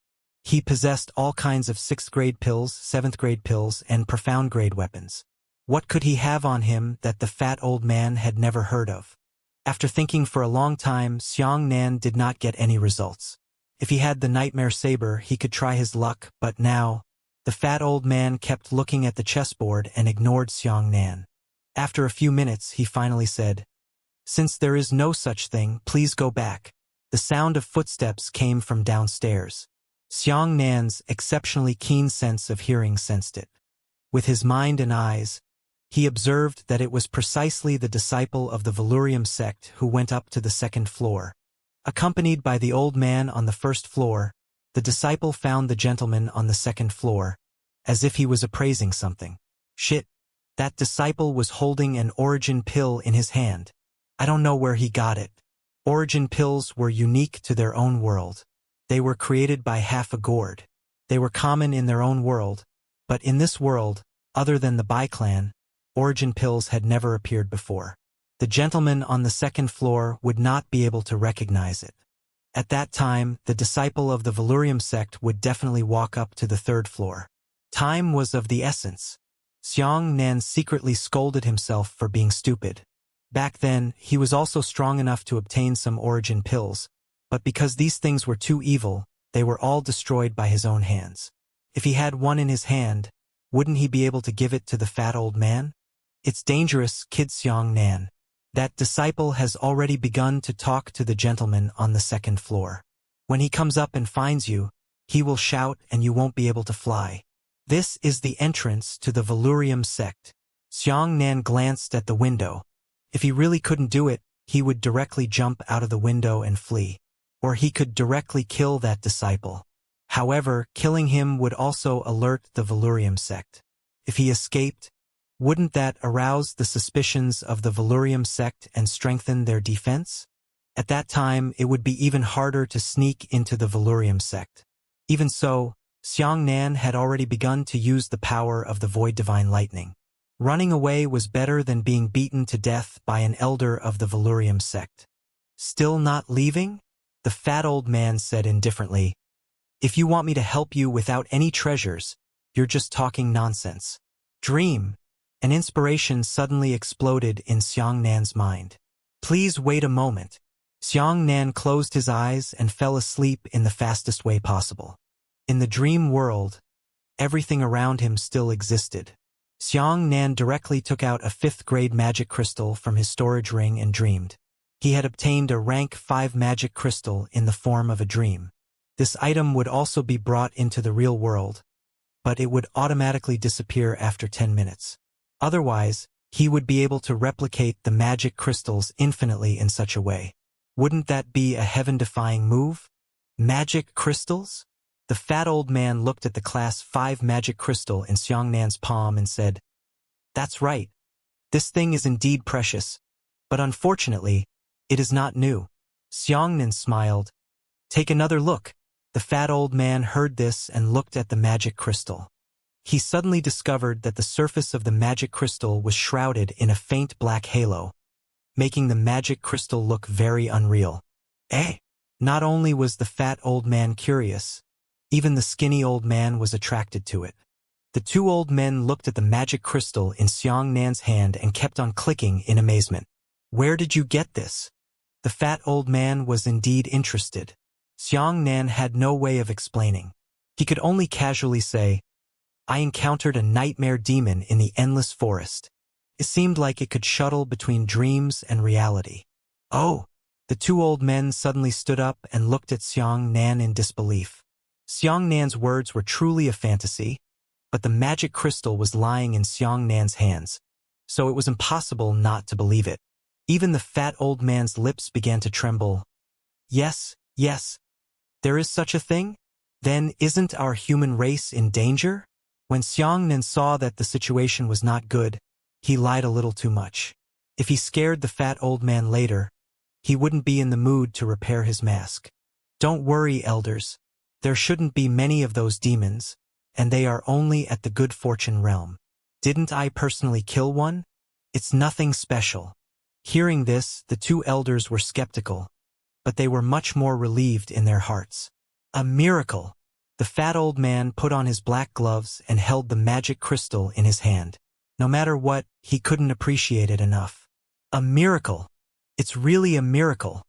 He possessed all kinds of 6th grade pills, 7th grade pills, and profound grade weapons. What could he have on him that the fat old man had never heard of? After thinking for a long time, Xiangnan did not get any results. If he had the nightmare saber, he could try his luck, but now, the fat old man kept looking at the chessboard and ignored Xiangnan. After a few minutes, he finally said, "Since there is no such thing, please go back." The sound of footsteps came from downstairs. Xiangnan's exceptionally keen sense of hearing sensed it. With his mind and eyes, he observed that it was precisely the disciple of the Valurium sect who went up to the second floor. Accompanied by the old man on the first floor, the disciple found the gentleman on the second floor, as if he was appraising something. Shit, that disciple was holding an origin pill in his hand. I don't know where he got it. Origin pills were unique to their own world. They were created by half a gourd. They were common in their own world, but in this world, other than the Bai clan, origin pills had never appeared before. The gentleman on the second floor would not be able to recognize it. At that time, the disciple of the Valurium sect would definitely walk up to the third floor. Time was of the essence. Xiangnan secretly scolded himself for being stupid. Back then, he was also strong enough to obtain some origin pills, but because these things were too evil, they were all destroyed by his own hands. If he had one in his hand, wouldn't he be able to give it to the fat old man? It's dangerous, kid Xiangnan. That disciple has already begun to talk to the gentleman on the second floor. When he comes up and finds you, he will shout and you won't be able to fly. This is the entrance to the Valurium sect. Xianxia glanced at the window. If he really couldn't do it, he would directly jump out of the window and flee. Or he could directly kill that disciple. However, killing him would also alert the Valurium sect. If he escaped, wouldn't that arouse the suspicions of the Valurium sect and strengthen their defense? At that time, it would be even harder to sneak into the Valurium sect. Even so, Xianxia had already begun to use the power of the Void Divine Lightning. Running away was better than being beaten to death by an elder of the Valurium sect. Still not leaving? The fat old man said indifferently. If you want me to help you without any treasures, you're just talking nonsense. Dream. An inspiration suddenly exploded in Xianxia's mind. Please wait a moment. Xianxia closed his eyes and fell asleep in the fastest way possible. In the dream world, everything around him still existed. Xianxia directly took out a 5th-grade magic crystal from his storage ring and dreamed. He had obtained a rank 5 magic crystal in the form of a dream. This item would also be brought into the real world, but it would automatically disappear after 10 minutes. Otherwise, he would be able to replicate the magic crystals infinitely in such a way. Wouldn't that be a heaven-defying move? Magic crystals? The fat old man looked at the class 5 magic crystal in Xianxia's palm and said, "That's right. This thing is indeed precious, but unfortunately, it is not new." Xianxia smiled. "Take another look." The fat old man heard this and looked at the magic crystal. He suddenly discovered that the surface of the magic crystal was shrouded in a faint black halo, making the magic crystal look very unreal. Not only was the fat old man curious, even the skinny old man was attracted to it. The two old men looked at the magic crystal in Xianxia's hand and kept on clicking in amazement. "Where did you get this?" The fat old man was indeed interested. Xianxia had no way of explaining. He could only casually say, "I encountered a nightmare demon in the endless forest. It seemed like it could shuttle between dreams and reality." "Oh!" The two old men suddenly stood up and looked at Xianxia in disbelief. Xianxia's words were truly a fantasy, but the magic crystal was lying in Xianxia's hands, so it was impossible not to believe it. Even the fat old man's lips began to tremble. Yes, there is such a thing? Then isn't our human race in danger?" When Xianxia saw that the situation was not good, he lied a little too much. If he scared the fat old man later, he wouldn't be in the mood to repair his mask. "Don't worry, elders. There shouldn't be many of those demons, and they are only at the good fortune realm. Didn't I personally kill one? It's nothing special." Hearing this, the two elders were skeptical, but they were much more relieved in their hearts. A miracle! The fat old man put on his black gloves and held the magic crystal in his hand. No matter what, he couldn't appreciate it enough. A miracle! It's really a miracle.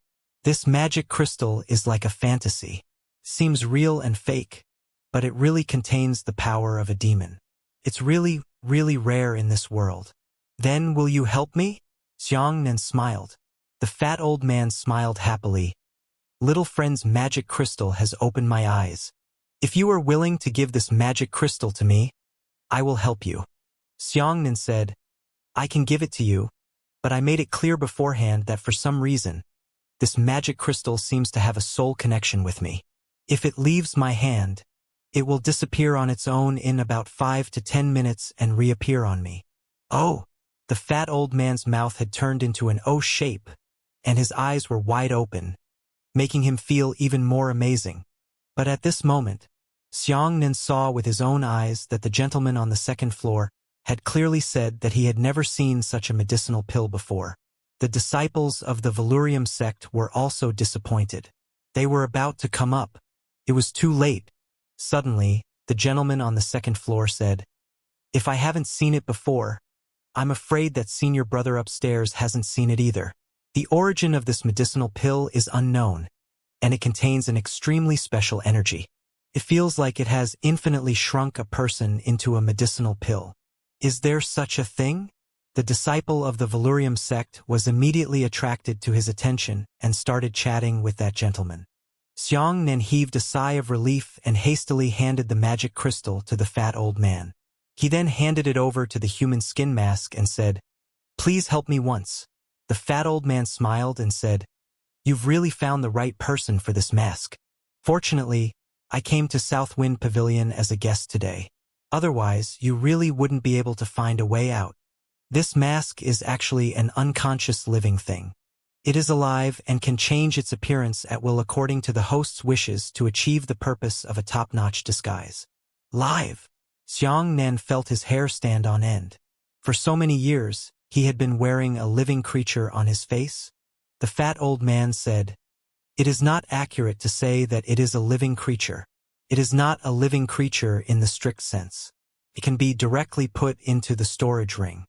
This magic crystal is like a fantasy. Seems real and fake, but it really contains the power of a demon. It's really, really rare in this world. Then will you help me? Xianxia smiled. The fat old man smiled happily. Little friend's magic crystal has opened my eyes. If you are willing to give this magic crystal to me, I will help you. Xianxia said, I can give it to you, but I made it clear beforehand that for some reason, this magic crystal seems to have a soul connection with me. If it leaves my hand, it will disappear on its own in about 5 to 10 minutes and reappear on me. Oh! The fat old man's mouth had turned into an O shape, and his eyes were wide open, making him feel even more amazing. But at this moment, Xianxia saw with his own eyes that the gentleman on the second floor had clearly said that he had never seen such a medicinal pill before. The disciples of the Valurium sect were also disappointed. They were about to come up. It was too late. Suddenly, the gentleman on the second floor said, If I haven't seen it before, I'm afraid that senior brother upstairs hasn't seen it either. The origin of this medicinal pill is unknown, and it contains an extremely special energy. It feels like it has infinitely shrunk a person into a medicinal pill. Is there such a thing? The disciple of the Valurium sect was immediately attracted to his attention and started chatting with that gentleman. Xianxia heaved a sigh of relief and hastily handed the magic crystal to the fat old man. He then handed it over to the human skin mask and said, "Please help me once." The fat old man smiled and said, "You've really found the right person for this mask. Fortunately, I came to Southwind Pavilion as a guest today. Otherwise, you really wouldn't be able to find a way out. This mask is actually an unconscious living thing. It is alive and can change its appearance at will according to the host's wishes to achieve the purpose of a top-notch disguise." Live! Xianxia felt his hair stand on end. For so many years, he had been wearing a living creature on his face. The fat old man said, "It is not accurate to say that it is a living creature. It is not a living creature in the strict sense. It can be directly put into the storage ring.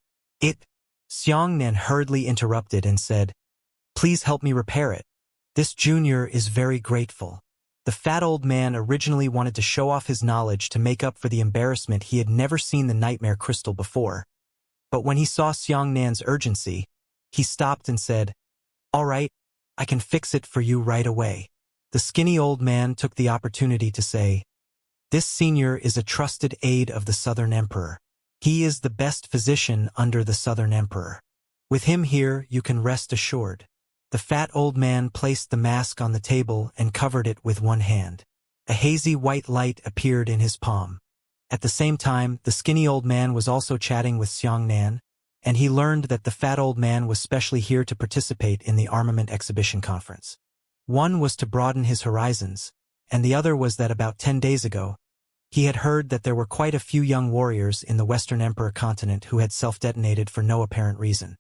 Xianxia hurriedly interrupted and said, "Please help me repair it. This junior is very grateful." The fat old man originally wanted to show off his knowledge to make up for the embarrassment he had never seen the nightmare crystal before. But when he saw Xianxia's urgency, he stopped and said, "All right, I can fix it for you right away." The skinny old man took the opportunity to say, "This senior is a trusted aide of the Southern Emperor. He is the best physician under the Southern Emperor. With him here, you can rest assured." The fat old man placed the mask on the table and covered it with one hand. A hazy white light appeared in his palm. At the same time, the skinny old man was also chatting with Xianxia, and he learned that the fat old man was specially here to participate in the armament exhibition conference. One was to broaden his horizons, and the other was that about 10 days ago, he had heard that there were quite a few young warriors in the Western Emperor continent who had self-detonated for no apparent reason.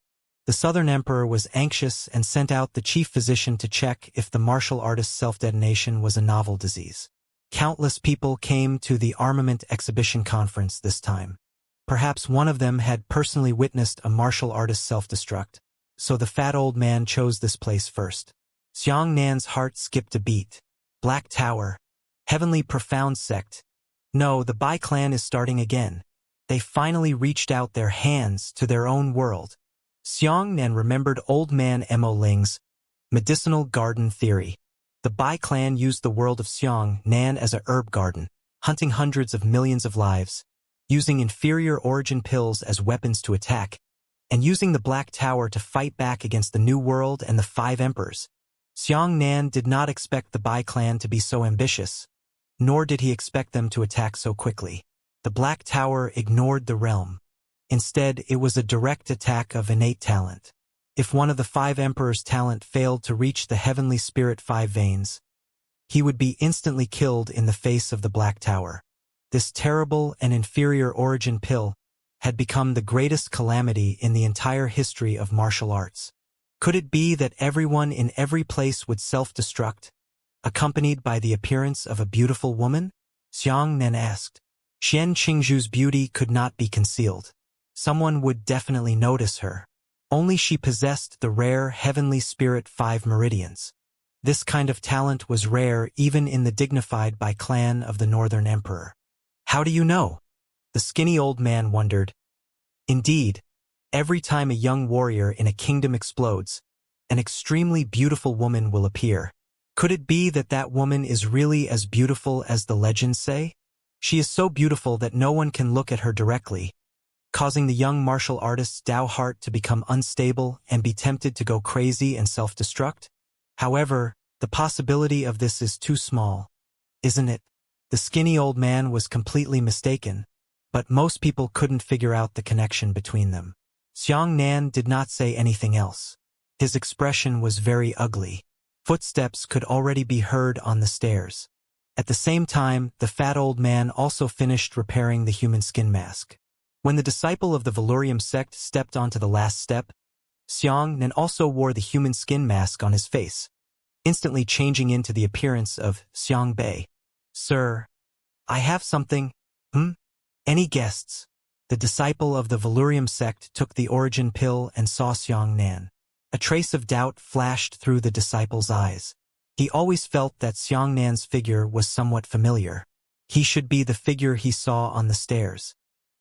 The Southern Emperor was anxious and sent out the chief physician to check if the martial artist's self-detonation was a novel disease. Countless people came to the armament exhibition conference this time. Perhaps one of them had personally witnessed a martial artist's self-destruct, so the fat old man chose this place first. Xianxia's heart skipped a beat. Black Tower. Heavenly Profound Sect. No, the Bai clan is starting again. They finally reached out their hands to their own world. Xianxia remembered Old Man Mo Ling's medicinal garden theory. The Bai clan used the world of Xianxia as a herb garden, hunting hundreds of millions of lives, using inferior origin pills as weapons to attack, and using the Black Tower to fight back against the New World and the Five Emperors. Xianxia did not expect the Bai clan to be so ambitious, nor did he expect them to attack so quickly. The Black Tower ignored the realm. Instead, it was a direct attack of innate talent. If one of the Five Emperors' talent failed to reach the heavenly spirit Five Veins, he would be instantly killed in the face of the Black Tower. This terrible and inferior origin pill had become the greatest calamity in the entire history of martial arts. Could it be that everyone in every place would self-destruct, accompanied by the appearance of a beautiful woman? Xianxia asked. Xian Qingzhu's beauty could not be concealed. Someone would definitely notice her. Only she possessed the rare heavenly spirit Five Meridians. This kind of talent was rare even in the dignified Bai clan of the Northern Emperor. How do you know? The skinny old man wondered. Indeed, every time a young warrior in a kingdom explodes, an extremely beautiful woman will appear. Could it be that that woman is really as beautiful as the legends say? She is so beautiful that no one can look at her directly, causing the young martial artist's Dao heart to become unstable and be tempted to go crazy and self-destruct? However, the possibility of this is too small, isn't it? The skinny old man was completely mistaken, but most people couldn't figure out the connection between them. Xianxia did not say anything else. His expression was very ugly. Footsteps could already be heard on the stairs. At the same time, the fat old man also finished repairing the human skin mask. When the disciple of the Valurium sect stepped onto the last step, Xianxia also wore the human skin mask on his face, instantly changing into the appearance of Xiang Bei. "Sir, I have something. Any guests?" The disciple of the Valurium sect took the origin pill and saw Xianxia. A trace of doubt flashed through the disciple's eyes. He always felt that Xianxia's figure was somewhat familiar. He should be the figure he saw on the stairs.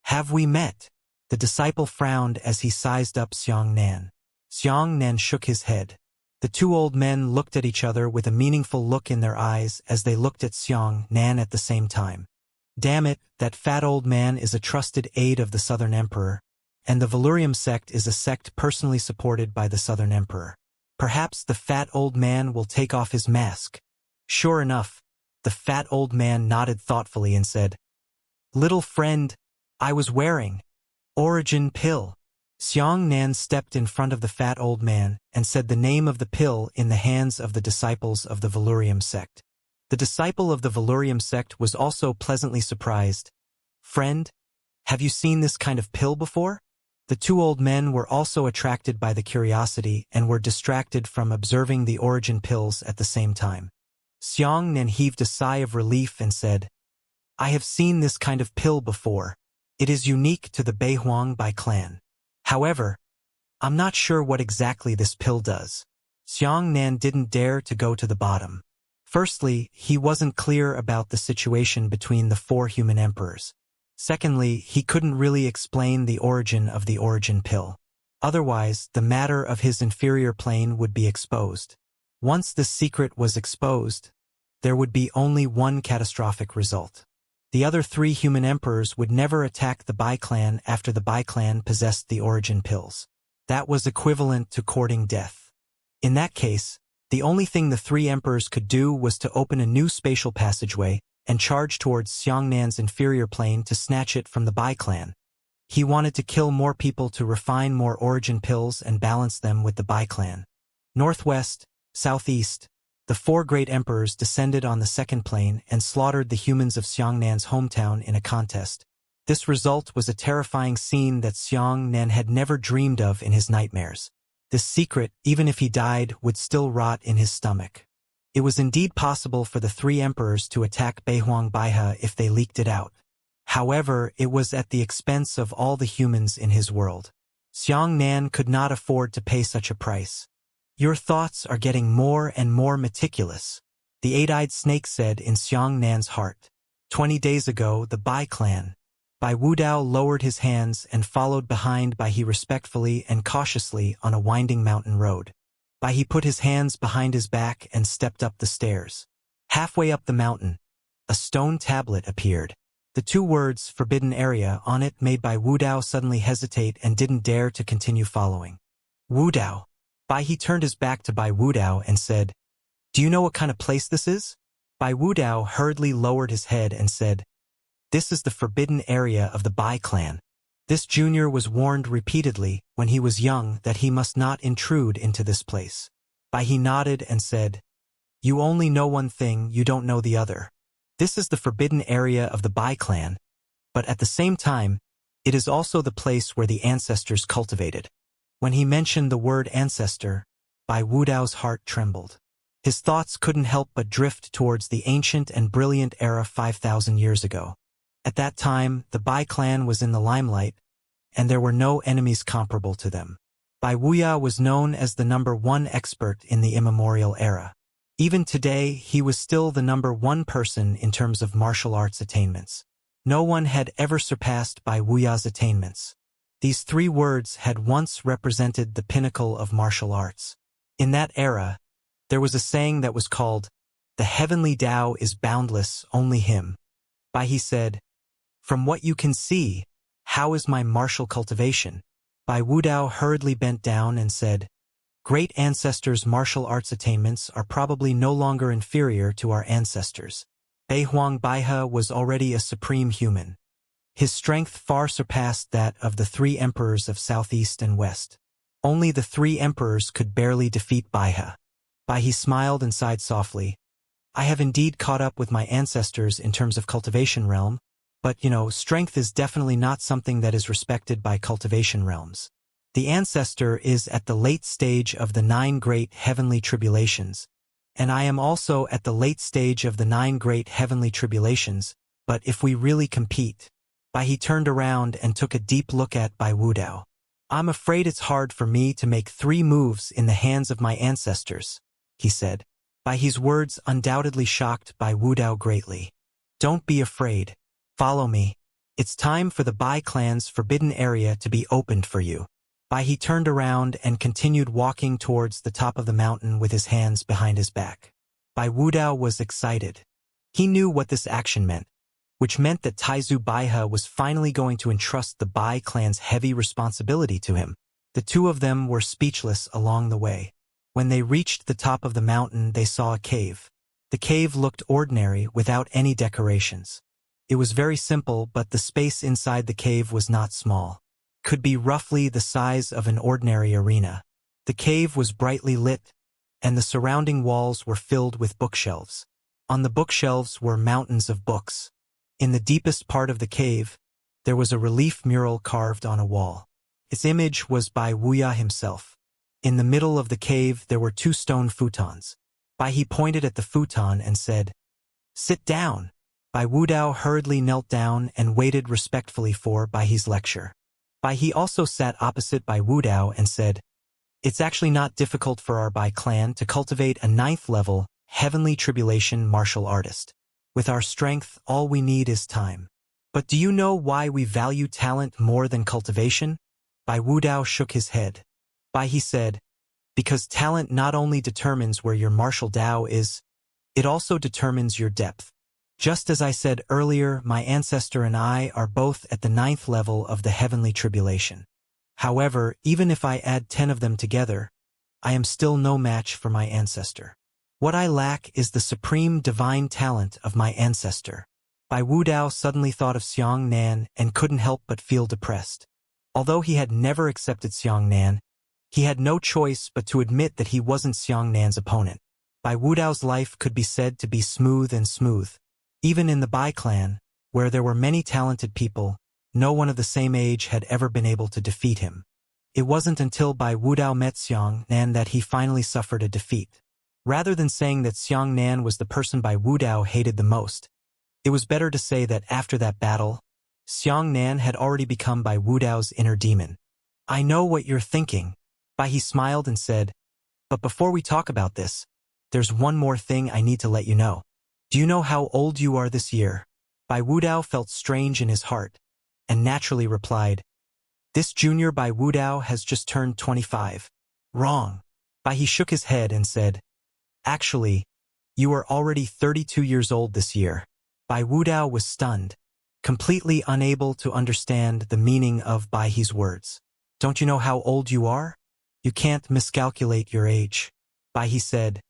"Have we met?" The disciple frowned as he sized up Xianxia. Xianxia shook his head. The two old men looked at each other with a meaningful look in their eyes as they looked at Xianxia at the same time. Damn it, that fat old man is a trusted aide of the Southern Emperor, and the Valurium sect is a sect personally supported by the Southern Emperor. Perhaps the fat old man will take off his mask. Sure enough, the fat old man nodded thoughtfully and said, "Little friend, I was wearing origin pill." Xianxia stepped in front of the fat old man and said the name of the pill in the hands of the disciples of the Valurium sect. The disciple of the Valurium sect was also pleasantly surprised. "Friend, have you seen this kind of pill before?" The two old men were also attracted by the curiosity and were distracted from observing the origin pills at the same time. Xianxia heaved a sigh of relief and said, "I have seen this kind of pill before. It is unique to the Beihuang Bai clan. However, I'm not sure what exactly this pill does." Xianxia didn't dare to go to the bottom. Firstly, he wasn't clear about the situation between the four human emperors. Secondly, he couldn't really explain the origin of the origin pill. Otherwise, the matter of his inferior plane would be exposed. Once this secret was exposed, there would be only one catastrophic result. The other three human emperors would never attack the Bai clan after the Bai clan possessed the origin pills. That was equivalent to courting death. In that case, the only thing the three emperors could do was to open a new spatial passageway and charge towards Xianxia's inferior plane to snatch it from the Bai clan. He wanted to kill more people to refine more origin pills and balance them with the Bai clan. Northwest, southeast, the four great emperors descended on the second plane and slaughtered the humans of Xianxia's hometown in a contest. This result was a terrifying scene that Xianxia had never dreamed of in his nightmares. This secret, even if he died, would still rot in his stomach. It was indeed possible for the three emperors to attack Beihuang Baihe if they leaked it out. However, it was at the expense of all the humans in his world. Xianxia could not afford to pay such a price. "Your thoughts are getting more and more meticulous," the eight-eyed snake said in Xianxia's heart. 20 days ago, the Bai clan. Bai Wudao lowered his hands and followed behind Bai He respectfully and cautiously on a winding mountain road. Bai He put his hands behind his back and stepped up the stairs. Halfway up the mountain, a stone tablet appeared. The two words, "forbidden area," on it made Bai Wudao suddenly hesitate and didn't dare to continue following. "Wudao." Bai He turned his back to Bai Wudao and said, "Do you know what kind of place this is?" Bai Wudao hurriedly lowered his head and said, "This is the forbidden area of the Bai clan." This junior was warned repeatedly when he was young that he must not intrude into this place. Bai He nodded and said, "You only know one thing, you don't know the other. This is the forbidden area of the Bai clan, but at the same time, it is also the place where the ancestors cultivated." When he mentioned the word ancestor, Bai Wudao's heart trembled. His thoughts couldn't help but drift towards the ancient and brilliant era 5,000 years ago. At that time, the Bai clan was in the limelight, and there were no enemies comparable to them. Bai Wuya was known as the #1 expert in the immemorial era. Even today, he was still the #1 person in terms of martial arts attainments. No one had ever surpassed Bai Wuya's attainments. These three words had once represented the pinnacle of martial arts. In that era, there was a saying that was called, "The heavenly Tao is boundless, only him." Bai He said, "From what you can see, how is my martial cultivation?" Bai Wudao hurriedly bent down and said, "Great ancestors' martial arts attainments are probably no longer inferior to our ancestors. Beihuang Baihe was already a supreme human. His strength far surpassed that of the three emperors of Southeast and West. Only the three emperors could barely defeat Baihe." Bai He smiled and sighed softly. "I have indeed caught up with my ancestors in terms of cultivation realm, but, strength is definitely not something that is respected by cultivation realms. The ancestor is at the late stage of the 9 great heavenly tribulations, and I am also at the late stage of the 9 great heavenly tribulations, but if we really compete..." Bai He turned around and took a deep look at Bai Wudao. "I'm afraid it's hard for me to make 3 moves in the hands of my ancestors," he said. Bai He's words undoubtedly shocked Bai Wudao greatly. "Don't be afraid. Follow me. It's time for the Bai clan's forbidden area to be opened for you." Bai he turned around and continued walking towards the top of the mountain with his hands behind his back. Bai Wudao was excited. He knew what this action meant, which meant that Taizu Baihe was finally going to entrust the Bai clan's heavy responsibility to him. The two of them were speechless along the way. When they reached the top of the mountain, they saw a cave. The cave looked ordinary without any decorations. It was very simple, but the space inside the cave was not small. It could be roughly the size of an ordinary arena. The cave was brightly lit, and the surrounding walls were filled with bookshelves. On the bookshelves were mountains of books. In the deepest part of the cave, there was a relief mural carved on a wall. Its image was by Wuxia himself. In the middle of the cave, there were 2 stone futons. Bai he pointed at the futon and said, "Sit down." Bai Wudao hurriedly knelt down and waited respectfully for Bai he's lecture. Bai he also sat opposite Bai Wudao and said, "It's actually not difficult for our Bai clan to cultivate a 9th level, heavenly tribulation martial artist. With our strength, all we need is time. But do you know why we value talent more than cultivation?" Bai Wudao shook his head. Bai he said, "Because talent not only determines where your martial Dao is, it also determines your depth. Just as I said earlier, my ancestor and I are both at the 9th level of the heavenly tribulation. However, even if I add 10 of them together, I am still no match for my ancestor. What I lack is the supreme divine talent of my ancestor." Bai Wudao suddenly thought of Xianxia and couldn't help but feel depressed. Although he had never accepted Xianxia, he had no choice but to admit that he wasn't Xianxia's opponent. Bai Wudao's life could be said to be smooth and smooth. Even in the Bai clan, where there were many talented people, no one of the same age had ever been able to defeat him. It wasn't until Bai Wudao met Xianxia that he finally suffered a defeat. Rather than saying that Xianxia was the person Bai Wudao hated the most, it was better to say that after that battle, Xianxia had already become Bai Wudao's inner demon. "I know what you're thinking." Bai he smiled and said, "But before we talk about this, there's one more thing I need to let you know. Do you know how old you are this year?" Bai Wudao felt strange in his heart, and naturally replied, "This junior Bai Wudao has just turned 25. "Wrong." Bai he shook his head and said, "Actually, you are already 32 years old this year." Bai Wudao was stunned, completely unable to understand the meaning of Bai he's words. "Don't you know how old you are? You can't miscalculate your age." Bai he said,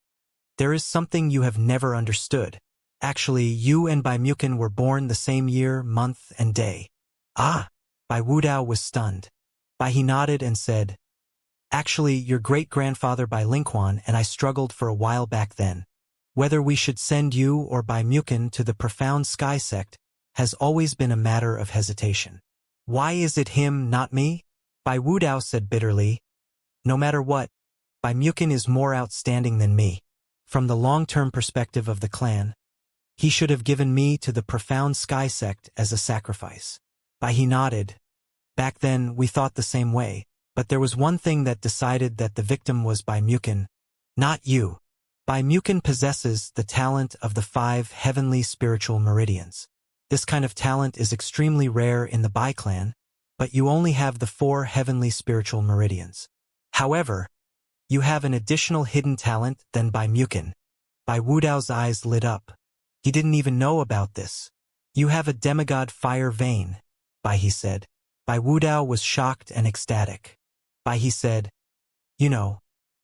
"There is something you have never understood. Actually, you and Bai Mukin were born the same year, month, and day." "Ah!" Bai Wudao was stunned. Bai he nodded and said, "Actually, your great-grandfather Bai Lingquan and I struggled for a while back then. Whether we should send you or Bai Mukin to the profound sky sect has always been a matter of hesitation." "Why is it him, not me?" Bai Wudao said bitterly. "No matter what, Bai Mukin is more outstanding than me. From the long-term perspective of the clan, he should have given me to the profound sky sect as a sacrifice." Bai he nodded. "Back then, we thought the same way, but there was one thing that decided that the victim was Bai Mukin, not you. Bai Mukin possesses the talent of the 5 heavenly spiritual meridians. This kind of talent is extremely rare in the Bai clan, but you only have the 4 heavenly spiritual meridians. However, you have an additional hidden talent than Bai Mukin." Bai Wudao's eyes lit up. He didn't even know about this. "You have a demigod fire vein," Bai he said. Bai Wudao was shocked and ecstatic. Bai he said, "You know,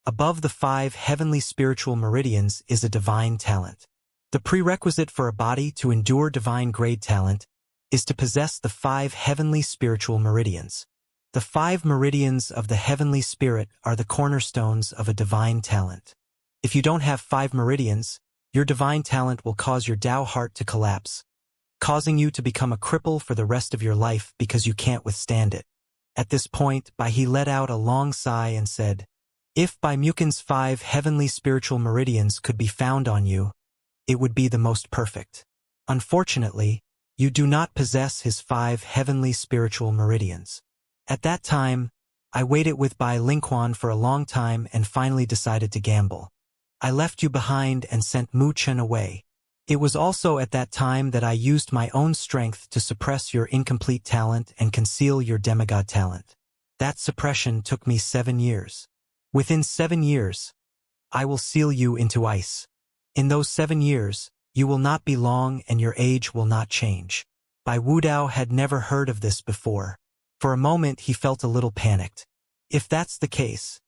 above the 5 heavenly spiritual meridians is a divine talent. The prerequisite for a body to endure divine grade talent is to possess the 5 heavenly spiritual meridians. The 5 meridians of the heavenly spirit are the cornerstones of a divine talent. If you don't have 5 meridians, your divine talent will cause your Tao heart to collapse, causing you to become a cripple for the rest of your life because you can't withstand it." At this point, Bai he let out a long sigh and said, "If Bai Mukin's 5 heavenly spiritual meridians could be found on you, it would be the most perfect. Unfortunately, you do not possess his 5 heavenly spiritual meridians." At that time, I waited with Bai Lingquan for a long time and finally decided to gamble. I left you behind and sent Mu Chen away. It was also at that time that I used my own strength to suppress your incomplete talent and conceal your demigod talent. That suppression took me 7 years. Within 7 years, I will seal you into ice. In those 7 years, you will not be long and your age will not change. Bai Wudao had never heard of this before. For a moment he felt a little panicked. If that's the case,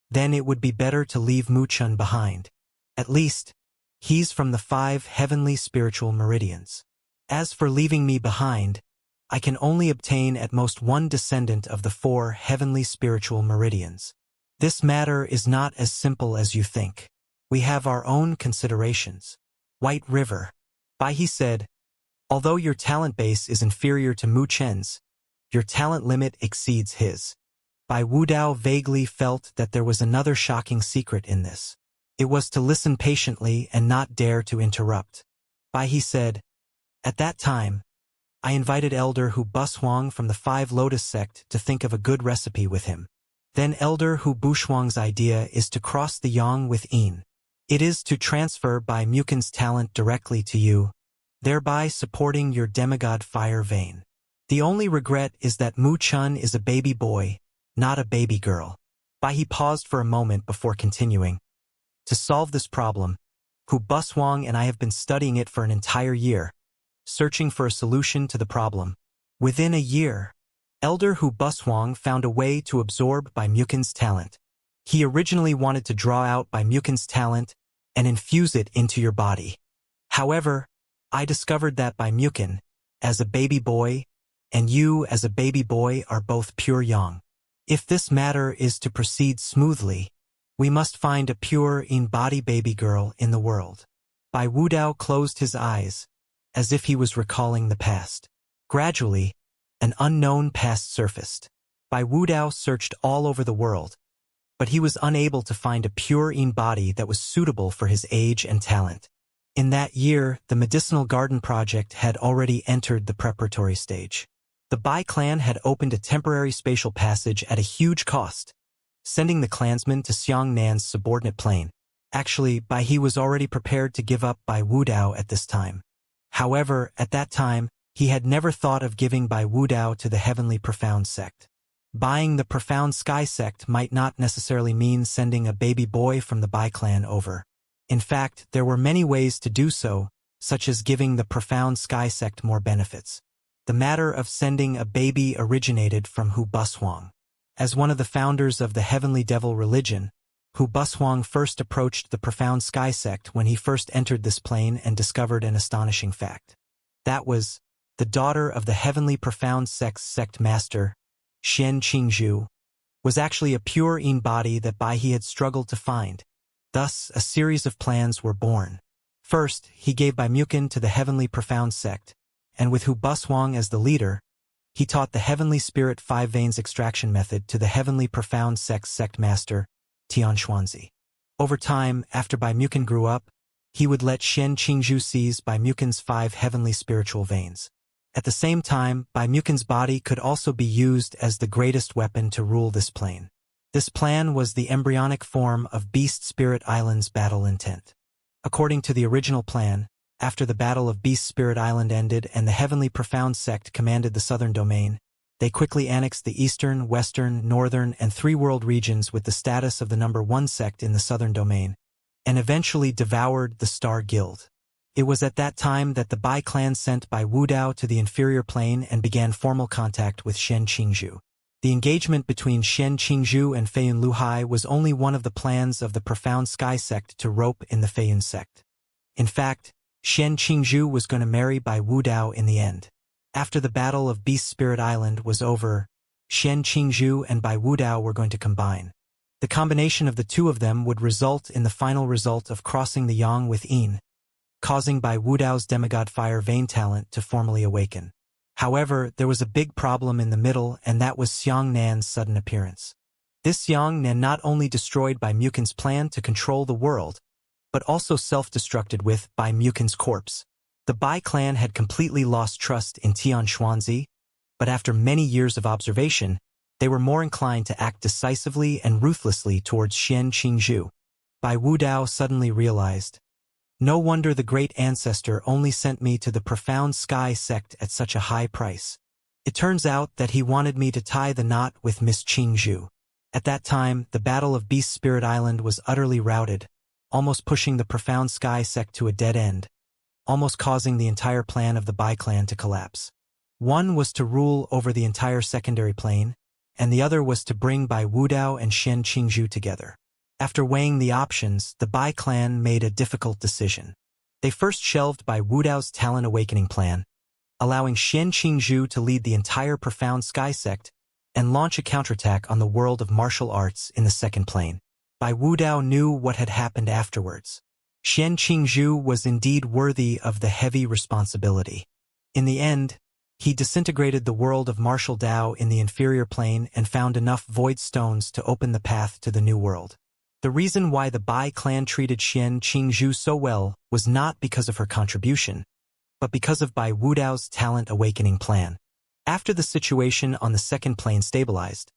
then it would be better to leave Mu Chun behind. At least, he's from the 5 heavenly spiritual meridians. As for leaving me behind, I can only obtain at most one descendant of the 4 heavenly spiritual meridians. This matter is not as simple as you think. We have our own considerations. White River. Bai He said, although your talent base is inferior to Mu Chen's, your talent limit exceeds his. Bai Wudao vaguely felt that there was another shocking secret in this. It was to listen patiently and not dare to interrupt. Bai He said, at that time, I invited Elder Hu Bushuang from the 5 Lotus sect to think of a good recipe with him. Then Elder Hu Bushuang's idea is to cross the yang with yin. It is to transfer Bai Mukin's talent directly to you, thereby supporting your demigod fire vein. The only regret is that Mu Chun is a baby boy, not a baby girl. Bai He paused for a moment before continuing. To solve this problem, Hu Bushuang and I have been studying it for an entire year, searching for a solution to the problem. Within a year, Elder Hu Bushuang found a way to absorb Bai Mukin's talent. He originally wanted to draw out Bai Mukin's talent and infuse it into your body. However, I discovered that Bai Mukin, as a baby boy, and you as a baby boy are both pure yang. If this matter is to proceed smoothly, we must find a pure in-body baby girl in the world. Bai Wudao closed his eyes, as if he was recalling the past. Gradually, an unknown past surfaced. Bai Wudao searched all over the world, but he was unable to find a pure in-body that was suitable for his age and talent. In that year, the Medicinal Garden Project had already entered the preparatory stage. The Bai clan had opened a temporary spatial passage at a huge cost, sending the clansmen to Xiangnan's subordinate plane. Actually, Bai He was already prepared to give up Bai Wudao at this time. However, at that time, he had never thought of giving Bai Wudao to the Heavenly Profound sect. Buying the Profound Sky sect might not necessarily mean sending a baby boy from the Bai clan over. In fact, there were many ways to do so, such as giving the Profound Sky sect more benefits. The matter of sending a baby originated from Hu Bushuang. As one of the founders of the Heavenly Devil religion, Hu Bushuang first approached the Profound Sky sect when he first entered this plane and discovered an astonishing fact. That was, the daughter of the Heavenly Profound sect's sect master, Xian Qingzhu, was actually a pure in-body that Bai He had struggled to find. Thus, a series of plans were born. First, he gave Bai Mukin to the Heavenly Profound sect, and with Hu Bushuang as the leader, he taught the Heavenly Spirit 5 Veins extraction method to the Heavenly Profound sect's sect master, Tian Xuanzi. Over time, after Bai Mukin grew up, he would let Xian Qingzhu seize Bai Mukin's 5 heavenly spiritual veins. At the same time, Bai Mukin's body could also be used as the greatest weapon to rule this plane. This plan was the embryonic form of Beast Spirit Island's battle intent. According to the original plan, after the Battle of Beast Spirit Island ended and the Heavenly Profound sect commanded the southern domain, they quickly annexed the eastern, western, northern, and 3 world regions with the status of the number 1 sect in the southern domain, and eventually devoured the Star Guild. It was at that time that the Bai clan sent Bai Wudao to the inferior plane and began formal contact with Xian Qingzhu. The engagement between Xian Qingzhu and Feiyun Luhai was only one of the plans of the Profound Sky sect to rope in the Feiyun sect. In fact, Xian Qingzhu was going to marry Bai Wudao in the end. After the Battle of Beast Spirit Island was over, Xian Qingzhu and Bai Wudao were going to combine. The combination of the two of them would result in the final result of crossing the yang with yin, causing Bai Wudao's demigod fire vein talent to formally awaken. However, there was a big problem in the middle, and that was Xiangnan's sudden appearance. This Xiangnan not only destroyed Bai Mukin's plan to control the world, but also self-destructed with Bai Mukin's corpse. The Bai clan had completely lost trust in Tian Xuanzi, but after many years of observation, they were more inclined to act decisively and ruthlessly towards Xian Qingzhu. Bai Wudao suddenly realized, no wonder the great ancestor only sent me to the Profound Sky sect at such a high price. It turns out that he wanted me to tie the knot with Miss Qingzhu. At that time, the Battle of Beast Spirit Island was utterly routed, almost pushing the Profound Sky sect to a dead end, almost causing the entire plan of the Bai clan to collapse. One was to rule over the entire secondary plane, and the other was to bring Bai Wudao and Shen Qingzhu together. After weighing the options, the Bai clan made a difficult decision. They first shelved Bai Wudao's talent awakening plan, allowing Shen Qingzhu to lead the entire Profound Sky sect and launch a counterattack on the world of martial arts in the second plane. Bai Wudao knew what had happened afterwards. Shen Qingzhu was indeed worthy of the heavy responsibility. In the end, he disintegrated the world of martial Dao in the inferior plane and found enough void stones to open the path to the new world. The reason why the Bai clan treated Shen Qingzhu so well was not because of her contribution, but because of Bai Wudao's talent awakening plan. After the situation on the second plane stabilized,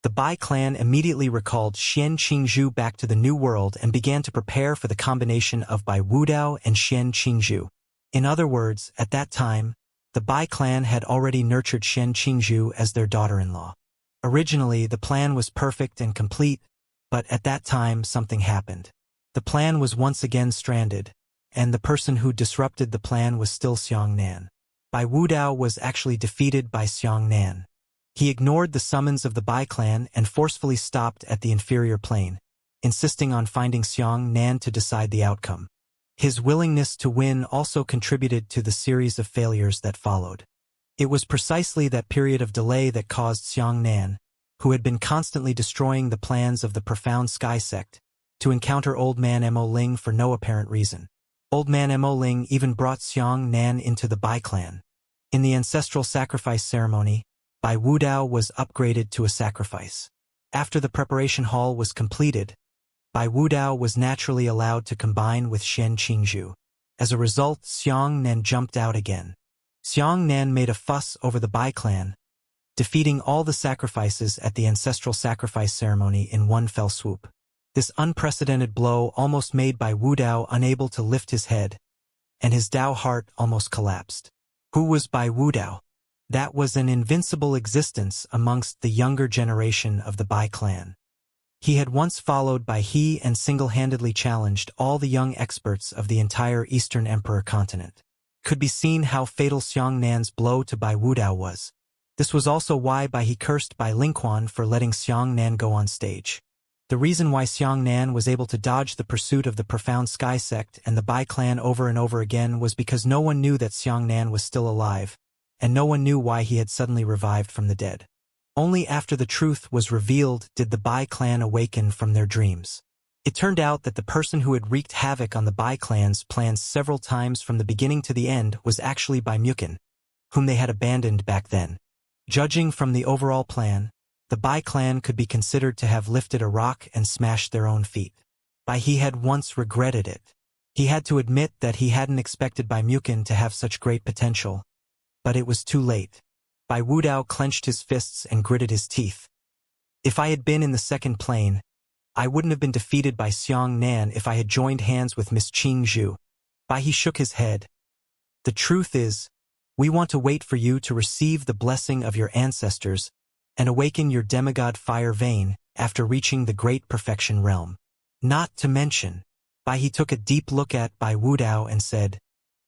the Bai clan immediately recalled Shen Qingzhu back to the new world and began to prepare for the combination of Bai Wudao and Shen Qingzhu. In other words, at that time, the Bai clan had already nurtured Shen Qingzhu as their daughter-in-law. Originally, the plan was perfect and complete, but at that time something happened. The plan was once again stranded, and the person who disrupted the plan was still Xiangnan. Bai Wudao was actually defeated by Xiangnan. He ignored the summons of the Bai clan and forcefully stopped at the inferior plane, insisting on finding Xiangnan to decide the outcome. His willingness to win also contributed to the series of failures that followed. It was precisely that period of delay that caused Xiangnan, who had been constantly destroying the plans of the Profound Sky sect, to encounter Old Man Mo Ling for no apparent reason. Old Man Mo Ling even brought Xiangnan into the Bai clan. In the ancestral sacrifice ceremony, Bai Wudao was upgraded to a sacrifice. After the preparation hall was completed, Bai Wudao was naturally allowed to combine with Shen Qingzhu. As a result, Xiangnan jumped out again. Xiangnan made a fuss over the Bai clan, defeating all the sacrifices at the ancestral sacrifice ceremony in one fell swoop. This unprecedented blow almost made Bai Wudao unable to lift his head, and his Dao heart almost collapsed. Who was Bai Wudao? That was an invincible existence amongst the younger generation of the Bai clan. He had once followed Bai He and single-handedly challenged all the young experts of the entire Eastern Emperor continent. Could be seen how fatal Xiangnan's blow to Bai Wudao was. This was also why Bai He cursed Bai Lingquan for letting Xiangnan go on stage. The reason why Xiangnan was able to dodge the pursuit of the Profound Sky sect and the Bai clan over and over again was because no one knew that Xiangnan was still alive, and no one knew why he had suddenly revived from the dead. Only after the truth was revealed did the Bai clan awaken from their dreams. It turned out that the person who had wreaked havoc on the Bai clan's plans several times from the beginning to the end was actually Bai Mukin, whom they had abandoned back then. Judging from the overall plan, the Bai clan could be considered to have lifted a rock and smashed their own feet. Bai He had once regretted it. He had to admit that he hadn't expected Bai Mukin to have such great potential. But it was too late. Bai Wudao clenched his fists and gritted his teeth. If I had been in the second plane, I wouldn't have been defeated by Xiangnan if I had joined hands with Miss Qingzhu. Bai He shook his head. The truth is, we want to wait for you to receive the blessing of your ancestors and awaken your demigod fire vein after reaching the great perfection realm. Not to mention, Bai He took a deep look at Bai Wudao and said,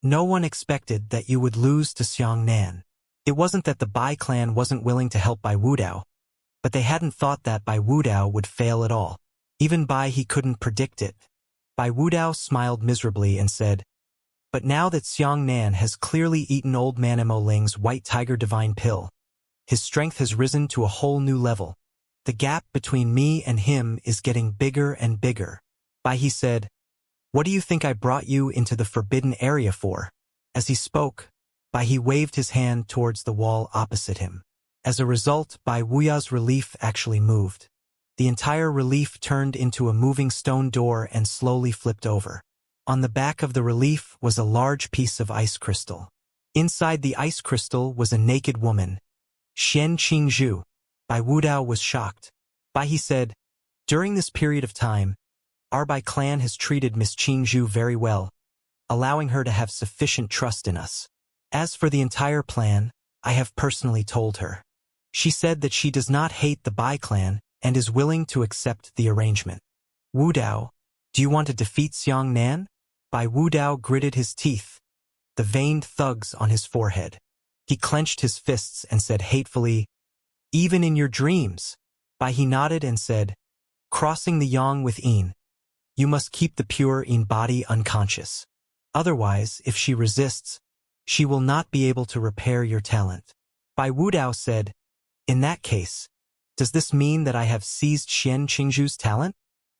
no one expected that you would lose to Xiangnan. It wasn't that the Bai clan wasn't willing to help Bai Wudao, but they hadn't thought that Bai Wudao would fail at all. Even Bai He couldn't predict it. Bai Wudao smiled miserably and said, but now that Xiangnan has clearly eaten Old Man Mo Ling's White Tiger Divine Pill, his strength has risen to a whole new level. The gap between me and him is getting bigger and bigger. Bai He said, what do you think I brought you into the forbidden area for? As he spoke, Bai He waved his hand towards the wall opposite him. As a result, Bai Wuya's relief actually moved. The entire relief turned into a moving stone door and slowly flipped over. On the back of the relief was a large piece of ice crystal. Inside the ice crystal was a naked woman, Shen Qingzhu. Bai Wudao was shocked. Bai He said, during this period of time, our Bai clan has treated Miss Qingzhu very well, allowing her to have sufficient trust in us. As for the entire plan, I have personally told her. She said that she does not hate the Bai clan and is willing to accept the arrangement. Wu Dao, do you want to defeat Xiang Nan? Bai Wu Dao gritted his teeth, the veined thugs on his forehead. He clenched his fists and said hatefully, even in your dreams. Bai he nodded and said, crossing the yang with Yin, you must keep the pure Yin body unconscious. Otherwise, if she resists, she will not be able to repair your talent. Bai Wu Dao said, in that case, does this mean that I have seized Xian Qingzhu's talent?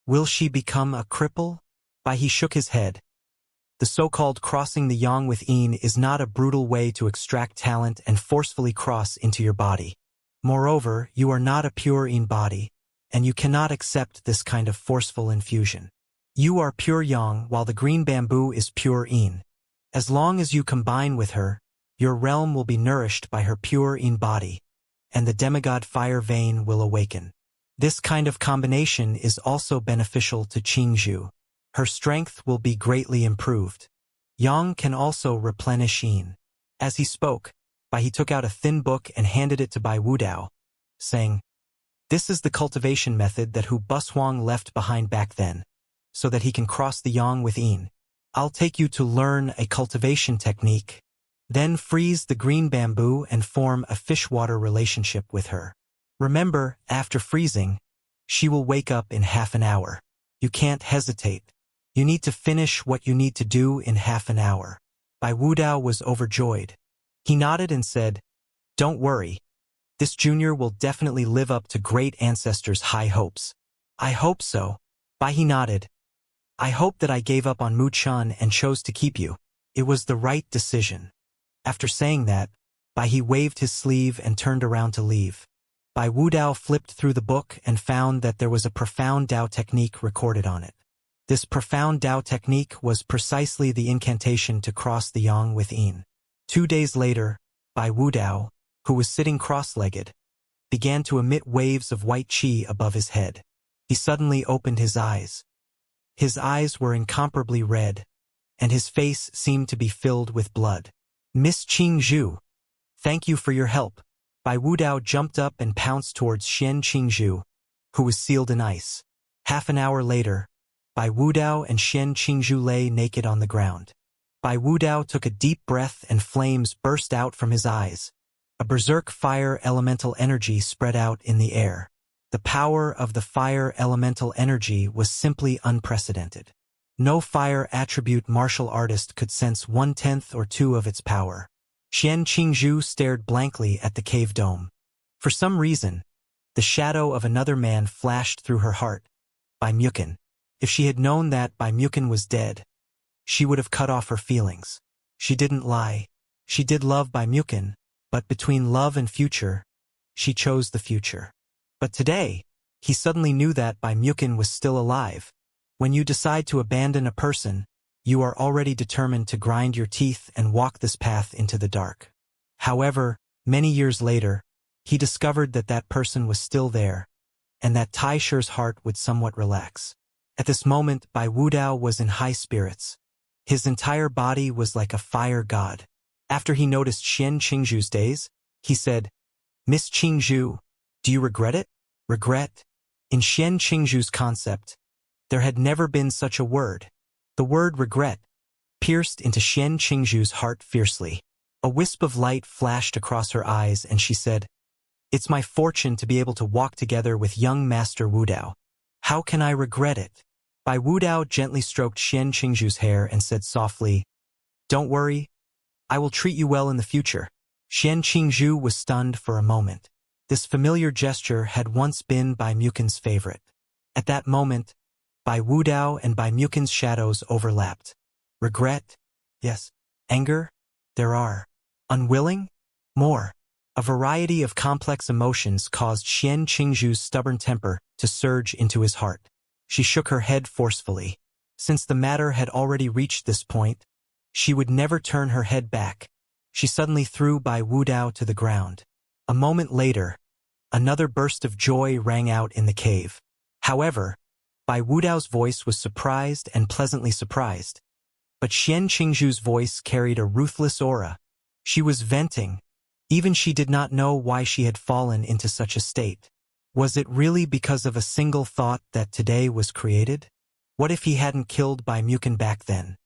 Will she become a cripple? Bai he shook his head. The so-called crossing the yang with Yin is not a brutal way to extract talent and forcefully cross into your body. Moreover, you are not a pure Yin body, and you cannot accept this kind of forceful infusion. You are pure yang while the green bamboo is pure Yin. As long as you combine with her, your realm will be nourished by her pure Yin body, and the demigod fire vein will awaken. This kind of combination is also beneficial to Qingzhu. Her strength will be greatly improved. Yang can also replenish Yin. As he spoke, Bai he took out a thin book and handed it to Bai Wu Dao, saying, this is the cultivation method that Hu Bushuang left behind back then, so that he can cross the yang with Yin. I'll take you to learn a cultivation technique. Then freeze the green bamboo and form a fish-water relationship with her. Remember, after freezing, she will wake up in half an hour. You can't hesitate. You need to finish what you need to do in half an hour. Bai Wu Dao was overjoyed. He nodded and said, don't worry. This junior will definitely live up to great ancestors' high hopes. I hope so. Bai he nodded. I hope that I gave up on Mu Chun and chose to keep you. It was the right decision. After saying that, Bai he waved his sleeve and turned around to leave. Bai Wu Dao flipped through the book and found that there was a profound Dao technique recorded on it. This profound Dao technique was precisely the incantation to cross the yang with Yin. 2 days later, Bai Wu Dao, who was sitting cross-legged, began to emit waves of white qi above his head. He suddenly opened his eyes. His eyes were incomparably red, and his face seemed to be filled with blood. Miss Qingzhu, thank you for your help. Bai Wu Dao jumped up and pounced towards Xian Qingzhu, who was sealed in ice. Half an hour later, Bai Wu Dao and Xian Qingzhu lay naked on the ground. Bai Wu Dao took a deep breath and flames burst out from his eyes. A berserk fire elemental energy spread out in the air. The power of the fire elemental energy was simply unprecedented. No fire attribute martial artist could sense 1/10 or 2 of its power. Xian Qingzhu stared blankly at the cave dome. For some reason, the shadow of another man flashed through her heart. Bai Mukin. If she had known that Bai Mukin was dead, she would have cut off her feelings. She didn't lie. She did love Bai Mukin, but between love and future, she chose the future. But today, he suddenly knew that Bai Mukin was still alive. When you decide to abandon a person, you are already determined to grind your teeth and walk this path into the dark. However, many years later, he discovered that that person was still there, and that Tai Shi's heart would somewhat relax. At this moment, Bai Wu Dao was in high spirits. His entire body was like a fire god. After he noticed Xian Qingzhu's days, he said, Miss Qingzhu, do you regret it? Regret? In Xian Qingzhu's concept, there had never been such a word. The word regret pierced into Xian Qingzhu's heart fiercely. A wisp of light flashed across her eyes and she said, it's my fortune to be able to walk together with young Master Wu Dao. How can I regret it? Bai Wu Dao gently stroked Xian Qingzhu's hair and said softly, don't worry, I will treat you well in the future. Xian Qingzhu was stunned for a moment. This familiar gesture had once been Bai Mukin's favorite. At that moment, Bai Wu Dao and Bai Mukin's shadows overlapped. Regret? Yes. Anger? There are. Unwilling? More. A variety of complex emotions caused Xian Qingzhu's stubborn temper to surge into his heart. She shook her head forcefully. Since the matter had already reached this point, she would never turn her head back. She suddenly threw Bai Wu Dao to the ground. A moment later, another burst of joy rang out in the cave. However, Bai Wu Dao's voice was surprised and pleasantly surprised. But Xian Qingzhu's voice carried a ruthless aura. She was venting, Even she did not know why she had fallen into such a state. Was it really because of a single thought that today was created? What if he hadn't killed Bai Mukin back then?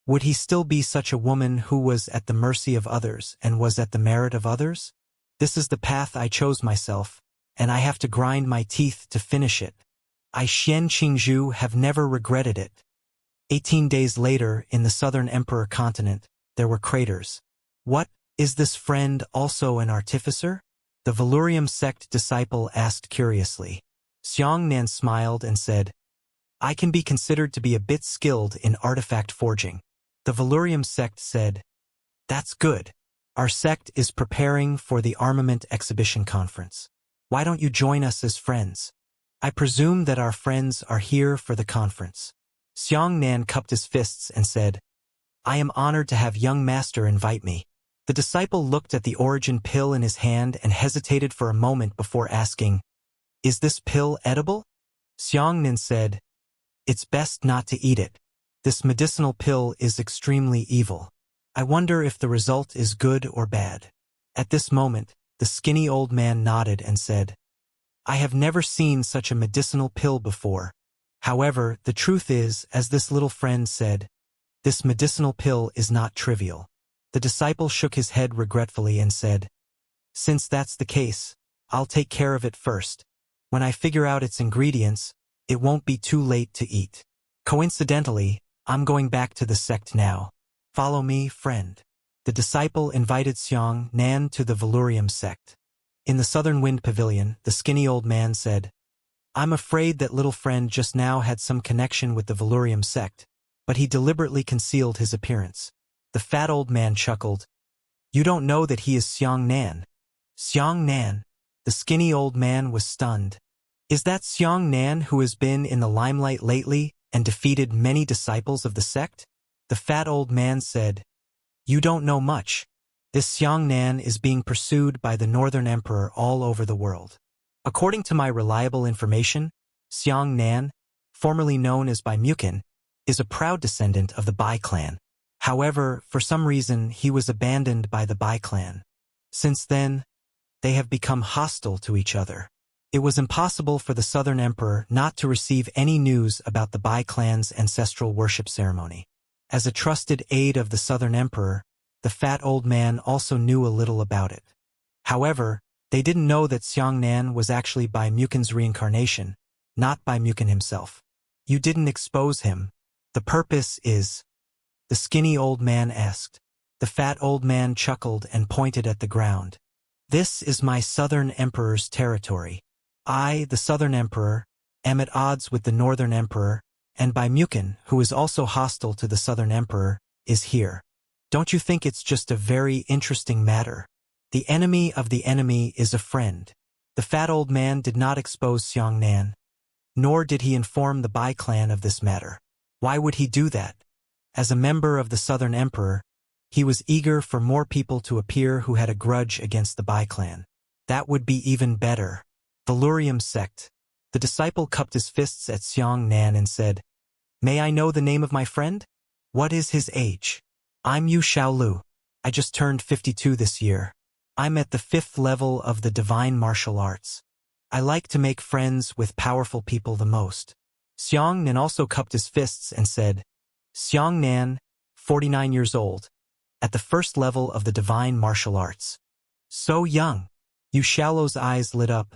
Would he still be such a woman who was at the mercy of others and was at the merit of others? This is the path I chose myself, and I have to grind my teeth to finish it. I Xianxia have never regretted it. 18 days later, in the southern Emperor continent, there were craters. What, is this friend also an artificer? The Valurium sect disciple asked curiously. Xianxia smiled and said, I can be considered to be a bit skilled in artifact forging. The Valurium sect said, That's good. Our sect is preparing for the Armament Exhibition Conference. Why don't you join us as friends? I presume that our friends are here for the conference. Xianxia cupped his fists and said, I am honored to have young master invite me. The disciple looked at the origin pill in his hand and hesitated for a moment before asking, Is this pill edible? Xianxia said, It's best not to eat it. This medicinal pill is extremely evil. I wonder if the result is good or bad. At this moment, the skinny old man nodded and said, I have never seen such a medicinal pill before. However, the truth is, as this little friend said, this medicinal pill is not trivial. The disciple shook his head regretfully and said, Since that's the case, I'll take care of it first. When I figure out its ingredients, it won't be too late to eat. Coincidentally, I'm going back to the sect now. Follow me, friend. The disciple invited Xianxia to the Valurium sect. In the southern wind pavilion, the skinny old man said, I'm afraid that little friend just now had some connection with the Valurium sect, but he deliberately concealed his appearance. The fat old man chuckled. You don't know that he is Xianxia. Xianxia. The skinny old man was stunned. Is that Xianxia who has been in the limelight lately and defeated many disciples of the sect? The fat old man said, You don't know much. This Xianxia is being pursued by the Northern Emperor all over the world. According to my reliable information, Xianxia, formerly known as Bai Mukin, is a proud descendant of the Bai clan. However, for some reason, he was abandoned by the Bai clan. Since then, they have become hostile to each other. It was impossible for the Southern Emperor not to receive any news about the Bai clan's ancestral worship ceremony. As a trusted aide of the Southern Emperor, the fat old man also knew a little about it. However, they didn't know that Xianxia was actually Bai Mukin's reincarnation, not Bai Mukin himself. You didn't expose him. The purpose is... The skinny old man asked. The fat old man chuckled and pointed at the ground. This is my Southern Emperor's territory. I, the Southern Emperor, am at odds with the Northern Emperor, and Bai Mukin, who is also hostile to the Southern Emperor, is here. Don't you think it's just a very interesting matter? The enemy of the enemy is a friend. The fat old man did not expose Xianxia, nor did he inform the Bai clan of this matter. Why would he do that? As a member of the Southern Emperor, he was eager for more people to appear who had a grudge against the Bai clan. That would be even better. Valurium sect. The disciple cupped his fists at Xianxia and said, May I know the name of my friend? What is his age? I'm Yu Xiaolu. I just turned 52 this year. I'm at the 5th level of the divine martial arts. I like to make friends with powerful people the most. Xianxia also cupped his fists and said, Xianxia, 49 years old, at the 1st level of the divine martial arts. So young. Yu Xiaolu's eyes lit up.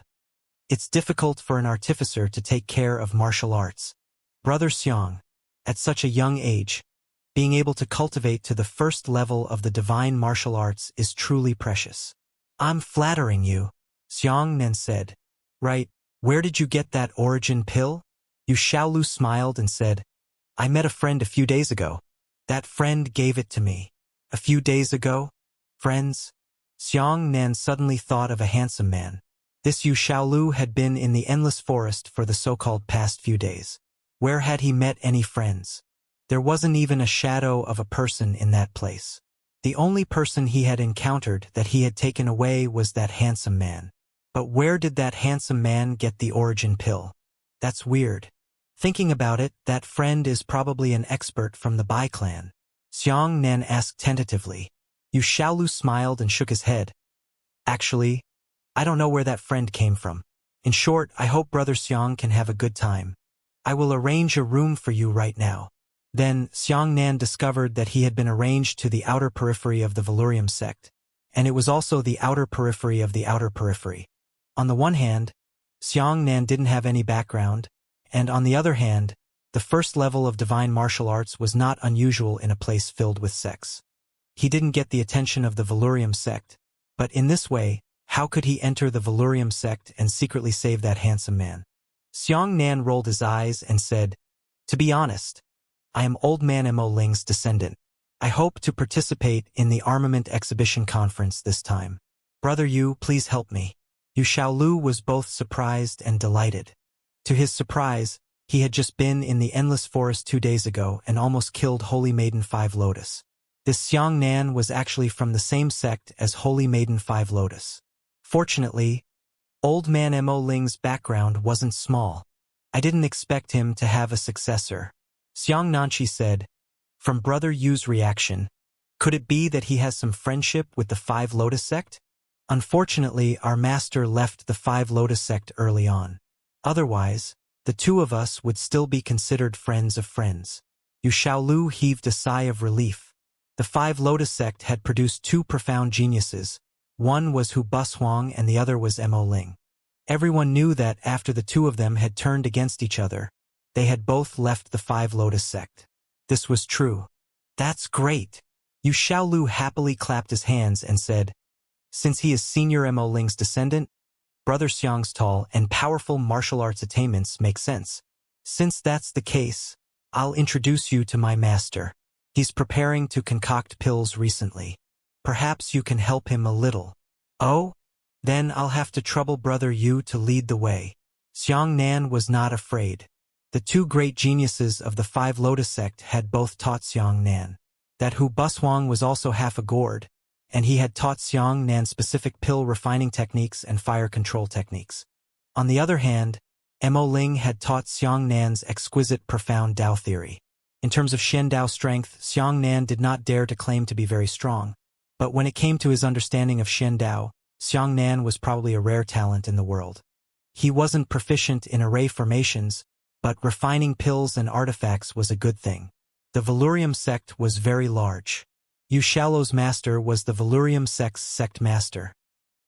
It's difficult for an artificer to take care of martial arts. Brother Xiang, at such a young age, being able to cultivate to the 1st level of the divine martial arts is truly precious. I'm flattering you, Xianxia said. Right, where did you get that origin pill? Yu Xiaolu smiled and said, I met a friend a few days ago. That friend gave it to me. A few days ago? Friends? Xianxia suddenly thought of a handsome man. This Yu Xiaolu had been in the endless forest for the so-called past few days. Where had he met any friends? There wasn't even a shadow of a person in that place. The only person he had encountered that he had taken away was that handsome man. But where did that handsome man get the origin pill? That's weird. Thinking about it, that friend is probably an expert from the Bai clan. Xianxia asked tentatively. Yu Xiaolu smiled and shook his head. Actually, I don't know where that friend came from. In short, I hope Brother Xiang can have a good time. I will arrange a room for you right now. Then, Xiangnan discovered that he had been arranged to the outer periphery of the Valurium sect, and it was also the outer periphery of the outer periphery. On the one hand, Xiangnan didn't have any background, and on the other hand, the first level of divine martial arts was not unusual in a place filled with sects. He didn't get the attention of the Valurium sect, but in this way, how could he enter the Valurium sect and secretly save that handsome man? Xiangnan rolled his eyes and said, "To be honest, I am Old Man Mo Ling's descendant. I hope to participate in the armament exhibition conference this time. Brother Yu, please help me." Yu Xiaolu was both surprised and delighted. To his surprise, he had just been in the Endless Forest 2 days ago and almost killed Holy Maiden Five Lotus. This Xiangnan was actually from the same sect as Holy Maiden Five Lotus. Fortunately, Old Man Mo Ling's background wasn't small. I didn't expect him to have a successor. Xiangnanchi said, from Brother Yu's reaction, could it be that he has some friendship with the Five Lotus sect? Unfortunately, our master left the Five Lotus sect early on. Otherwise, the two of us would still be considered friends of friends. Yu Xiaolu heaved a sigh of relief. The Five Lotus sect had produced two profound geniuses. One was Hu Bushuang and the other was Mo Ling. Everyone knew that after the two of them had turned against each other, they had both left the Five Lotus sect. This was true. That's great. Yu Xiaolu happily clapped his hands and said, since he is senior Mo Ling's descendant, Brother Xiang's tall and powerful martial arts attainments make sense. Since that's the case, I'll introduce you to my master. He's preparing to concoct pills recently. Perhaps you can help him a little. Oh? Then I'll have to trouble Brother Yu to lead the way. Xiangnan was not afraid. The two great geniuses of the Five Lotus sect had both taught Xiangnan. That Hu Bushuang was also half a gourd, and he had taught Xiangnan specific pill refining techniques and fire control techniques. On the other hand, Mo Ling had taught Xiangnan's exquisite profound Dao theory. In terms of Shen Dao strength, Xiangnan did not dare to claim to be very strong, but when it came to his understanding of Shen Dao, Xiangnan was probably a rare talent in the world. He wasn't proficient in array formations, but refining pills and artifacts was a good thing. The Valurium sect was very large. Yu Xiaolu's master was the Valurium sect's sect master.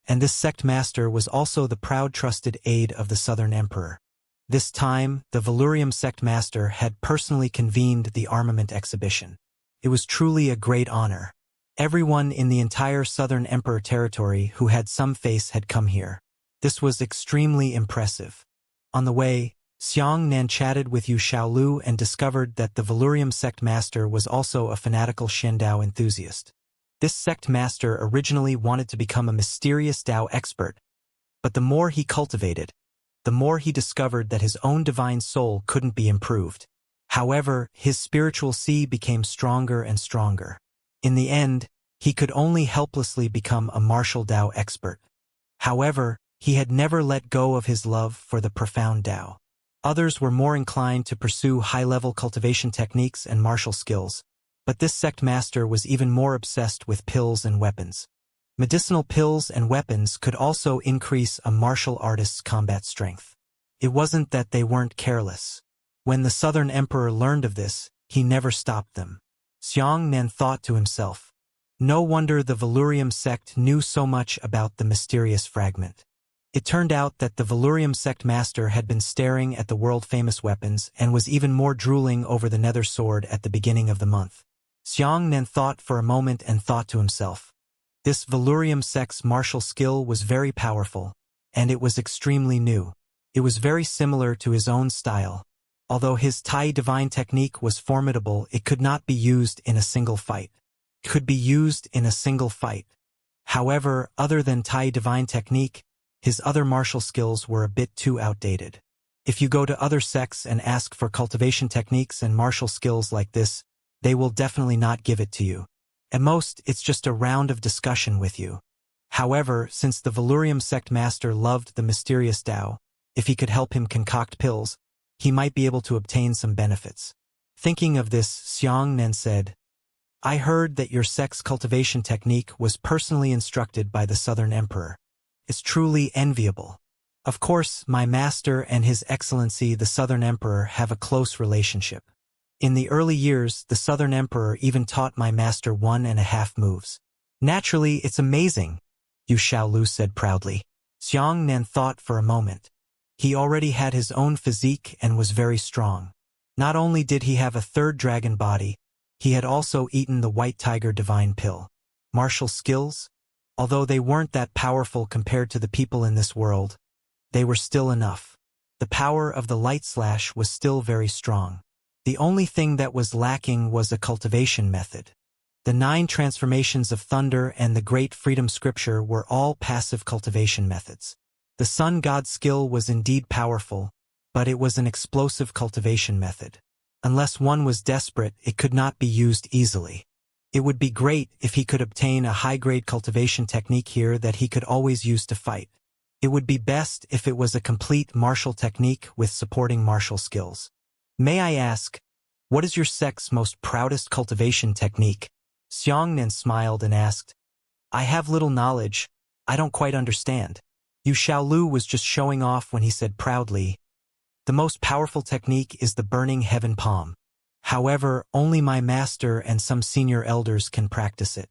And this sect master was also the proud trusted aide of the Southern Emperor. This time, the Valurium sect master had personally convened the armament exhibition. It was truly a great honor. Everyone in the entire Southern Emperor territory who had some face had come here. This was extremely impressive. On the way, Xiangnan chatted with Yu Xiaolu and discovered that the Valurium sect master was also a fanatical Shen Dao enthusiast. This sect master originally wanted to become a mysterious Dao expert, but the more he cultivated, the more he discovered that his own divine soul couldn't be improved. However, his spiritual sea became stronger and stronger. In the end, he could only helplessly become a martial Dao expert. However, he had never let go of his love for the profound Dao. Others were more inclined to pursue high-level cultivation techniques and martial skills, but this sect master was even more obsessed with pills and weapons. Medicinal pills and weapons could also increase a martial artist's combat strength. It wasn't that they weren't careless. When the Southern Emperor learned of this, he never stopped them. Xiangnan thought to himself, no wonder the Valurium sect knew so much about the mysterious fragment. It turned out that the Valurium sect master had been staring at the world-famous weapons and was even more drooling over the nether sword at the beginning of the month. Xiangnan thought for a moment and thought to himself, this Valurium sect's martial skill was very powerful, and it was extremely new. It was very similar to his own style. Although his Tai divine technique was formidable, it could not be used in a single fight. It could be used in a single fight. However, other than Tai divine technique, his other martial skills were a bit too outdated. If you go to other sects and ask for cultivation techniques and martial skills like this, they will definitely not give it to you. At most, it's just a round of discussion with you. However, since the Valurium sect master loved the mysterious Dao, if he could help him concoct pills, he might be able to obtain some benefits. Thinking of this, Xiangnan said, I heard that your sex cultivation technique was personally instructed by the Southern Emperor. It's truly enviable. Of course, my master and His Excellency the Southern Emperor have a close relationship. In the early years, the Southern Emperor even taught my master 1.5 moves. Naturally, it's amazing, Yu Xiaolu said proudly. Xianxia thought for a moment. He already had his own physique and was very strong. Not only did he have a third dragon body, he had also eaten the white tiger divine pill. Martial skills? Although they weren't that powerful compared to the people in this world, they were still enough. The power of the light slash was still very strong. The only thing that was lacking was a cultivation method. The 9 transformations of thunder and the great freedom scripture were all passive cultivation methods. The sun god skill was indeed powerful, but it was an explosive cultivation method. Unless one was desperate, it could not be used easily. It would be great if he could obtain a high-grade cultivation technique here that he could always use to fight. It would be best if it was a complete martial technique with supporting martial skills. May I ask, what is your sect's most proudest cultivation technique? Xianxia smiled and asked. I have little knowledge. I don't quite understand. Yu Xiaolu was just showing off when he said proudly, the most powerful technique is the burning heaven palm. However, only my master and some senior elders can practice it.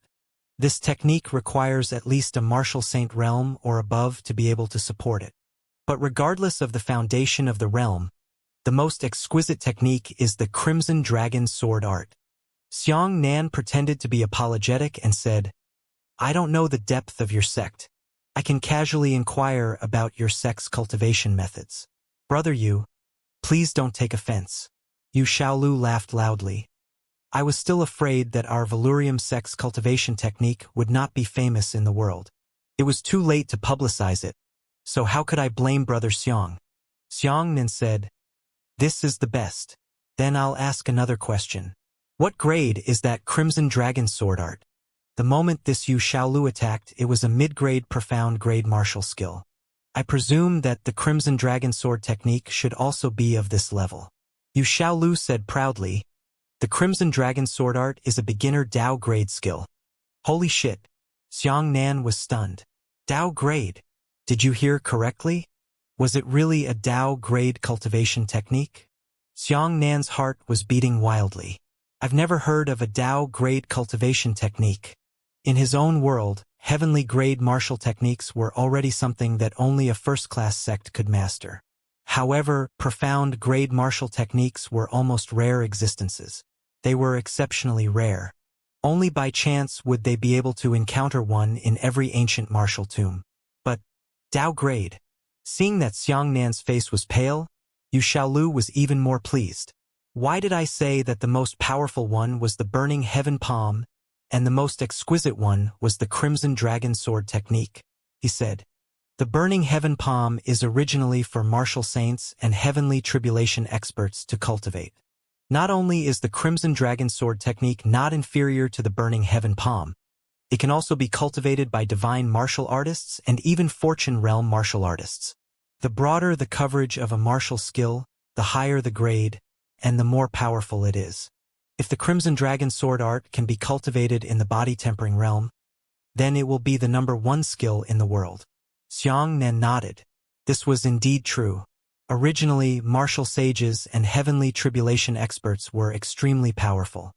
This technique requires at least a martial saint realm or above to be able to support it. But regardless of the foundation of the realm, the most exquisite technique is the Crimson Dragon Sword Art. Xianxia pretended to be apologetic and said, I don't know the depth of your sect. I can casually inquire about your sect's cultivation methods. Brother Yu, please don't take offense. Yu Xiaolu laughed loudly. I was still afraid that our Valurium sect's cultivation technique would not be famous in the world. It was too late to publicize it, so how could I blame Brother Xiang? Xianxia said, this is the best. Then I'll ask another question. What grade is that Crimson Dragon Sword Art? The moment this Yu Xiaolu attacked, it was a mid-grade profound grade martial skill. I presume that the Crimson Dragon Sword technique should also be of this level. Yu Xiaolu said proudly, the Crimson Dragon Sword Art is a beginner Dao grade skill. Holy shit. Xianxia was stunned. Dao grade? Did you hear correctly? Was it really a Dao grade cultivation technique? Xianxia's heart was beating wildly. I've never heard of a Dao grade cultivation technique. In his own world, heavenly grade martial techniques were already something that only a first-class sect could master. However, profound grade martial techniques were almost rare existences. They were exceptionally rare. Only by chance would they be able to encounter one in every ancient martial tomb. But, Dao grade. Seeing that Xianxia's face was pale, Yu Xiaolu was even more pleased. Why did I say that the most powerful one was the burning heaven palm, and the most exquisite one was the Crimson Dragon Sword technique? He said. The burning heaven palm is originally for martial saints and heavenly tribulation experts to cultivate. Not only is the Crimson Dragon Sword technique not inferior to the burning heaven palm, it can also be cultivated by divine martial artists and even fortune realm martial artists. The broader the coverage of a martial skill, the higher the grade, and the more powerful it is. If the Crimson Dragon Sword Art can be cultivated in the body-tempering realm, then it will be the #1 skill in the world. Xianxia nodded. This was indeed true. Originally, martial sages and heavenly tribulation experts were extremely powerful.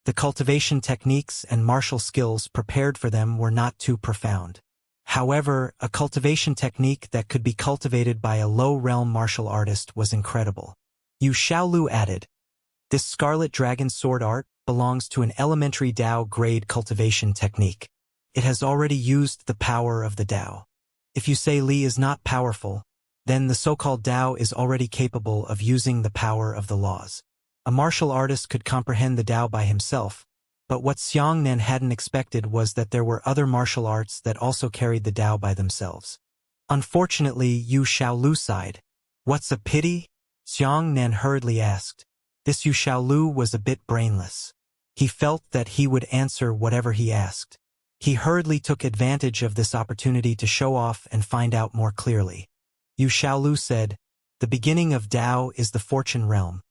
The cultivation techniques and martial skills prepared for them were not too profound. However, a cultivation technique that could be cultivated by a low-realm martial artist was incredible. Yu Xiaolu added, this Scarlet Dragon Sword Art belongs to an elementary Dao grade cultivation technique. It has already used the power of the Dao. If you say Li is not powerful, then the so-called Dao is already capable of using the power of the laws. A martial artist could comprehend the Dao by himself, but what Xianxia hadn't expected was that there were other martial arts that also carried the Dao by themselves. Unfortunately, Yu Xiaolu sighed. What's a pity? Xianxia hurriedly asked. This Yu Xiaolu was a bit brainless. He felt that he would answer whatever he asked. He hurriedly took advantage of this opportunity to show off and find out more clearly. Yu Xiaolu said, the beginning of Dao is the fortune realm.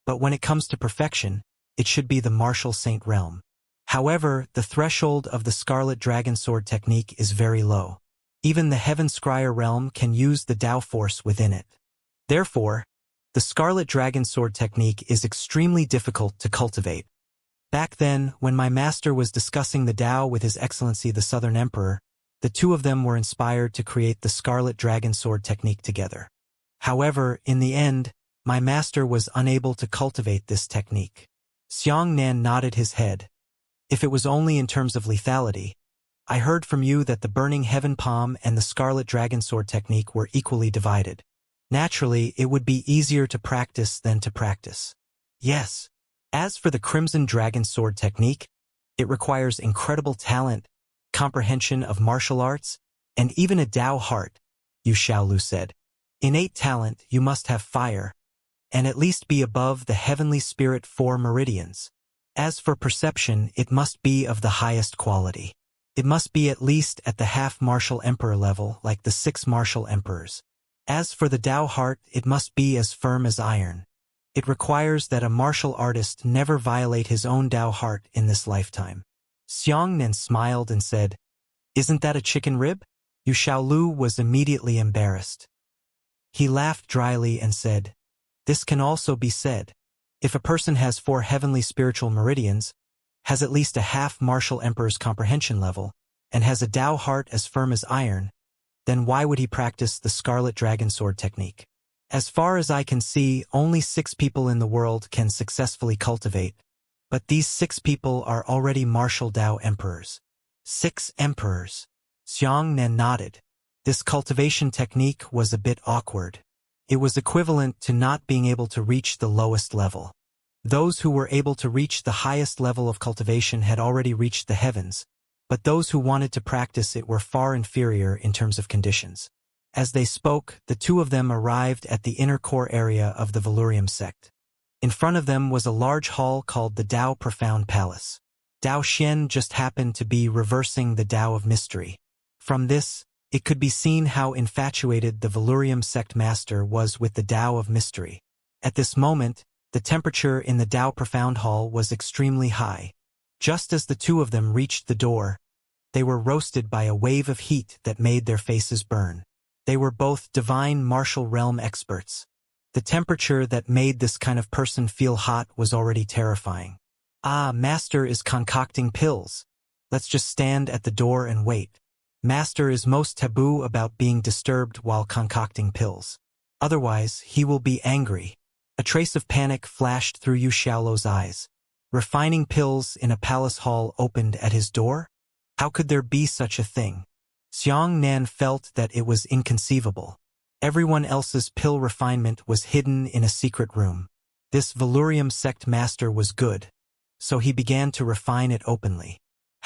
But when it comes to perfection, it should be the martial saint realm. However, the threshold of the Scarlet Dragon Sword technique is very low. Even the Heaven Scryer realm can use the Tao force within it. Therefore, the Scarlet Dragon Sword technique is extremely difficult to cultivate. Back then, when my master was discussing the Tao with His Excellency the Southern Emperor, the two of them were inspired to create the Scarlet Dragon Sword technique together. However, in the end, my master was unable to cultivate this technique. Xianxia nodded his head. If it was only in terms of lethality, I heard from you that the Burning Heaven Palm and the Scarlet Dragon Sword technique were equally divided. Naturally, it would be easier to practice than to practice. Yes. As for the Crimson Dragon Sword technique, it requires incredible talent, comprehension of martial arts, and even a Tao heart, Yu Xiaolu said. Innate talent, you must have fire, and at least be above the heavenly spirit 4 meridians. As for perception, it must be of the highest quality. It must be at least at the half martial emperor level, like the 6 martial emperors. As for the Tao heart, it must be as firm as iron. It requires that a martial artist never violate his own Tao heart in this lifetime. Xianxia smiled and said, "Isn't that a chicken rib?" Yu Xiaolu was immediately embarrassed. He laughed dryly and said, "This can also be said. If a person has 4 heavenly spiritual meridians, has at least a half martial emperor's comprehension level, and has a Tao heart as firm as iron, then why would he practice the Scarlet Dragon Sword technique? As far as I can see, only 6 people in the world can successfully cultivate, but these 6 people are already martial Tao emperors." 6 emperors. Xianxia nodded. This cultivation technique was a bit awkward. It was equivalent to not being able to reach the lowest level. Those who were able to reach the highest level of cultivation had already reached the heavens, but those who wanted to practice it were far inferior in terms of conditions. As they spoke, the two of them arrived at the inner core area of the Valurium sect. In front of them was a large hall called the Tao Profound Palace. Tao Xian just happened to be reversing the Tao of Mystery. From this, it could be seen how infatuated the Valurium sect master was with the Tao of Mystery. At this moment, the temperature in the Tao Profound Hall was extremely high. Just as the two of them reached the door, they were roasted by a wave of heat that made their faces burn. They were both divine martial realm experts. The temperature that made this kind of person feel hot was already terrifying. "Ah, Master is concocting pills. Let's just stand at the door and wait. Master is most taboo about being disturbed while concocting pills. Otherwise, he will be angry." A trace of panic flashed through Yu Xiaolu's eyes. Refining pills in a palace hall opened at his door? How could there be such a thing? Xianxia felt that it was inconceivable. Everyone else's pill refinement was hidden in a secret room. This Valurium sect master was good, so he began to refine it openly.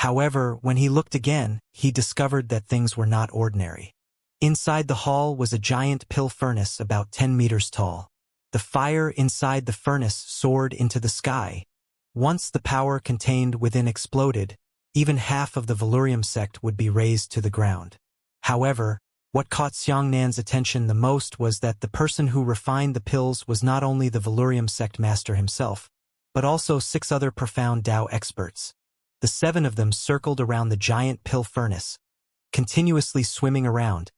However, when he looked again, he discovered that things were not ordinary. Inside the hall was a giant pill furnace about 10 meters tall. The fire inside the furnace soared into the sky. Once the power contained within exploded, even half of the Valurium sect would be razed to the ground. However, what caught Xianxia's attention the most was that the person who refined the pills was not only the Valurium sect master himself, but also 6 other profound Tao experts. The 7 of them circled around the giant pill furnace, continuously swimming around,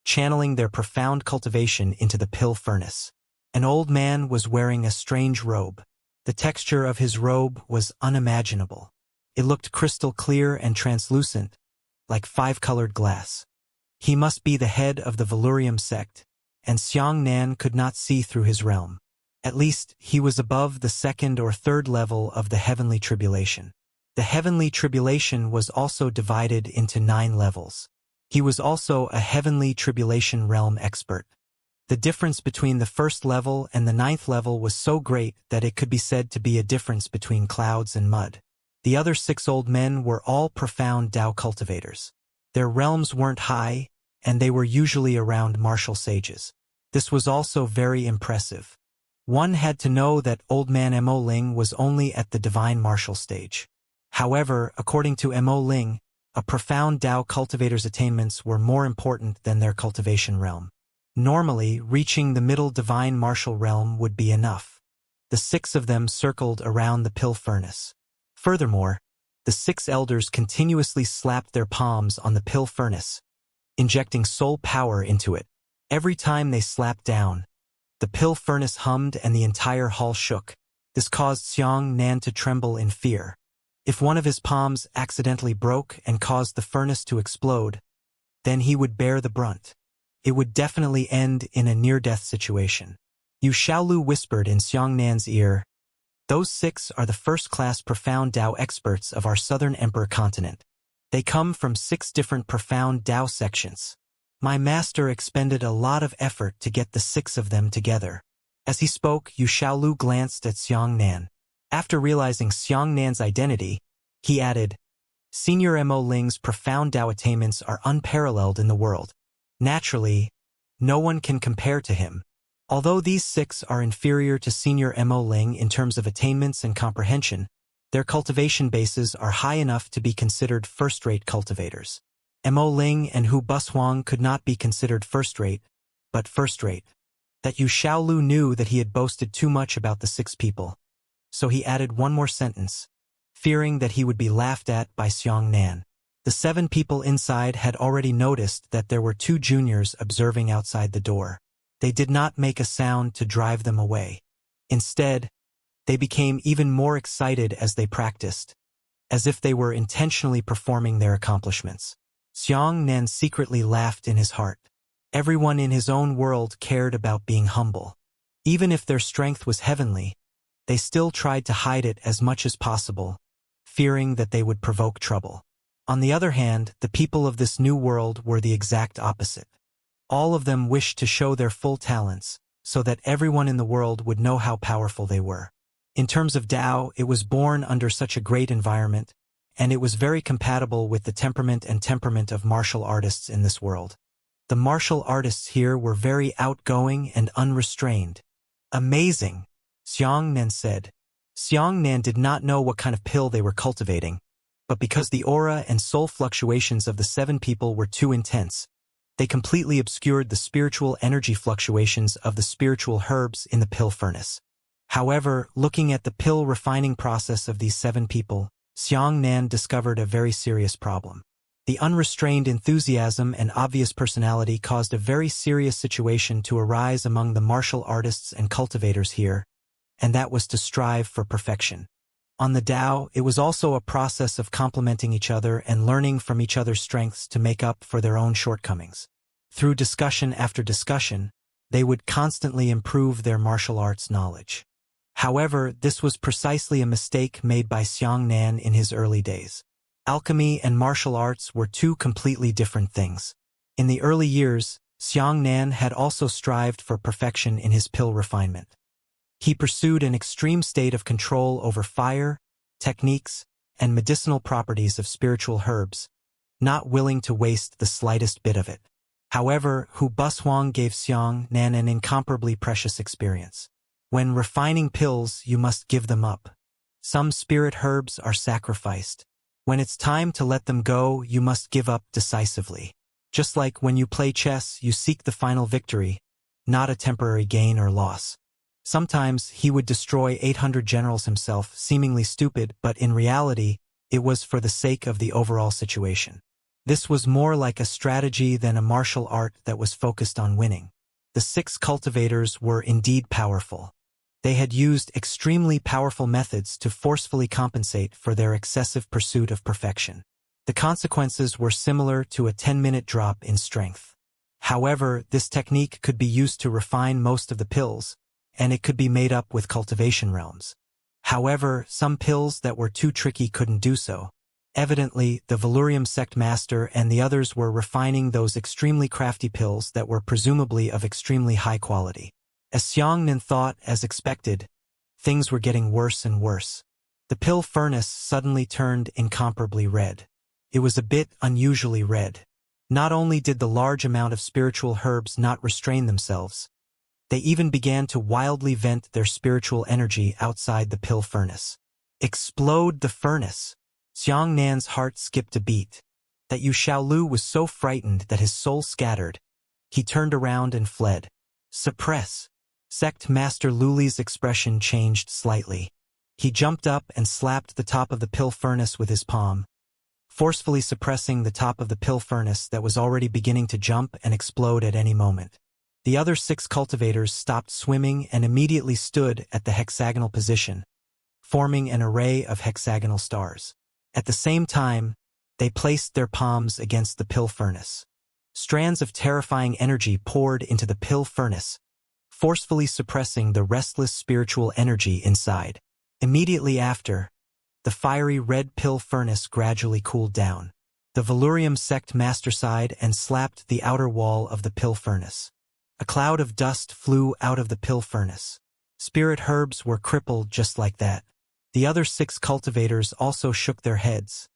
channeling their profound cultivation into the pill furnace. An old man was wearing a strange robe. The texture of his robe was unimaginable. It looked crystal clear and translucent, like 5-colored glass. He must be the head of the Valurium sect, and Xianxia could not see through his realm. At least, he was above the 2nd or 3rd level of the heavenly tribulation. The heavenly tribulation was also divided into 9 levels. He was also a heavenly tribulation realm expert. The difference between the 1st level and the 9th level was so great that it could be said to be a difference between clouds and mud. The other 6 old men were all profound Tao cultivators. Their realms weren't high, and they were usually around martial sages. This was also very impressive. One had to know that old man Mo Ling was only at the divine martial stage. However, according to Mo Ling, a profound Tao cultivator's attainments were more important than their cultivation realm. Normally, reaching the middle divine martial realm would be enough. The 6 of them circled around the pill furnace. Furthermore, the 6 elders continuously slapped their palms on the pill furnace, injecting soul power into it. Every time they slapped down, the pill furnace hummed and the entire hall shook. This caused Xianxia to tremble in fear. If one of his palms accidentally broke and caused the furnace to explode, then he would bear the brunt. It would definitely end in a near-death situation. Yu Xiaolu whispered in Xianxia's ear, "Those 6 are the first-class profound Dao experts of our Southern Emperor continent. They come from 6 different profound Dao sections. My master expended a lot of effort to get the 6 of them together." As he spoke, Yu Xiaolu glanced at Xianxia. After realizing Xianxia's identity, he added, "Senior Mo Ling's profound Dao attainments are unparalleled in the world. Naturally, no one can compare to him. Although these 6 are inferior to Senior Mo Ling in terms of attainments and comprehension, their cultivation bases are high enough to be considered first-rate cultivators. Mo Ling and Hu Bushuang could not be considered first-rate, but first-rate." That Yu Xiaolu knew that he had boasted too much about the 6 people, so he added one more sentence, fearing that he would be laughed at by Xianxia. The 7 people inside had already noticed that there were 2 juniors observing outside the door. They did not make a sound to drive them away. Instead, they became even more excited as they practiced, as if they were intentionally performing their accomplishments. Xianxia secretly laughed in his heart. Everyone in his own world cared about being humble. Even if their strength was heavenly, they still tried to hide it as much as possible, fearing that they would provoke trouble. On the other hand, the people of this new world were the exact opposite. All of them wished to show their full talents, so that everyone in the world would know how powerful they were. In terms of Dao, it was born under such a great environment, and it was very compatible with the temperament of martial artists in this world. The martial artists here were very outgoing and unrestrained. "Amazing," Xianxia said. Xianxia did not know what kind of pill they were cultivating, but because the aura and soul fluctuations of the 7 people were too intense, they completely obscured the spiritual energy fluctuations of the spiritual herbs in the pill furnace. However, looking at the pill refining process of these 7 people, Xianxia discovered a very serious problem. The unrestrained enthusiasm and obvious personality caused a very serious situation to arise among the martial artists and cultivators here, and that was to strive for perfection. On the Dao, it was also a process of complementing each other and learning from each other's strengths to make up for their own shortcomings. Through discussion after discussion, they would constantly improve their martial arts knowledge. However, this was precisely a mistake made by Xianxia in his early days. Alchemy and martial arts were 2 completely different things. In the early years, Xianxia had also strived for perfection in his pill refinement. He pursued an extreme state of control over fire, techniques, and medicinal properties of spiritual herbs, not willing to waste the slightest bit of it. However, Hu Bushuang gave Xianxia an incomparably precious experience. When refining pills, you must give them up. Some spirit herbs are sacrificed. When it's time to let them go, you must give up decisively. Just like when you play chess, you seek the final victory, not a temporary gain or loss. Sometimes he would destroy 800 generals himself, seemingly stupid, but in reality, it was for the sake of the overall situation. This was more like a strategy than a martial art that was focused on winning. The 6 cultivators were indeed powerful. They had used extremely powerful methods to forcefully compensate for their excessive pursuit of perfection. The consequences were similar to a 10-minute drop in strength. However, this technique could be used to refine most of the pills, and it could be made up with cultivation realms. However, some pills that were too tricky couldn't do so. Evidently, the Valurium sect master and the others were refining those extremely crafty pills that were presumably of extremely high quality. As Xianxia thought, as expected, things were getting worse and worse. The pill furnace suddenly turned incomparably red. It was a bit unusually red. Not only did the large amount of spiritual herbs not restrain themselves, they even began to wildly vent their spiritual energy outside the pill furnace. Explode the furnace! Xianxia's heart skipped a beat. That Yu Xiaolu was so frightened that his soul scattered. He turned around and fled. Suppress! Sect Master Luli's expression changed slightly. He jumped up and slapped the top of the pill furnace with his palm, forcefully suppressing the top of the pill furnace that was already beginning to jump and explode at any moment. The other 6 cultivators stopped swimming and immediately stood at the hexagonal position, forming an array of hexagonal stars. At the same time, they placed their palms against the pill furnace. Strands of terrifying energy poured into the pill furnace, forcefully suppressing the restless spiritual energy inside. Immediately after, the fiery red pill furnace gradually cooled down. The Valurium sect master sighed and slapped the outer wall of the pill furnace. A cloud of dust flew out of the pill furnace. Spirit herbs were crippled just like that. The other 6 cultivators also shook their heads,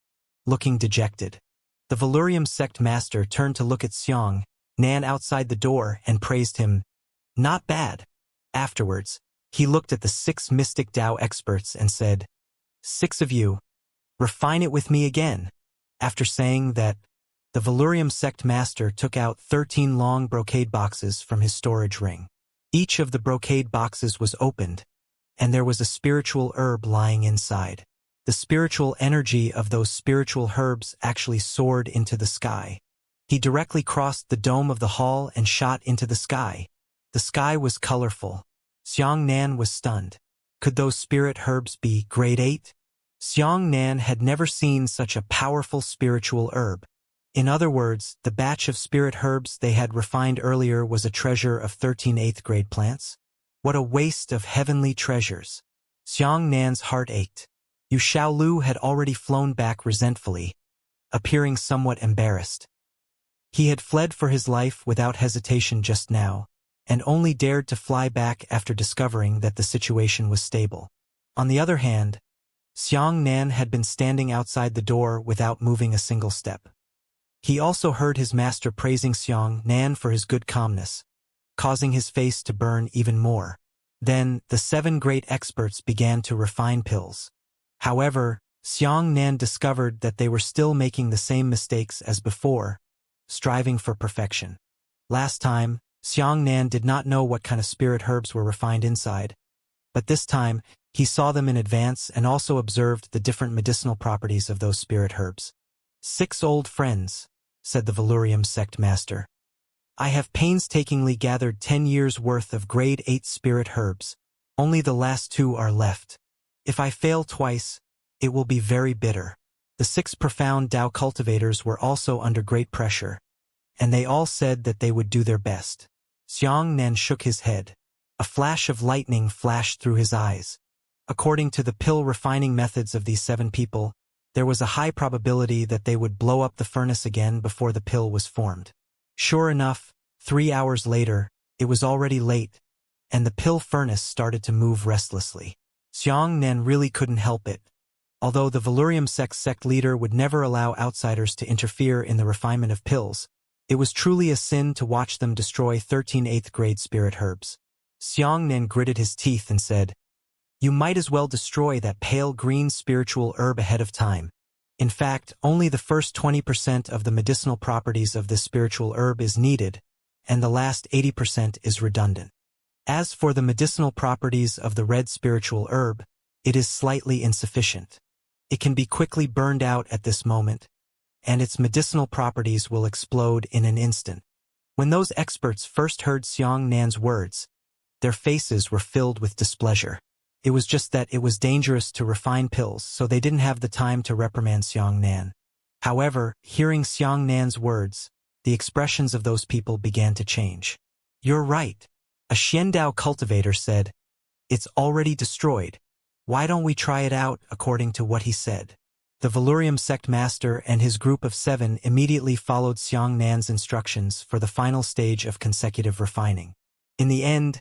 looking dejected. The Valurium sect master turned to look at Xianxia outside the door and praised him. Not bad. Afterwards, he looked at the 6 mystic Tao experts and said, 6 of you, refine it with me again. After saying that, the Valurium sect master took out 13 long brocade boxes from his storage ring. Each of the brocade boxes was opened, and there was a spiritual herb lying inside. The spiritual energy of those spiritual herbs actually soared into the sky. He directly crossed the dome of the hall and shot into the sky. The sky was colorful. Xianxia was stunned. Could those spirit herbs be grade 8? Xianxia had never seen such a powerful spiritual herb. In other words, the batch of spirit herbs they had refined earlier was a treasure of 13 8th grade plants? What a waste of heavenly treasures. Xianxia's heart ached. Yu Xiaolu had already flown back resentfully, appearing somewhat embarrassed. He had fled for his life without hesitation just now, and only dared to fly back after discovering that the situation was stable. On the other hand, Xianxia had been standing outside the door without moving a single step. He also heard his master praising Xianxia for his good calmness, causing his face to burn even more. Then, the 7 great experts began to refine pills. However, Xianxia discovered that they were still making the same mistakes as before, striving for perfection. Last time, Xianxia did not know what kind of spirit herbs were refined inside, but this time, he saw them in advance and also observed the different medicinal properties of those spirit herbs. 6 old friends, said the Valurium sect master. I have painstakingly gathered 10 years' worth of grade 8 spirit herbs. Only the last 2 are left. If I fail twice, it will be very bitter. The 6 profound Tao cultivators were also under great pressure, and they all said that they would do their best. Xianxia shook his head. A flash of lightning flashed through his eyes. According to the pill refining methods of these 7 people, there was a high probability that they would blow up the furnace again before the pill was formed. Sure enough, 3 hours later, it was already late, and the pill furnace started to move restlessly. Xianxia really couldn't help it. Although the Valurium sect leader would never allow outsiders to interfere in the refinement of pills, it was truly a sin to watch them destroy 13 8th grade spirit herbs. Xianxia gritted his teeth and said, You might as well destroy that pale green spiritual herb ahead of time. In fact, only the first 20% of the medicinal properties of this spiritual herb is needed, and the last 80% is redundant. As for the medicinal properties of the red spiritual herb, it is slightly insufficient. It can be quickly burned out at this moment, and its medicinal properties will explode in an instant. When those experts first heard Xianxia's words, their faces were filled with displeasure. It was just that it was dangerous to refine pills, so they didn't have the time to reprimand Xianxia. However, hearing Xianxia's words, the expressions of those people began to change. You're right. A Xiandao cultivator said, It's already destroyed. Why don't we try it out according to what he said? The Valurium sect master and his group of 7 immediately followed Xianxia's instructions for the final stage of consecutive refining. In the end,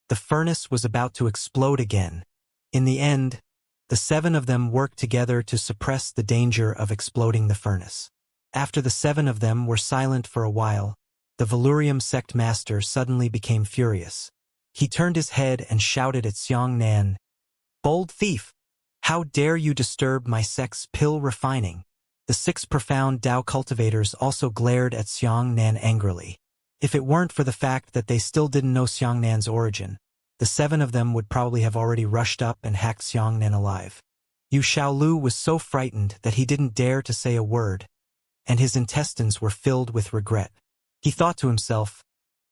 the furnace was about to explode again. In the end, the 7 of them worked together to suppress the danger of exploding the furnace. After the 7 of them were silent for a while, the Valurium sect master suddenly became furious. He turned his head and shouted at Xianxia, Bold thief! How dare you disturb my sect's pill refining? The 6 profound Tao cultivators also glared at Xianxia angrily. If it weren't for the fact that they still didn't know Xianxia's origin, the 7 of them would probably have already rushed up and hacked Xiangnan alive. Yu Xiaolu was so frightened that he didn't dare to say a word, and his intestines were filled with regret. He thought to himself,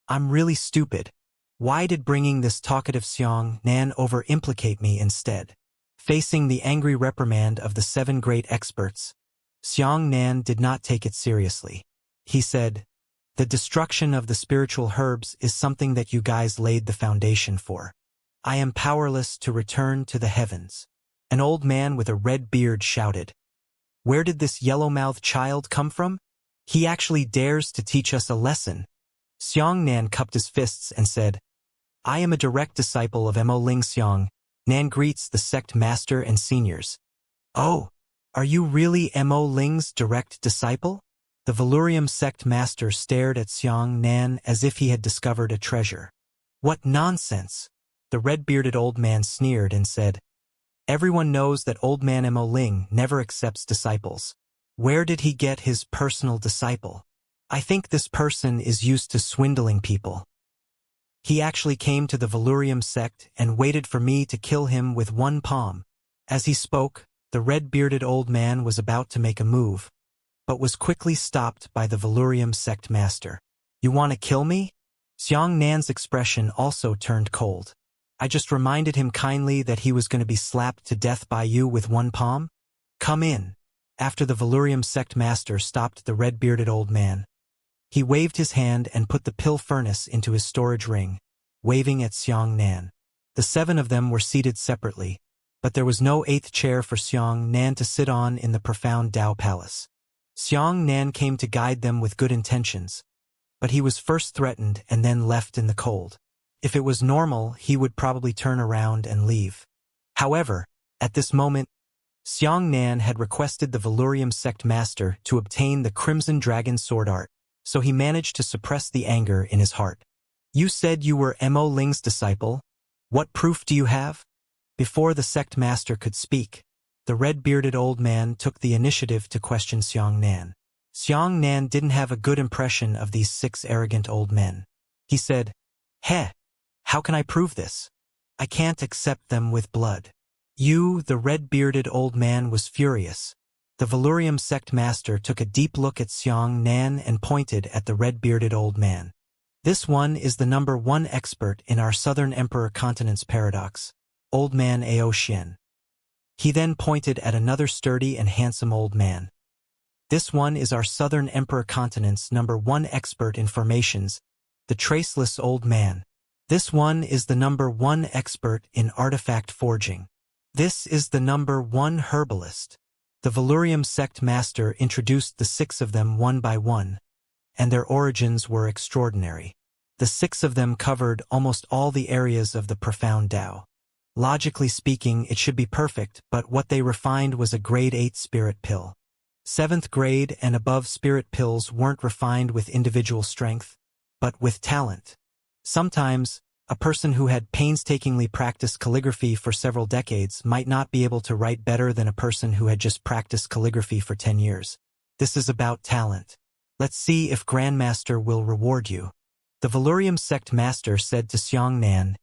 I'm really stupid. Why did bringing this talkative Xiangnan over implicate me instead? Facing the angry reprimand of the 7 great experts, Xiangnan did not take it seriously. He said, the destruction of the spiritual herbs is something that you guys laid the foundation for. I am powerless to return to the heavens. An old man with a red beard shouted. Where did this yellow-mouthed child come from? He actually dares to teach us a lesson. Xiangnan cupped his fists and said, I am a direct disciple of Mo Ling Xiang. Nan greets the sect master and seniors. Oh, are you really Mo Ling's direct disciple? The Valurium sect master stared at Xiangnan as if he had discovered a treasure. What nonsense! The red-bearded old man sneered and said, Everyone knows that old man Mo Ling never accepts disciples. Where did he get his personal disciple? I think this person is used to swindling people. He actually came to the Valurium sect and waited for me to kill him with one palm. As he spoke, the red-bearded old man was about to make a move, but was quickly stopped by the Valurium sect master. You want to kill me? Xiangnan's expression also turned cold. I just reminded him kindly that he was going to be slapped to death by you with one palm. Come in. After the Valurium sect master stopped the red-bearded old man, he waved his hand and put the pill furnace into his storage ring, waving at Xiangnan. The 7 of them were seated separately, but there was no 8th chair for Xiangnan to sit on in the profound Tao Palace. Xiangnan came to guide them with good intentions, but he was first threatened and then left in the cold. If it was normal, he would probably turn around and leave. However, at this moment, Xiangnan had requested the Valurium sect master to obtain the Crimson Dragon sword art, so he managed to suppress the anger in his heart. You said you were Mo Ling's disciple. What proof do you have? Before the sect master could speak, the red-bearded old man took the initiative to question Xiangnan. Xiangnan didn't have a good impression of these 6 arrogant old men. He said, Heh, how can I prove this? I can't accept them with blood. You, the red-bearded old man, was furious. The Valurium sect master took a deep look at Xiangnan and pointed at the red-bearded old man. This one is the number 1 expert in our Southern Emperor Continent's paradox, Old Man Aoxian. He then pointed at another sturdy and handsome old man. This one is our Southern Emperor Continent's number 1 expert in formations, the Traceless Old Man. This one is the number 1 expert in artifact forging. This is the number 1 herbalist. The Valurium sect master introduced the 6 of them one by one, and their origins were extraordinary. The 6 of them covered almost all the areas of the profound Tao. Logically speaking, it should be perfect, but what they refined was a grade 8 spirit pill. 7th grade and above spirit pills weren't refined with individual strength, but with talent. Sometimes, a person who had painstakingly practiced calligraphy for several decades might not be able to write better than a person who had just practiced calligraphy for 10 years. This is about talent. Let's see if Grandmaster will reward you. The Valurium sect master said to Xiangnan,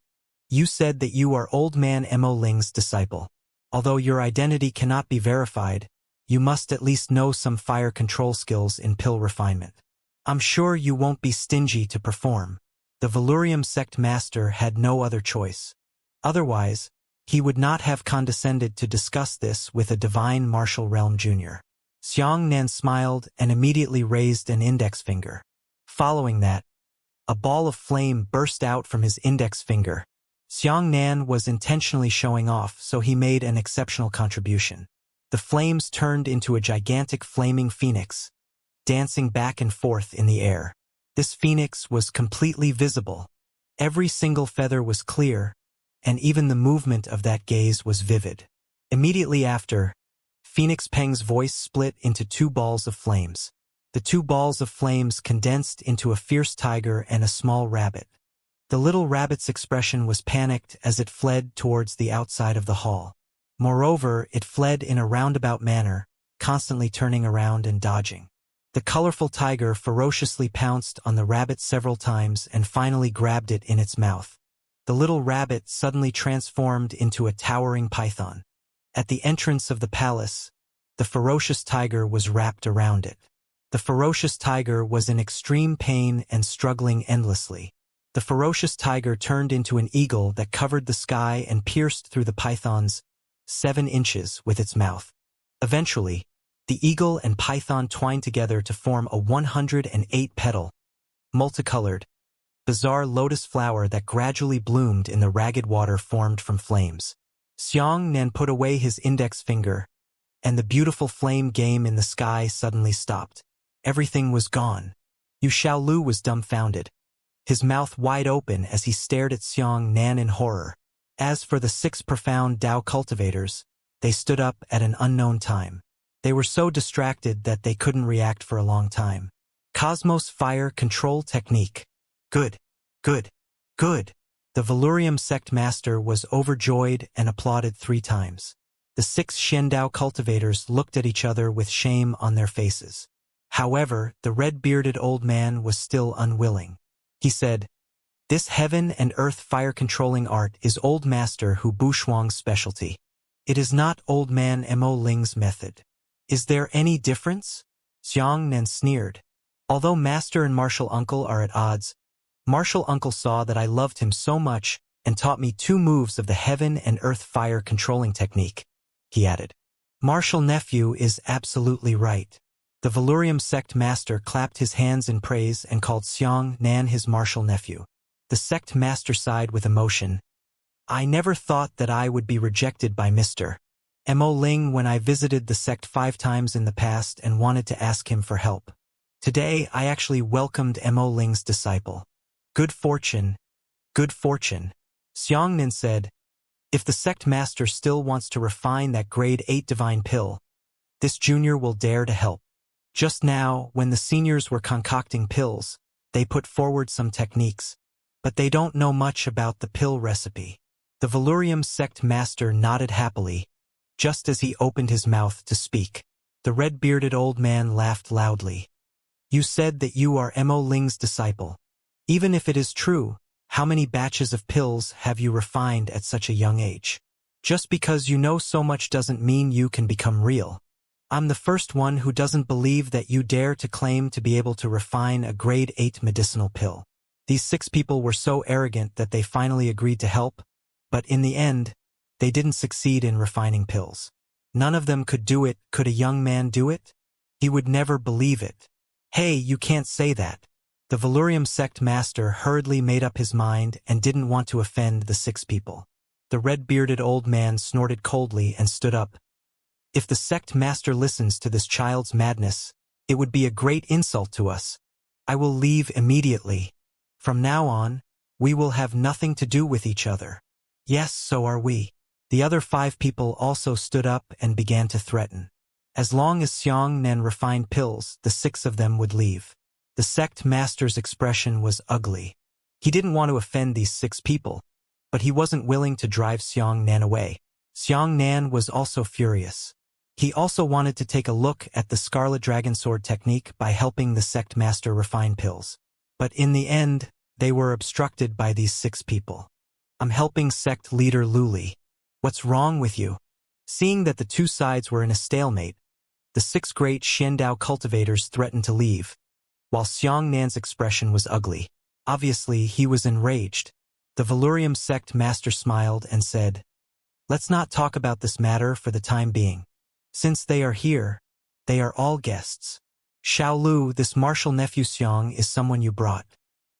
You said that you are old man Mo Ling's disciple. Although your identity cannot be verified, you must at least know some fire control skills in pill refinement. I'm sure you won't be stingy to perform. The Valurium sect master had no other choice. Otherwise, he would not have condescended to discuss this with a divine martial realm junior. Xiangnan smiled and immediately raised an index finger. Following that, a ball of flame burst out from his index finger. Xiangnan was intentionally showing off, so he made an exceptional contribution. The flames turned into a gigantic flaming phoenix, dancing back and forth in the air. This phoenix was completely visible. Every single feather was clear, and even the movement of that gaze was vivid. Immediately after, Phoenix Peng's voice split into 2 balls of flames. The 2 balls of flames condensed into a fierce tiger and a small rabbit. The little rabbit's expression was panicked as it fled towards the outside of the hall. Moreover, it fled in a roundabout manner, constantly turning around and dodging. The colorful tiger ferociously pounced on the rabbit several times and finally grabbed it in its mouth. the little rabbit suddenly transformed into a towering python. At the entrance of the palace, the ferocious tiger was wrapped around it. The ferocious tiger was in extreme pain and struggling endlessly. The ferocious tiger turned into an eagle that covered the sky and pierced through the python's 7 inches with its mouth. Eventually, the eagle and python twined together to form a 108-petal, multicolored, bizarre lotus flower that gradually bloomed in the ragged water formed from flames. Xianxia put away his index finger, and the beautiful flame game in the sky suddenly stopped. Everything was gone. Yu Xiaolu was dumbfounded, his mouth wide open as he stared at Xianxia in horror. As for the 6 profound Dao cultivators, they stood up at an unknown time. They were so distracted that they couldn't react for a long time. Cosmos Fire Control Technique. Good, good, good. The Valurium sect master was overjoyed and applauded 3 times. The 6 Xiandao cultivators looked at each other with shame on their faces. However, the red-bearded old man was still unwilling. He said, "This heaven and earth fire-controlling art is Old Master Hu Bushuang's specialty. It is not Old Man Mo Ling's method. Is there any difference?" Xianxia sneered. "Although Master and Martial Uncle are at odds, Martial Uncle saw that I loved him so much and taught me 2 moves of the heaven and earth fire controlling technique," he added. "Martial Nephew is absolutely right." The Valurium sect master clapped his hands in praise and called Xianxia his martial nephew. The sect master sighed with emotion. "I never thought that I would be rejected by Mr. Mo Ling when I visited the sect 5 times in the past and wanted to ask him for help. Today I actually welcomed Mo Ling's disciple. Good fortune, good fortune." Xianxia said, "If the sect master still wants to refine that grade 8 divine pill, this junior will dare to help." Just now, when the seniors were concocting pills, they put forward some techniques, but they don't know much about the pill recipe. The Valurium sect master nodded happily, just as he opened his mouth to speak. The red-bearded old man laughed loudly. "You said that you are Mo Ling's disciple. Even if it is true, how many batches of pills have you refined at such a young age? Just because you know so much doesn't mean you can become real. I'm the first one who doesn't believe that you dare to claim to be able to refine a grade 8 medicinal pill." These 6 people were so arrogant that they finally agreed to help, but in the end, they didn't succeed in refining pills. None of them could do it. Could a young man do it? He would never believe it. "Hey, you can't say that." The Valurium sect master hurriedly made up his mind and didn't want to offend the 6 people. The red-bearded old man snorted coldly and stood up. "If the sect master listens to this child's madness, it would be a great insult to us. I will leave immediately. From now on, we will have nothing to do with each other." "Yes, so are we." The other 5 people also stood up and began to threaten. As long as Xianxia refined pills, the 6 of them would leave. The sect master's expression was ugly. He didn't want to offend these 6 people, but he wasn't willing to drive Xianxia away. Xianxia was also furious. He also wanted to take a look at the Scarlet Dragon Sword technique by helping the sect master refine pills. But in the end, they were obstructed by these 6 people. "I'm helping sect leader Luli. What's wrong with you?" Seeing that the 2 sides were in a stalemate, the 6 great Xiandao cultivators threatened to leave, while Xianxia's expression was ugly. Obviously, he was enraged. The Valurium sect master smiled and said, "Let's not talk about this matter for the time being. Since they are here, they are all guests. Xiaolu, this martial nephew Xiang is someone you brought.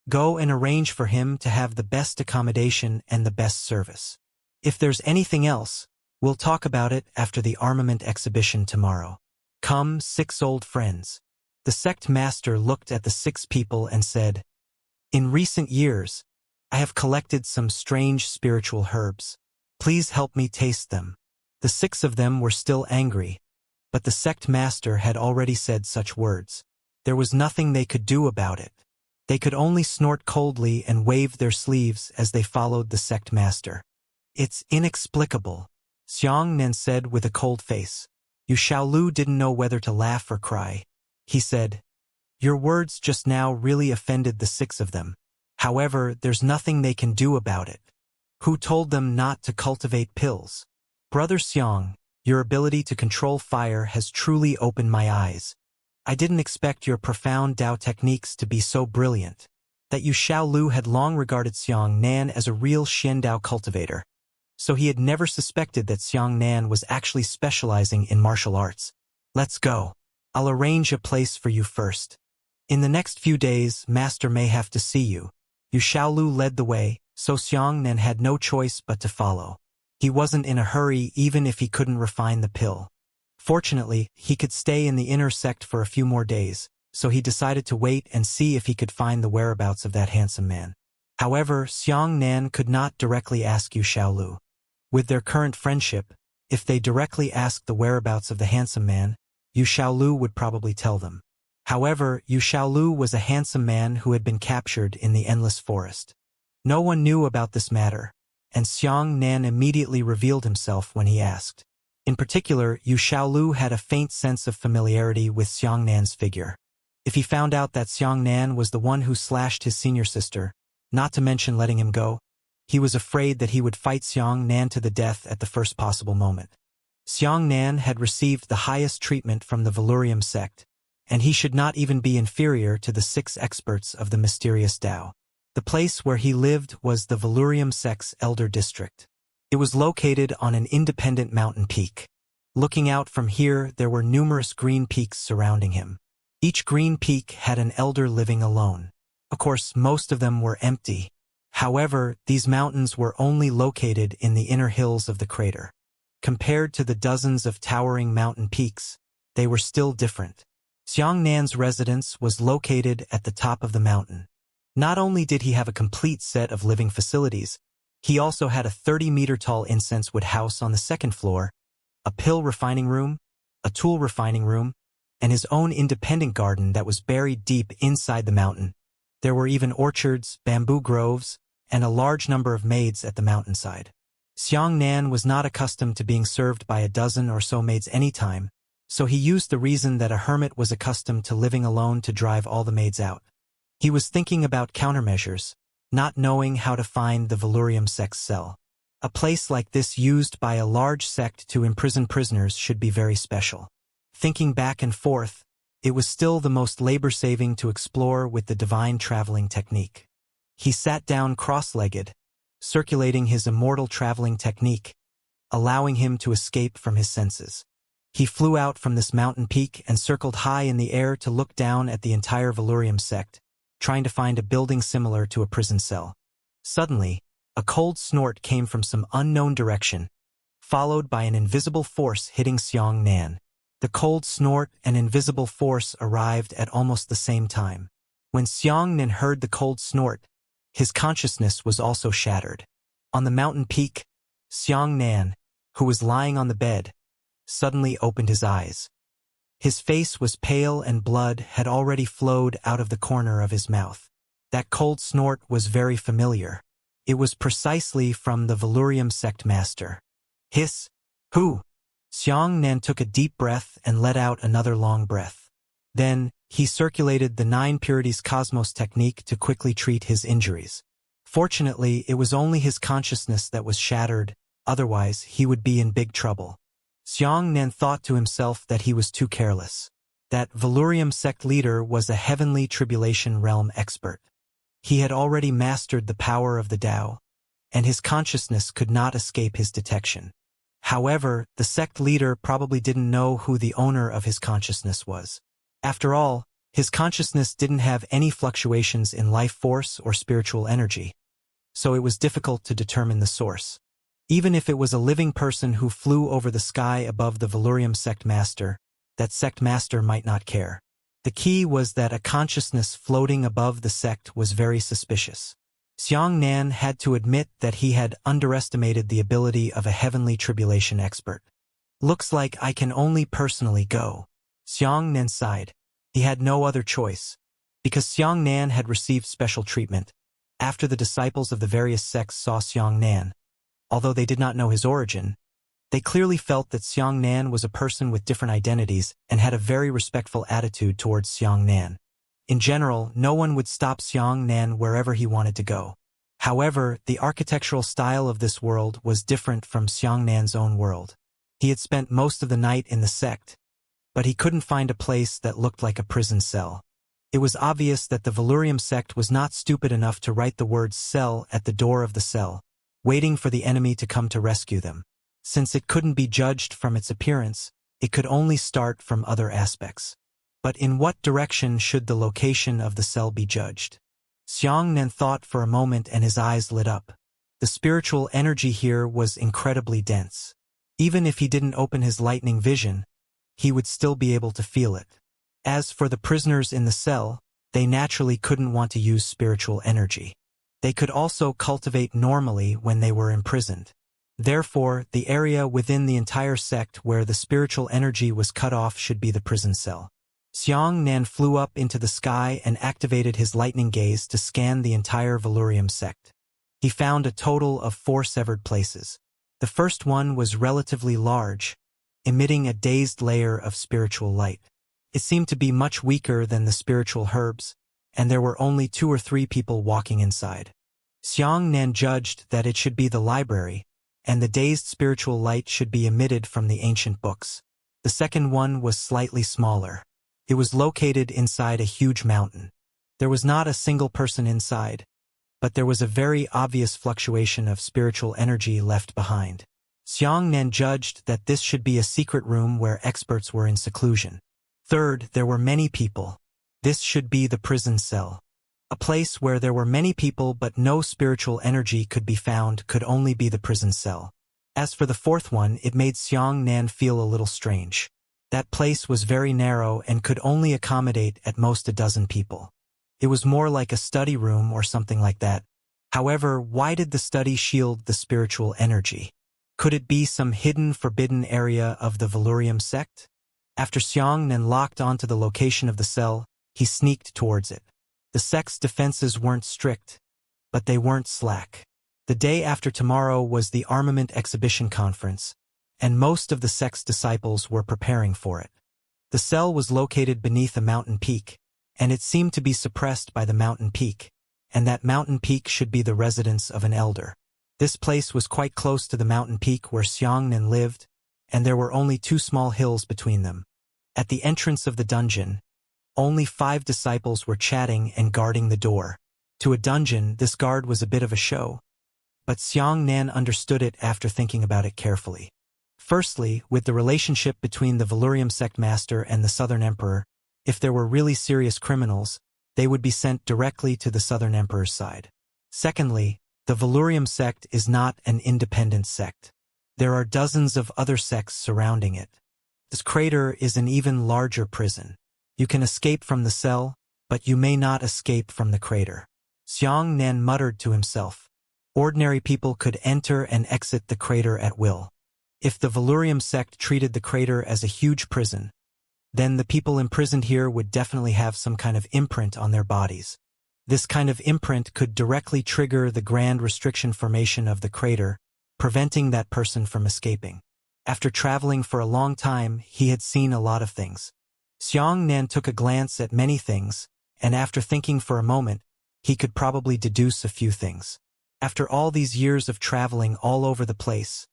Go and arrange for him to have the best accommodation and the best service. If there's anything else, we'll talk about it after the armament exhibition tomorrow. Come, 6 old friends." The sect master looked at the 6 people and said, "In recent years, I have collected some strange spiritual herbs. Please help me taste them." The 6 of them were still angry, but the sect master had already said such words. There was nothing they could do about it. They could only snort coldly and wave their sleeves as they followed the sect master. "It's inexplicable," Xianxia said with a cold face. Yu Xiaolu didn't know whether to laugh or cry. He said, "Your words just now really offended the 6 of them. However, there's nothing they can do about it. Who told them not to cultivate pills? Brother Xiang, your ability to control fire has truly opened my eyes. I didn't expect your profound Dao techniques to be so brilliant. That Yu Xiaolu had long regarded Xiang Nan as a real Xian Dao cultivator, so he had never suspected that Xiang Nan was actually specializing in martial arts. Let's go. I'll arrange a place for you first. In the next few days, Master may have to see you. Yu Xiaolu led the way, so Xiang Nan had no choice but to follow. He wasn't in a hurry even if he couldn't refine the pill. Fortunately, he could stay in the inner sect for a few more days, so he decided to wait and see if he could find the whereabouts of that handsome man. However, Xiang Nan could not directly ask Yu Xiaolu. With their current friendship, if they directly asked the whereabouts of the handsome man, Yu Xiaolu would probably tell them. However, Yu Xiaolu was a handsome man who had been captured in the endless forest. No one knew about this matter, and Xiang Nan immediately revealed himself when he asked. In particular, Yu Xiaolu had a faint sense of familiarity with Xiang Nan's figure. If he found out that Xiang Nan was the one who slashed his senior sister, not to mention letting him go, he was afraid that he would fight Xiang Nan to the death at the first possible moment. Xiang Nan had received the highest treatment from the Valurium sect, and he should not even be inferior to the 6 experts of the mysterious Dao. The place where he lived was the Valurium sect's elder district. It was located on an independent mountain peak. Looking out from here, there were numerous green peaks surrounding him. Each green peak had an elder living alone. Of course, most of them were empty. However, these mountains were only located in the inner hills of the crater. Compared to the dozens of towering mountain peaks, they were still different. Xiang Nan's residence was located at the top of the mountain. Not only did he have a complete set of living facilities, he also had a 30-meter-tall incense wood house on the 2nd floor, a pill refining room, a tool refining room, and his own independent garden that was buried deep inside the mountain. There were even orchards, bamboo groves, and a large number of maids at the mountainside. Xiang Nan was not accustomed to being served by a dozen or so maids any time, so he used the reason that a hermit was accustomed to living alone to drive all the maids out. He was thinking about countermeasures, not knowing how to find the Valurium sect's cell. A place like this used by a large sect to imprison prisoners should be very special. Thinking back and forth, it was still the most labor-saving to explore with the divine traveling technique. He sat down cross-legged, circulating his immortal traveling technique, allowing him to escape from his senses. He flew out from this mountain peak and circled high in the air to look down at the entire Valurium sect, trying to find a building similar to a prison cell. Suddenly, a cold snort came from some unknown direction, followed by an invisible force hitting Xiang Nan. The cold snort and invisible force arrived at almost the same time. When Xiang Nan heard the cold snort, his consciousness was also shattered. On the mountain peak, Xiang Nan, who was lying on the bed, suddenly opened his eyes. His face was pale and blood had already flowed out of the corner of his mouth. That cold snort was very familiar. It was precisely from the Valurium sect master. Hiss! Who? Xiang Nan took a deep breath and let out another long breath. Then, he circulated the 9 purities cosmos technique to quickly treat his injuries. Fortunately, it was only his consciousness that was shattered, otherwise he would be in big trouble. Xiang Nan thought to himself that he was too careless. That Valurium sect leader was a heavenly tribulation realm expert. He had already mastered the power of the Dao, and his consciousness could not escape his detection. However, the sect leader probably didn't know who the owner of his consciousness was. After all, his consciousness didn't have any fluctuations in life force or spiritual energy, so it was difficult to determine the source. Even if it was a living person who flew over the sky above the Valurium sect master, that sect master might not care. The key was that a consciousness floating above the sect was very suspicious. Xiang Nan had to admit that he had underestimated the ability of a heavenly tribulation expert. Looks like I can only personally go. Xiang Nan sighed. He had no other choice. Because Xiang Nan had received special treatment. After the disciples of the various sects saw Xiang Nan, although they did not know his origin, they clearly felt that Xiang Nan was a person with different identities and had a very respectful attitude towards Xiang Nan. In general, no one would stop Xiang Nan wherever he wanted to go. However, the architectural style of this world was different from Xiangnan's own world. He had spent most of the night in the sect, but he couldn't find a place that looked like a prison cell. It was obvious that the Valurium sect was not stupid enough to write the words cell at the door of the cell, waiting for the enemy to come to rescue them. Since it couldn't be judged from its appearance, it could only start from other aspects. But in what direction should the location of the cell be judged? Xiangnan thought for a moment and his eyes lit up. The spiritual energy here was incredibly dense. Even if he didn't open his lightning vision, he would still be able to feel it. As for the prisoners in the cell, they naturally couldn't want to use spiritual energy. They could also cultivate normally when they were imprisoned. Therefore, the area within the entire sect where the spiritual energy was cut off should be the prison cell. Xiangnan flew up into the sky and activated his lightning gaze to scan the entire Valurium sect. He found a total of 4 severed places. The first one was relatively large, emitting a dazed layer of spiritual light. It seemed to be much weaker than the spiritual herbs, and there were only 2 or 3 people walking inside. Xiangnan judged that it should be the library, and the dazed spiritual light should be emitted from the ancient books. The second one was slightly smaller. It was located inside a huge mountain. There was not a single person inside, but there was a very obvious fluctuation of spiritual energy left behind. Xiangnan judged that this should be a secret room where experts were in seclusion. Third, there were many people. This should be the prison cell. A place where there were many people but no spiritual energy could be found could only be the prison cell. As for the fourth one, it made Xiangnan feel a little strange. That place was very narrow and could only accommodate at most a dozen people. It was more like a study room or something like that. However, why did the study shield the spiritual energy? Could it be some hidden forbidden area of the Valurium sect? After Xiangnan locked onto the location of the cell, he sneaked towards it. The sect's defenses weren't strict, but they weren't slack. The day after tomorrow was the Armament Exhibition Conference, and most of the sect's disciples were preparing for it. The cell was located beneath a mountain peak, and it seemed to be suppressed by the mountain peak, and that mountain peak should be the residence of an elder. This place was quite close to the mountain peak where Xiangnan lived, and there were only 2 small hills between them. At the entrance of the dungeon, only 5 disciples were chatting and guarding the door. To a dungeon, this guard was a bit of a show, but Xiangnan understood it after thinking about it carefully. Firstly, with the relationship between the Valurium sect master and the Southern Emperor, if there were really serious criminals, they would be sent directly to the Southern Emperor's side. Secondly, the Valurium sect is not an independent sect. There are dozens of other sects surrounding it. This crater is an even larger prison. You can escape from the cell, but you may not escape from the crater. Xiangnan muttered to himself. Ordinary people could enter and exit the crater at will. If the Valurium sect treated the crater as a huge prison, then the people imprisoned here would definitely have some kind of imprint on their bodies. This kind of imprint could directly trigger the grand restriction formation of the crater, preventing that person from escaping. After traveling for a long time, he had seen a lot of things. Xiangnan took a glance at many things, and after thinking for a moment, he could probably deduce a few things. After all these years of traveling all over the place,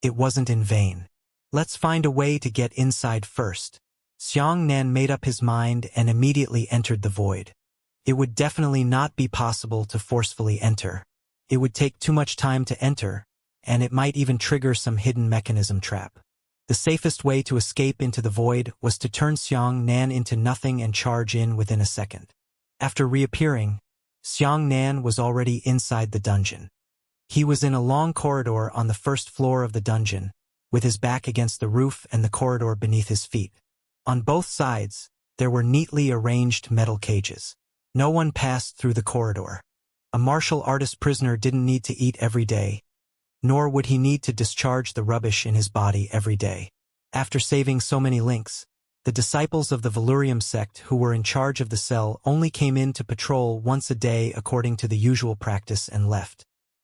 it wasn't in vain. Let's find a way to get inside first. Xiangnan made up his mind and immediately entered the void. It would definitely not be possible to forcefully enter. It would take too much time to enter, and it might even trigger some hidden mechanism trap. The safest way to escape into the void was to turn Xiangnan into nothing and charge in within a second. After reappearing, Xiangnan was already inside the dungeon. He was in a long corridor on the first floor of the dungeon, with his back against the roof and the corridor beneath his feet. On both sides, there were neatly arranged metal cages. No one passed through the corridor. A martial artist prisoner didn't need to eat every day, nor would he need to discharge the rubbish in his body every day. After saving so many links, the disciples of the Valurium sect who were in charge of the cell only came in to patrol once a day according to the usual practice and left.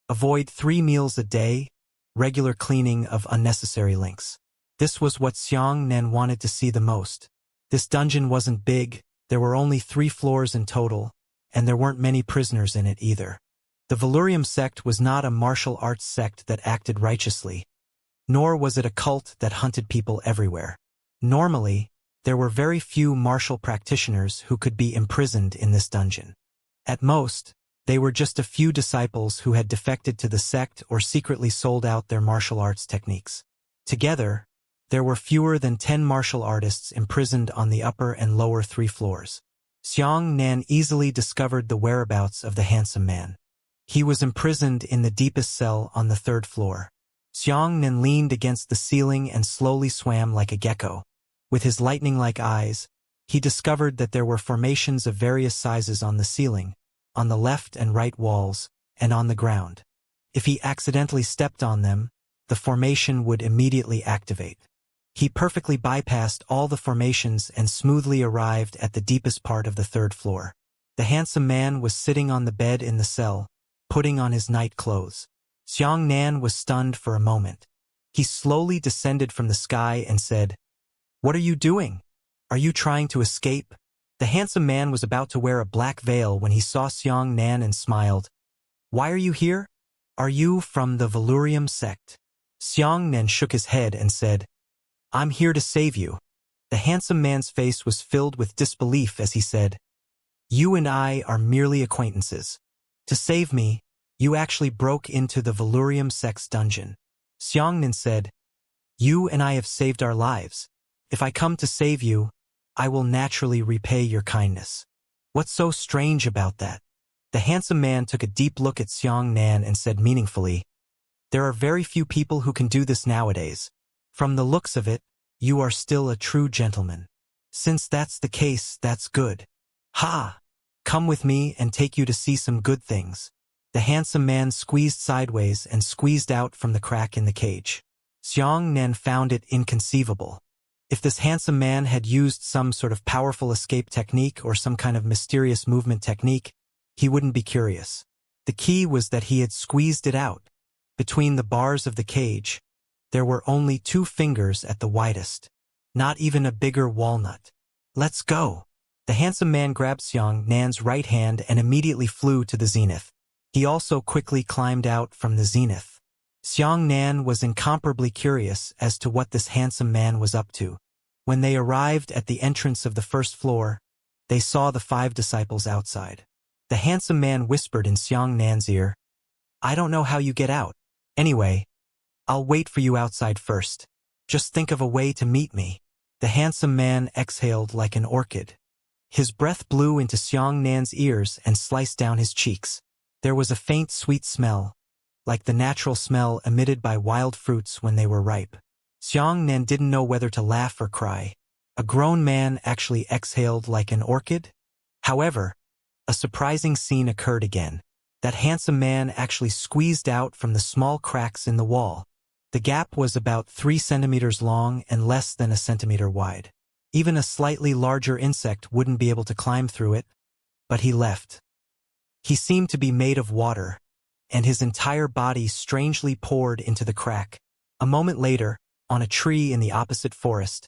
Avoid 3 meals a day, regular cleaning of unnecessary links. This was what Xiangnan wanted to see the most. This dungeon wasn't big, there were only 3 floors in total, and there weren't many prisoners in it either. The Valurium sect was not a martial arts sect that acted righteously, nor was it a cult that hunted people everywhere. Normally, there were very few martial practitioners who could be imprisoned in this dungeon. At most, they were just a few disciples who had defected to the sect or secretly sold out their martial arts techniques. Together, there were fewer than 10 martial artists imprisoned on the upper and lower 3 floors. Xianxia easily discovered the whereabouts of the handsome man. He was imprisoned in the deepest cell on the 3rd floor. Xianxia leaned against the ceiling and slowly swam like a gecko. With his lightning-like eyes, he discovered that there were formations of various sizes on the ceiling, on the left and right walls, and on the ground. If he accidentally stepped on them, the formation would immediately activate. He perfectly bypassed all the formations and smoothly arrived at the deepest part of the 3rd floor. The handsome man was sitting on the bed in the cell, putting on his night clothes. Xianxia was stunned for a moment. He slowly descended from the sky and said, "What are you doing? Are you trying to escape?" The handsome man was about to wear a black veil when he saw Xianxia and smiled. "Why are you here? Are you from the Valurium sect?" Xianxia shook his head and said, "I'm here to save you." The handsome man's face was filled with disbelief as he said, "You and I are merely acquaintances. To save me, you actually broke into the Valurium sect's dungeon." Xianxia said, "You and I have saved our lives. If I come to save you, I will naturally repay your kindness. What's so strange about that?" The handsome man took a deep look at Xianxia and said meaningfully, "There are very few people who can do this nowadays. From the looks of it, you are still a true gentleman. Since that's the case, that's good. Ha! Come with me and take you to see some good things." The handsome man squeezed sideways and squeezed out from the crack in the cage. Xianxia found it inconceivable. If this handsome man had used some sort of powerful escape technique or some kind of mysterious movement technique, he wouldn't be curious. The key was that he had squeezed it out. Between the bars of the cage, there were only 2 fingers at the widest. Not even a bigger walnut. "Let's go." The handsome man grabbed Xianxia's right hand and immediately flew to the zenith. He also quickly climbed out from the zenith. Xianxia was incomparably curious as to what this handsome man was up to. When they arrived at the entrance of the 1st floor, they saw the 5 disciples outside. The handsome man whispered in Xianxia's ear, "I don't know how you get out. Anyway, I'll wait for you outside first. Just think of a way to meet me." The handsome man exhaled like an orchid. His breath blew into Xianxia's ears and sliced down his cheeks. There was a faint sweet smell, like the natural smell emitted by wild fruits when they were ripe. Xianxia didn't know whether to laugh or cry. A grown man actually exhaled like an orchid? However, a surprising scene occurred again. That handsome man actually squeezed out from the small cracks in the wall. The gap was about 3 centimeters long and less than a centimeter wide. Even a slightly larger insect wouldn't be able to climb through it, but he left. He seemed to be made of water, and his entire body strangely poured into the crack. A moment later, on a tree in the opposite forest,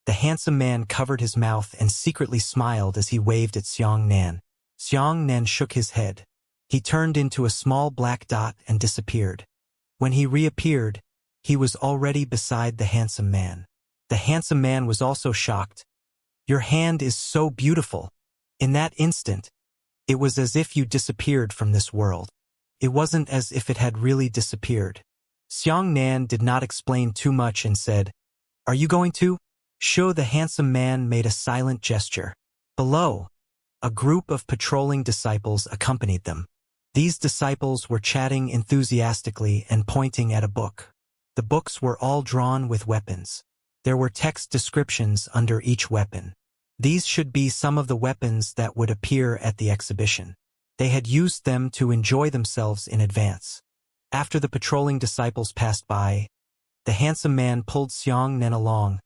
the handsome man covered his mouth and secretly smiled as he waved at Xianxia. Xianxia shook his head. He turned into a small black dot and disappeared. When he reappeared, he was already beside the handsome man. The handsome man was also shocked. "Your hand is so beautiful." In that instant, it was as if you disappeared from this world. It wasn't as if it had really disappeared. Xianxia did not explain too much and said, "Are you going to?" Sho the handsome man made a silent gesture. Below, a group of patrolling disciples accompanied them. These disciples were chatting enthusiastically and pointing at a book. The books were all drawn with weapons. There were text descriptions under each weapon. These should be some of the weapons that would appear at the exhibition. They had used them to enjoy themselves in advance. After the patrolling disciples passed by, the handsome man pulled Xianxia along,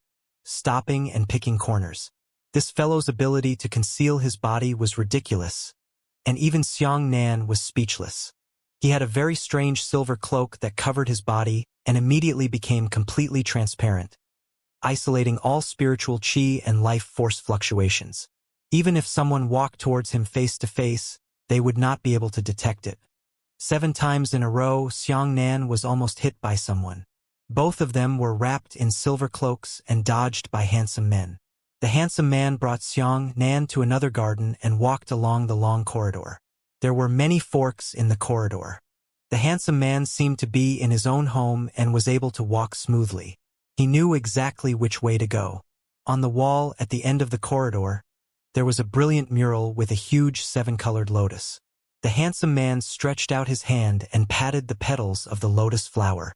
stopping and picking corners. This fellow's ability to conceal his body was ridiculous, and even Xianxia was speechless. He had a very strange silver cloak that covered his body and immediately became completely transparent, isolating all spiritual chi and life force fluctuations. Even if someone walked towards him face to face, they would not be able to detect it. 7 times in a row, Xianxia was almost hit by someone. Both of them were wrapped in silver cloaks and dodged by handsome men. The handsome man brought Xianxia to another garden and walked along the long corridor. There were many forks in the corridor. The handsome man seemed to be in his own home and was able to walk smoothly. He knew exactly which way to go. On the wall at the end of the corridor, there was a brilliant mural with a huge 7-colored lotus. The handsome man stretched out his hand and patted the petals of the lotus flower.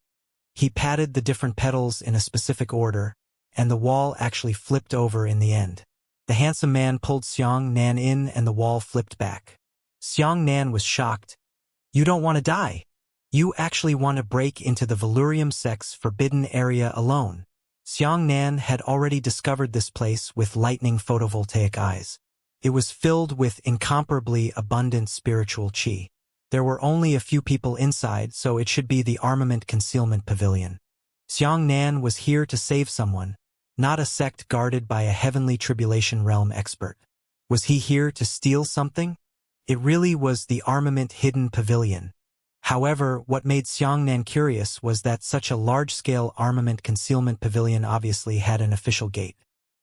He patted the different petals in a specific order, and the wall actually flipped over in the end. The handsome man pulled Xianxia in and the wall flipped back. Xianxia was shocked. "You don't want to die. You actually want to break into the Valurium sect's forbidden area alone." Xianxia had already discovered this place with lightning photovoltaic eyes. It was filled with incomparably abundant spiritual qi. There were only a few people inside, so it should be the armament concealment pavilion. Xianxia was here to save someone, not a sect guarded by a heavenly tribulation realm expert. Was he here to steal something? It really was the armament hidden pavilion. However, what made Xianxia curious was that such a large-scale armament concealment pavilion obviously had an official gate.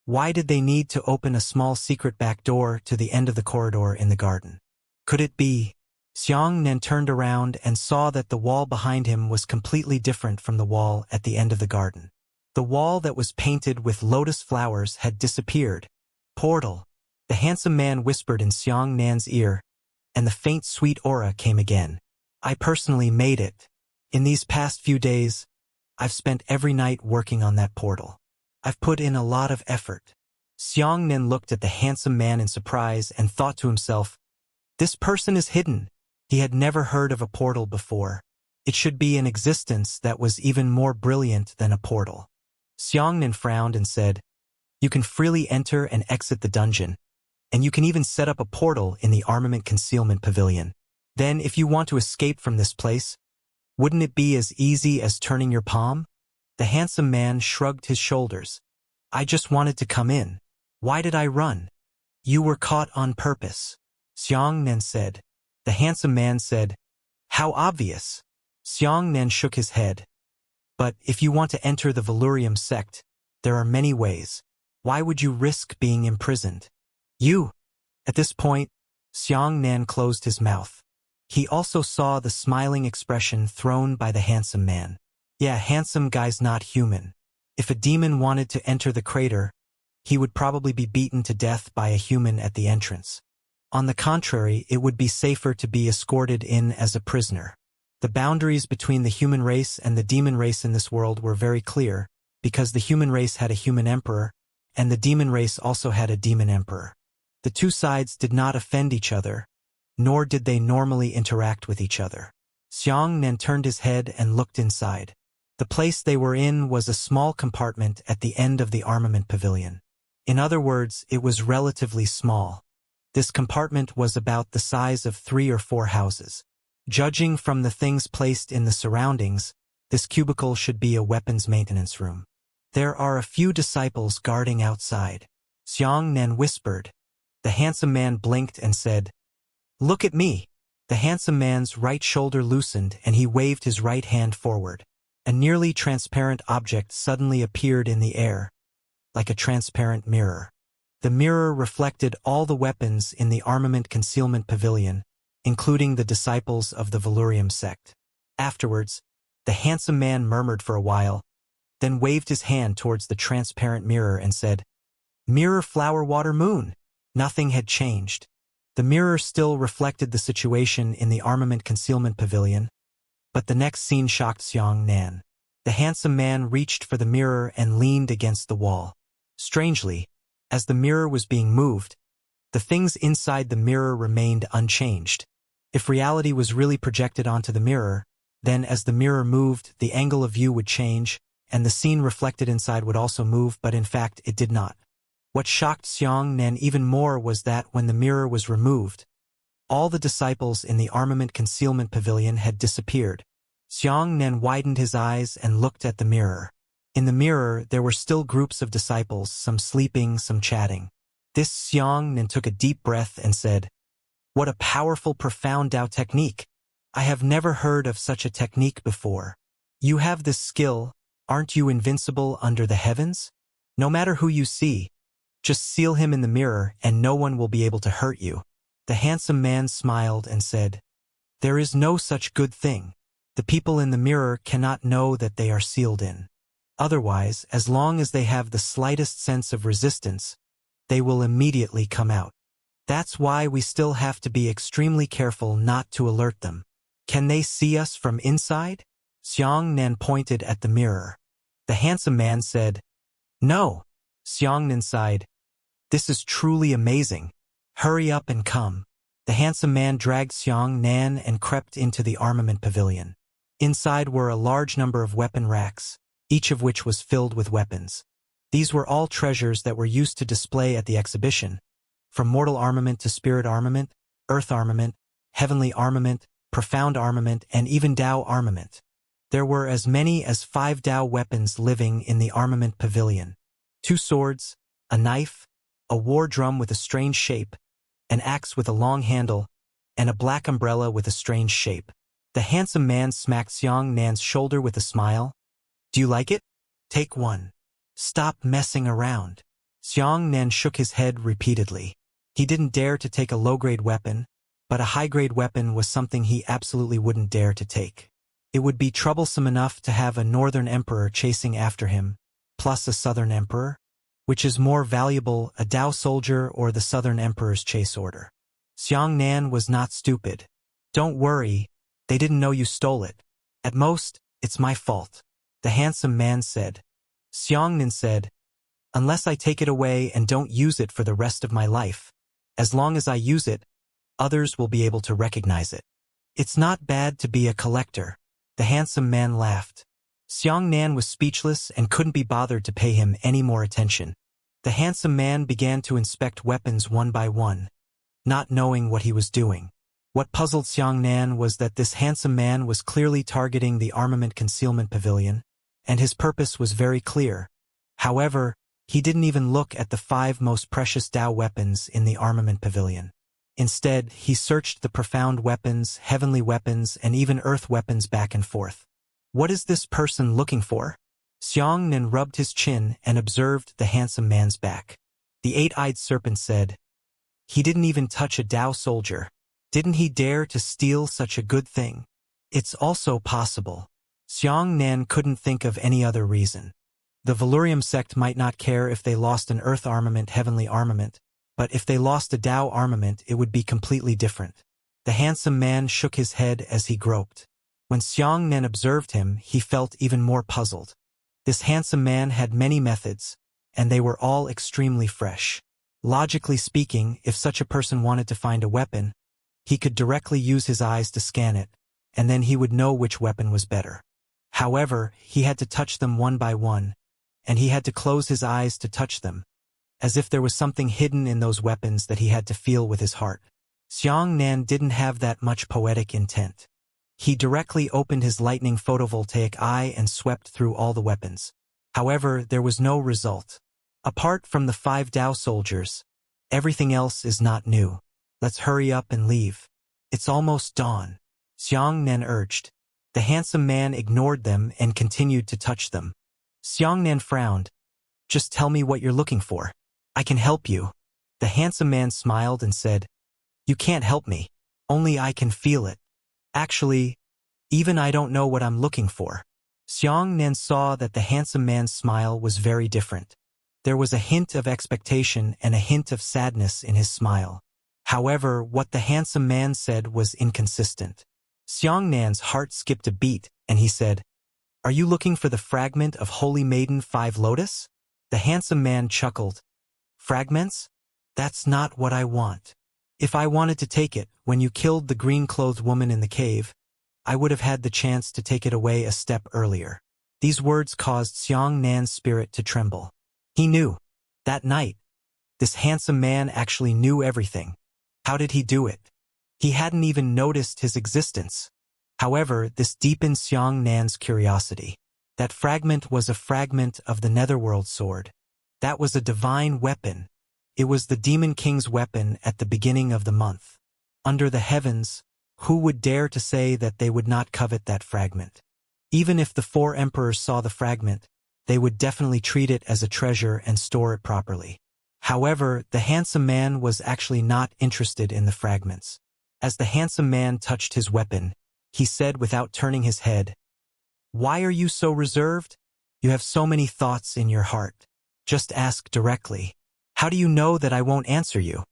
Why did they need to open a small secret back door to the end of the corridor in the garden? Could it be? Xianxia turned around and saw that the wall behind him was completely different from the wall at the end of the garden. The wall that was painted with lotus flowers had disappeared. Portal. The handsome man whispered in Xianxia's ear, and the faint sweet aura came again. "I personally made it. In these past few days, I've spent every night working on that portal. I've put in a lot of effort." Xianxia looked at the handsome man in surprise and thought to himself, "This person is hidden." He had never heard of a portal before. It should be an existence that was even more brilliant than a portal. Xianxia frowned and said, "You can freely enter and exit the dungeon, and you can even set up a portal in the armament concealment pavilion. Then, if you want to escape from this place, wouldn't it be as easy as turning your palm?" The handsome man shrugged his shoulders. "I just wanted to come in. Why did I run?" "You were caught on purpose," Xianxia said. The handsome man said, "How obvious." Xianxia shook his head. "But if you want to enter the Valurium sect, there are many ways. Why would you risk being imprisoned?" "You." At this point, Xianxia closed his mouth. He also saw the smiling expression thrown by the handsome man. Yeah, handsome guy's not human. If a demon wanted to enter the crater, he would probably be beaten to death by a human at the entrance. On the contrary, it would be safer to be escorted in as a prisoner. The boundaries between the human race and the demon race in this world were very clear, because the human race had a human emperor, and the demon race also had a demon emperor. The two sides did not offend each other, nor did they normally interact with each other. Xianxia turned his head and looked inside. The place they were in was a small compartment at the end of the armament pavilion. In other words, it was relatively small. This compartment was about the size of 3 or 4 houses. Judging from the things placed in the surroundings, this cubicle should be a weapons maintenance room. "There are a few disciples guarding outside," Xianxia whispered. The handsome man blinked and said, "Look at me." The handsome man's right shoulder loosened and he waved his right hand forward. A nearly transparent object suddenly appeared in the air, like a transparent mirror. The mirror reflected all the weapons in the armament concealment pavilion, including the disciples of the Valurium sect. Afterwards, the handsome man murmured for a while, then waved his hand towards the transparent mirror and said, "Mirror, flower, water, moon." Nothing had changed. The mirror still reflected the situation in the armament concealment pavilion, but the next scene shocked Xianxia. The handsome man reached for the mirror and leaned against the wall. Strangely, as the mirror was being moved, the things inside the mirror remained unchanged. If reality was really projected onto the mirror, then as the mirror moved, the angle of view would change, and the scene reflected inside would also move, but in fact it did not. What shocked Xianxia even more was that when the mirror was removed, all the disciples in the armament concealment pavilion had disappeared. Xianxia widened his eyes and looked at the mirror. In the mirror, there were still groups of disciples, some sleeping, some chatting. This Xianxia took a deep breath and said, "What a powerful, profound Tao technique. I have never heard of such a technique before. You have this skill, aren't you invincible under the heavens? No matter who you see, just seal him in the mirror and no one will be able to hurt you. The handsome man smiled and said, there is no such good thing. The people in the mirror cannot know that they are sealed in. Otherwise, as long as they have the slightest sense of resistance, they will immediately come out. That's why we still have to be extremely careful not to alert them. Can they see us from inside? Xianxia pointed at the mirror. The handsome man said, no. Xianxia sighed. This is truly amazing. Hurry up and come. The handsome man dragged Xianxia and crept into the armament pavilion. Inside were a large number of weapon racks, each of which was filled with weapons. These were all treasures that were used to display at the exhibition, from mortal armament to spirit armament, earth armament, heavenly armament, profound armament, and even Dao armament. There were as many as 5 Dao weapons living in the armament pavilion. 2 swords, a knife, a war drum with a strange shape, an axe with a long handle, and a black umbrella with a strange shape. The handsome man smacked Xianxia's shoulder with a smile. Do you like it? Take one. Stop messing around. Xianxia shook his head repeatedly. He didn't dare to take a low-grade weapon, but a high-grade weapon was something he absolutely wouldn't dare to take. It would be troublesome enough to have a northern emperor chasing after him, plus a southern emperor. Which is more valuable, a Dao soldier or the southern emperor's chase order? Xianxia was not stupid. Don't worry, they didn't know you stole it. At most, it's my fault. The handsome man said. Xianxia said, unless I take it away and don't use it for the rest of my life, as long as I use it, others will be able to recognize it. It's not bad to be a collector. The handsome man laughed. Xianxia was speechless and couldn't be bothered to pay him any more attention. The handsome man began to inspect weapons one by one, not knowing what he was doing. What puzzled Xianxia was that this handsome man was clearly targeting the armament concealment pavilion, and his purpose was very clear. However, he didn't even look at the 5 most precious Dao weapons in the armament pavilion. Instead, he searched the profound weapons, heavenly weapons, and even earth weapons back and forth. What is this person looking for? Xianxia rubbed his chin and observed the handsome man's back. The 8-eyed serpent said, he didn't even touch a Dao soldier. Didn't he dare to steal such a good thing? It's also possible. Xianxia couldn't think of any other reason. The Valurium sect might not care if they lost an earth armament, heavenly armament, but if they lost a Dao armament, it would be completely different. The handsome man shook his head as he groped. When Xianxia observed him, he felt even more puzzled. This handsome man had many methods, and they were all extremely fresh. Logically speaking, if such a person wanted to find a weapon, he could directly use his eyes to scan it, and then he would know which weapon was better. However, he had to touch them one by one, and he had to close his eyes to touch them, as if there was something hidden in those weapons that he had to feel with his heart. Xianxia didn't have that much poetic intent. He directly opened his lightning photovoltaic eye and swept through all the weapons. However, there was no result. Apart from the 5 Dao soldiers, everything else is not new. Let's hurry up and leave. It's almost dawn. Xianxia urged. The handsome man ignored them and continued to touch them. Xianxia frowned. Just tell me what you're looking for. I can help you. The handsome man smiled and said, you can't help me. Only I can feel it. Actually, even I don't know what I'm looking for. Xianxia saw that the handsome man's smile was very different. There was a hint of expectation and a hint of sadness in his smile. However, what the handsome man said was inconsistent. Xianxia's heart skipped a beat, and he said, are you looking for the fragment of Holy Maiden 5 Lotus? The handsome man chuckled. Fragments? That's not what I want. If I wanted to take it, when you killed the green-clothed woman in the cave, I would have had the chance to take it away a step earlier. These words caused Xianxia's spirit to tremble. He knew. That night, this handsome man actually knew everything. How did he do it? He hadn't even noticed his existence. However, this deepened Xianxia's curiosity. That fragment was a fragment of the Netherworld sword. That was a divine weapon. It was the Demon King's weapon at the beginning of the month. Under the heavens, Who would dare to say that they would not covet that fragment? Even if the 4 emperors saw the fragment, they would definitely treat it as a treasure and store it properly. However, the handsome man was actually not interested in the fragments. As the handsome man touched his weapon, he said without turning his head, "Why are you so reserved? You have so many thoughts in your heart. Just ask directly. How do you know that I won't answer you?"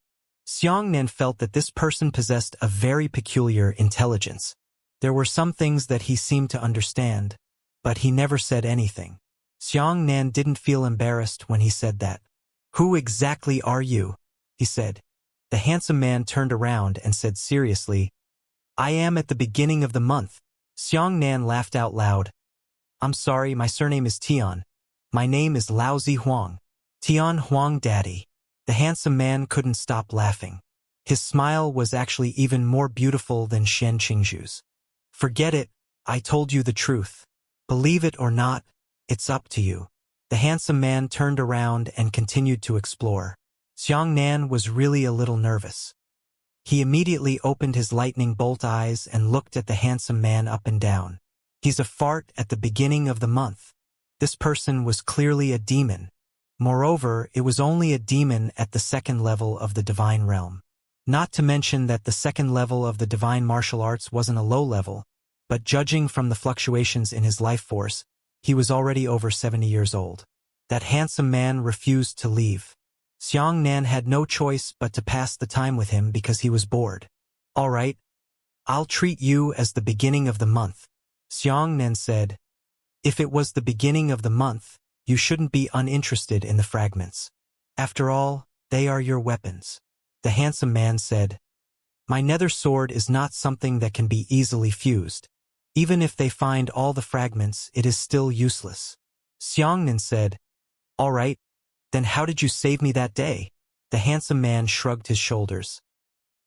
Xianxia felt that this person possessed a very peculiar intelligence. There were some things that he seemed to understand, but he never said anything. Xianxia didn't feel embarrassed when he said that. "Who exactly are you?" he said. The handsome man turned around and said seriously, "I am at the beginning of the month." Xianxia laughed out loud. "I'm sorry, my surname is Tian. My name is Laozi Huang. Tian Huang Daddy." The handsome man couldn't stop laughing. His smile was actually even more beautiful than Shen Qingzhu's. "Forget it, I told you the truth. Believe it or not, it's up to you." The handsome man turned around and continued to explore. Xianxia was really a little nervous. He immediately opened his lightning bolt eyes and looked at the handsome man up and down. "He's a fart at the beginning of the month." This person was clearly a demon. Moreover, it was only a demon at the 2nd level of the divine realm. Not to mention that the 2nd level of the divine martial arts wasn't a low level, but judging from the fluctuations in his life force, he was already over 70 years old. That handsome man refused to leave. Xianxia had no choice but to pass the time with him because he was bored. "All right, I'll treat you as the beginning of the month," Xianxia said. "If it was the beginning of the month, you shouldn't be uninterested in the fragments. After all, they are your weapons." The handsome man said, "My nether sword is not something that can be easily fused. Even if they find all the fragments, it is still useless." Xianxia said, "All right, then how did you save me that day?" The handsome man shrugged his shoulders.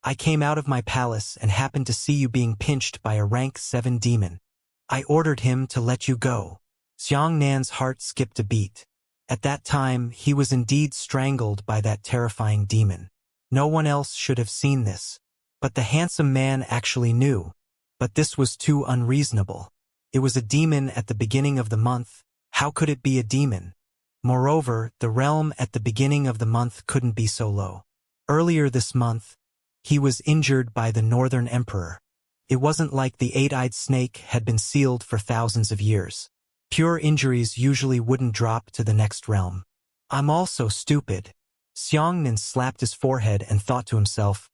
"I came out of my palace and happened to see you being pinched by a rank 7 demon. I ordered him to let you go." Xiangxia's heart skipped a beat. At that time, he was indeed strangled by that terrifying demon. No one else should have seen this. But the handsome man actually knew. But this was too unreasonable. It was a demon at the beginning of the month. How could it be a demon? Moreover, the realm at the beginning of the month couldn't be so low. Earlier this month, he was injured by the Northern Emperor. It wasn't like the 8-eyed snake had been sealed for thousands of years. Pure injuries usually wouldn't drop to the next realm. "I'm also stupid." Xianxia slapped his forehead and thought to himself,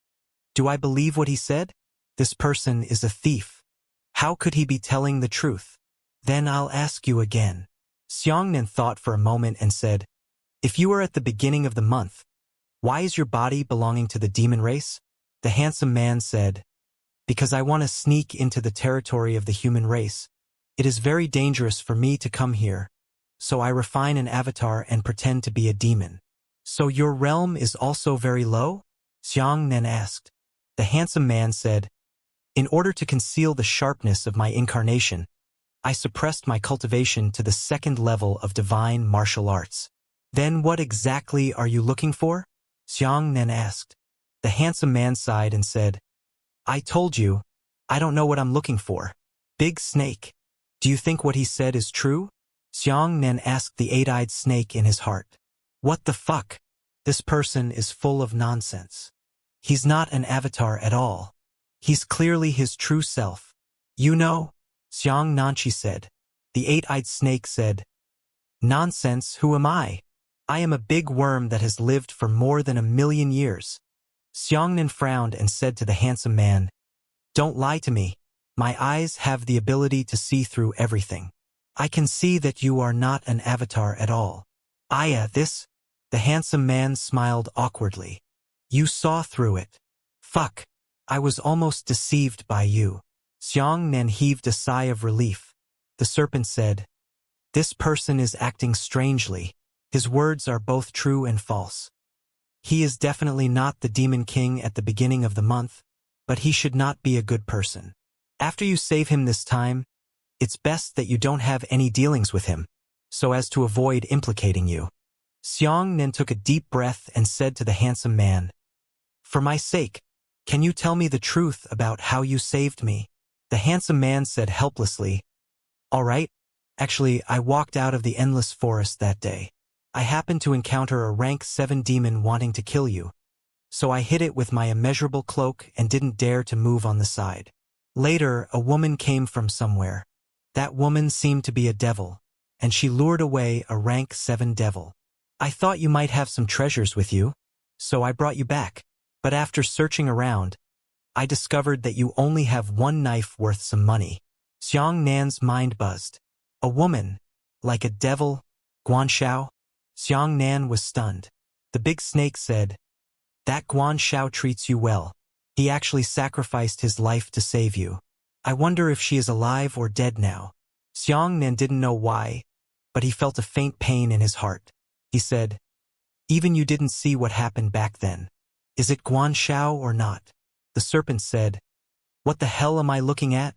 "Do I believe what he said? This person is a thief. How could he be telling the truth? Then I'll ask you again." Xianxia thought for a moment and said, "If you are at the beginning of the month, why is your body belonging to the demon race?" The handsome man said, "Because I want to sneak into the territory of the human race. It is very dangerous for me to come here, so I refine an avatar and pretend to be a demon." "So your realm is also very low?" Xianxia asked. The handsome man said, "In order to conceal the sharpness of my incarnation, I suppressed my cultivation to the 2nd level of divine martial arts." "Then what exactly are you looking for?" Xianxia asked. The handsome man sighed and said, "I told you, I don't know what I'm looking for." "Big snake. Do you think what he said is true?" Xianxia asked the 8-eyed snake in his heart. "What the fuck? This person is full of nonsense. He's not an avatar at all. He's clearly his true self." "You know," Xianxia said. The 8-eyed snake said, "Nonsense, who am I? I am a big worm that has lived for more than 1,000,000 years." Xianxia frowned and said to the handsome man, "Don't lie to me. My eyes have the ability to see through everything. I can see that you are not an avatar at all." This?" The handsome man smiled awkwardly. "You saw through it. Fuck. I was almost deceived by you." Xianxia heaved a sigh of relief. The serpent said, "This person is acting strangely. His words are both true and false. He is definitely not the Demon King at the beginning of the month, but he should not be a good person. After you save him this time, it's best that you don't have any dealings with him, so as to avoid implicating you." Xianxia took a deep breath and said to the handsome man, "For my sake, Can you tell me the truth about how you saved me? The handsome man said helplessly, All right. Actually, I walked out of the endless forest that day. I happened to encounter a rank 7 demon wanting to kill you. So I hid it with my immeasurable cloak and didn't dare to move on the side. Later, a woman came from somewhere. That woman seemed to be a devil, and she lured away a rank 7 devil. I thought you might have some treasures with you, so I brought you back. But after searching around, I discovered that you only have one knife worth some money. Xianxia's mind buzzed. A woman, like a devil, Guanxiao? Xianxia was stunned. The big snake said, That Guanxiao treats you well. He actually sacrificed his life to save you. I wonder if she is alive or dead now. Xianxia didn't know why, but he felt a faint pain in his heart. He said, Even you didn't see what happened back then. Is it Guanxiao or not? The serpent said, What the hell am I looking at?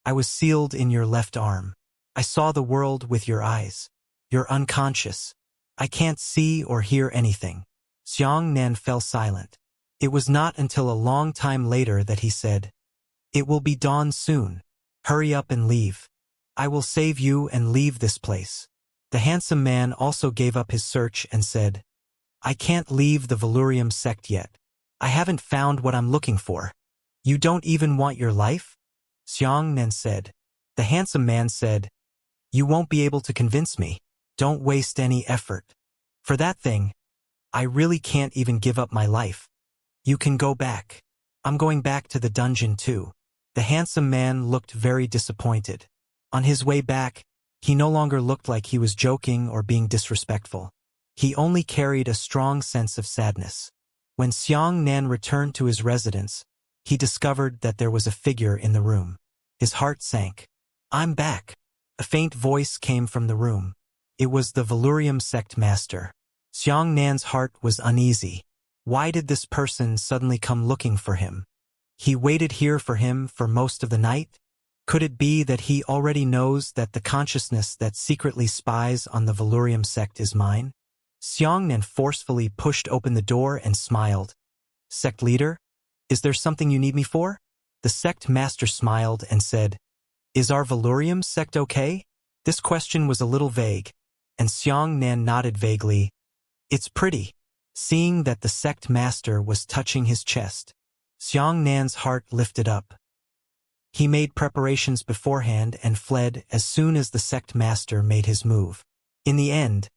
I was sealed in your left arm. I saw the world with your eyes. You're unconscious. I can't see or hear anything. Xianxia fell silent. It was not until a long time later that he said, It will be dawn soon. Hurry up and leave. I will save you and leave this place. The handsome man also gave up his search and said, I can't leave the Valurium sect yet. I haven't found what I'm looking for. You don't even want your life? Xianxia said. The handsome man said, You won't be able to convince me. Don't waste any effort. For that thing, I really can't even give up my life. You can go back. I'm going back to the dungeon too. The handsome man looked very disappointed. On his way back, he no longer looked like he was joking or being disrespectful. He only carried a strong sense of sadness. When Xianxia returned to his residence, he discovered that there was a figure in the room. His heart sank. I'm back. A faint voice came from the room. It was the Valurium sect master. Xianxia's heart was uneasy. Why did this person suddenly come looking for him? He waited here for him for most of the night? Could it be that he already knows that the consciousness that secretly spies on the Valurium sect is mine? Xianxia forcefully pushed open the door and smiled. Sect leader? Is there something you need me for? The sect master smiled and said, Is our Valurium sect okay? This question was a little vague, and Xianxia nodded vaguely. It's pretty. Seeing that the sect master was touching his chest, Xianxia's heart lifted up. He made preparations beforehand and fled as soon as the sect master made his move. In the end,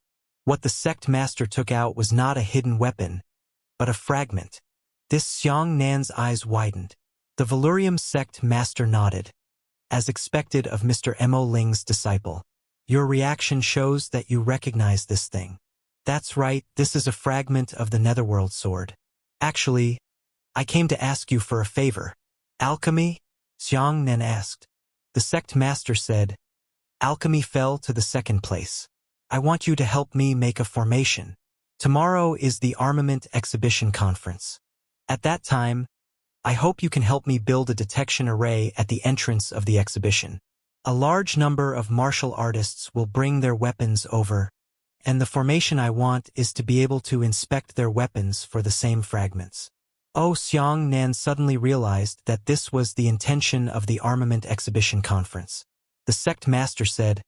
what the sect master took out was not a hidden weapon, but a fragment. This Xianxia's eyes widened. The Valurium sect master nodded. As expected of Mr. Mo Ling's disciple, your reaction shows that you recognize this thing. That's right, this is a fragment of the Netherworld sword. Actually, I came to ask you for a favor. Alchemy? Xianxia asked. The sect master said, Alchemy fell to the second place. I want you to help me make a formation. Tomorrow is the Armament Exhibition Conference. At that time, I hope you can help me build a detection array at the entrance of the exhibition. A large number of martial artists will bring their weapons over, and the formation I want is to be able to inspect their weapons for the same fragments. Oh, Xianxia suddenly realized that this was the intention of the Armament Exhibition Conference. The sect master said,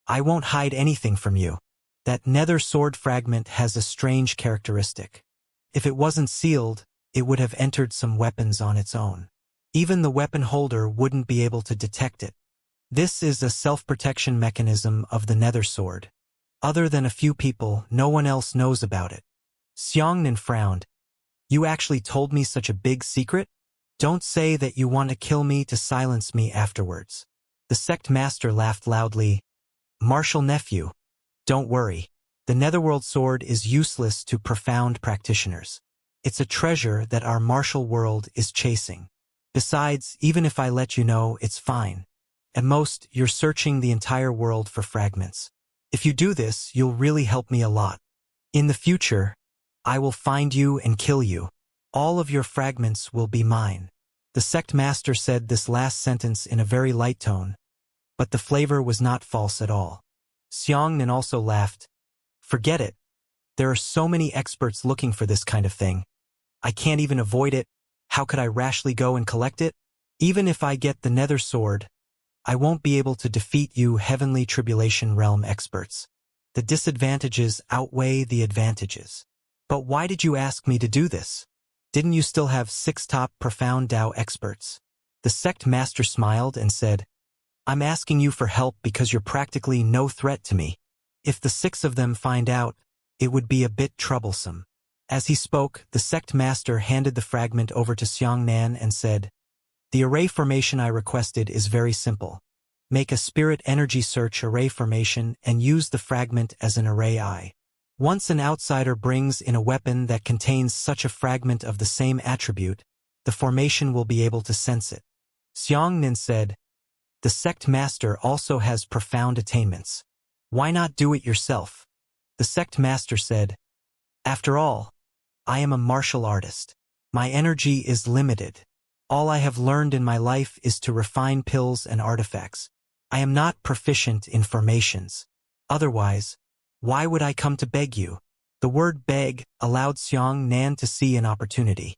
I won't hide anything from you. That nether sword fragment has a strange characteristic. If it wasn't sealed, it would have entered some weapons on its own. Even the weapon holder wouldn't be able to detect it. This is a self-protection mechanism of the nether sword. Other than a few people, no one else knows about it. Xianxia frowned. You actually told me such a big secret? Don't say that you want to kill me to silence me afterwards. The sect master laughed loudly. Martial nephew. Don't worry. The Netherworld sword is useless to profound practitioners. It's a treasure that our martial world is chasing. Besides, even if I let you know, it's fine. At most, you're searching the entire world for fragments. If you do this, you'll really help me a lot. In the future, I will find you and kill you. All of your fragments will be mine. The sect master said this last sentence in a very light tone, but the flavor was not false at all. Xianxia also laughed. Forget it. There are so many experts looking for this kind of thing. I can't even avoid it. How could I rashly go and collect it? Even if I get the nether sword, I won't be able to defeat you heavenly tribulation realm experts. The disadvantages outweigh the advantages. But why did you ask me to do this? Didn't you still have 6 top profound Tao experts? The sect master smiled and said, I'm asking you for help because you're practically no threat to me. If the 6 of them find out, it would be a bit troublesome. As he spoke, the sect master handed the fragment over to Xianxia and said, The array formation I requested is very simple. Make a spirit energy search array formation and use the fragment as an array eye. Once an outsider brings in a weapon that contains such a fragment of the same attribute, the formation will be able to sense it. Xianxia said, The sect master also has profound attainments. Why not do it yourself? The sect master said, After all, I am a martial artist. My energy is limited. All I have learned in my life is to refine pills and artifacts. I am not proficient in formations. Otherwise, why would I come to beg you? The word beg allowed Xianxia to see an opportunity.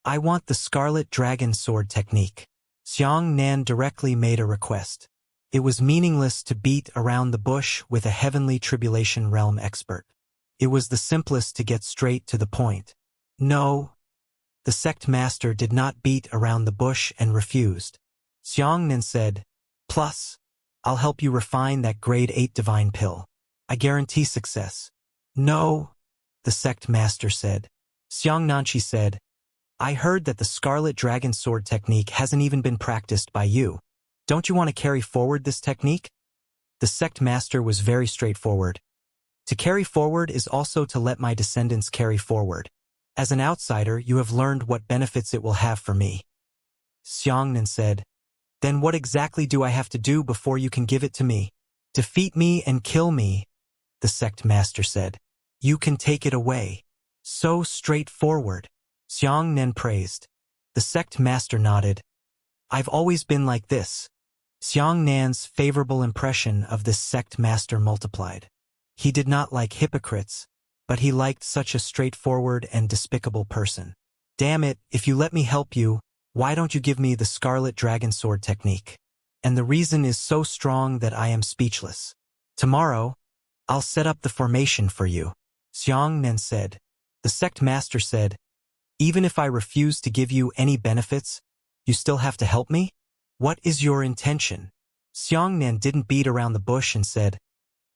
I want the Scarlet Dragon Sword technique. Xianxia directly made a request. It was meaningless to beat around the bush with a heavenly tribulation realm expert. It was the simplest to get straight to the point. No. The sect master did not beat around the bush and refused. Xianxia said, Plus, I'll help you refine that grade 8 divine pill. I guarantee success. No, the sect master said. Xianxia said, I heard that the Scarlet Dragon Sword technique hasn't even been practiced by you. Don't you want to carry forward this technique? The sect master was very straightforward. To carry forward is also to let my descendants carry forward. As an outsider, you have learned what benefits it will have for me. Xianxia said, Then what exactly do I have to do before you can give it to me? Defeat me and kill me, the sect master said. You can take it away. So straightforward. Xianxia praised. The sect master nodded. I've always been like this. Xianxia's favorable impression of this sect master multiplied. He did not like hypocrites, but he liked such a straightforward and despicable person. Damn it, if you let me help you, why don't you give me the Scarlet Dragon Sword technique? And the reason is so strong that I am speechless. Tomorrow, I'll set up the formation for you, Xianxia said. The sect master said, Even if I refuse to give you any benefits, you still have to help me? What is your intention? Xianxia didn't beat around the bush and said,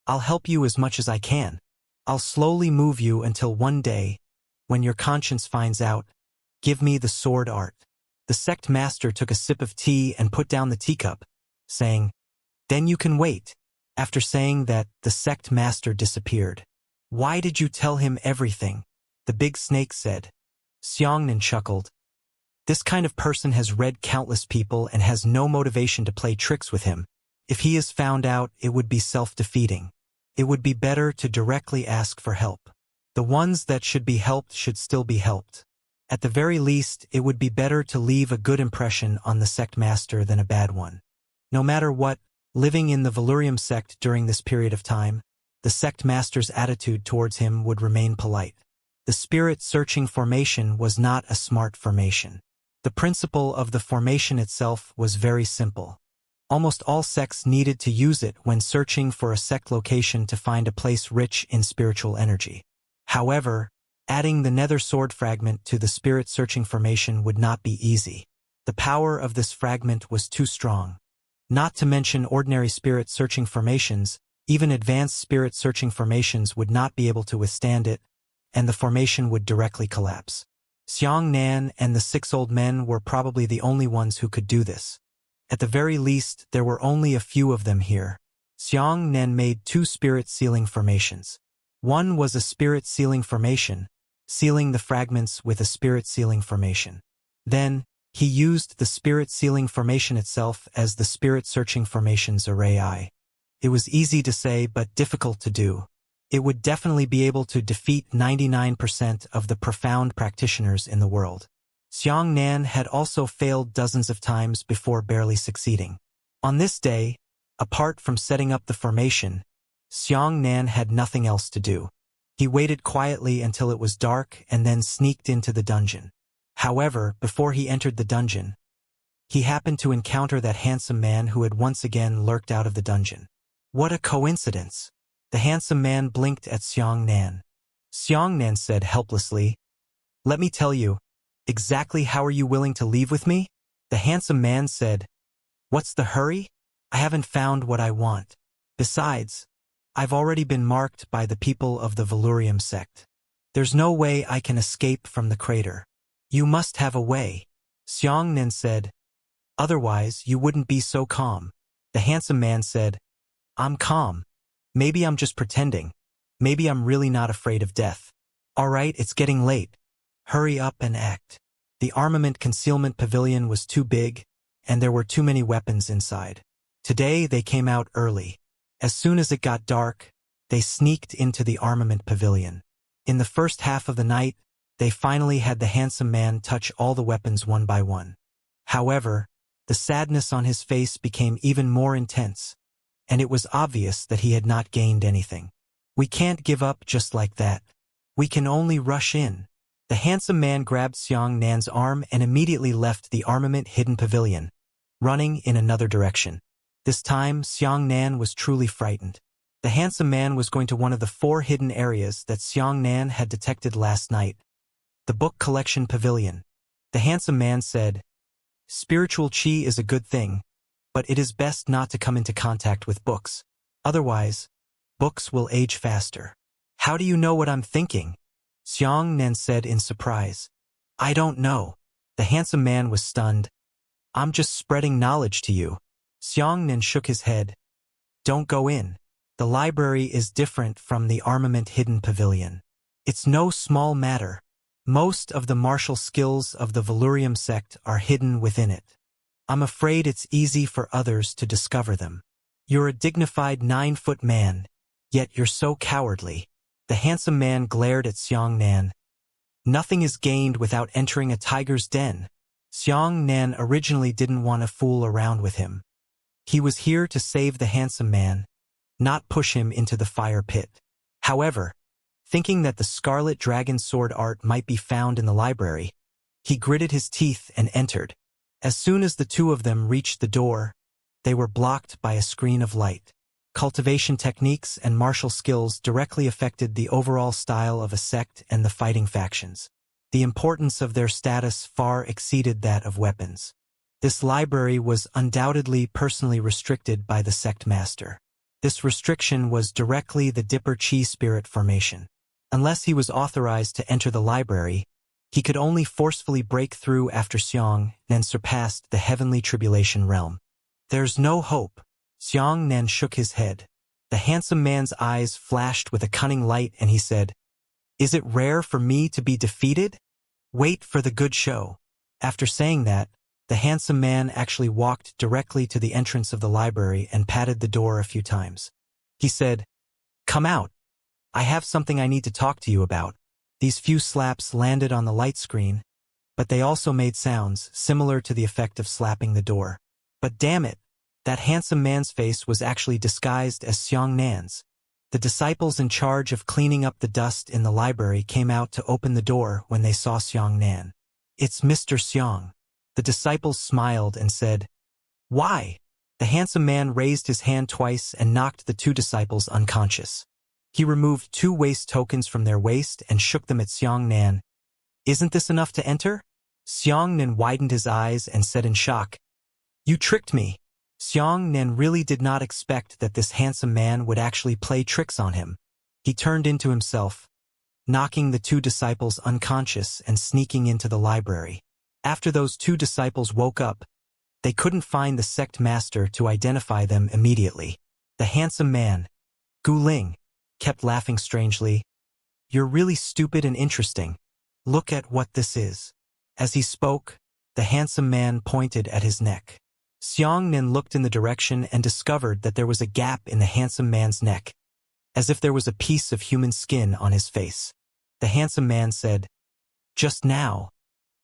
I'll help you as much as I can. I'll slowly move you until one day, when your conscience finds out, give me the sword art. The sect master took a sip of tea and put down the teacup, saying, Then you can wait. After saying that, the sect master disappeared. Why did you tell him everything? The big snake said. Xianxia chuckled. This kind of person has read countless people and has no motivation to play tricks with him. If he is found out, it would be self-defeating. It would be better to directly ask for help. The ones that should be helped should still be helped. At the very least, it would be better to leave a good impression on the sect master than a bad one. No matter what, living in the Valurium sect during this period of time, the sect master's attitude towards him would remain polite. The spirit-searching formation was not a smart formation. The principle of the formation itself was very simple. Almost all sects needed to use it when searching for a sect location to find a place rich in spiritual energy. However, adding the nether sword fragment to the spirit-searching formation would not be easy. The power of this fragment was too strong. Not to mention ordinary spirit-searching formations, even advanced spirit-searching formations would not be able to withstand it, and the formation would directly collapse. Xianxia and the 6 old men were probably the only ones who could do this. At the very least, there were only a few of them here. Xianxia made 2 spirit-sealing formations. One was a spirit-sealing formation, sealing the fragments with a spirit-sealing formation. Then, he used the spirit-sealing formation itself as the spirit-searching formation's array eye. It was easy to say but difficult to do. It would definitely be able to defeat 99% of the profound practitioners in the world. Xianxia had also failed dozens of times before barely succeeding. On this day, apart from setting up the formation, Xianxia had nothing else to do. He waited quietly until it was dark and then sneaked into the dungeon. However, before he entered the dungeon, he happened to encounter that handsome man who had once again lurked out of the dungeon. What a coincidence! The handsome man blinked at Xianxia. Xianxia said helplessly, "Let me tell you, exactly how are you willing to leave with me?" The handsome man said, "What's the hurry? I haven't found what I want. Besides, I've already been marked by the people of the Valurium sect. There's no way I can escape from the crater. You must have a way." Xianxia said, "Otherwise, you wouldn't be so calm." The handsome man said, "I'm calm. Maybe I'm just pretending. Maybe I'm really not afraid of death. All right, it's getting late. Hurry up and act." The armament concealment pavilion was too big, and there were too many weapons inside. Today they came out early. As soon as it got dark, they sneaked into the armament pavilion. In the first half of the night, they finally had the handsome man touch all the weapons one by one. However, the sadness on his face became even more intense, and it was obvious that he had not gained anything. "We can't give up just like that. We can only rush in." The handsome man grabbed Xianxia's arm and immediately left the armament-hidden pavilion, running in another direction. This time, Xianxia was truly frightened. The handsome man was going to one of the 4 hidden areas that Xianxia had detected last night. The book collection pavilion. The handsome man said, "Spiritual chi is a good thing, but it is best not to come into contact with books. Otherwise, books will age faster." "How do you know what I'm thinking?" Xianxia said in surprise. "I don't know." The handsome man was stunned. "I'm just spreading knowledge to you." Xianxia shook his head. "Don't go in. The library is different from the armament-hidden pavilion. It's no small matter. Most of the martial skills of the Valurium sect are hidden within it. I'm afraid it's easy for others to discover them. You're a dignified 9-foot man, yet you're so cowardly." The handsome man glared at Xianxia. "Nothing is gained without entering a tiger's den." Xianxia originally didn't want to fool around with him. He was here to save the handsome man, not push him into the fire pit. However, thinking that the Scarlet Dragon sword art might be found in the library, he gritted his teeth and entered. As soon as the two of them reached the door, they were blocked by a screen of light. Cultivation techniques and martial skills directly affected the overall style of a sect and the fighting factions. The importance of their status far exceeded that of weapons. This library was undoubtedly personally restricted by the sect master. This restriction was directly the Dipper Chi spirit formation. Unless he was authorized to enter the library, he could only forcefully break through after Xianxia surpassed the heavenly tribulation realm. "There's no hope." Xianxia shook his head. The handsome man's eyes flashed with a cunning light and he said, "Is it rare for me to be defeated? Wait for the good show." After saying that, the handsome man actually walked directly to the entrance of the library and patted the door a few times. He said, "Come out. I have something I need to talk to you about." These few slaps landed on the light screen, but they also made sounds similar to the effect of slapping the door. But damn it, that handsome man's face was actually disguised as Xianxia's. The disciples in charge of cleaning up the dust in the library came out to open the door when they saw Xianxia. "It's Mr. Xiang." The disciples smiled and said, "Why?" The handsome man raised his hand twice and knocked the 2 disciples unconscious. He removed 2 waist tokens from their waist and shook them at Xianxia. "Isn't this enough to enter?" Xianxia widened his eyes and said in shock, "You tricked me." Xianxia really did not expect that this handsome man would actually play tricks on him. He turned into himself, knocking the 2 disciples unconscious and sneaking into the library. After those 2 disciples woke up, they couldn't find the sect master to identify them immediately. The handsome man, Guling, kept laughing strangely. "You're really stupid and interesting. Look at what this is." As he spoke, the handsome man pointed at his neck. Xianxia looked in the direction and discovered that there was a gap in the handsome man's neck, as if there was a piece of human skin on his face. The handsome man said, "Just now,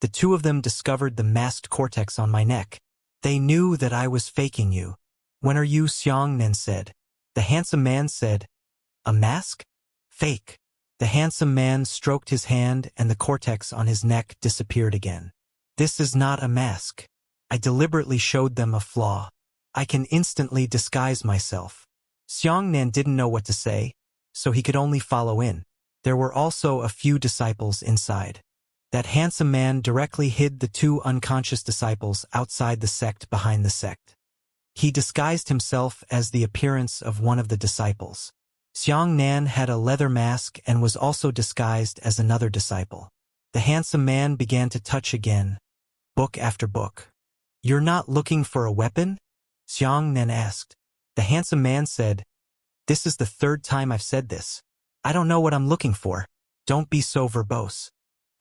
the 2 of them discovered the masked cortex on my neck. They knew that I was faking you." "When are you?" Xianxia said. The handsome man said, "A mask? Fake." The handsome man stroked his hand and the cortex on his neck disappeared again. This is not a mask. I deliberately showed them a flaw. I can instantly disguise myself. Xianxia didn't know what to say, so he could only follow in. There were also a few disciples inside. That handsome man directly hid the two unconscious disciples outside the sect behind the sect. He disguised himself as the appearance of one of the disciples. Xianxia had a leather mask and was also disguised as another disciple. The handsome man began to touch again, book after book. "You're not looking for a weapon?" Xianxia asked. The handsome man said, "This is the third time I've said this. I don't know what I'm looking for. Don't be so verbose.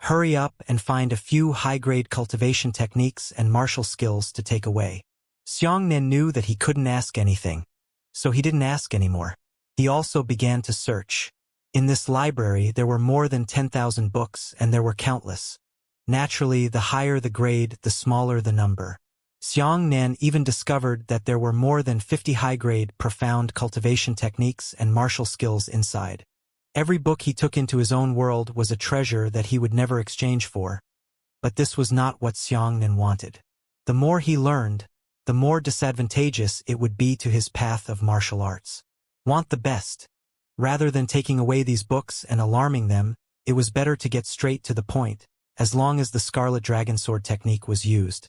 Hurry up and find a few high-grade cultivation techniques and martial skills to take away." Xianxia knew that he couldn't ask anything, so he didn't ask anymore. He also began to search. In this library there were more than 10,000 books and there were countless. Naturally, the higher the grade, the smaller the number. Xianxia even discovered that there were more than 50 high-grade, profound cultivation techniques and martial skills inside. Every book he took into his own world was a treasure that he would never exchange for. But this was not what Xianxia wanted. The more he learned, the more disadvantageous it would be to his path of martial arts. Want the best. Rather than taking away these books and alarming them, it was better to get straight to the point, as long as the Scarlet Dragon Sword technique was used.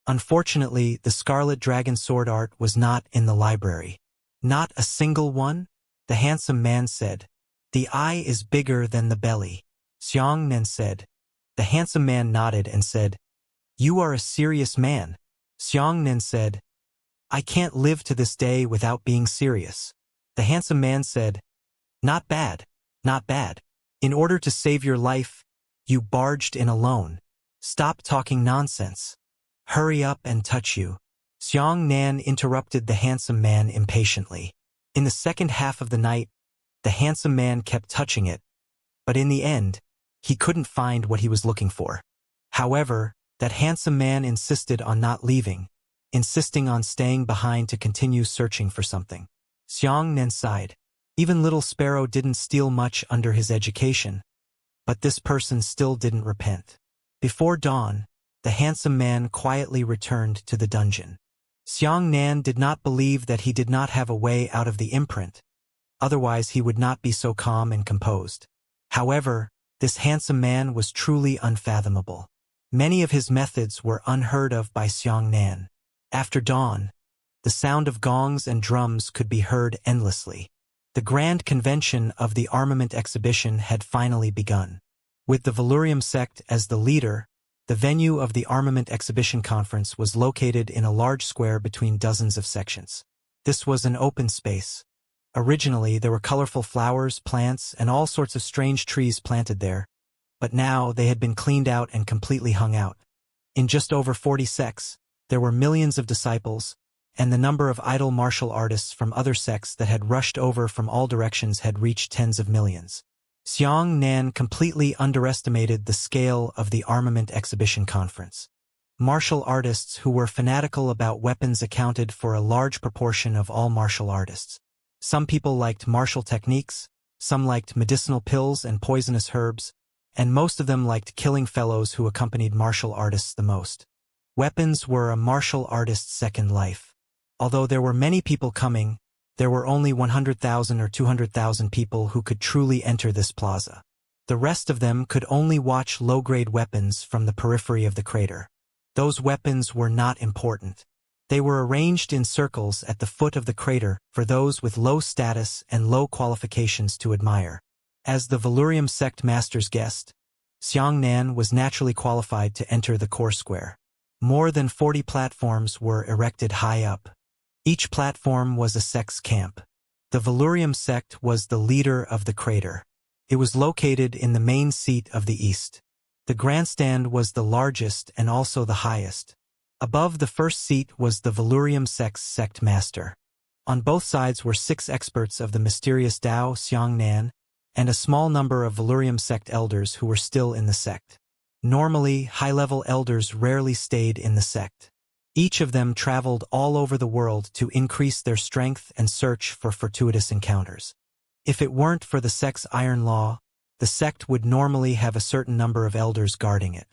Unfortunately, the Scarlet Dragon Sword art was not in the library. "Not a single one?" the handsome man said. "The eye is bigger than the belly," Xianxia said. The handsome man nodded and said, "You are a serious man." Xianxia said, "I can't live to this day without being serious." The handsome man said, "Not bad, not bad. In order to save your life, you barged in alone. Stop talking nonsense. Hurry up and touch you." Xianxia interrupted the handsome man impatiently. In the second half of the night, the handsome man kept touching it, but in the end, he couldn't find what he was looking for. However, that handsome man insisted on not leaving, insisting on staying behind to continue searching for something. Xianxia sighed. Even Little Sparrow didn't steal much under his education, but this person still didn't repent. Before dawn, the handsome man quietly returned to the dungeon. Xianxia did not believe that he did not have a way out of the imprint, otherwise he would not be so calm and composed. However, this handsome man was truly unfathomable. Many of his methods were unheard of by Xianxia. After dawn, the sound of gongs and drums could be heard endlessly. The grand convention of the armament exhibition had finally begun. With the Valurium sect as the leader, the venue of the armament exhibition conference was located in a large square between dozens of sections. This was an open space. Originally, there were colorful flowers, plants, and all sorts of strange trees planted there, but now they had been cleaned out and completely hung out. In just over 40 sects, there were millions of disciples, and the number of idle martial artists from other sects that had rushed over from all directions had reached tens of millions. Xianxia completely underestimated the scale of the armament exhibition conference. Martial artists who were fanatical about weapons accounted for a large proportion of all martial artists. Some people liked martial techniques, some liked medicinal pills and poisonous herbs, and most of them liked killing fellows who accompanied martial artists the most. Weapons were a martial artist's second life. Although there were many people coming, there were only 100,000 or 200,000 people who could truly enter this plaza. The rest of them could only watch low-grade weapons from the periphery of the crater. Those weapons were not important. They were arranged in circles at the foot of the crater for those with low status and low qualifications to admire. As the Valurium sect master's guest, Xianxia was naturally qualified to enter the core square. More than 40 platforms were erected high up. Each platform was a sect's camp. The Valurium sect was the leader of the crater. It was located in the main seat of the east. The grandstand was the largest and also the highest. Above the first seat was the Valurium sect's sect master. On both sides were 6 experts of the mysterious Tao Xianxia, and a small number of Valurium sect elders who were still in the sect. Normally, high-level elders rarely stayed in the sect. Each of them traveled all over the world to increase their strength and search for fortuitous encounters. If it weren't for the sect's iron law, the sect would normally have a certain number of elders guarding it.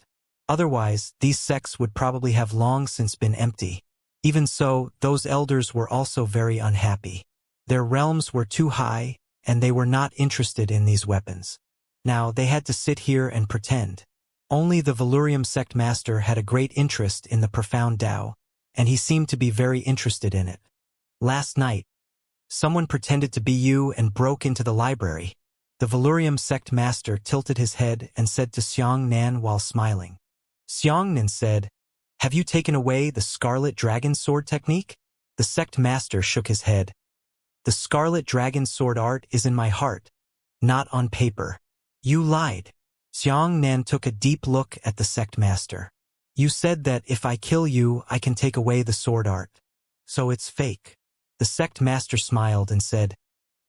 Otherwise, these sects would probably have long since been empty. Even so, those elders were also very unhappy. Their realms were too high, and they were not interested in these weapons. Now, they had to sit here and pretend. Only the Valurium sect master had a great interest in the profound Tao, and he seemed to be very interested in it. Last night, someone pretended to be you and broke into the library. The Valurium sect master tilted his head and said to Xianxia while smiling. Xianxia said, "Have you taken away the Scarlet Dragon Sword technique?" The sect master shook his head. "The Scarlet Dragon Sword art is in my heart, not on paper." "You lied." Xianxia took a deep look at the sect master. "You said that if I kill you, I can take away the sword art. So it's fake." The sect master smiled and said,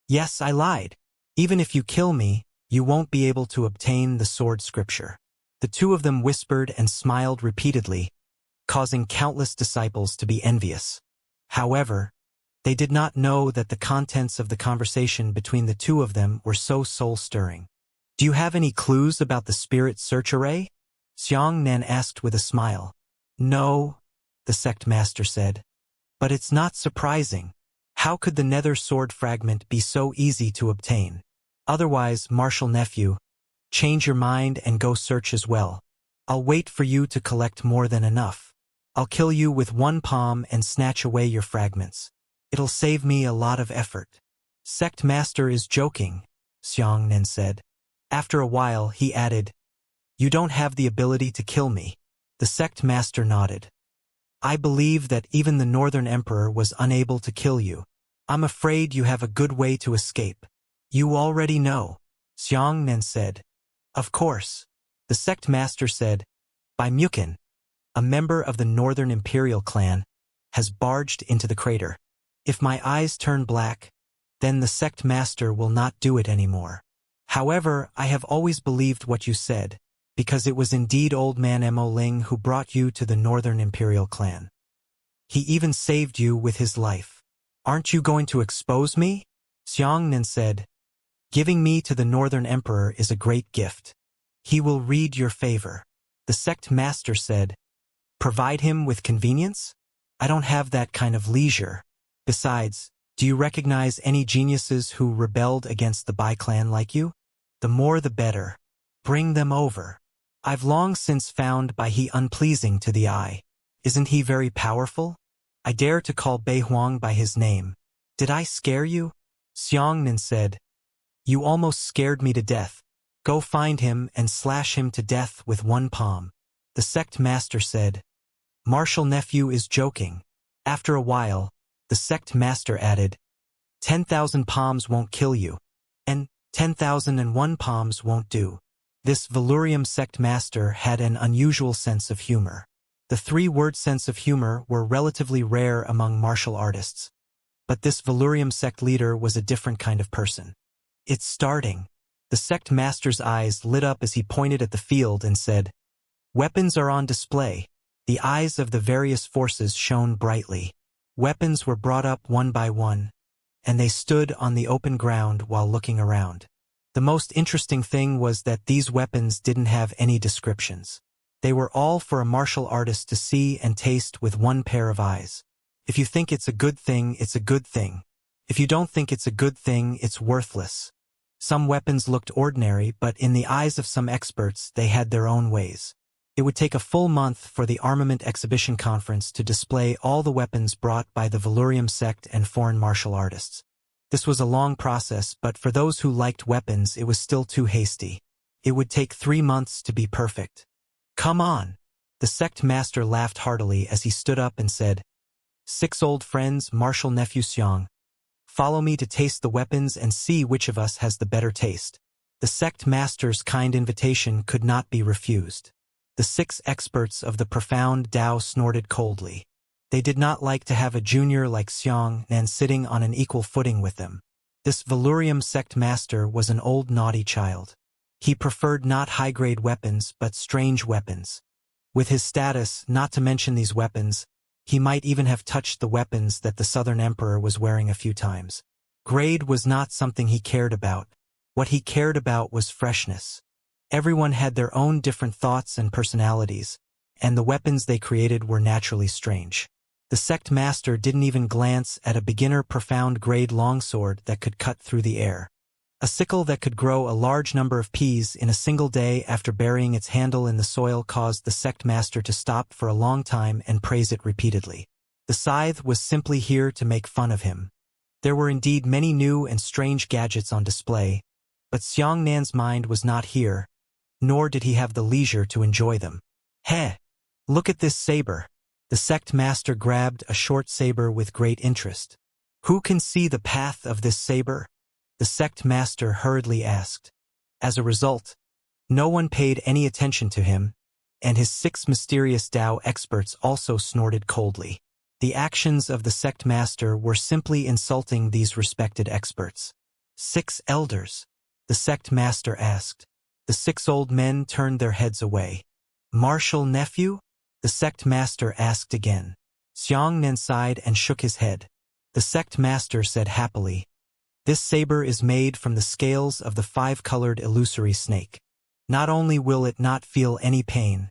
"Yes, I lied. Even if you kill me, you won't be able to obtain the sword scripture." The two of them whispered and smiled repeatedly, causing countless disciples to be envious. However, they did not know that the contents of the conversation between the two of them were so soul-stirring. "Do you have any clues about the spirit search array?" Xianxia asked with a smile. "No," the sect master said. "But it's not surprising. How could the nether sword fragment be so easy to obtain? Otherwise, martial nephew, change your mind and go search as well. I'll wait for you to collect more than enough. I'll kill you with one palm and snatch away your fragments. It'll save me a lot of effort." "Sect master is joking," Xianxia said. After a while, he added, "You don't have the ability to kill me." The sect master nodded. "I believe that even the Northern Emperor was unable to kill you. I'm afraid you have a good way to escape." "You already know," Xianxia said. "Of course." The sect master said, "By Mukin, a member of the Northern Imperial clan, has barged into the crater. If my eyes turn black, then the sect master will not do it anymore. However, I have always believed what you said, because it was indeed old man Mo Ling who brought you to the Northern Imperial clan. He even saved you with his life. Aren't you going to expose me?" Xianxia said, "Giving me to the Northern Emperor is a great gift. He will read your favor." The sect master said, "Provide him with convenience? I don't have that kind of leisure. Besides, do you recognize any geniuses who rebelled against the Bai clan like you? The more the better. Bring them over. I've long since found Bai He unpleasing to the eye. Isn't he very powerful? I dare to call Bai Huang by his name. Did I scare you?" Xianxia said, "You almost scared me to death. Go find him and slash him to death with one palm." The sect master said, "Martial nephew is joking." After a while, the sect master added, 10,000 palms won't kill you, and 10,001 palms won't do." This Valurium sect master had an unusual sense of humor. The three-word sense of humor were relatively rare among martial artists. But this Valurium sect leader was a different kind of person. "It's starting." The sect master's eyes lit up as he pointed at the field and said, "Weapons are on display." The eyes of the various forces shone brightly. Weapons were brought up one by one, and they stood on the open ground while looking around. The most interesting thing was that these weapons didn't have any descriptions. They were all for a martial artist to see and taste with one pair of eyes. If you think it's a good thing, it's a good thing. If you don't think it's a good thing, it's worthless. Some weapons looked ordinary, but in the eyes of some experts, they had their own ways. It would take a full month for the Armament Exhibition Conference to display all the weapons brought by the Valurium sect and foreign martial artists. This was a long process, but for those who liked weapons, it was still too hasty. It would take 3 months to be perfect. "Come on!" The sect master laughed heartily as he stood up and said, 6 old friends, martial nephew Xiang. Follow me to taste the weapons and see which of us has the better taste." The sect master's kind invitation could not be refused. The 6 experts of the profound Tao snorted coldly. They did not like to have a junior like Xianxia sitting on an equal footing with them. This Valurium sect master was an old naughty child. He preferred not high-grade weapons but strange weapons. With his status, not to mention these weapons, he might even have touched the weapons that the Southern Emperor was wearing a few times. Grade was not something he cared about. What he cared about was freshness. Everyone had their own different thoughts and personalities, and the weapons they created were naturally strange. The sect master didn't even glance at a beginner profound grade longsword that could cut through the air. A sickle that could grow a large number of peas in a single day after burying its handle in the soil caused the sect master to stop for a long time and praise it repeatedly. The scythe was simply here to make fun of him. There were indeed many new and strange gadgets on display, but Xianxia's mind was not here, nor did he have the leisure to enjoy them. Heh! Look at this saber. The sect master grabbed a short saber with great interest. Who can see the path of this saber? The sect master hurriedly asked. As a result, no one paid any attention to him, and his 6 mysterious Tao experts also snorted coldly. The actions of the sect master were simply insulting these respected experts. 6 elders? The sect master asked. The 6 old men turned their heads away. Martial nephew? The sect master asked again. Xianxian sighed and shook his head. The sect master said happily, "This saber is made from the scales of the 5-colored illusory snake. Not only will it not feel any pain,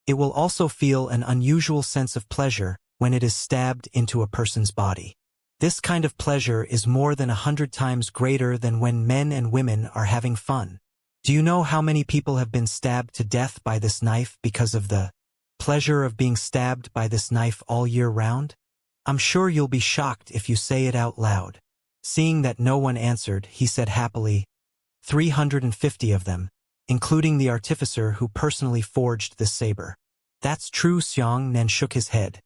it will also feel an unusual sense of pleasure when it is stabbed into a person's body. This kind of pleasure is more than 100 times greater than when men and women are having fun. Do you know how many people have been stabbed to death by this knife because of the pleasure of being stabbed by this knife all year round? I'm sure you'll be shocked if you say it out loud." Seeing that no one answered, he said happily, 350 of them, including the artificer who personally forged this saber. That's true. Xianxian shook his head.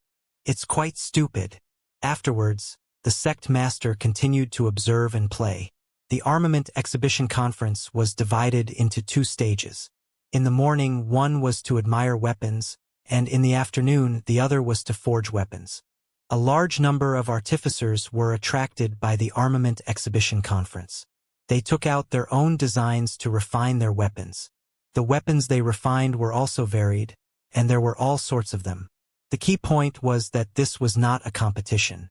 It's quite stupid. Afterwards, the sect master continued to observe and play. The armament exhibition conference was divided into 2 stages. In the morning, one was to admire weapons, and in the afternoon, the other was to forge weapons. A large number of artificers were attracted by the armament exhibition conference. They took out their own designs to refine their weapons. The weapons they refined were also varied, and there were all sorts of them. The key point was that this was not a competition.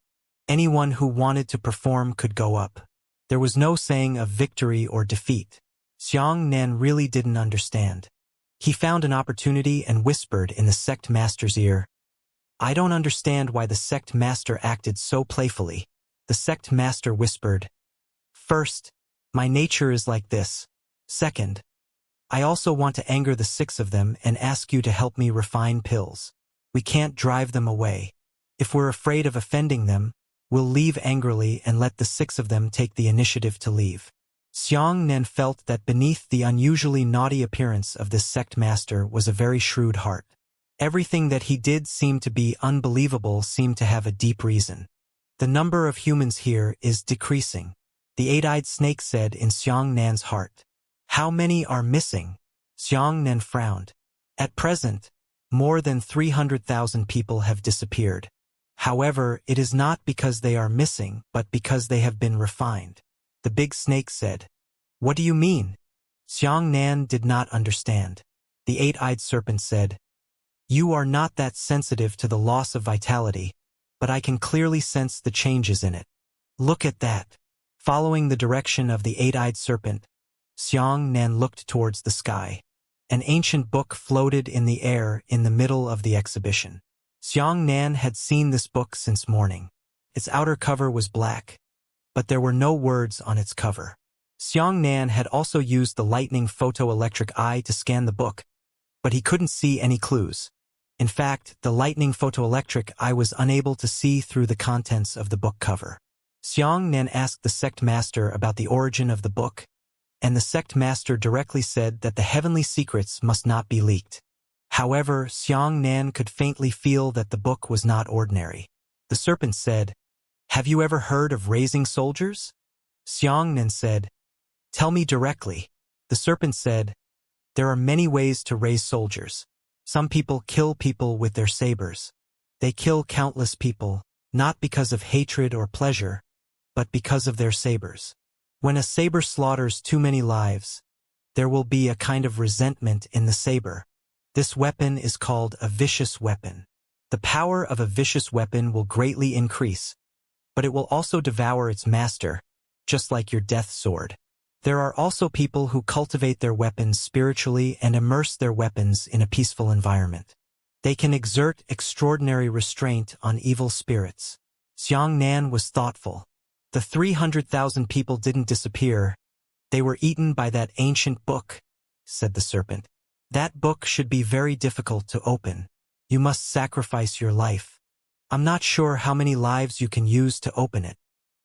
Anyone who wanted to perform could go up. There was no saying of victory or defeat. Xianxian really didn't understand. He found an opportunity and whispered in the sect master's ear, "I don't understand why the sect master acted so playfully." The sect master whispered, "First, my nature is like this. Second, I also want to anger the 6 of them and ask you to help me refine pills. We can't drive them away. If we're afraid of offending them, we'll leave angrily and let the 6 of them take the initiative to leave." Xianxian felt that beneath the unusually naughty appearance of this sect master was a very shrewd heart. Everything that he did seemed to be unbelievable, seemed to have a deep reason. "The number of humans here is decreasing," the 8-eyed snake said in Xianxian's heart. "How many are missing?" Xianxian frowned. "At present, more than 300,000 people have disappeared. However, it is not because they are missing, but because they have been refined," the big snake said. "What do you mean?" Xianxian did not understand. The 8-eyed serpent said, "You are not that sensitive to the loss of vitality, but I can clearly sense the changes in it. Look at that." Following the direction of the 8-eyed serpent, Xianxian looked towards the sky. An ancient book floated in the air in the middle of the exhibition. Xianxian had seen this book since morning. Its outer cover was black, but there were no words on its cover. Xianxian had also used the lightning photoelectric eye to scan the book, but he couldn't see any clues. In fact, the lightning photoelectric eye was unable to see through the contents of the book cover. Xianxian asked the sect master about the origin of the book, and the sect master directly said that the heavenly secrets must not be leaked. However, Xianxian could faintly feel that the book was not ordinary. The serpent said, "Have you ever heard of raising soldiers?" Xianxian said, "Tell me directly." The serpent said, "There are many ways to raise soldiers. Some people kill people with their sabers. They kill countless people, not because of hatred or pleasure, but because of their sabers. When a saber slaughters too many lives, there will be a kind of resentment in the saber. This weapon is called a vicious weapon. The power of a vicious weapon will greatly increase, but it will also devour its master, just like your death sword. There are also people who cultivate their weapons spiritually and immerse their weapons in a peaceful environment. They can exert extraordinary restraint on evil spirits. Xianxia was thoughtful. The 300,000 people didn't disappear. They were eaten by that ancient book, said the serpent. That book should be very difficult to open. You must sacrifice your life. I'm not sure how many lives you can use to open it.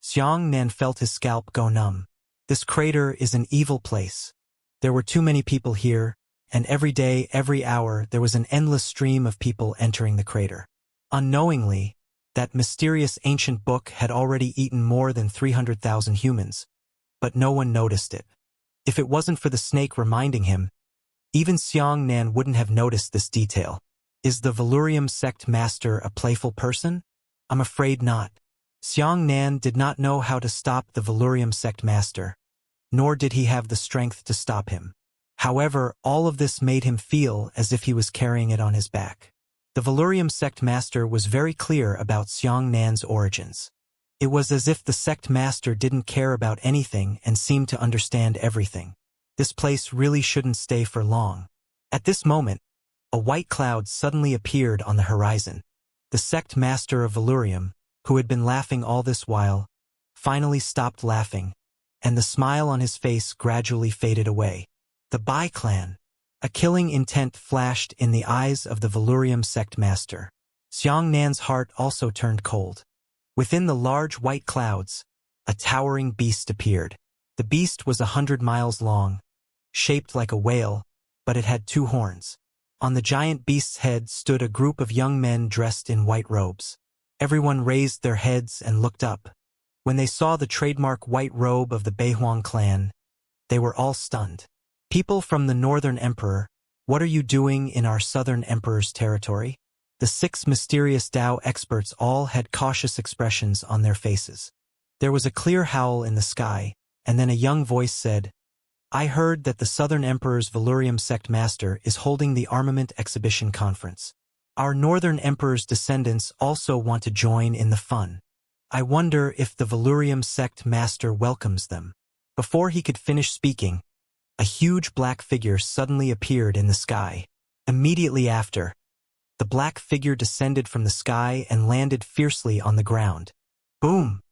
Xianxia felt his scalp go numb. This crater is an evil place. There were too many people here, and every day, every hour, there was an endless stream of people entering the crater. Unknowingly, that mysterious ancient book had already eaten more than 300,000 humans, but no one noticed it. If it wasn't for the snake reminding him, even Xianxia wouldn't have noticed this detail. Is the Valurium sect master a playful person? I'm afraid not. Xianxia did not know how to stop the Valurium sect master, nor did he have the strength to stop him. However, all of this made him feel as if he was carrying it on his back. The Valurium sect master was very clear about Xianxia's origins. It was as if the sect master didn't care about anything and seemed to understand everything. This place really shouldn't stay for long. At this moment, a white cloud suddenly appeared on the horizon. The sect master of Valurium, who had been laughing all this while, finally stopped laughing, and the smile on his face gradually faded away. The Bai clan. A killing intent flashed in the eyes of the Valurium sect master. Xianxia's heart also turned cold. Within the large white clouds, a towering beast appeared. The beast was 100 miles long, shaped like a whale, but it had 2 horns. On the giant beast's head stood a group of young men dressed in white robes. Everyone raised their heads and looked up. When they saw the trademark white robe of the Beihuang clan, they were all stunned. People from the Northern Emperor, what are you doing in our Southern Emperor's territory? The 6 mysterious Dao experts all had cautious expressions on their faces. There was a clear howl in the sky, and then a young voice said, I heard that the Southern Emperor's Valurium sect master is holding the Armament Exhibition Conference. Our Northern Emperor's descendants also want to join in the fun. I wonder if the Valurium sect master welcomes them. Before he could finish speaking, a huge black figure suddenly appeared in the sky. Immediately after, the black figure descended from the sky and landed fiercely on the ground. Boom!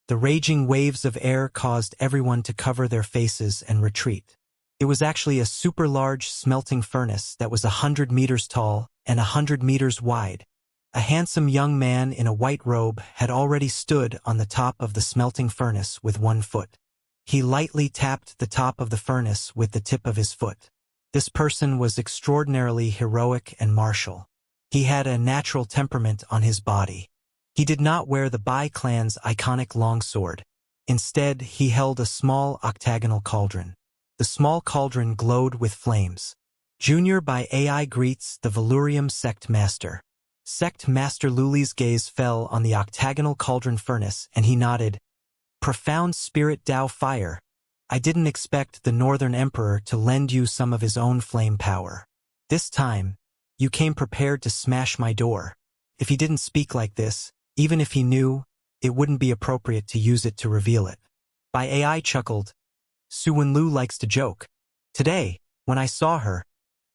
The raging waves of air caused everyone to cover their faces and retreat. It was actually a super large smelting furnace that was 100 meters tall and 100 meters wide. A handsome young man in a white robe had already stood on the top of the smelting furnace with 1 foot. He lightly tapped the top of the furnace with the tip of his foot. This person was extraordinarily heroic and martial. He had a natural temperament on his body. He did not wear the Bai clan's iconic longsword. Instead, he held a small octagonal cauldron. The small cauldron glowed with flames. Junior by AI greets the Valurium sect master. Sect master Luli's gaze fell on the octagonal cauldron furnace and he nodded. Profound spirit Dao fire. I didn't expect the Northern Emperor to lend you some of his own flame power. This time, you came prepared to smash my door. If he didn't speak like this, even if he knew, it wouldn't be appropriate to use it to reveal it. By AI chuckled. Su Wenlu likes to joke. Today, when I saw her,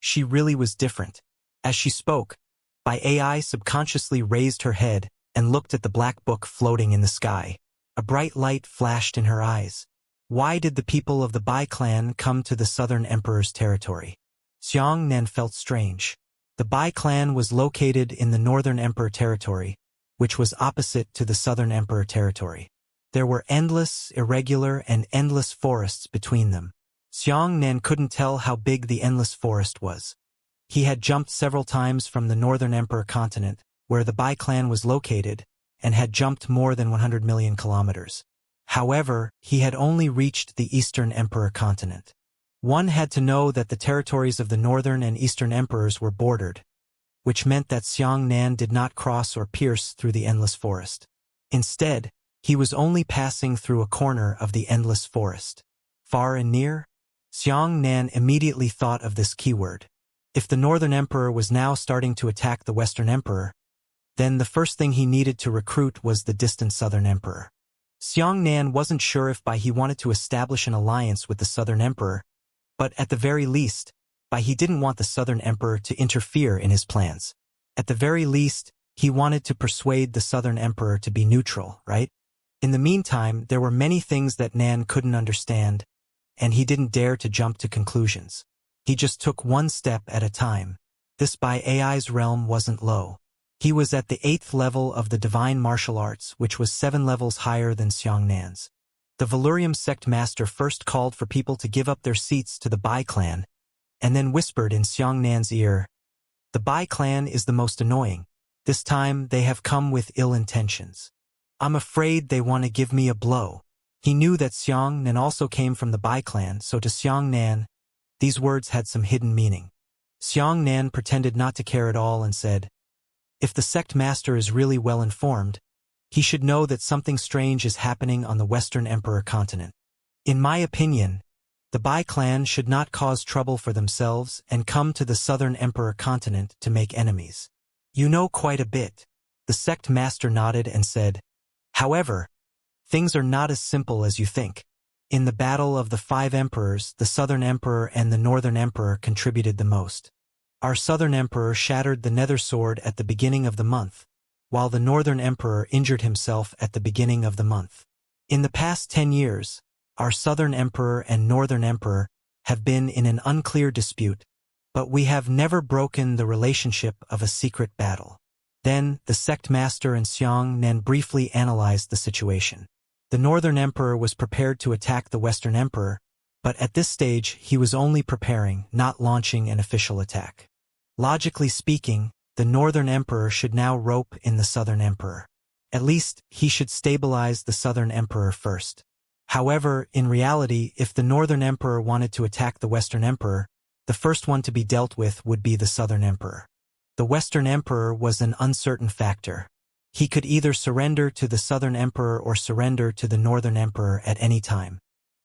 she really was different. As she spoke, By AI subconsciously raised her head and looked at the black book floating in the sky. A bright light flashed in her eyes. Why did the people of the Bai clan come to the Southern Emperor's territory? Xianxia felt strange. The Bai clan was located in the Northern Emperor territory, which was opposite to the Southern Emperor territory. There were endless, irregular, and endless forests between them. Xianxia couldn't tell how big the endless forest was. He had jumped several times from the Northern Emperor continent, where the Bai clan was located, and had jumped more than 100 million kilometers. However, he had only reached the Eastern Emperor continent. One had to know that the territories of the Northern and Eastern Emperors were bordered, which meant that Xianxia did not cross or pierce through the endless forest. Instead, he was only passing through a corner of the endless forest. Far and near? Xianxia immediately thought of this keyword. If the Northern Emperor was now starting to attack the Western Emperor, then the first thing he needed to recruit was the distant Southern Emperor. Xianxia wasn't sure if by he wanted to establish an alliance with the Southern Emperor, but at the very least, by he didn't want the Southern Emperor to interfere in his plans. At the very least, he wanted to persuade the Southern Emperor to be neutral, right? In the meantime, there were many things that Nan couldn't understand, and he didn't dare to jump to conclusions. He just took one step at a time. This by AI's realm wasn't low. He was at the 8th level of the divine martial arts, which was 7 levels higher than Xianxia's. The Valurium sect master first called for people to give up their seats to the Bai clan, and then whispered in Xianxia's ear, "The Bai clan is the most annoying. This time they have come with ill intentions. I'm afraid they want to give me a blow." He knew that Xianxia also came from the Bai clan, so to Xianxia, these words had some hidden meaning. Xianxia pretended not to care at all and said, "If the sect master is really well informed, he should know that something strange is happening on the Western Emperor continent. In my opinion, the Bai clan should not cause trouble for themselves and come to the Southern Emperor continent to make enemies. You know quite a bit." The sect master nodded and said, "However, things are not as simple as you think. In the battle of the 5 emperors, the Southern Emperor and the Northern Emperor contributed the most. Our Southern Emperor shattered the Nether Sword at the beginning of the month, while the Northern Emperor injured himself at the beginning of the month. In the past 10 years, our Southern Emperor and Northern Emperor have been in an unclear dispute, but we have never broken the relationship of a secret battle." Then, the sect master and Xianxia briefly analyzed the situation. The Northern Emperor was prepared to attack the Western Emperor, but at this stage he was only preparing, not launching an official attack. Logically speaking, the Northern Emperor should now rope in the Southern Emperor. At least, he should stabilize the Southern Emperor first. However, in reality, if the Northern Emperor wanted to attack the Western Emperor, the first one to be dealt with would be the Southern Emperor. The Western Emperor was an uncertain factor. He could either surrender to the Southern Emperor or surrender to the Northern Emperor at any time.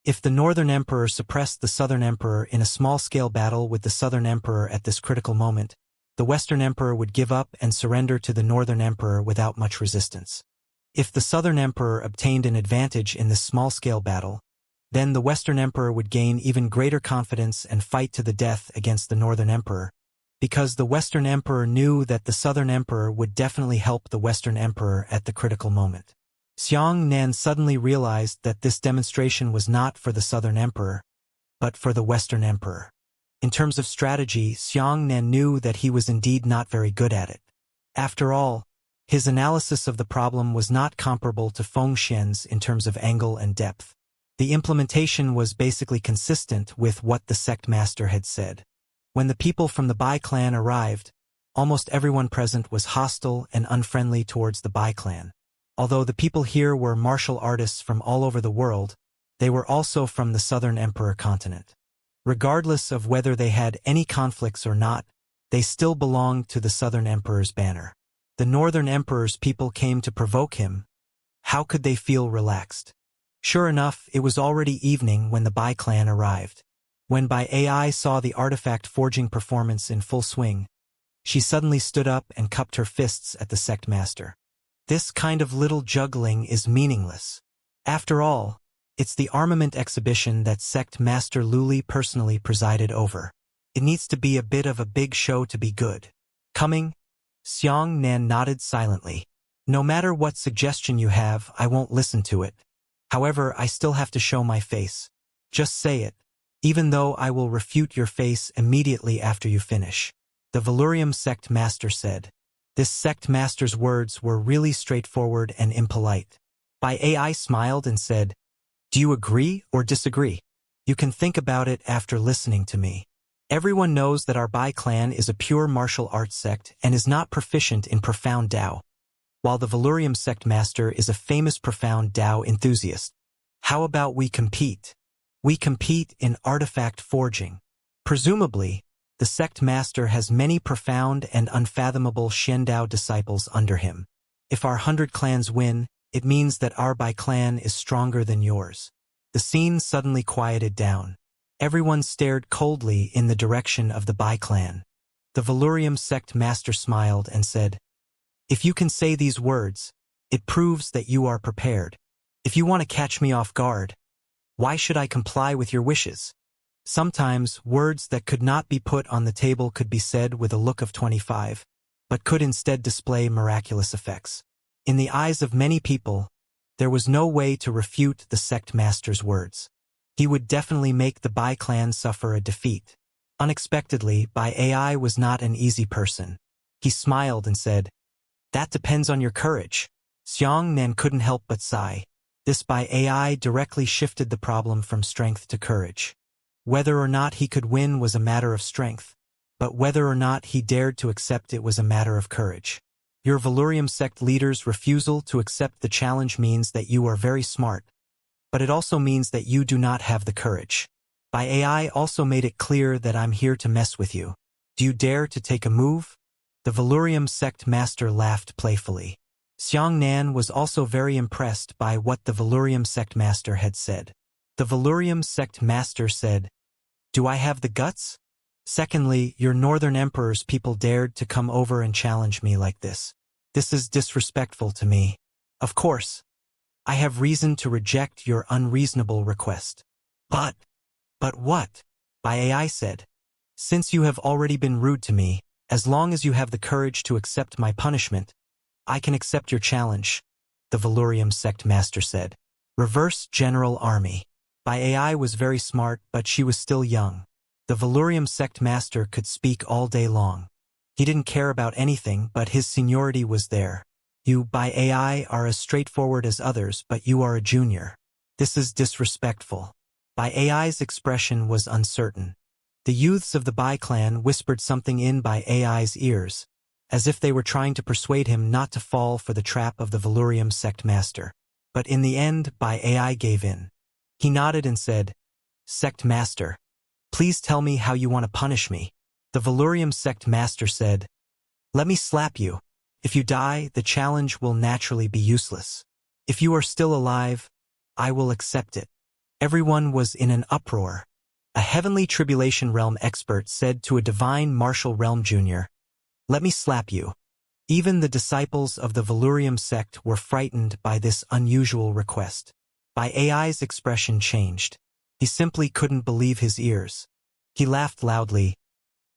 If the Northern Emperor suppressed the Southern Emperor in a small-scale battle with the Southern Emperor at this critical moment, the Western Emperor would give up and surrender to the Northern Emperor without much resistance. If the Southern Emperor obtained an advantage in this small-scale battle, then the Western Emperor would gain even greater confidence and fight to the death against the Northern Emperor, because the Western Emperor knew that the Southern Emperor would definitely help the Western Emperor at the critical moment. Xianxia suddenly realized that this demonstration was not for the Southern Emperor, but for the Western Emperor. In terms of strategy, Xianxia knew that he was indeed not very good at it. After all, his analysis of the problem was not comparable to Fengxian's in terms of angle and depth. The implementation was basically consistent with what the sect master had said. When the people from the Bai clan arrived, almost everyone present was hostile and unfriendly towards the Bai clan. Although the people here were martial artists from all over the world, they were also from the Southern Emperor continent. Regardless of whether they had any conflicts or not, they still belonged to the Southern Emperor's banner. The Northern Emperor's people came to provoke him. How could they feel relaxed? Sure enough, it was already evening when the Bai clan arrived. When Bai AI saw the artifact forging performance in full swing, she suddenly stood up and cupped her fists at the sect master. This kind of little juggling is meaningless. After all, it's the armament exhibition that sect master Luli personally presided over. It needs to be a bit of a big show to be good. Coming? Xianxia nodded silently. No matter what suggestion you have, I won't listen to it. However, I still have to show my face. Just say it, even though I will refute your face immediately after you finish. The Valurium sect master said. This sect master's words were really straightforward and impolite. Bai AI smiled and said, "Do you agree or disagree? You can think about it after listening to me. Everyone knows that our Bai clan is a pure martial arts sect and is not proficient in profound Tao, while the Valurium sect master is a famous profound Tao enthusiast. How about we compete? We compete in artifact forging. Presumably, the sect master has many profound and unfathomable Xiandao disciples under him. If our 100 clans win, it means that our Bai clan is stronger than yours." The scene suddenly quieted down. Everyone stared coldly in the direction of the Bai clan. The Valurium sect master smiled and said, "If you can say these words, it proves that you are prepared. If you want to catch me off guard, why should I comply with your wishes? Sometimes words that could not be put on the table could be said with a look of 25, but could instead display miraculous effects. In the eyes of many people, there was no way to refute the sect master's words. He would definitely make the Bai clan suffer a defeat. Unexpectedly, Bai AI was not an easy person. He smiled and said, "That depends on your courage." Xianxia couldn't help but sigh. This Bai AI directly shifted the problem from strength to courage. Whether or not he could win was a matter of strength, but whether or not he dared to accept it was a matter of courage. Your Valurium sect leader's refusal to accept the challenge means that you are very smart, but it also means that you do not have the courage. Bai AI also made it clear that I'm here to mess with you. Do you dare to take a move? The Valurium sect master laughed playfully. Xianxia was also very impressed by what the Valurium sect master had said. The Valurium sect master said, "Do I have the guts? Secondly, your Northern Emperor's people dared to come over and challenge me like this. This is disrespectful to me. Of course, I have reason to reject your unreasonable request." But what? Bai AI said. "Since you have already been rude to me, as long as you have the courage to accept my punishment, I can accept your challenge," the Valurium sect master said. Reverse General Army. Bai AI was very smart, but she was still young. The Valurium sect master could speak all day long. He didn't care about anything, but his seniority was there. You, Bai AI, are as straightforward as others, but you are a junior. This is disrespectful. Bai AI's expression was uncertain. The youths of the Bai clan whispered something in Bai AI's ears, as if they were trying to persuade him not to fall for the trap of the Valurium sect master. But in the end, Bai AI gave in. He nodded and said, "Sect master, please tell me how you want to punish me." The Valurium sect master said, "Let me slap you. If you die, the challenge will naturally be useless. If you are still alive, I will accept it." Everyone was in an uproar. A heavenly tribulation realm expert said to a divine martial realm junior, "Let me slap you." Even the disciples of the Valurium sect were frightened by this unusual request. Bai AI's expression changed. He simply couldn't believe his ears. He laughed loudly.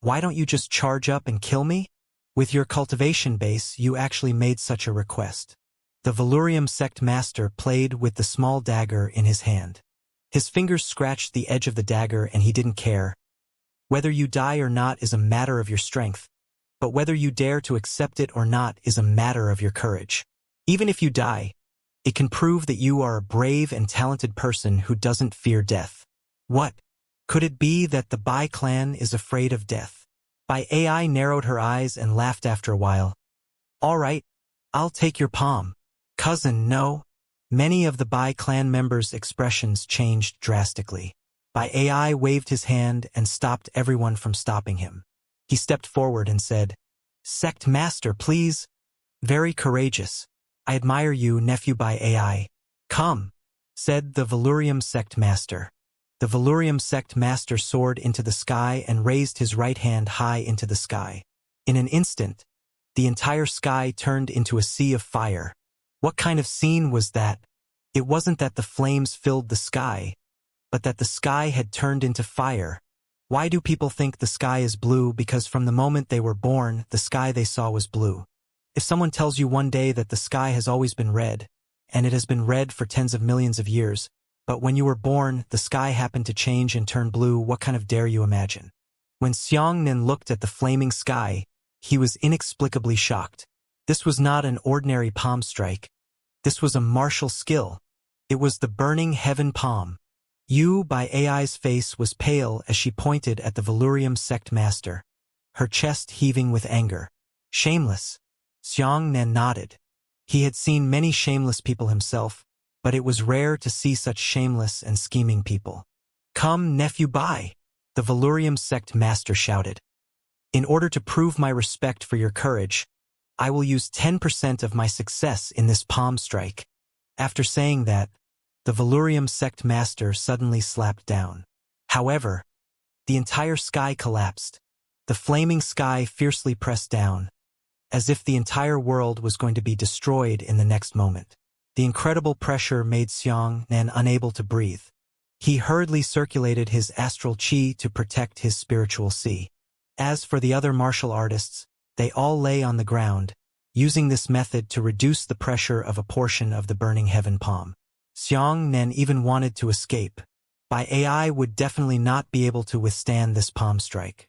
"Why don't you just charge up and kill me? With your cultivation base, you actually made such a request." The Valurium sect master played with the small dagger in his hand. His fingers scratched the edge of the dagger and he didn't care. Whether you die or not is a matter of your strength, but whether you dare to accept it or not is a matter of your courage. Even if you die, it can prove that you are a brave and talented person who doesn't fear death. What? Could it be that the Bai clan is afraid of death? Bai AI narrowed her eyes and laughed after a while. "All right, I'll take your palm." "Cousin, no." Many of the Bai clan members' expressions changed drastically. Bai AI waved his hand and stopped everyone from stopping him. He stepped forward and said, "Sect master, please." "Very courageous. I admire you, nephew Bai AI." "Come," said the Valurium sect master. The Valurium sect master soared into the sky and raised his right hand high into the sky. In an instant, the entire sky turned into a sea of fire. What kind of scene was that? It wasn't that the flames filled the sky, but that the sky had turned into fire. Why do people think the sky is blue? Because from the moment they were born, the sky they saw was blue. If someone tells you one day that the sky has always been red, and it has been red for tens of millions of years, but when you were born, the sky happened to change and turn blue, what kind of dare you imagine? When Xianxia looked at the flaming sky, he was inexplicably shocked. This was not an ordinary palm strike. This was a martial skill. It was the burning heaven palm. Yu Bai AI's face was pale as she pointed at the Valurium sect master, her chest heaving with anger. "Shameless." Xianxia nodded. He had seen many shameless people himself, but it was rare to see such shameless and scheming people. "Come, nephew Bai," the Valurium sect master shouted. "In order to prove my respect for your courage, I will use 10% of my success in this palm strike." After saying that, the Valurium sect master suddenly slapped down. However, the entire sky collapsed. The flaming sky fiercely pressed down, as if the entire world was going to be destroyed in the next moment. The incredible pressure made Xianxia unable to breathe. He hurriedly circulated his astral chi to protect his spiritual sea. As for the other martial artists, they all lay on the ground, using this method to reduce the pressure of a portion of the burning heaven palm. Xianxia even wanted to escape. By AI would definitely not be able to withstand this palm strike.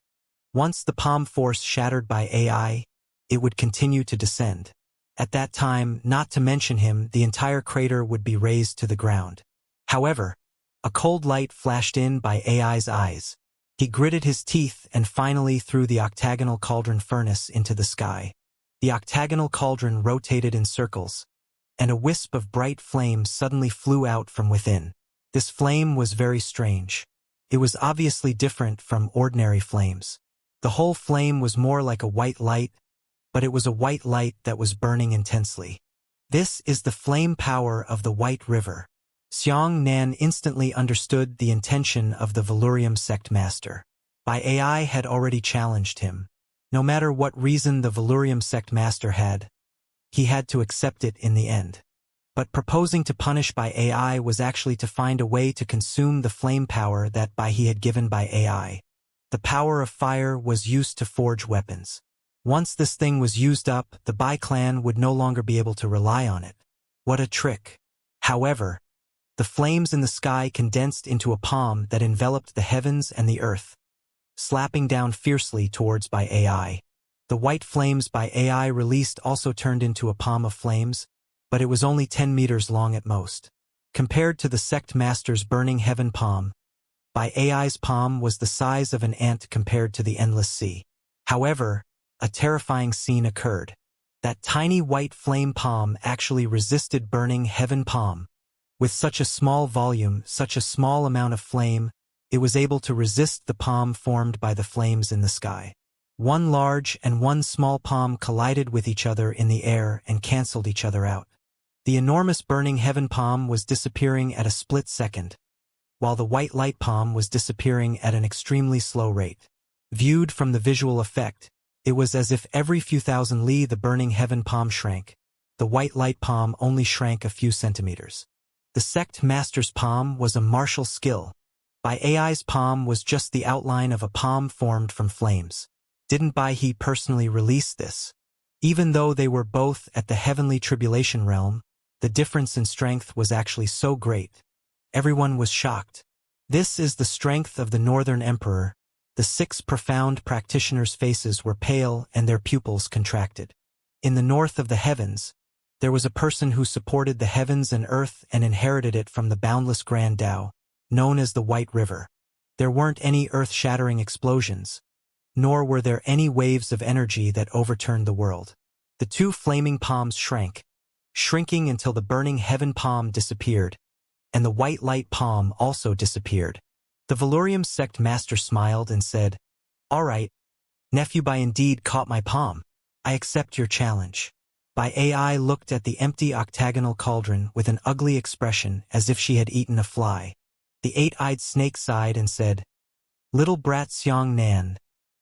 Once the palm force shattered by AI, it would continue to descend. At that time, not to mention him, the entire crater would be razed to the ground. However, a cold light flashed in by AI's eyes. He gritted his teeth and finally threw the octagonal cauldron furnace into the sky. The octagonal cauldron rotated in circles, and a wisp of bright flame suddenly flew out from within. This flame was very strange. It was obviously different from ordinary flames. The whole flame was more like a white light, but it was a white light that was burning intensely. This is the flame power of the White River. Xianxia instantly understood the intention of the Valurium sect master. By AI had already challenged him. No matter what reason the Valurium sect master had, he had to accept it in the end. But proposing to punish by AI was actually to find a way to consume the flame power that he had given by AI. The power of fire was used to forge weapons. Once this thing was used up, the Bai clan would no longer be able to rely on it. What a trick! However, the flames in the sky condensed into a palm that enveloped the heavens and the earth, slapping down fiercely towards by AI. The white flames by AI released also turned into a palm of flames, but it was only 10 meters long at most. Compared to the sect master's burning heaven palm, by AI's palm was the size of an ant compared to the endless sea. However, a terrifying scene occurred. That tiny white flame palm actually resisted burning heaven palm. With such a small volume, such a small amount of flame, it was able to resist the palm formed by the flames in the sky. One large and one small palm collided with each other in the air and cancelled each other out. The enormous burning heaven palm was disappearing at a split second, while the white light palm was disappearing at an extremely slow rate. Viewed from the visual effect, it was as if every few thousand li the burning heaven palm shrank. The white light palm only shrank a few centimeters. The sect master's palm was a martial skill. By AI's palm was just the outline of a palm formed from flames. Didn't Bai He personally release this? Even though they were both at the heavenly tribulation realm, the difference in strength was actually so great. Everyone was shocked. This is the strength of the Northern Emperor. The 6 profound practitioners' faces were pale and their pupils contracted. In the north of the heavens, there was a person who supported the heavens and earth and inherited it from the boundless Grand Tao, known as the White River. There weren't any earth-shattering explosions, nor were there any waves of energy that overturned the world. The 2 flaming palms shrank, shrinking until the burning heaven palm disappeared, and the white light palm also disappeared. The Valurium sect master smiled and said, "All right, nephew, Bai indeed caught my palm. I accept your challenge." Bai AI looked at the empty octagonal cauldron with an ugly expression as if she had eaten a fly. The 8-eyed snake sighed and said, "Little brat Xianxia,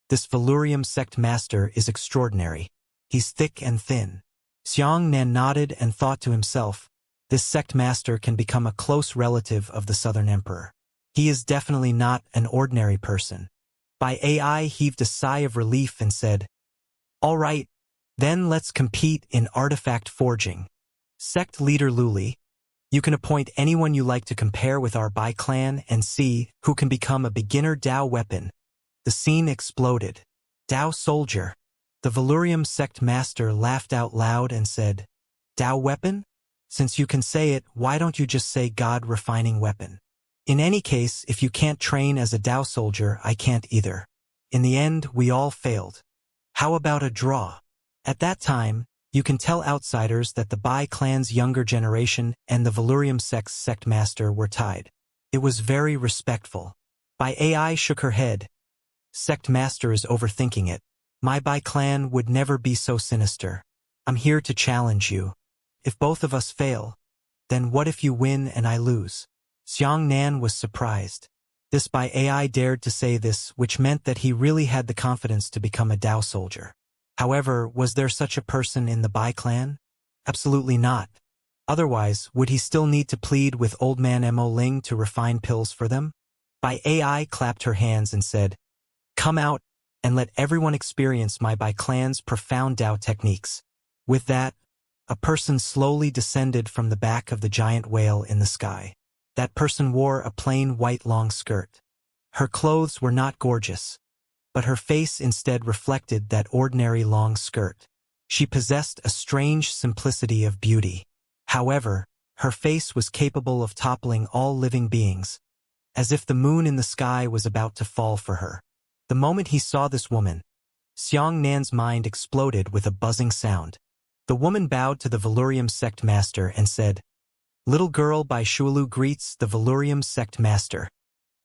this Valurium sect master is extraordinary. He's thick and thin." Xianxia nodded and thought to himself, this sect master can become a close relative of the Southern Emperor. He is definitely not an ordinary person. Bai AI heaved a sigh of relief and said, "All right, then let's compete in artifact forging. Sect leader Luli, you can appoint anyone you like to compare with our Bai clan and see who can become a beginner Dao weapon." The scene exploded. "Dao soldier." The Valurium sect master laughed out loud and said, "Dao weapon? Since you can say it, why don't you just say God refining weapon? In any case, if you can't train as a Dao soldier, I can't either. In the end, we all failed. How about a draw?" At that time, you can tell outsiders that the Bai clan's younger generation and the Valurium sect's sect master were tied. It was very respectful. Bai AI shook her head. "Sect master is overthinking it. My Bai clan would never be so sinister. I'm here to challenge you. If both of us fail, then what if you win and I lose?" Xianxia was surprised. This Bai AI dared to say this, which meant that he really had the confidence to become a Dao soldier. However, was there such a person in the Bai clan? Absolutely not. Otherwise, would he still need to plead with Old Man Mo Ling to refine pills for them? Bai Ai clapped her hands and said, "Come out and let everyone experience my Bai clan's profound Tao techniques." With that, a person slowly descended from the back of the giant whale in the sky. That person wore a plain white long skirt. Her clothes were not gorgeous, but her face instead reflected that ordinary long skirt. She possessed a strange simplicity of beauty. However, her face was capable of toppling all living beings, as if the moon in the sky was about to fall for her. The moment he saw this woman, Xiang Nan's mind exploded with a buzzing sound. The woman bowed to the Valurium sect master and said, "Little girl by Shualu greets the Valurium sect master."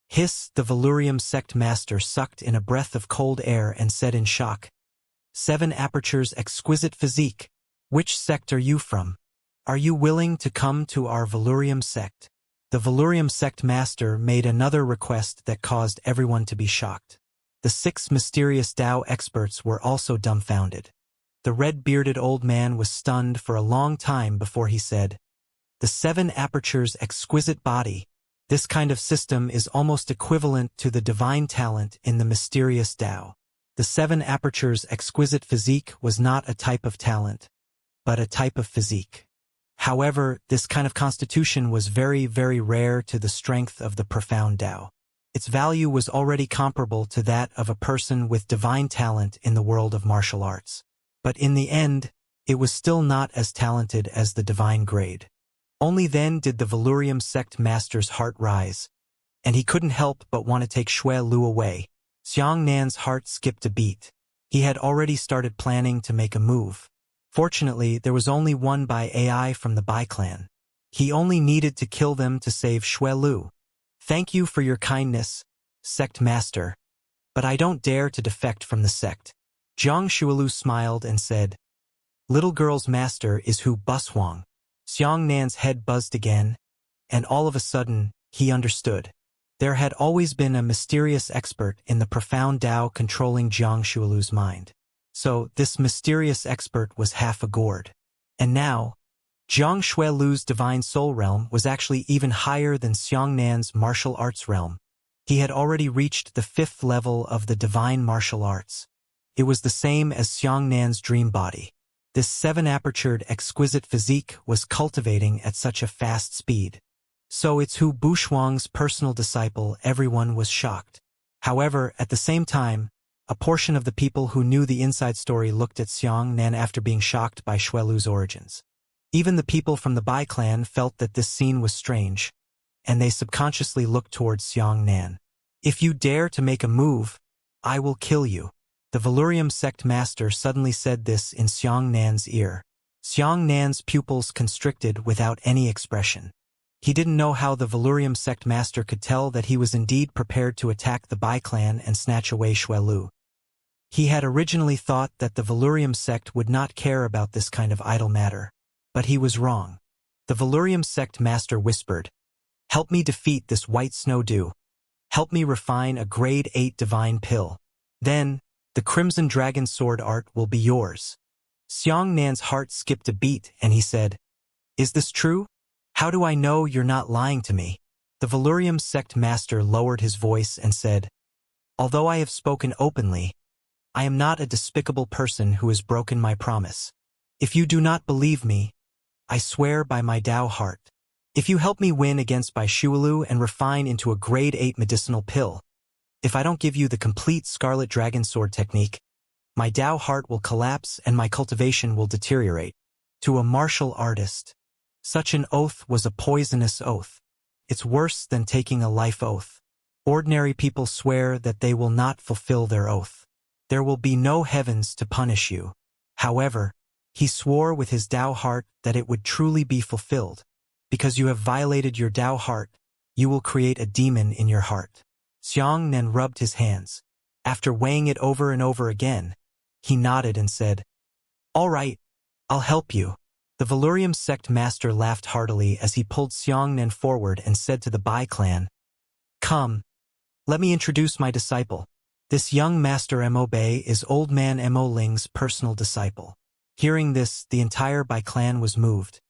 Hiss, the Valurium sect master sucked in a breath of cold air and said in shock, "Seven Aperture's exquisite physique. Which sect are you from? Are you willing to come to our Valurium sect?" The Valurium sect master made another request that caused everyone to be shocked. The 6 mysterious Tao experts were also dumbfounded. The red-bearded old man was stunned for a long time before he said, "The 7 Aperture's exquisite body. This kind of system is almost equivalent to the divine talent in the mysterious Tao." The 7 Aperture's exquisite physique was not a type of talent, but a type of physique. However, this kind of constitution was very, very rare to the strength of the profound Tao. Its value was already comparable to that of a person with divine talent in the world of martial arts. But in the end, it was still not as talented as the divine grade. Only then did the Valurium sect master's heart rise, and he couldn't help but want to take Xue Lu away. Xiang Nan's heart skipped a beat. He had already started planning to make a move. Fortunately, there was only one Bai Ai from the Bai clan. He only needed to kill them to save Xue Lu. "Thank you for your kindness, sect master, but I don't dare to defect from the sect." Jiang Shualu smiled and said, "Little girl's master is Hu Bushuang." Xiang Nan's head buzzed again, and all of a sudden, he understood. There had always been a mysterious expert in the profound Tao controlling Jiang Shualu's mind. So, this mysterious expert was half a gourd. And now, Jiang Shualu's divine soul realm was actually even higher than Xiang Nan's martial arts realm. He had already reached the 5th level of the divine martial arts. It was the same as Xiang Nan's dream body. This 7-apertured exquisite physique was cultivating at such a fast speed. So it's Hu Bushuang's personal disciple. Everyone was shocked. However, at the same time, a portion of the people who knew the inside story looked at Xiang Nan after being shocked by Xue Lu's origins. Even the people from the Bai clan felt that this scene was strange, and they subconsciously looked towards Xiang Nan. "If you dare to make a move, I will kill you." The Valurium sect master suddenly said this in Xiang Nan's ear. Xiang Nan's pupils constricted without any expression. He didn't know how the Valurium sect master could tell that he was indeed prepared to attack the Bai clan and snatch away Xue Lu. He had originally thought that the Valurium sect would not care about this kind of idle matter, but he was wrong. The Valurium sect master whispered, "Help me defeat this white snow dew. Help me refine a grade 8 divine pill. Then, the Crimson Dragon sword art will be yours." Xiang Nan's heart skipped a beat and he said, "Is this true? How do I know you're not lying to me?" The Valurium sect master lowered his voice and said, "Although I have spoken openly, I am not a despicable person who has broken my promise. If you do not believe me, I swear by my Tao heart. If you help me win against Bai Shualu and refine into a grade 8 medicinal pill, if I don't give you the complete Scarlet Dragon Sword technique, my Tao heart will collapse and my cultivation will deteriorate." To a martial artist, such an oath was a poisonous oath. It's worse than taking a life oath. Ordinary people swear that they will not fulfill their oath. There will be no heavens to punish you. However, he swore with his Tao heart that it would truly be fulfilled. Because you have violated your Tao heart, you will create a demon in your heart. Xiang Nan rubbed his hands. After weighing it over and over again, he nodded and said, "All right, I'll help you." The Valurium sect master laughed heartily as he pulled Xiang Nan forward and said to the Bai clan, "Come, let me introduce my disciple. This young master Mo Bei is Old Man Mo Ling's personal disciple." Hearing this, the entire Bai clan was moved.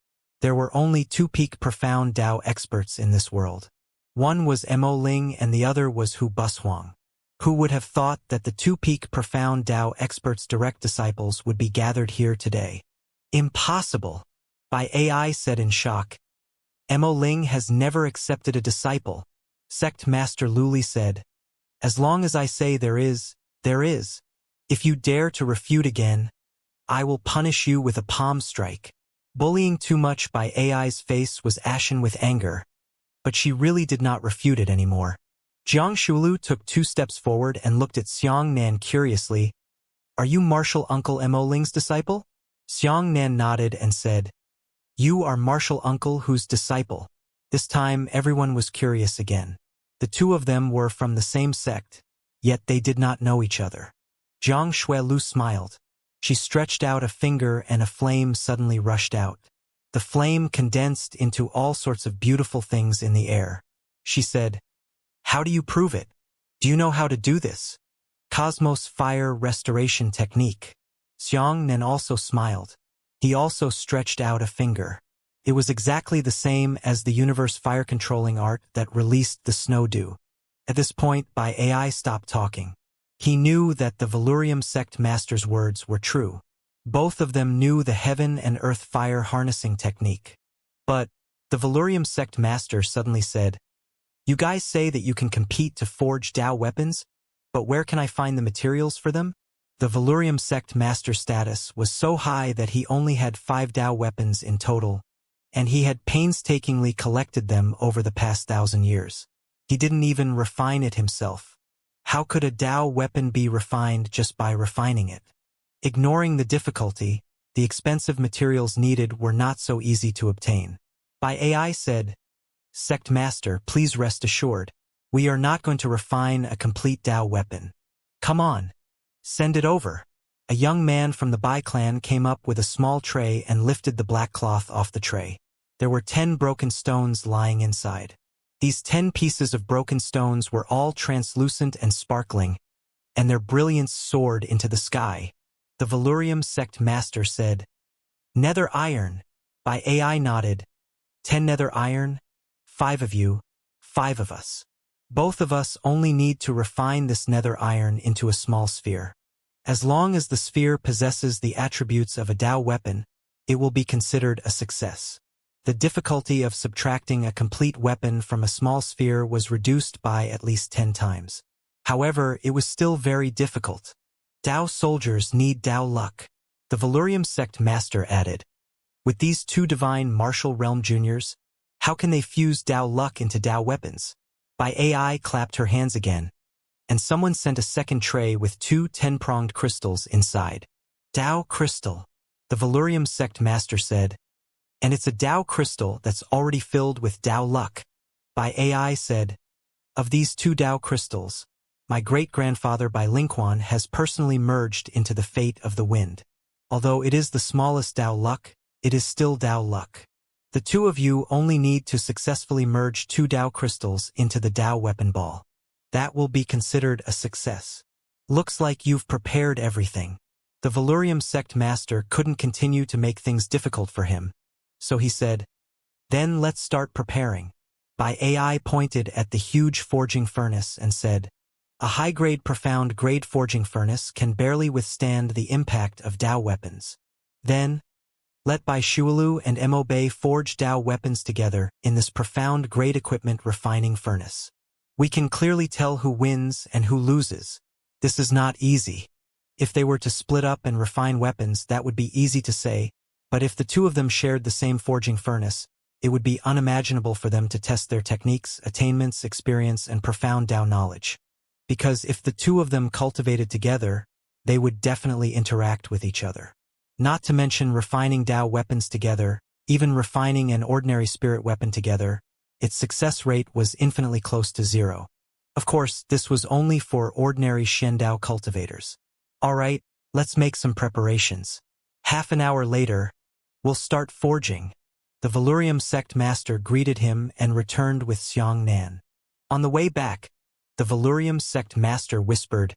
There were only two peak profound Dao experts in this world. One was Mo Ling and the other was Hu Bushuang. Who would have thought that the two peak profound Dao experts' direct disciples would be gathered here today? Impossible! By AI said in shock. Mo Ling has never accepted a disciple. Sect Master Luli said. As long as I say there is, there is. If you dare to refute again, I will punish you with a palm strike. Bullying too much by AI's face was ashen with anger, but she really did not refute it anymore. Jiang Shulu took 2 steps forward and looked at Xiang Nan curiously. Are you Martial Uncle Mo Ling's disciple? Xiang Nan nodded and said, You are Martial Uncle Hu's disciple. This time everyone was curious again. The two of them were from the same sect, yet they did not know each other. Jiang Shuelu smiled. She stretched out a finger and a flame suddenly rushed out. The flame condensed into all sorts of beautiful things in the air. She said, How do you prove it? Do you know how to do this? Cosmos Fire Restoration Technique. Xiang Nan also smiled. He also stretched out a finger. It was exactly the same as the universe fire controlling art that released the snow dew. At this point, Bai AI stopped talking. He knew that the Valurium sect master's words were true. Both of them knew the heaven and earth fire harnessing technique. But the Valurium sect master suddenly said, You guys say that you can compete to forge Dao weapons, but where can I find the materials for them? The Valurium sect master status was so high that he only had 5 Dao weapons in total, and he had painstakingly collected them over the past 1,000 years. He didn't even refine it himself. How could a Dao weapon be refined just by refining it? Ignoring the difficulty, the expensive materials needed were not so easy to obtain. Bai AI said, Sect Master, please rest assured, we are not going to refine a complete Dao weapon. Come on, send it over. A young man from the Bai clan came up with a small tray and lifted the black cloth off the tray. There were 10 broken stones lying inside. These 10 pieces of broken stones were all translucent and sparkling, and their brilliance soared into the sky. The Valurium sect master said, Nether iron. By AI nodded. 10 nether iron, 5 of you, 5 of us. Both of us only need to refine this nether iron into a small sphere. As long as the sphere possesses the attributes of a Dao weapon, it will be considered a success. The difficulty of subtracting a complete weapon from a small sphere was reduced by at least 10 times. However, it was still very difficult. Dao soldiers need Dao luck. The Valurium sect master added. With these 2 divine martial realm juniors, how can they fuse Dao luck into Dao weapons? Bai AI clapped her hands again, and someone sent a second tray with 2 10-pronged crystals inside. Dao crystal, the Valurium sect master said. And it's a Dao crystal that's already filled with Dao luck. Bai AI said, Of these 2 Dao crystals, my great-grandfather Bai Lingquan has personally merged into the fate of the wind. Although it is the smallest Dao luck, it is still Dao luck. The 2 of you only need to successfully merge 2 Dao crystals into the Dao weapon ball. That will be considered a success. Looks like you've prepared everything. The Valurium sect master couldn't continue to make things difficult for him. So he said, Then let's start preparing. Bai AI pointed at the huge forging furnace and said, A high-grade profound grade forging furnace can barely withstand the impact of Dao weapons. Then, let Bai Shualu and Mo Bei forge Dao weapons together in this profound grade equipment refining furnace. We can clearly tell who wins and who loses. This is not easy. If they were to split up and refine weapons, that would be easy to say, but if the 2 of them shared the same forging furnace, it would be unimaginable for them to test their techniques, attainments, experience, and profound Dao knowledge. Because if the 2 of them cultivated together, they would definitely interact with each other. Not to mention refining Dao weapons together, even refining an ordinary spirit weapon together, its success rate was infinitely close to 0. Of course, this was only for ordinary Shen Dao cultivators. Alright, let's make some preparations. Half an hour later, we'll start forging. The Valurium sect master greeted him and returned with Xiang Nan. On the way back, the Valurium sect master whispered,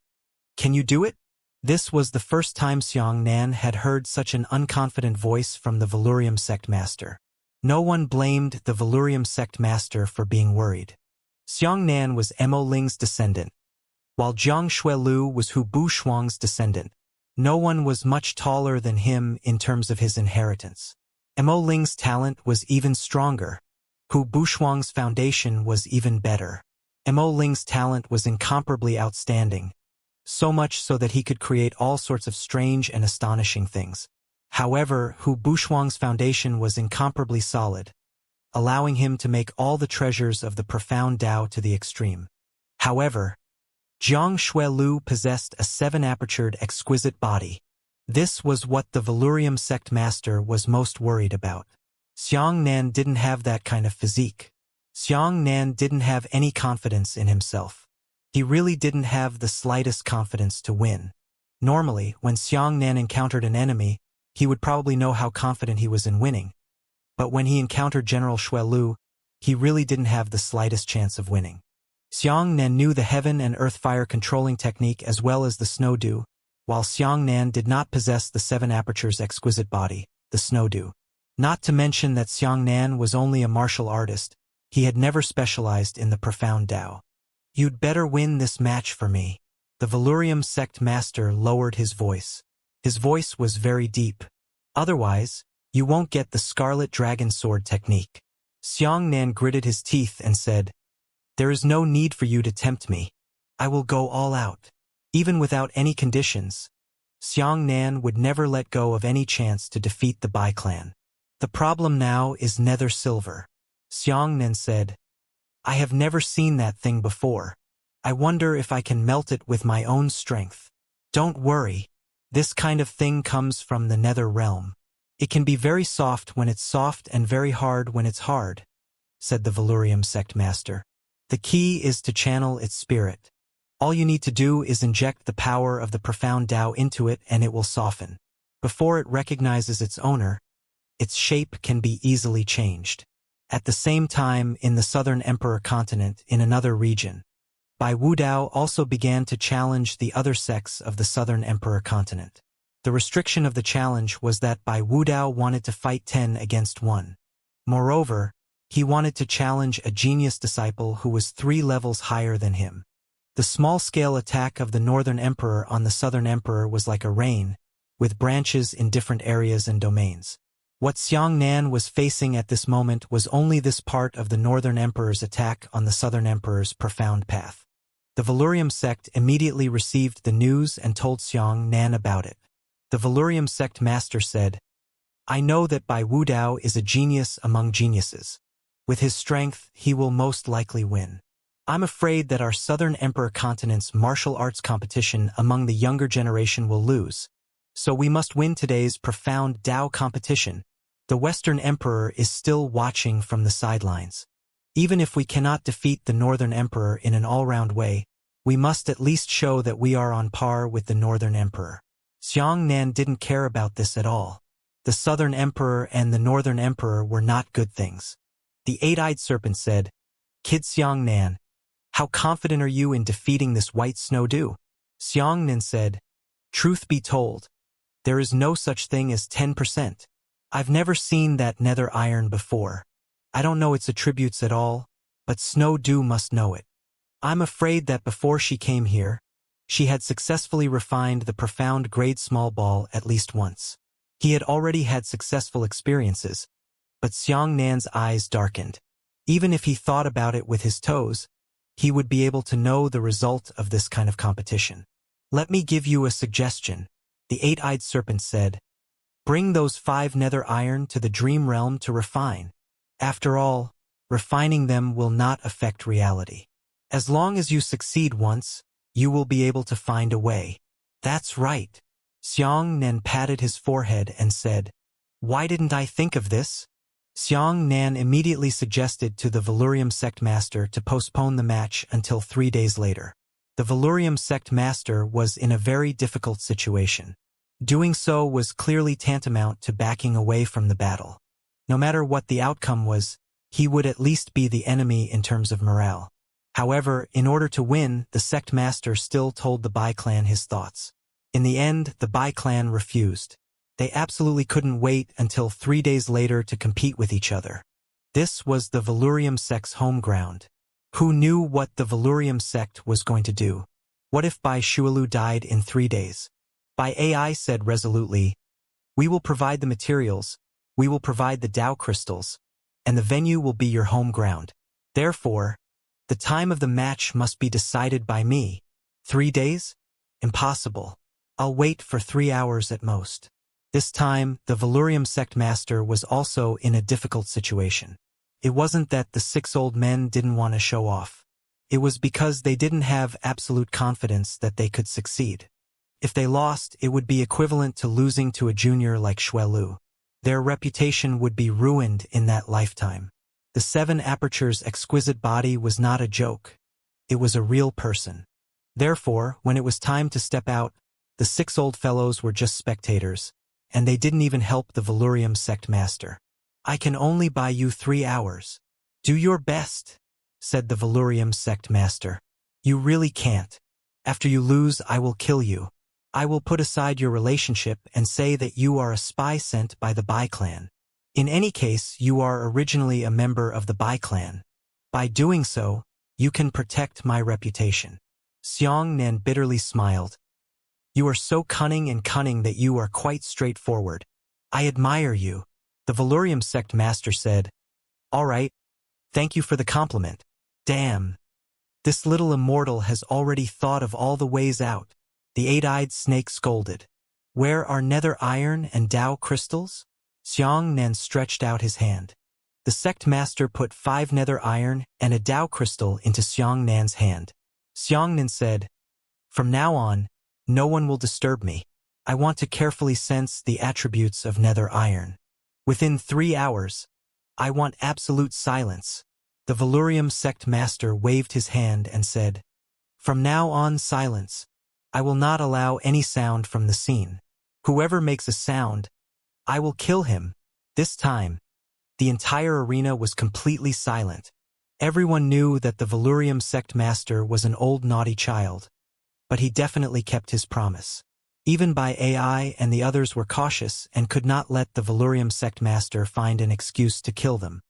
Can you do it? This was the first time Xiang Nan had heard such an unconfident voice from the Valurium sect master. No one blamed the Valurium sect master for being worried. Xiangnan was Mo Ling's descendant, while Jiang Shuelu was Hu Bushuang's descendant. No one was much taller than him in terms of his inheritance. Mo Ling's talent was even stronger. Hu Bushuang's foundation was even better. Mo Ling's talent was incomparably outstanding, so much so that he could create all sorts of strange and astonishing things. However, Hu Bushuang's foundation was incomparably solid, allowing him to make all the treasures of the profound Tao to the extreme. However, Jiang Shuelu possessed a seven-apertured exquisite body. This was what the Valurium sect master was most worried about. Xiangnan didn't have that kind of physique. Xiangnan didn't have any confidence in himself. He really didn't have the slightest confidence to win. Normally, when Xiangnan encountered an enemy, he would probably know how confident he was in winning. But when he encountered General Shuelu, he really didn't have the slightest chance of winning. Xiangnan knew the heaven and earth fire controlling technique as well as the snow dew, while Xiangnan did not possess the seven apertures exquisite body, the snow dew. Not to mention that Xiangnan was only a martial artist, he had never specialized in the profound Tao. You'd better win this match for me. The Valurium sect master lowered his voice. His voice was very deep. Otherwise, you won't get the Scarlet Dragon Sword technique. Xiangnan gritted his teeth and said, "There is no need for you to tempt me. I will go all out." Even without any conditions, Xiangnan would never let go of any chance to defeat the Bai clan. The problem now is nether silver. Xiangnan said, "I have never seen that thing before. I wonder if I can melt it with my own strength." Don't worry. This kind of thing comes from the nether realm. It can be very soft when it's soft and very hard when it's hard, said the Valurium sect master. The key is to channel its spirit. All you need to do is inject the power of the profound Tao into it and it will soften. Before it recognizes its owner, its shape can be easily changed. At the same time, in the Southern Emperor continent, in another region, Bai Wudao also began to challenge the other sects of the Southern Emperor continent. The restriction of the challenge was that Bai Wudao wanted to fight 10 against 1. Moreover, he wanted to challenge a genius disciple who was 3 levels higher than him. The small-scale attack of the Northern Emperor on the Southern Emperor was like a rain, with branches in different areas and domains. What Xiangnan was facing at this moment was only this part of the Northern Emperor's attack on the Southern Emperor's profound path. The Valurium sect immediately received the news and told Xiangnan about it. The Valurium sect master said, "I know that Bai Wudao is a genius among geniuses. With his strength, he will most likely win. I'm afraid that our Southern Emperor continent's martial arts competition among the younger generation will lose. So we must win today's profound Tao competition. The Western Emperor is still watching from the sidelines. Even if we cannot defeat the Northern Emperor in an all-round way, we must at least show that we are on par with the Northern Emperor." Xiangnan didn't care about this at all. The Southern Emperor and the Northern Emperor were not good things. The eight-eyed serpent said, "Kid Xiangnan, how confident are you in defeating this white snow dew?" Xiangnan said, "Truth be told, there is no such thing as 10%. I've never seen that nether iron before. I don't know its attributes at all, but Snow Dew must know it. I'm afraid that before she came here, she had successfully refined the profound grade small ball at least once." He had already had successful experiences, but Xiangnan's eyes darkened. Even if he thought about it with his toes, he would be able to know the result of this kind of competition. "Let me give you a suggestion," the eight-eyed serpent said. "Bring those 5 nether iron to the dream realm to refine. After all, refining them will not affect reality. As long as you succeed once, you will be able to find a way." "That's right." Xiangnan patted his forehead and said, "Why didn't I think of this?" Xiangnan immediately suggested to the Valurium sect master to postpone the match until 3 days later. The Valurium sect master was in a very difficult situation. Doing so was clearly tantamount to backing away from the battle. No matter what the outcome was, he would at least be the enemy in terms of morale. However, in order to win, the sect master still told the Bai clan his thoughts. In the end, the Bai clan refused. They absolutely couldn't wait until 3 days later to compete with each other. This was the Valurium sect's home ground. Who knew what the Valurium sect was going to do? What if Bai Shualu died in 3 days? Bai AI said resolutely, "We will provide the materials, we will provide the Tao crystals, and the venue will be your home ground. Therefore, the time of the match must be decided by me. 3 days? Impossible. I'll wait for 3 hours at most." This time, the Valurium sect master was also in a difficult situation. It wasn't that the 6 old men didn't want to show off. It was because they didn't have absolute confidence that they could succeed. If they lost, it would be equivalent to losing to a junior like Xuelu. Their reputation would be ruined in that lifetime. The 7 Aperture's exquisite body was not a joke. It was a real person. Therefore, when it was time to step out, the 6 old fellows were just spectators, and they didn't even help the Valurium sect master. "I can only buy you 3 hours. Do your best," said the Valurium sect master. "You really can't. After you lose, I will kill you. I will put aside your relationship and say that you are a spy sent by the Bai clan. In any case, you are originally a member of the Bai clan. By doing so, you can protect my reputation." Xianxia bitterly smiled. "You are so cunning that you are quite straightforward. I admire you." The Valurium sect master said, "All right, thank you for the compliment. Damn. This little immortal has already thought of all the ways out." The 8-eyed snake scolded. "Where are nether iron and Tao crystals?" Xianxia stretched out his hand. The sect master put 5 nether iron and a Tao crystal into Xianxia's hand. Xianxia said, "From now on, no one will disturb me. I want to carefully sense the attributes of nether iron. Within 3 hours, I want absolute silence." The Valurium sect master waved his hand and said, "From now on, silence. I will not allow any sound from the scene. Whoever makes a sound, I will kill him." This time, the entire arena was completely silent. Everyone knew that the Valurium sect master was an old naughty child, but he definitely kept his promise. Even Bai AI and the others were cautious and could not let the Valurium sect master find an excuse to kill them.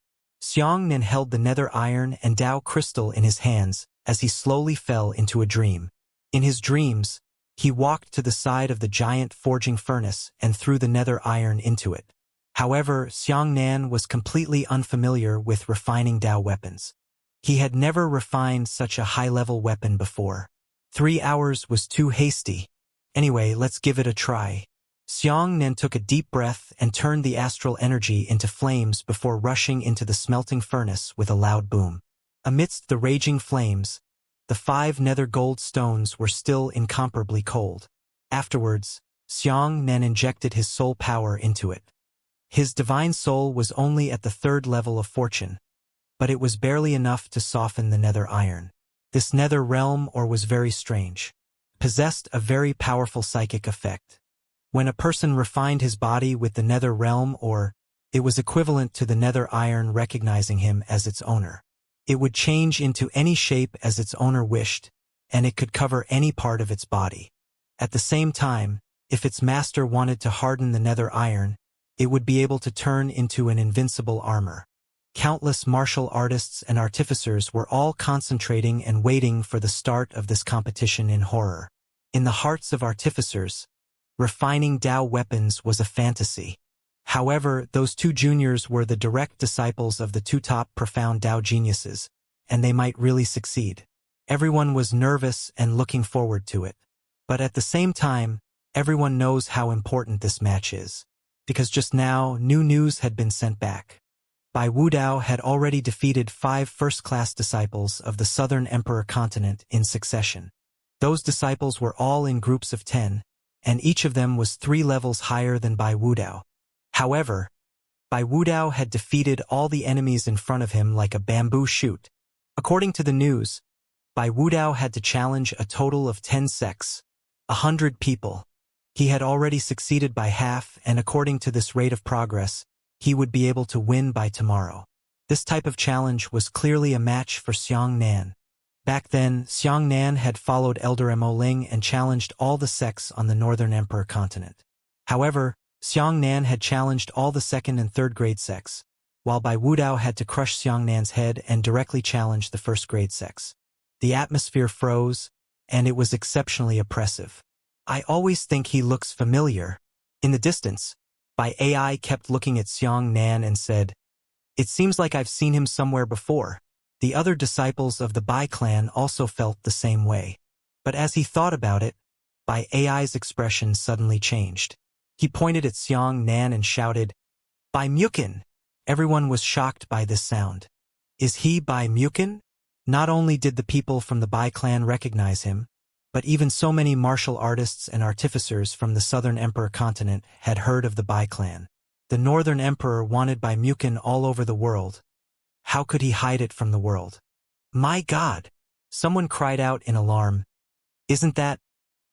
Xianxia held the nether iron and Tao crystal in his hands as he slowly fell into a dream. In his dreams, he walked to the side of the giant forging furnace and threw the nether iron into it. However, Xianxia was completely unfamiliar with refining Tao weapons. He had never refined such a high-level weapon before. 3 hours was too hasty. Anyway, let's give it a try. Xianxia took a deep breath and turned the astral energy into flames before rushing into the smelting furnace with a loud boom. Amidst the raging flames, the 5 nether gold stones were still incomparably cold. Afterwards, Xianxia injected his soul power into it. His divine soul was only at the 3rd level of fortune, but it was barely enough to soften the nether iron. This nether realm ore was very strange. Possessed a very powerful psychic effect. When a person refined his body with the nether realm ore, it was equivalent to the nether iron recognizing him as its owner. It would change into any shape as its owner wished, and it could cover any part of its body. At the same time, if its master wanted to harden the nether iron, it would be able to turn into an invincible armor. Countless martial artists and artificers were all concentrating and waiting for the start of this competition in horror. In the hearts of artificers, refining Tao weapons was a fantasy. However, those 2 juniors were the direct disciples of the 2 top profound Tao geniuses, and they might really succeed. Everyone was nervous and looking forward to it. But at the same time, everyone knows how important this match is. Because just now, new news had been sent back. Bai Wudao had already defeated 5 first-class disciples of the Southern Emperor continent in succession. Those disciples were all in groups of 10, and each of them was 3 levels higher than Bai Wudao. However, Bai Wudao had defeated all the enemies in front of him like a bamboo shoot. According to the news, Bai Wudao had to challenge a total of 10 sects, 100 people. He had already succeeded by half, and according to this rate of progress, he would be able to win by tomorrow. This type of challenge was clearly a match for Xianxia. Back then, Xianxia had followed Elder Mo Ling and challenged all the sects on the Northern Emperor continent. However, Xiangnan had challenged all the second and third grade sects, while Bai Wudao had to crush Xiangnan's head and directly challenge the first grade sects. The atmosphere froze, and it was exceptionally oppressive. I always think he looks familiar. In the distance, Bai AI kept looking at Xiangnan and said, "It seems like I've seen him somewhere before." The other disciples of the Bai clan also felt the same way. But as he thought about it, Bai AI's expression suddenly changed. He pointed at Xiangnan and shouted, "Bai Mukin!" Everyone was shocked by this sound. Is he Bai Mukin? Not only did the people from the Bai clan recognize him, but even so many martial artists and artificers from the Southern Emperor continent had heard of the Bai clan. The Northern Emperor wanted Bai Mukin all over the world. How could he hide it from the world? My God! Someone cried out in alarm. Isn't that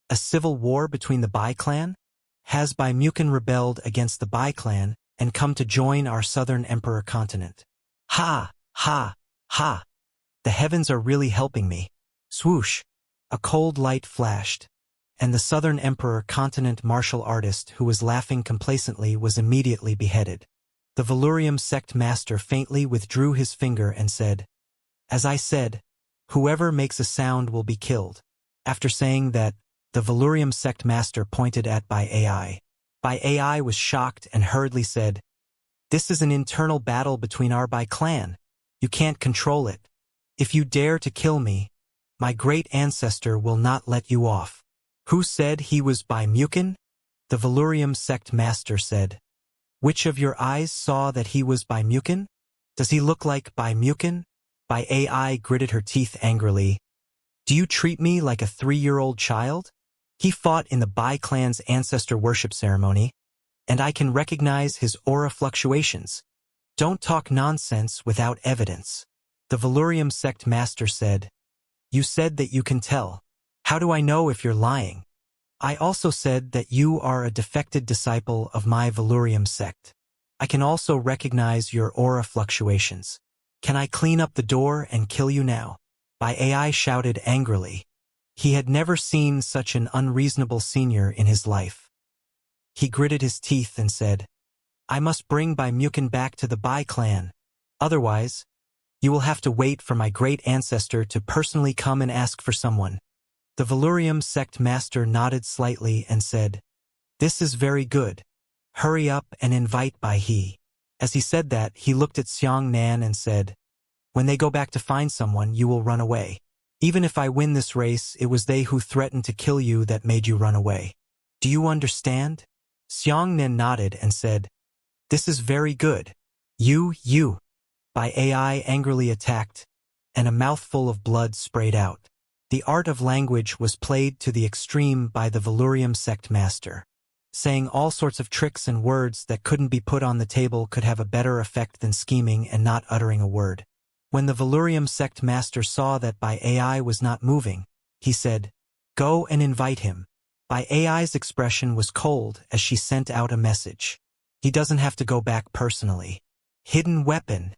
a civil war between the Bai clan? Has Bai Mukin rebelled against the Bai clan and come to join our Southern Emperor continent? Ha! Ha! Ha! The heavens are really helping me. Swoosh! A cold light flashed, and the Southern Emperor continent martial artist who was laughing complacently was immediately beheaded. The Valurium sect master faintly withdrew his finger and said, "As I said, whoever makes a sound will be killed." After saying that, the Valurium sect master pointed at Bai AI. Bai AI was shocked and hurriedly said, "This is an internal battle between our Bai clan. You can't control it. If you dare to kill me, my great ancestor will not let you off." Who said he was Bai Mukin? The Valurium sect master said. Which of your eyes saw that he was Bai Mukin? Does he look like Bai Mukin? Bai AI gritted her teeth angrily. Do you treat me like a 3-year-old child? He fought in the Bai clan's ancestor worship ceremony, and I can recognize his aura fluctuations. Don't talk nonsense without evidence. The Valurium sect master said. You said that you can tell. How do I know if you're lying? I also said that you are a defected disciple of my Valurium sect. I can also recognize your aura fluctuations. Can I clean up the door and kill you now? Bai AI shouted angrily. He had never seen such an unreasonable senior in his life. He gritted his teeth and said, I must bring Bai Mukin back to the Bai clan. Otherwise, you will have to wait for my great ancestor to personally come and ask for someone. The Valurium sect master nodded slightly and said, This is very good. Hurry up and invite Bai He. As he said that, he looked at Xiangnan and said, When they go back to find someone, you will run away. Even if I win this race, it was they who threatened to kill you that made you run away. Do you understand? Xiangnan nodded and said, This is very good. You. Bai AI angrily attacked, and a mouthful of blood sprayed out. The art of language was played to the extreme by the Valurium sect master. Saying all sorts of tricks and words that couldn't be put on the table could have a better effect than scheming and not uttering a word. When the Valurium sect master saw that Bai AI was not moving, he said, Go and invite him. Bai AI's expression was cold as she sent out a message. He doesn't have to go back personally. Hidden weapon.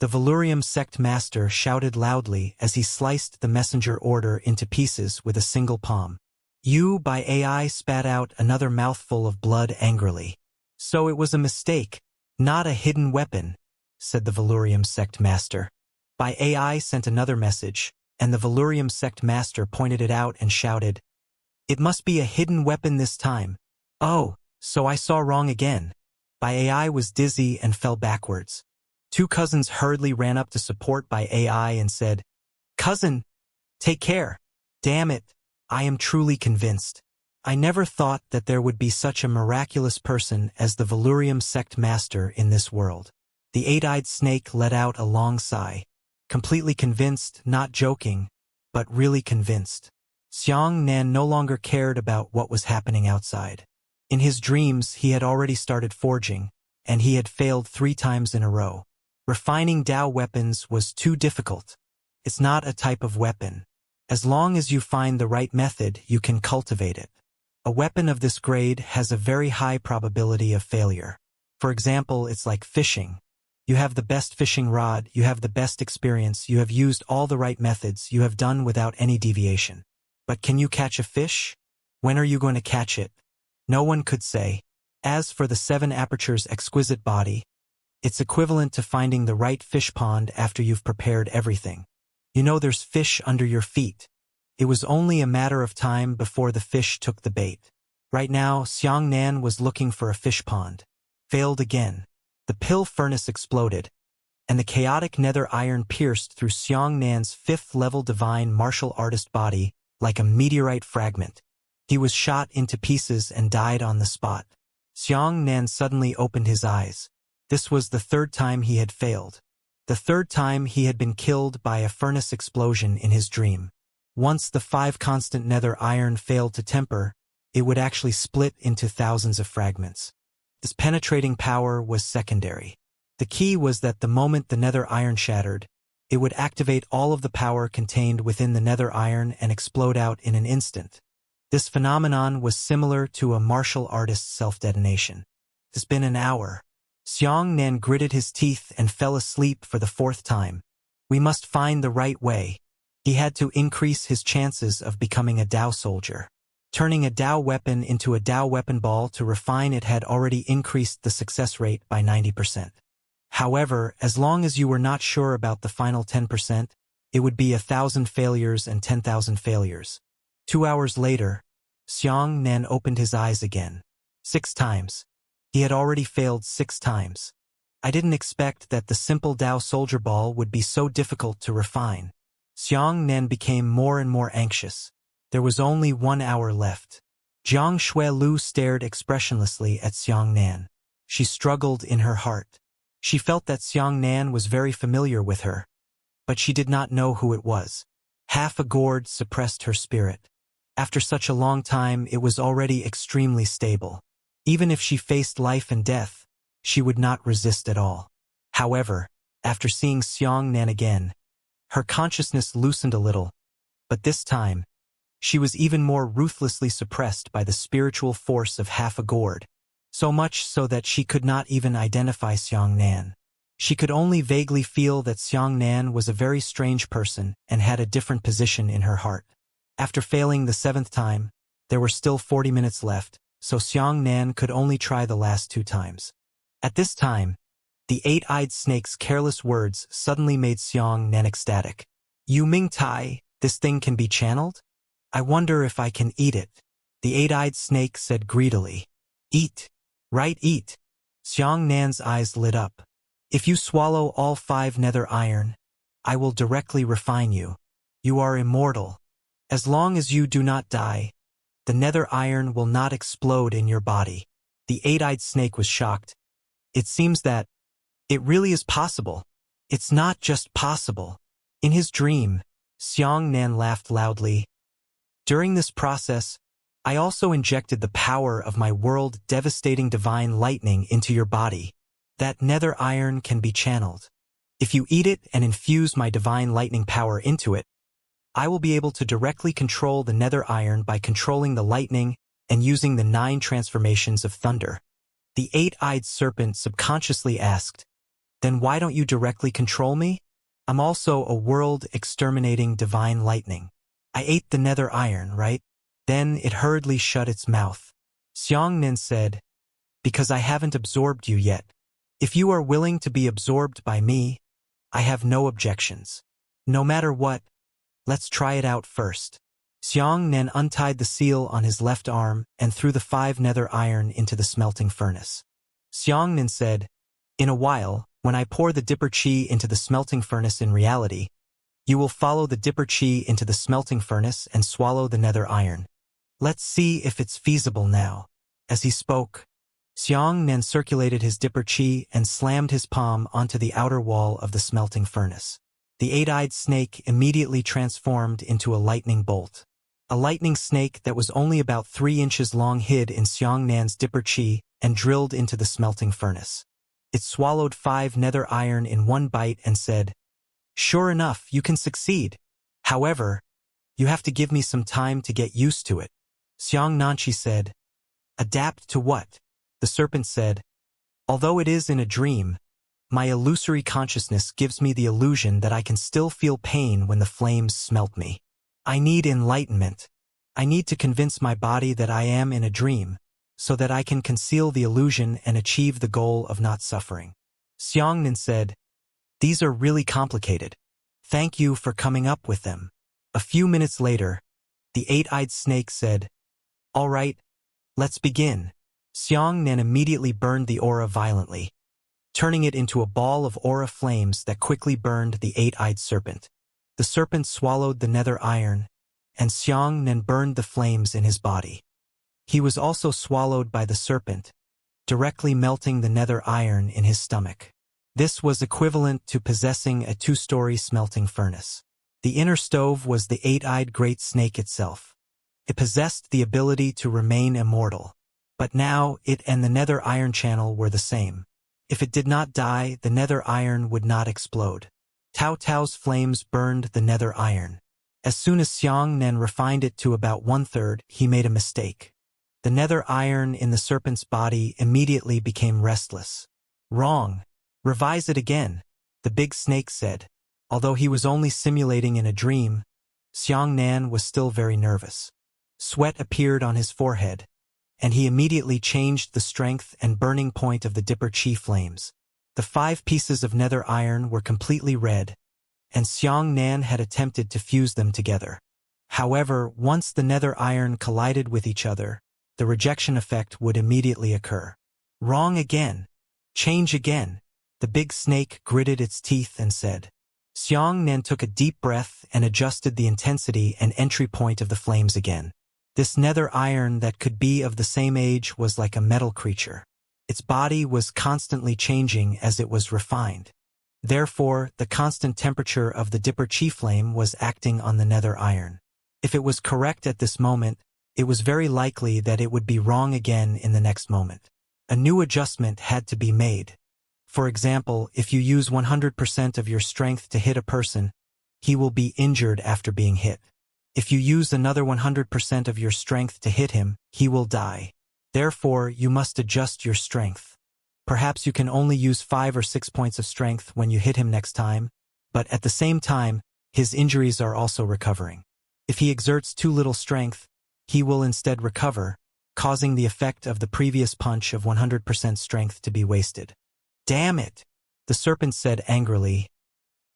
The Valurium sect master shouted loudly as he sliced the messenger order into pieces with a single palm. You, Bai AI, spat out another mouthful of blood angrily. So it was a mistake, not a hidden weapon, said the Valurium sect master. Bai AI sent another message, and the Valurium sect master pointed it out and shouted, It must be a hidden weapon this time. Oh, so I saw wrong again. Bai AI was dizzy and fell backwards. Two cousins hurriedly ran up to support Bai AI and said, Cousin, take care. Damn it, I am truly convinced. I never thought that there would be such a miraculous person as the Valurium sect master in this world. The eight-eyed snake let out a long sigh. Completely convinced, not joking, but really convinced. Xiangnan no longer cared about what was happening outside. In his dreams, he had already started forging, and he had failed 3 times in a row. Refining Dao weapons was too difficult. It's not a type of weapon. As long as you find the right method, you can cultivate it. A weapon of this grade has a very high probability of failure. For example, it's like fishing. You have the best fishing rod, you have the best experience, you have used all the right methods, you have done without any deviation. But can you catch a fish? When are you going to catch it? No one could say. As for the 7 apertures exquisite body, it's equivalent to finding the right fish pond after you've prepared everything. You know there's fish under your feet. It was only a matter of time before the fish took the bait. Right now, Xianxia was looking for a fish pond. Failed again. The pill furnace exploded, and the chaotic nether iron pierced through Xianxia's 5th-level divine martial artist body like a meteorite fragment. He was shot into pieces and died on the spot. Xianxia suddenly opened his eyes. This was the 3rd time he had failed. The 3rd time he had been killed by a furnace explosion in his dream. Once the 5 constant nether iron failed to temper, it would actually split into thousands of fragments. This penetrating power was secondary. The key was that the moment the nether iron shattered, it would activate all of the power contained within the nether iron and explode out in an instant. This phenomenon was similar to a martial artist's self-detonation. It's been an hour. Xianxia gritted his teeth and fell asleep for the 4th time. We must find the right way. He had to increase his chances of becoming a Dao soldier. Turning a Dao weapon into a Dao weapon ball to refine it had already increased the success rate by 90%. However, as long as you were not sure about the final 10%, it would be 1,000 failures and 10,000 failures. 2 hours later, Xianxia opened his eyes again. 6 times. He had already failed 6 times. I didn't expect that the simple Dao soldier ball would be so difficult to refine. Xianxia became more and more anxious. There was only 1 hour left. Jiang Shuelu stared expressionlessly at Xianxia. She struggled in her heart. She felt that Xianxia was very familiar with her, but she did not know who it was. Half a gourd suppressed her spirit. After such a long time, it was already extremely stable. Even if she faced life and death, she would not resist at all. However, after seeing Xianxia again, her consciousness loosened a little, but this time, she was even more ruthlessly suppressed by the spiritual force of half a gourd, so much so that she could not even identify Xianxia. She could only vaguely feel that Xianxia was a very strange person and had a different position in her heart. After failing the 7th time, there were still 40 minutes left, so Xianxia could only try the last 2 times. At this time, the 8-eyed snake's careless words suddenly made Xianxia ecstatic. "You Ming Tai, this thing can be channeled? I wonder if I can eat it." The 8-eyed snake said greedily. "Eat. Right, eat." Xianxia's eyes lit up. "If you swallow all 5 nether iron, I will directly refine you. You are immortal. As long as you do not die, the nether iron will not explode in your body." The 8-eyed snake was shocked. It seems that it really is possible. It's not just possible. In his dream, Xianxia laughed loudly. "During this process, I also injected the power of my world-devastating divine lightning into your body. That nether iron can be channeled. If you eat it and infuse my divine lightning power into it, I will be able to directly control the nether iron by controlling the lightning and using the 9 transformations of thunder." The 8-eyed serpent subconsciously asked, "Then why don't you directly control me? I'm also a world-exterminating divine lightning. I ate the nether iron, right?" Then it hurriedly shut its mouth. Xianxia said, "Because I haven't absorbed you yet. If you are willing to be absorbed by me, I have no objections. No matter what, let's try it out first." Xianxia untied the seal on his left arm and threw the 5 nether iron into the smelting furnace. Xianxia said, "In a while, when I pour the dipper chi into the smelting furnace in reality, you will follow the dipper chi into the smelting furnace and swallow the nether iron. Let's see if it's feasible now." As he spoke, Xianxia circulated his dipper chi and slammed his palm onto the outer wall of the smelting furnace. The 8-eyed snake immediately transformed into a lightning bolt. A lightning snake that was only about 3 inches long hid in Xianxia's dipper chi and drilled into the smelting furnace. It swallowed 5 nether iron in one bite and said, "Sure enough, you can succeed. However, you have to give me some time to get used to it." Xianxia said, "Adapt to what?" The serpent said, "Although it is in a dream, my illusory consciousness gives me the illusion that I can still feel pain when the flames smelt me. I need enlightenment. I need to convince my body that I am in a dream. so that I can conceal the illusion and achieve the goal of not suffering. Xianxia said, "These are really complicated. Thank you for coming up with them." A few minutes later, the eight-eyed snake said, "All right, let's begin." Xianxia immediately burned the aura violently, turning it into a ball of aura flames that quickly burned the eight-eyed serpent. The serpent swallowed the nether iron, and Xianxia burned the flames in his body. He was also swallowed by the serpent, directly melting the nether iron in his stomach. This was equivalent to possessing a two-story smelting furnace. The inner stove was the eight-eyed great snake itself. It possessed the ability to remain immortal. But now it and the nether iron channel were the same. If it did not die, the nether iron would not explode. Tao Tao's flames burned the nether iron. As soon as Xianxia refined it to about 1/3, he made a mistake. The nether iron in the serpent's body immediately became restless. "Wrong. Revise it again," the big snake said. Although he was only simulating in a dream, Xianxia was still very nervous. Sweat appeared on his forehead, and he immediately changed the strength and burning point of the Dipper Chi flames. The 5 pieces of nether iron were completely red, and Xianxia had attempted to fuse them together. However, once the nether iron collided with each other, the rejection effect would immediately occur. "Wrong again. Change again," the big snake gritted its teeth and said. Xianxia took a deep breath and adjusted the intensity and entry point of the flames again. This nether iron that could be of the same age was like a metal creature. Its body was constantly changing as it was refined. Therefore, the constant temperature of the Dipper Chi flame was acting on the nether iron. If it was correct at this moment, it was very likely that it would be wrong again in the next moment. A new adjustment had to be made. For example, if you use 100% of your strength to hit a person, he will be injured after being hit. If you use another 100% of your strength to hit him, he will die. Therefore, you must adjust your strength. Perhaps you can only use 5 or 6 points of strength when you hit him next time, but at the same time, his injuries are also recovering. If he exerts too little strength, he will instead recover, causing the effect of the previous punch of 100% strength to be wasted. "Damn it," the serpent said angrily.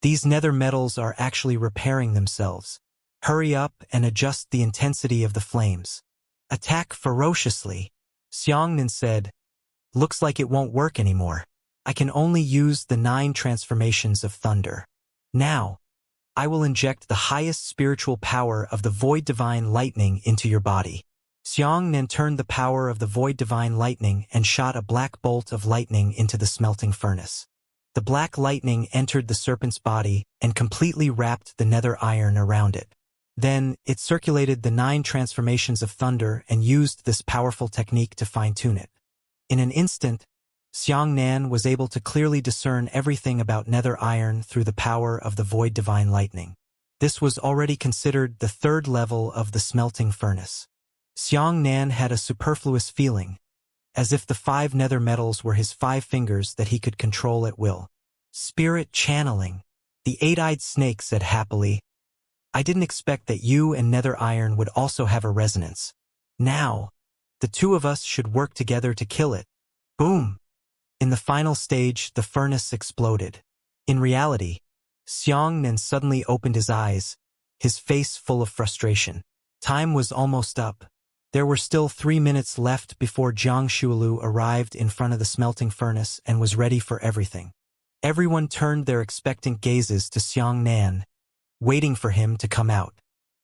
"These nether metals are actually repairing themselves. Hurry up and adjust the intensity of the flames. Attack ferociously," Xianxia said. "Looks like it won't work anymore. I can only use the 9 transformations of thunder. Now, I will inject the highest spiritual power of the Void Divine Lightning into your body." Xianxia turned the power of the Void Divine Lightning and shot a black bolt of lightning into the smelting furnace. The black lightning entered the serpent's body and completely wrapped the nether iron around it. Then, it circulated the 9 transformations of thunder and used this powerful technique to fine-tune it. In an instant, Xianxia was able to clearly discern everything about nether iron through the power of the Void Divine Lightning. This was already considered the 3rd level of the smelting furnace. Xianxia had a superfluous feeling, as if the 5 nether metals were his 5 fingers that he could control at will. "Spirit channeling," the eight-eyed snake said happily. "I didn't expect that you and nether iron would also have a resonance. Now, the 2 of us should work together to kill it." Boom! In the final stage, the furnace exploded. In reality, Xianxia suddenly opened his eyes, his face full of frustration. Time was almost up. There were still 3 minutes left before Jiang Shuolu arrived in front of the smelting furnace and was ready for everything. Everyone turned their expectant gazes to Xianxia, waiting for him to come out.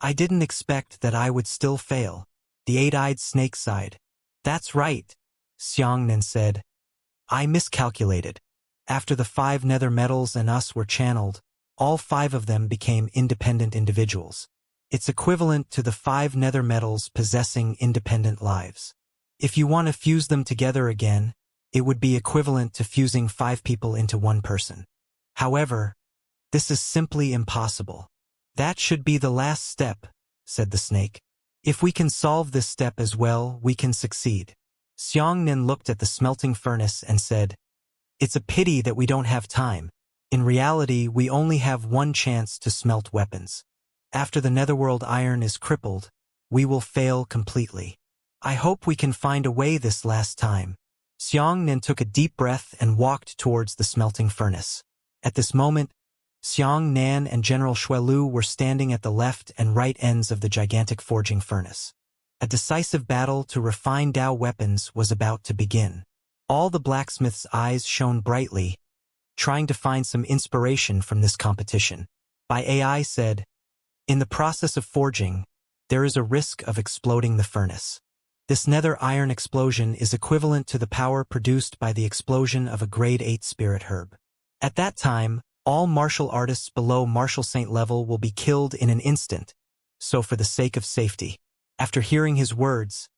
"I didn't expect that I would still fail," the eight-eyed snake sighed. "That's right," Xianxia said. "I miscalculated. After the 5 nether metals and us were channeled, all 5 of them became independent individuals. It's equivalent to the 5 nether metals possessing independent lives. If you want to fuse them together again, it would be equivalent to fusing 5 people into 1 person. However, this is simply impossible." "That should be the last step," said the snake. "If we can solve this step as well, we can succeed." Xianxia looked at the smelting furnace and said, "It's a pity that we don't have time. In reality, we only have 1 chance to smelt weapons. After the netherworld iron is crippled, we will fail completely. I hope we can find a way this last time. Xianxia took a deep breath and walked towards the smelting furnace. At this moment, Xianxia and General Xuelu were standing at the left and right ends of the gigantic forging furnace. A decisive battle to refine Dao weapons was about to begin. All the blacksmith's eyes shone brightly, trying to find some inspiration from this competition. By AI said, "In the process of forging, there is a risk of exploding the furnace. This nether iron explosion is equivalent to the power produced by the explosion of a grade 8 spirit herb. At that time, all martial artists below martial saint level will be killed in an instant, so for the sake of safety." After hearing his words,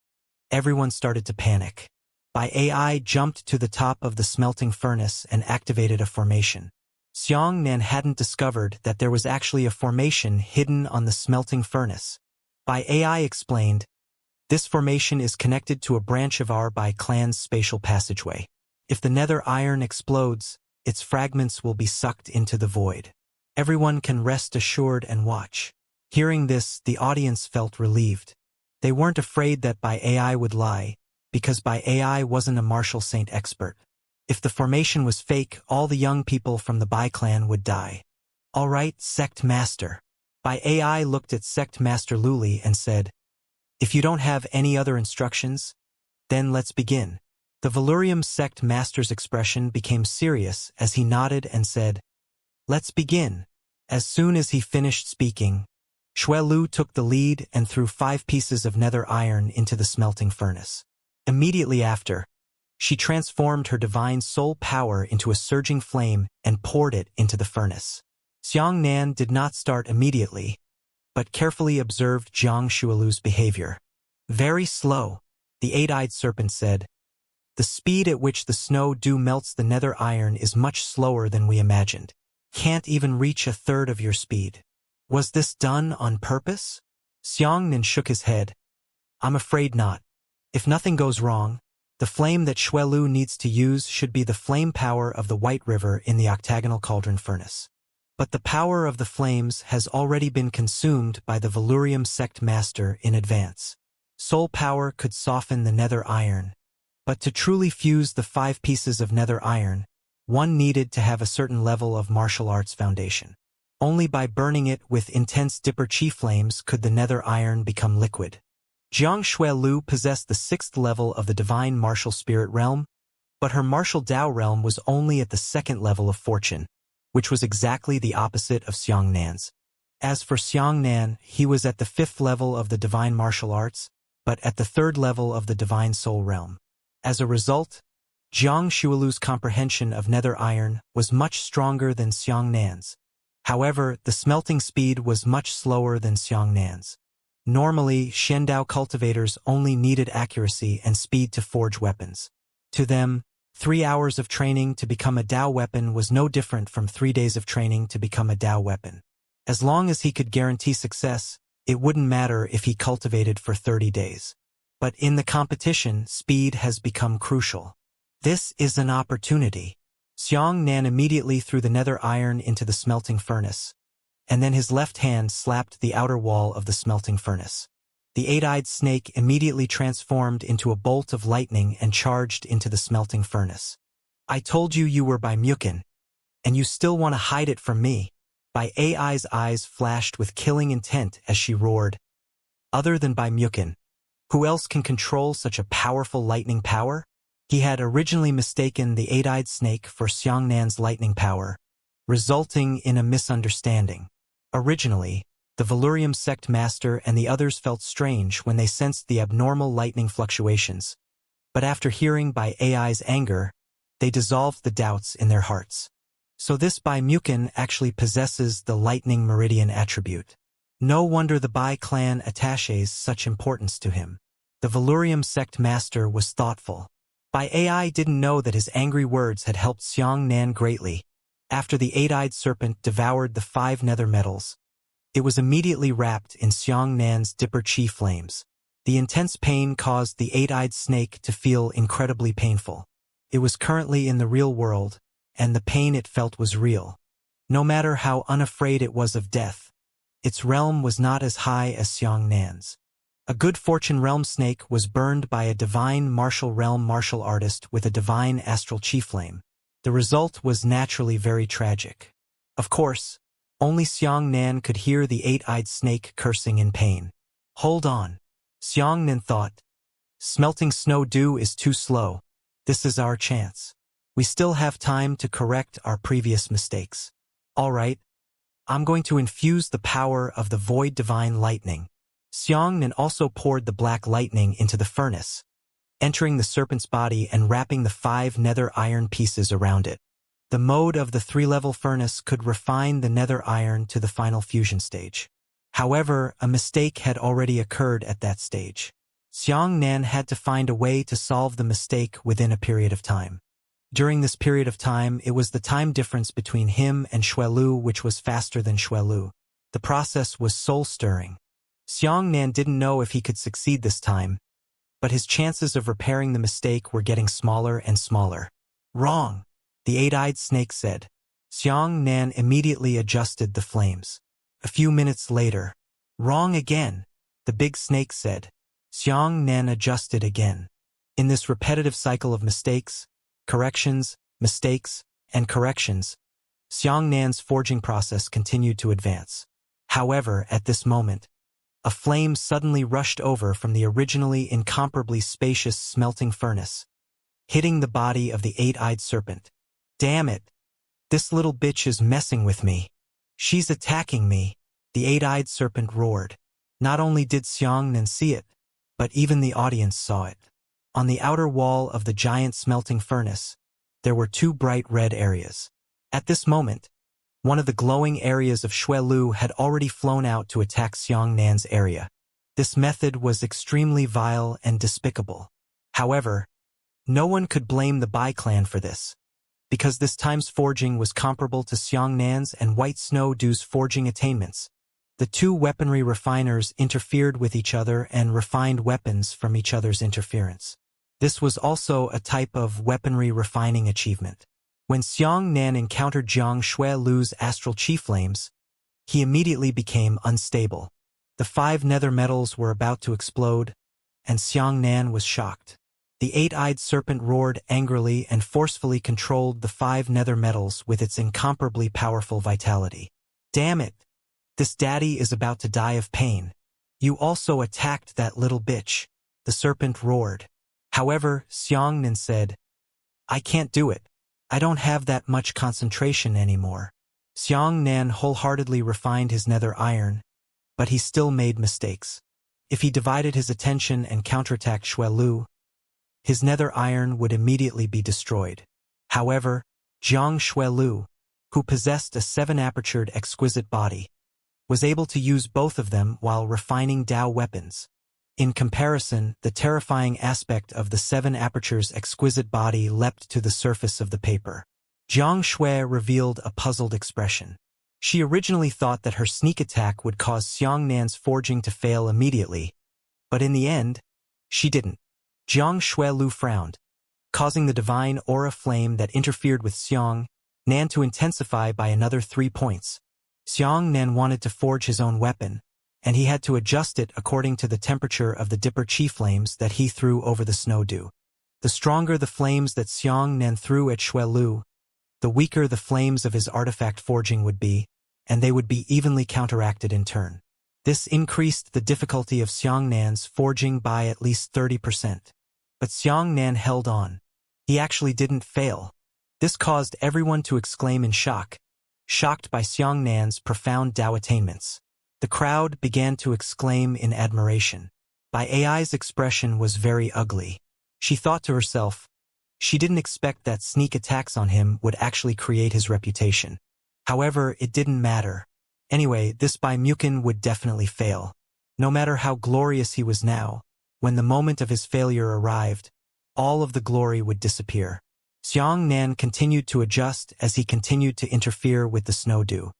everyone started to panic. By AI jumped to the top of the smelting furnace and activated a formation. Xianxia hadn't discovered that there was actually a formation hidden on the smelting furnace. By AI explained, "This formation is connected to a branch of our Bai clan's spatial passageway. If the nether iron explodes, its fragments will be sucked into the void. Everyone can rest assured and watch." Hearing this, the audience felt relieved. They weren't afraid that Bai AI would lie, because Bai AI wasn't a martial saint expert. If the formation was fake, all the young people from the Bai clan would die. "All right, Sect Master." Bai AI looked at Sect Master Luli and said, "If you don't have any other instructions, then let's begin." The Valurium Sect Master's expression became serious as he nodded and said, "Let's begin." As soon as he finished speaking, Xuelu took the lead and threw 5 pieces of nether iron into the smelting furnace. Immediately after, she transformed her divine soul power into a surging flame and poured it into the furnace. Xianxia did not start immediately, but carefully observed Jiang Xuelu's behavior. "Very slow," the 8-eyed serpent said. "The speed at which the snow dew melts the nether iron is much slower than we imagined. Can't even reach a third of your speed. Was this done on purpose?" Xianxia shook his head. "I'm afraid not. If nothing goes wrong, the flame that Xuelu needs to use should be the flame power of the White River in the octagonal cauldron furnace. But the power of the flames has already been consumed by the Valurium Sect Master in advance. Soul power could soften the nether iron, but to truly fuse the 5 pieces of nether iron, one needed to have a certain level of martial arts foundation. Only by burning it with intense Dipper Chi flames could the nether iron become liquid. Jiang Xuelu possessed the 6th level of the divine martial spirit realm, but her martial Dao realm was only at the 2nd level of fortune, which was exactly the opposite of Xianxia's. As for Xianxia, he was at the 5th level of the divine martial arts, but at the 3rd level of the divine soul realm. As a result, Jiang Xuelu's comprehension of nether iron was much stronger than Xianxia's. However, the smelting speed was much slower than Xianxia's. Normally, Shendao cultivators only needed accuracy and speed to forge weapons. To them, 3 hours of training to become a Dao weapon was no different from 3 days of training to become a Dao weapon. As long as he could guarantee success, it wouldn't matter if he cultivated for 30 days. But in the competition, speed has become crucial. This is an opportunity. Xianxia immediately threw the nether iron into the smelting furnace, and then his left hand slapped the outer wall of the smelting furnace. The 8-eyed snake immediately transformed into a bolt of lightning and charged into the smelting furnace. "I told you you were by Mukin, and you still want to hide it from me." By AI's eyes flashed with killing intent as she roared, "Other than by Mukin, who else can control such a powerful lightning power?" He had originally mistaken the 8-eyed snake for Xianxia's lightning power, resulting in a misunderstanding. Originally, the Valurium Sect Master and the others felt strange when they sensed the abnormal lightning fluctuations, but after hearing Bai AI's anger, they dissolved the doubts in their hearts. So this Bai Mukin actually possesses the lightning meridian attribute. No wonder the Bai clan attaches such importance to him. The Valurium Sect Master was thoughtful. Bai AI didn't know that his angry words had helped Xianxia greatly. After the 8-eyed serpent devoured the 5 nether metals, it was immediately wrapped in Xianxia's Dipper Chi flames. The intense pain caused the 8-eyed snake to feel incredibly painful. It was currently in the real world, and the pain it felt was real. No matter how unafraid it was of death, its realm was not as high as Xianxia's. A good fortune realm snake was burned by a divine martial realm martial artist with a divine astral chi flame. The result was naturally very tragic. Of course, only Xianxia could hear the eight-eyed snake cursing in pain. Hold on, Xianxia thought. Smelting snow dew is too slow. This is our chance. We still have time to correct our previous mistakes. All right, I'm going to infuse the power of the void divine lightning. Xianxia also poured the black lightning into the furnace, entering the serpent's body and wrapping the 5 nether iron pieces around it. The mode of the 3-level furnace could refine the nether iron to the final fusion stage. However, a mistake had already occurred at that stage. Xianxia had to find a way to solve the mistake within a period of time. During this period of time, it was the time difference between him and Xuelu which was faster than Xuelu. The process was soul-stirring. Xianxia didn't know if he could succeed this time, but his chances of repairing the mistake were getting smaller and smaller. Wrong, the eight-eyed snake said. Xianxia immediately adjusted the flames. A few minutes later, wrong again, the big snake said. Xianxia adjusted again. In this repetitive cycle of mistakes, corrections, mistakes, and corrections, Xianxia's forging process continued to advance. However, at this moment, a flame suddenly rushed over from the originally incomparably spacious smelting furnace, hitting the body of the eight-eyed serpent. Damn it! This little bitch is messing with me. She's attacking me, the eight-eyed serpent roared. Not only did Xianxia see it, but even the audience saw it. On the outer wall of the giant smelting furnace, there were 2 bright red areas. At this moment, one of the glowing areas of Xuelu had already flown out to attack Xianxia's area. This method was extremely vile and despicable. However, no one could blame the Bai clan for this, because this time's forging was comparable to Xianxia's and White Snow Dew's forging attainments. The 2 weaponry refiners interfered with each other and refined weapons from each other's interference. This was also a type of weaponry refining achievement. When Xianxia encountered Jiang Xuelu's astral chi flames, he immediately became unstable. The 5 nether metals were about to explode, and Xianxia was shocked. The eight-eyed serpent roared angrily and forcefully controlled the 5 nether metals with its incomparably powerful vitality. Damn it! This daddy is about to die of pain. You also attacked that little bitch, the serpent roared. However, Xianxia said, I can't do it. I don't have that much concentration anymore. Xianxia wholeheartedly refined his nether iron, but he still made mistakes. If he divided his attention and counterattacked Xuelu, his nether iron would immediately be destroyed. However, Jiang Xuelu, who possessed a 7-apertured exquisite body, was able to use both of them while refining Dao weapons. In comparison, the terrifying aspect of the 7 apertures exquisite body leapt to the surface of the paper. Jiang Shui revealed a puzzled expression. She originally thought that her sneak attack would cause Xianxia's forging to fail immediately, but in the end, she didn't. Jiang Xuelu frowned, causing the divine aura flame that interfered with Xianxia to intensify by another 3 points. Xianxia wanted to forge his own weapon, and he had to adjust it according to the temperature of the dipper chi flames that he threw over the snow dew. The stronger the flames that Xianxia threw at Xuelu, the weaker the flames of his artifact forging would be, and they would be evenly counteracted in turn. This increased the difficulty of Xianxia's forging by at least 30%. But Xianxia held on. He actually didn't fail. This caused everyone to exclaim in shock, shocked by Xianxia's profound Dao attainments. The crowd began to exclaim in admiration. Bai Ai's expression was very ugly. She thought to herself, she didn't expect that sneak attacks on him would actually create his reputation. However, it didn't matter. Anyway, this Bai Mukin would definitely fail. No matter how glorious he was now, when the moment of his failure arrived, all of the glory would disappear. Xianxia continued to adjust as he continued to interfere with the snow dew.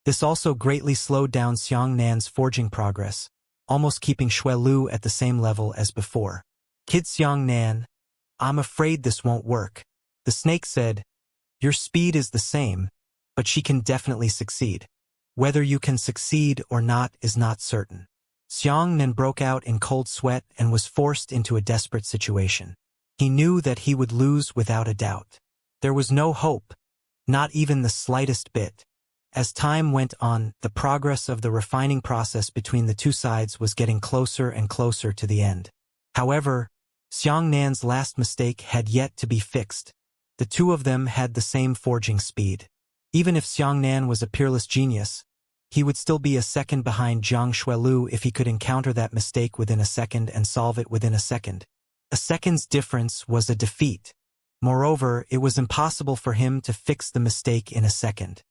This also greatly slowed down Xianxia's forging progress, almost keeping Xuelu at the same level as before. Kid Xianxia, I'm afraid this won't work. The snake said, your speed is the same, but she can definitely succeed. Whether you can succeed or not is not certain. Xiang Nan broke out in cold sweat and was forced into a desperate situation. He knew that he would lose without a doubt. There was no hope, not even the slightest bit. As time went on, the progress of the refining process between the two sides was getting closer and closer to the end. However, Xiang Nan's last mistake had yet to be fixed. The two of them had the same forging speed. Even if Xiang Nan was a peerless genius, he would still be a second behind Zhang Xuelu if he could encounter that mistake within a second and solve it within a second. A second's difference was a defeat. Moreover, it was impossible for him to fix the mistake in a second.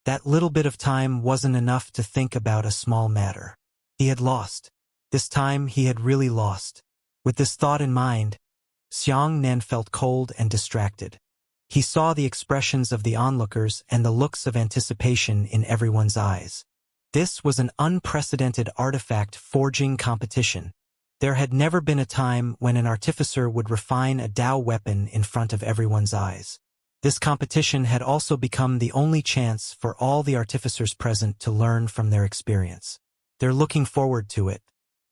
That little bit of time wasn't enough to think about a small matter. He had lost. This time he had really lost. With this thought in mind, Xiang Nan felt cold and distracted. He saw the expressions of the onlookers and the looks of anticipation in everyone's eyes. This was an unprecedented artifact forging competition. There had never been a time when an artificer would refine a Dao weapon in front of everyone's eyes. This competition had also become the only chance for all the artificers present to learn from their experience. They're looking forward to it.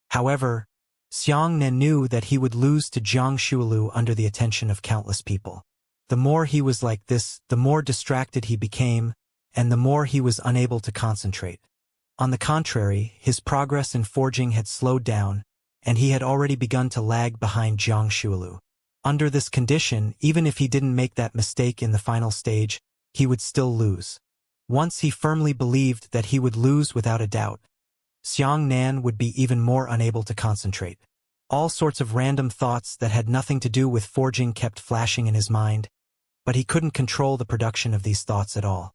However, Xiang Nan knew that he would lose to Zhang Xuelu under the attention of countless people. The more he was like this, the more distracted he became, and the more he was unable to concentrate. On the contrary, his progress in forging had slowed down, and he had already begun to lag behind Zhang Xuelu. Under this condition, even if he didn't make that mistake in the final stage, he would still lose. Once he firmly believed that he would lose without a doubt, Xiang Nan would be even more unable to concentrate. All sorts of random thoughts that had nothing to do with forging kept flashing in his mind, but he couldn't control the production of these thoughts at all.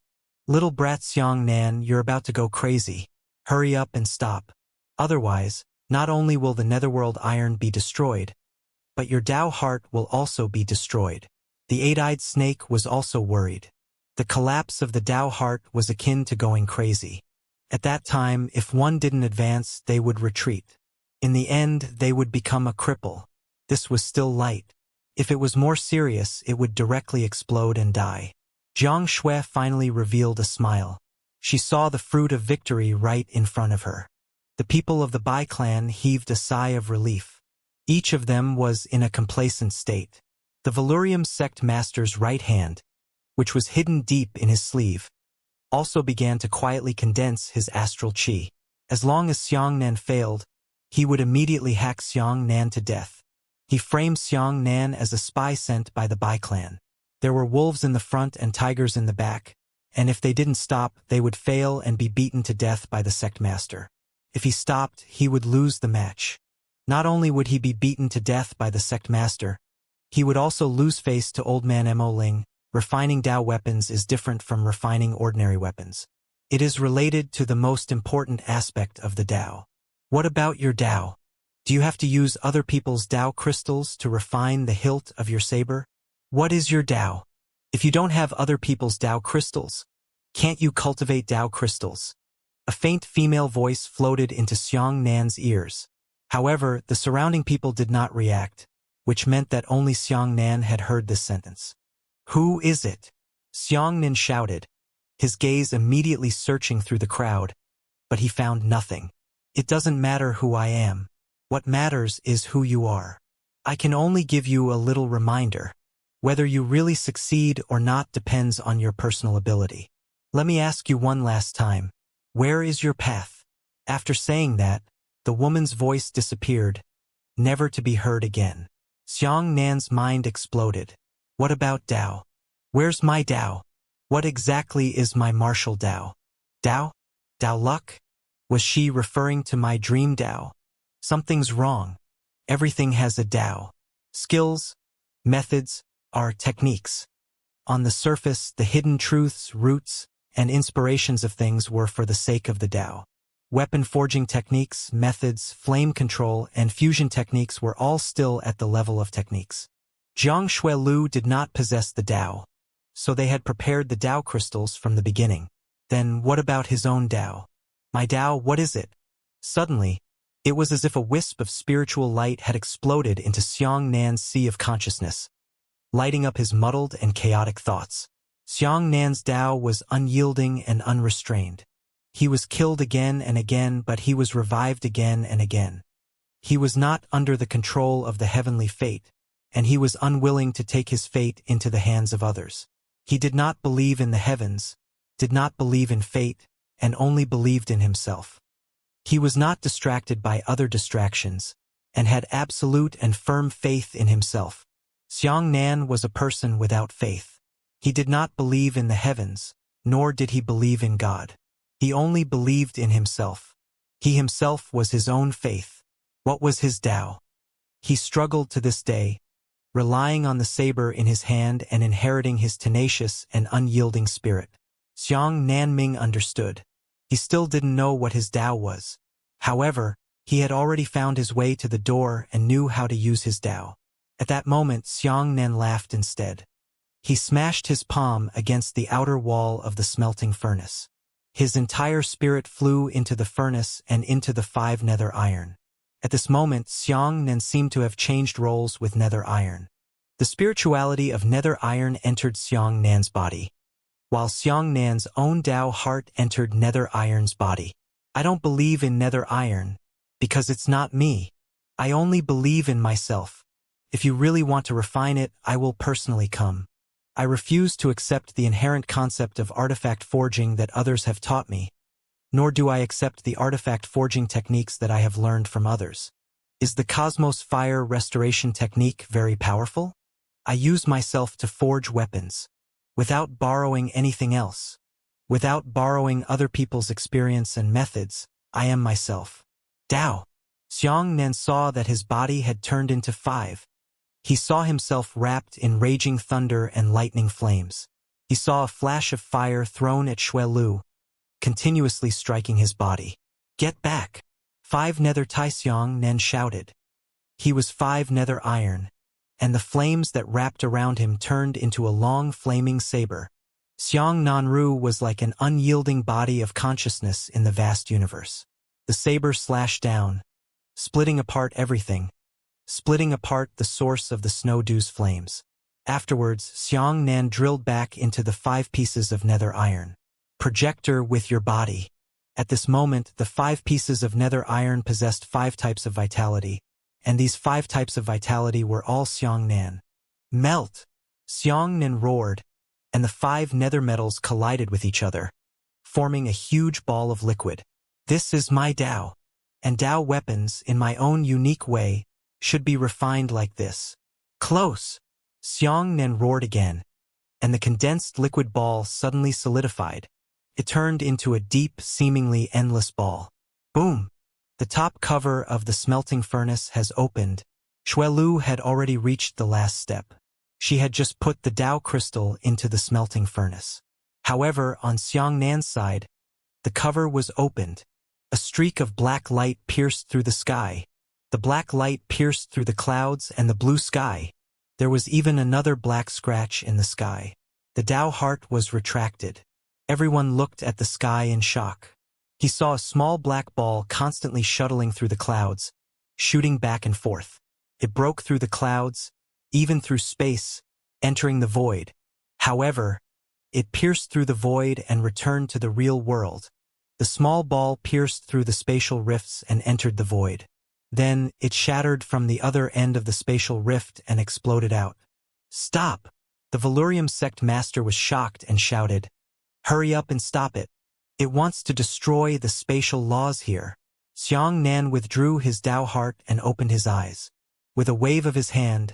Little brat Xiang Nan, you're about to go crazy. Hurry up and stop. Otherwise, not only will the netherworld iron be destroyed, but your Dao heart will also be destroyed. The eight-eyed snake was also worried. The collapse of the Dao heart was akin to going crazy. At that time, if one didn't advance, they would retreat. In the end, they would become a cripple. This was still light. If it was more serious, it would directly explode and die. Zhang Xue finally revealed a smile. She saw the fruit of victory right in front of her. The people of the Bai clan heaved a sigh of relief. Each of them was in a complacent state. The Valurium sect master's right hand, which was hidden deep in his sleeve, also began to quietly condense his astral qi. As long as Xiang Nan failed, he would immediately hack Xiang Nan to death. He framed Xiang Nan as a spy sent by the Bai clan. There were wolves in the front and tigers in the back, and if they didn't stop, they would fail and be beaten to death by the sect master. If he stopped, he would lose the match. Not only would he be beaten to death by the sect master, he would also lose face to Old Man Mo Ling. Refining Dao weapons is different from refining ordinary weapons. It is related to the most important aspect of the Dao. What about your Dao? Do you have to use other people's Dao crystals to refine the hilt of your saber? What is your Dao? If you don't have other people's Dao crystals, can't you cultivate Dao crystals? A faint female voice floated into Xiang Nan's ears. However, the surrounding people did not react, which meant that only Xiang Nan had heard this sentence. Who is it? Xiang Nan shouted, his gaze immediately searching through the crowd, but he found nothing. It doesn't matter who I am. What matters is who you are. I can only give you a little reminder. Whether you really succeed or not depends on your personal ability. Let me ask you one last time. Where is your path? After saying that, the woman's voice disappeared, never to be heard again. Xiang Nan's mind exploded. What about Dao? Where's my Dao? What exactly is my martial Dao? Dao? Dao luck? Was she referring to my dream Dao? Something's wrong. Everything has a Dao. Skills, methods, are techniques. On the surface, the hidden truths, roots, and inspirations of things were for the sake of the Dao. Weapon forging techniques, methods, flame control, and fusion techniques were all still at the level of techniques. Zhang Xuelu did not possess the Dao, so they had prepared the Dao crystals from the beginning. Then what about his own Dao? My Dao, what is it? Suddenly, it was as if a wisp of spiritual light had exploded into Xiang Nan's sea of consciousness, lighting up his muddled and chaotic thoughts. Xiang Nan's Dao was unyielding and unrestrained. He was killed again and again, but he was revived again and again. He was not under the control of the heavenly fate, and he was unwilling to take his fate into the hands of others. He did not believe in the heavens, did not believe in fate, and only believed in himself. He was not distracted by other distractions, and had absolute and firm faith in himself. Xianxia was a person without faith. He did not believe in the heavens, nor did he believe in God. He only believed in himself. He himself was his own faith. What was his Tao? He struggled to this day, relying on the saber in his hand and inheriting his tenacious and unyielding spirit. Xianxia understood. He still didn't know what his Tao was. However, he had already found his way to the door and knew how to use his Tao. At that moment, Xianxia laughed instead. He smashed his palm against the outer wall of the smelting furnace. His entire spirit flew into the furnace and into the 5 nether iron. At this moment, Xianxia seemed to have changed roles with nether iron. The spirituality of nether iron entered Xianxia's body, while Xianxia's own Tao heart entered nether iron's body. I don't believe in nether iron, because it's not me. I only believe in myself. If you really want to refine it, I will personally come. I refuse to accept the inherent concept of artifact forging that others have taught me, nor do I accept the artifact forging techniques that I have learned from others. Is the Cosmos Fire Restoration technique very powerful? I use myself to forge weapons, without borrowing anything else. Without borrowing other people's experience and methods, I am myself. Tao. Xianxia saw that his body had turned into 5. He saw himself wrapped in raging thunder and lightning flames. He saw a flash of fire thrown at Xuelu, continuously striking his body. Get back! 5 nether Tai Xianxia shouted. He was 5 nether iron, and the flames that wrapped around him turned into a long flaming saber. Xianxia was like an unyielding body of consciousness in the vast universe. The saber slashed down, splitting apart everything, splitting apart the source of the snow dew's flames. Afterwards, Xianxia drilled back into the 5 pieces of nether iron. Projector with your body. At this moment, the 5 pieces of nether iron possessed 5 types of vitality, and these 5 types of vitality were all Xianxia. Melt! Xianxia roared, and the 5 nether metals collided with each other, forming a huge ball of liquid. This is my Tao, and Tao weapons, in my own unique way, should be refined like this. Close! Xianxia roared again, and the condensed liquid ball suddenly solidified. It turned into a deep, seemingly endless ball. Boom! The top cover of the smelting furnace has opened. Xuelu had already reached the last step. She had just put the Tao crystal into the smelting furnace. However, on Xianxia's side, the cover was opened. A streak of black light pierced through the sky. The black light pierced through the clouds and the blue sky. There was even another black scratch in the sky. The Tao heart was retracted. Everyone looked at the sky in shock. He saw a small black ball constantly shuttling through the clouds, shooting back and forth. It broke through the clouds, even through space, entering the void. However, it pierced through the void and returned to the real world. The small ball pierced through the spatial rifts and entered the void. Then, it shattered from the other end of the spatial rift and exploded out. Stop! The Valurium sect master was shocked and shouted, Hurry up and stop it. It wants to destroy the spatial laws here. Xianxia withdrew his Tao heart and opened his eyes. With a wave of his hand,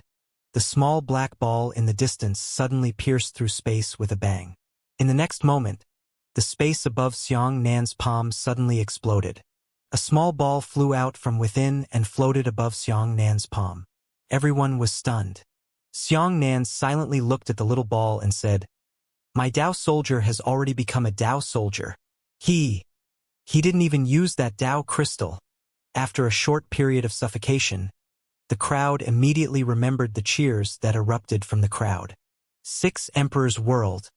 the small black ball in the distance suddenly pierced through space with a bang. In the next moment, the space above Xianxia's palm suddenly exploded. A small ball flew out from within and floated above Xianxia's palm. Everyone was stunned. Xianxia silently looked at the little ball and said, My Tao soldier has already become a Tao soldier. He didn't even use that Tao crystal. After a short period of suffocation, the crowd immediately remembered the cheers that erupted from the crowd. 6 Emperor's World.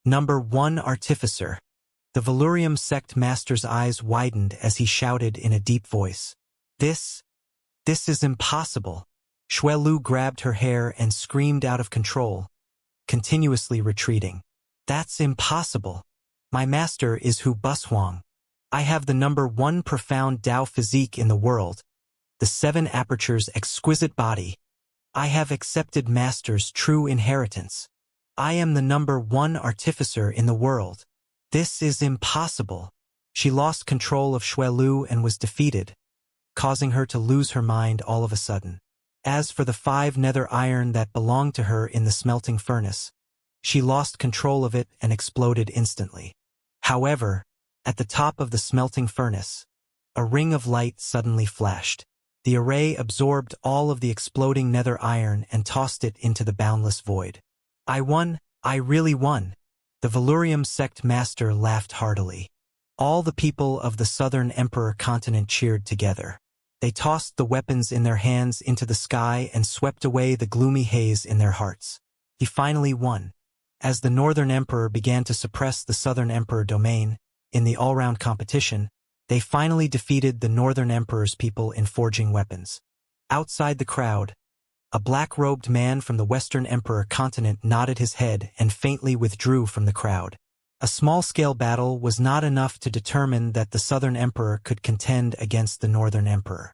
Number 1 Artificer. The Valurium sect master's eyes widened as he shouted in a deep voice. This is impossible. Xuelu grabbed her hair and screamed out of control, continuously retreating. That's impossible. My master is Hu Bushuang. I have the #1 profound Tao physique in the world, the 7 apertures exquisite body. I have accepted Master's true inheritance. I am the #1 artificer in the world. This is impossible. She lost control of Xuelu and was defeated, causing her to lose her mind all of a sudden. As for the 5 nether iron that belonged to her in the smelting furnace, she lost control of it and exploded instantly. However, at the top of the smelting furnace, a ring of light suddenly flashed. The array absorbed all of the exploding nether iron and tossed it into the boundless void. I won, I really won. The Valurium sect master laughed heartily. All the people of the Southern Emperor continent cheered together. They tossed the weapons in their hands into the sky and swept away the gloomy haze in their hearts. He finally won. As the Northern Emperor began to suppress the Southern Emperor domain, in the all-round competition, they finally defeated the Northern Emperor's people in forging weapons. Outside the crowd, a black-robed man from the Western Emperor continent nodded his head and faintly withdrew from the crowd. A small-scale battle was not enough to determine that the Southern Emperor could contend against the Northern Emperor.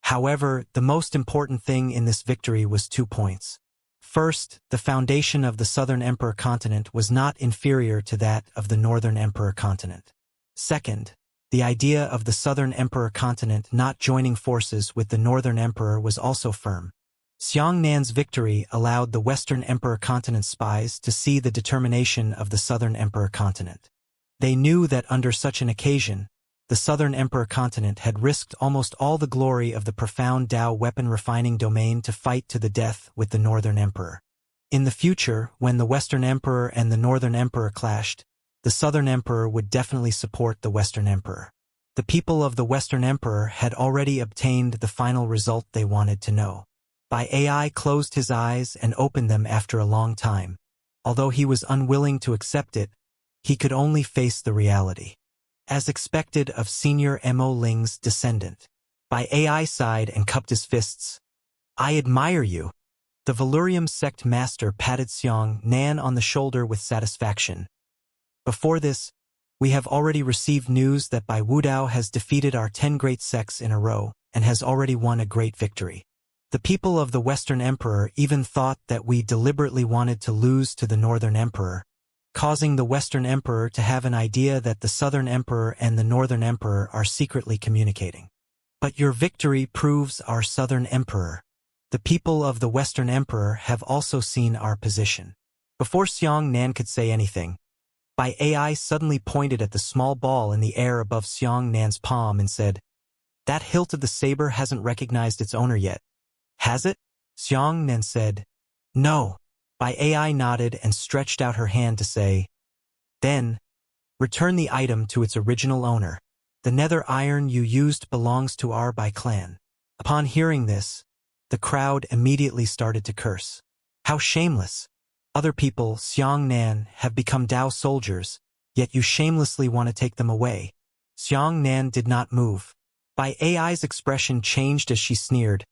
However, the most important thing in this victory was 2 points. First, the foundation of the Southern Emperor continent was not inferior to that of the Northern Emperor continent. Second, the idea of the Southern Emperor continent not joining forces with the Northern Emperor was also firm. Xianxia's victory allowed the Western Emperor continent spies to see the determination of the Southern Emperor continent. They knew that under such an occasion, the Southern Emperor continent had risked almost all the glory of the profound Tao weapon refining domain to fight to the death with the Northern Emperor. In the future, when the Western Emperor and the Northern Emperor clashed, the Southern Emperor would definitely support the Western Emperor. The people of the Western Emperor had already obtained the final result they wanted to know. Bai Ai closed his eyes and opened them after a long time. Although he was unwilling to accept it, he could only face the reality. As expected of Senior Mo Ling's descendant, Bai Ai sighed and cupped his fists. I admire you. The Valurium sect master patted Xianxia on the shoulder with satisfaction. Before this, we have already received news that Bai Wudao has defeated our 10 great sects in a row and has already won a great victory. The people of the Western Emperor even thought that we deliberately wanted to lose to the Northern Emperor, causing the Western Emperor to have an idea that the Southern Emperor and the Northern Emperor are secretly communicating. But your victory proves our Southern Emperor. The people of the Western Emperor have also seen our position. Before Xianxia could say anything, Bai Ai suddenly pointed at the small ball in the air above Xianxia's palm and said, That hilt of the saber hasn't recognized its owner yet. Has it? Xianxia said, No. Bai Ai nodded and stretched out her hand to say, Then, return the item to its original owner. The nether iron you used belongs to our Bai clan. Upon hearing this, the crowd immediately started to curse. How shameless! Other people, Xianxia, have become Tao soldiers, yet you shamelessly want to take them away. Xianxia did not move. Bai Ai's expression changed as she sneered.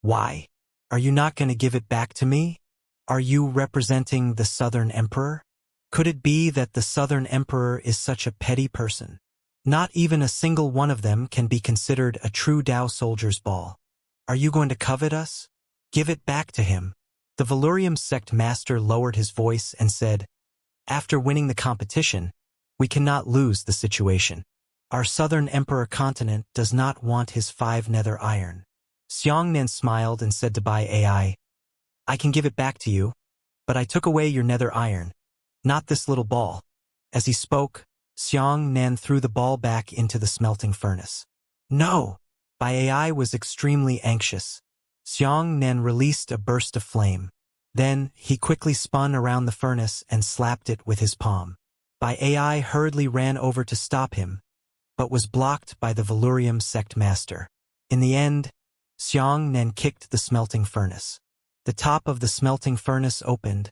Why? Are you not going to give it back to me? Are you representing the Southern Emperor? Could it be that the Southern Emperor is such a petty person? Not even a single one of them can be considered a true Tao soldier's ball. Are you going to covet us? Give it back to him. The Valurium sect master lowered his voice and said, After winning the competition, we cannot lose the situation. Our Southern Emperor continent does not want his 5 nether iron. Xianxia smiled and said to Bai Ai, I can give it back to you, but I took away your nether iron, not this little ball. As he spoke, Xianxia threw the ball back into the smelting furnace. No! Bai Ai was extremely anxious. Xianxia released a burst of flame. Then, he quickly spun around the furnace and slapped it with his palm. Bai Ai hurriedly ran over to stop him, but was blocked by the Valurium sect master. In the end, Xianxia kicked the smelting furnace. The top of the smelting furnace opened,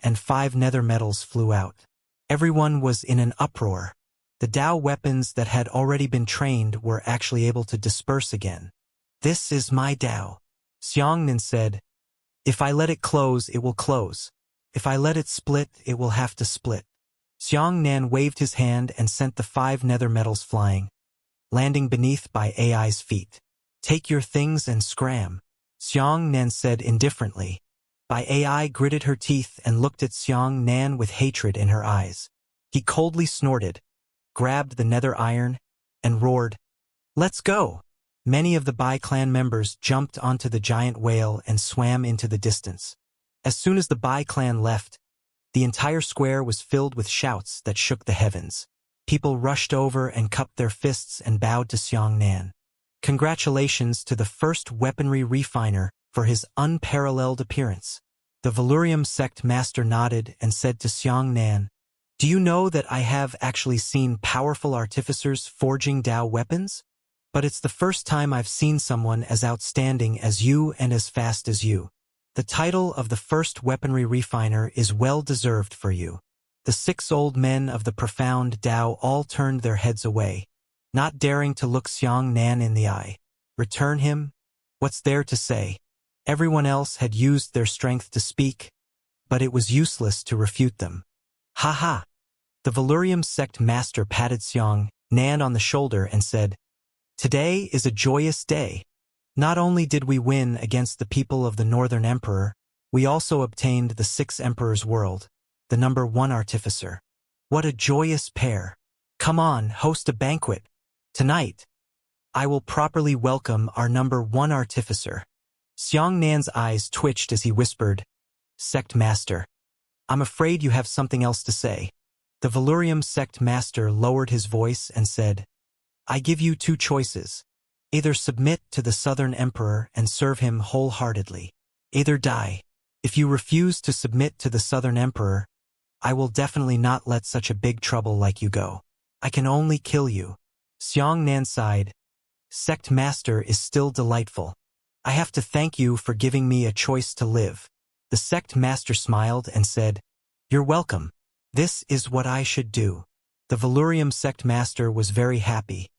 and 5 nether metals flew out. Everyone was in an uproar. The Tao weapons that had already been trained were actually able to disperse again. This is my Tao, Xianxia said. If I let it close, it will close. If I let it split, it will have to split. Xianxia waved his hand and sent the 5 nether metals flying. landing beneath by AI's feet. Take your things and scram, Xianxia said indifferently. Bai AI gritted her teeth and looked at Xianxia with hatred in her eyes. He coldly snorted, grabbed the nether iron, and roared, "Let's go!" Many of the Bai clan members jumped onto the giant whale and swam into the distance. As soon as the Bai clan left, the entire square was filled with shouts that shook the heavens. People rushed over and cupped their fists and bowed to Xianxia. Congratulations to the first weaponry refiner for his unparalleled appearance. The Valurium sect master nodded and said to Xianxia, "Do you know that I have actually seen powerful artificers forging Dao weapons? But it's the first time I've seen someone as outstanding as you and as fast as you. The title of the first weaponry refiner is well-deserved for you." The 6 old men of the profound Dao all turned their heads away, not daring to look Xianxia in the eye. Return him? What's there to say? Everyone else had used their strength to speak, but it was useless to refute them. "Ha ha!" The Valurium sect master patted Xianxia on the shoulder and said, "Today is a joyous day. Not only did we win against the people of the Northern Emperor, we also obtained the 6th Emperor's world, the number 1 artificer. What a joyous pair. Come on, host a banquet. Tonight, I will properly welcome our number 1 artificer." Xianxia's eyes twitched as he whispered, "Sect Master, I'm afraid you have something else to say." The Valurium sect master lowered his voice and said, "I give you 2 choices. Either submit to the Southern Emperor and serve him wholeheartedly. Either die. If you refuse to submit to the Southern Emperor, I will definitely not let such a big trouble like you go. I can only kill you." Xianxia sighed. "Sect Master is still delightful. I have to thank you for giving me a choice to live." The sect master smiled and said, "You're welcome. This is what I should do." The Valurium sect master was very happy,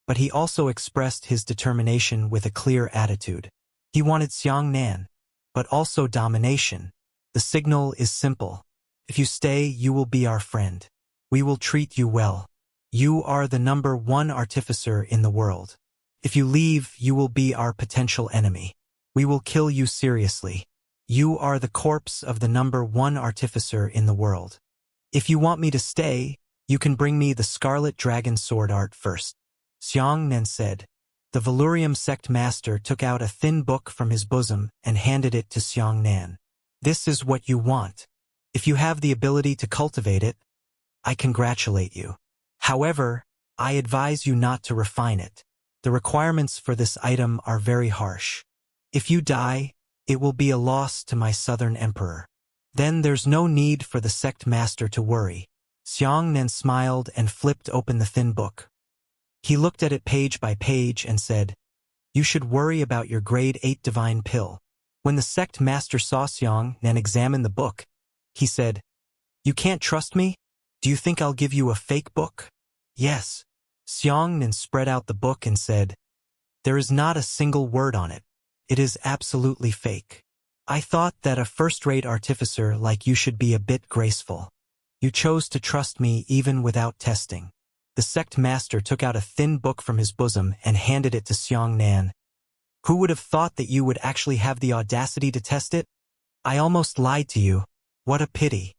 but he also expressed his determination with a clear attitude. He wanted Xianxia, but also domination. The signal is simple. If you stay, you will be our friend. We will treat you well. You are the number 1 artificer in the world. If you leave, you will be our potential enemy. We will kill you seriously. You are the corpse of the number 1 artificer in the world. If you want me to stay, you can bring me the Scarlet Dragon sword art first." Xianxia said. The Valurium sect master took out a thin book from his bosom and handed it to Xianxia. "This is what you want. If you have the ability to cultivate it, I congratulate you. However, I advise you not to refine it. The requirements for this item are very harsh. If you die, it will be a loss to my Southern Emperor. Then there's no need for the sect master to worry." Xianxia smiled and flipped open the thin book. He looked at it page by page and said, "You should worry about your grade 8 divine pill." When the sect master saw Xianxia examine the book, he said, "You can't trust me? Do you think I'll give you a fake book?" "Yes." Xianxia spread out the book and said, "There is not a single word on it. It is absolutely fake. I thought that a first-rate artificer like you should be a bit graceful. You chose to trust me even without testing." The sect master took out a thin book from his bosom and handed it to Xianxia. "Who would have thought that you would actually have the audacity to test it? I almost lied to you. What a pity."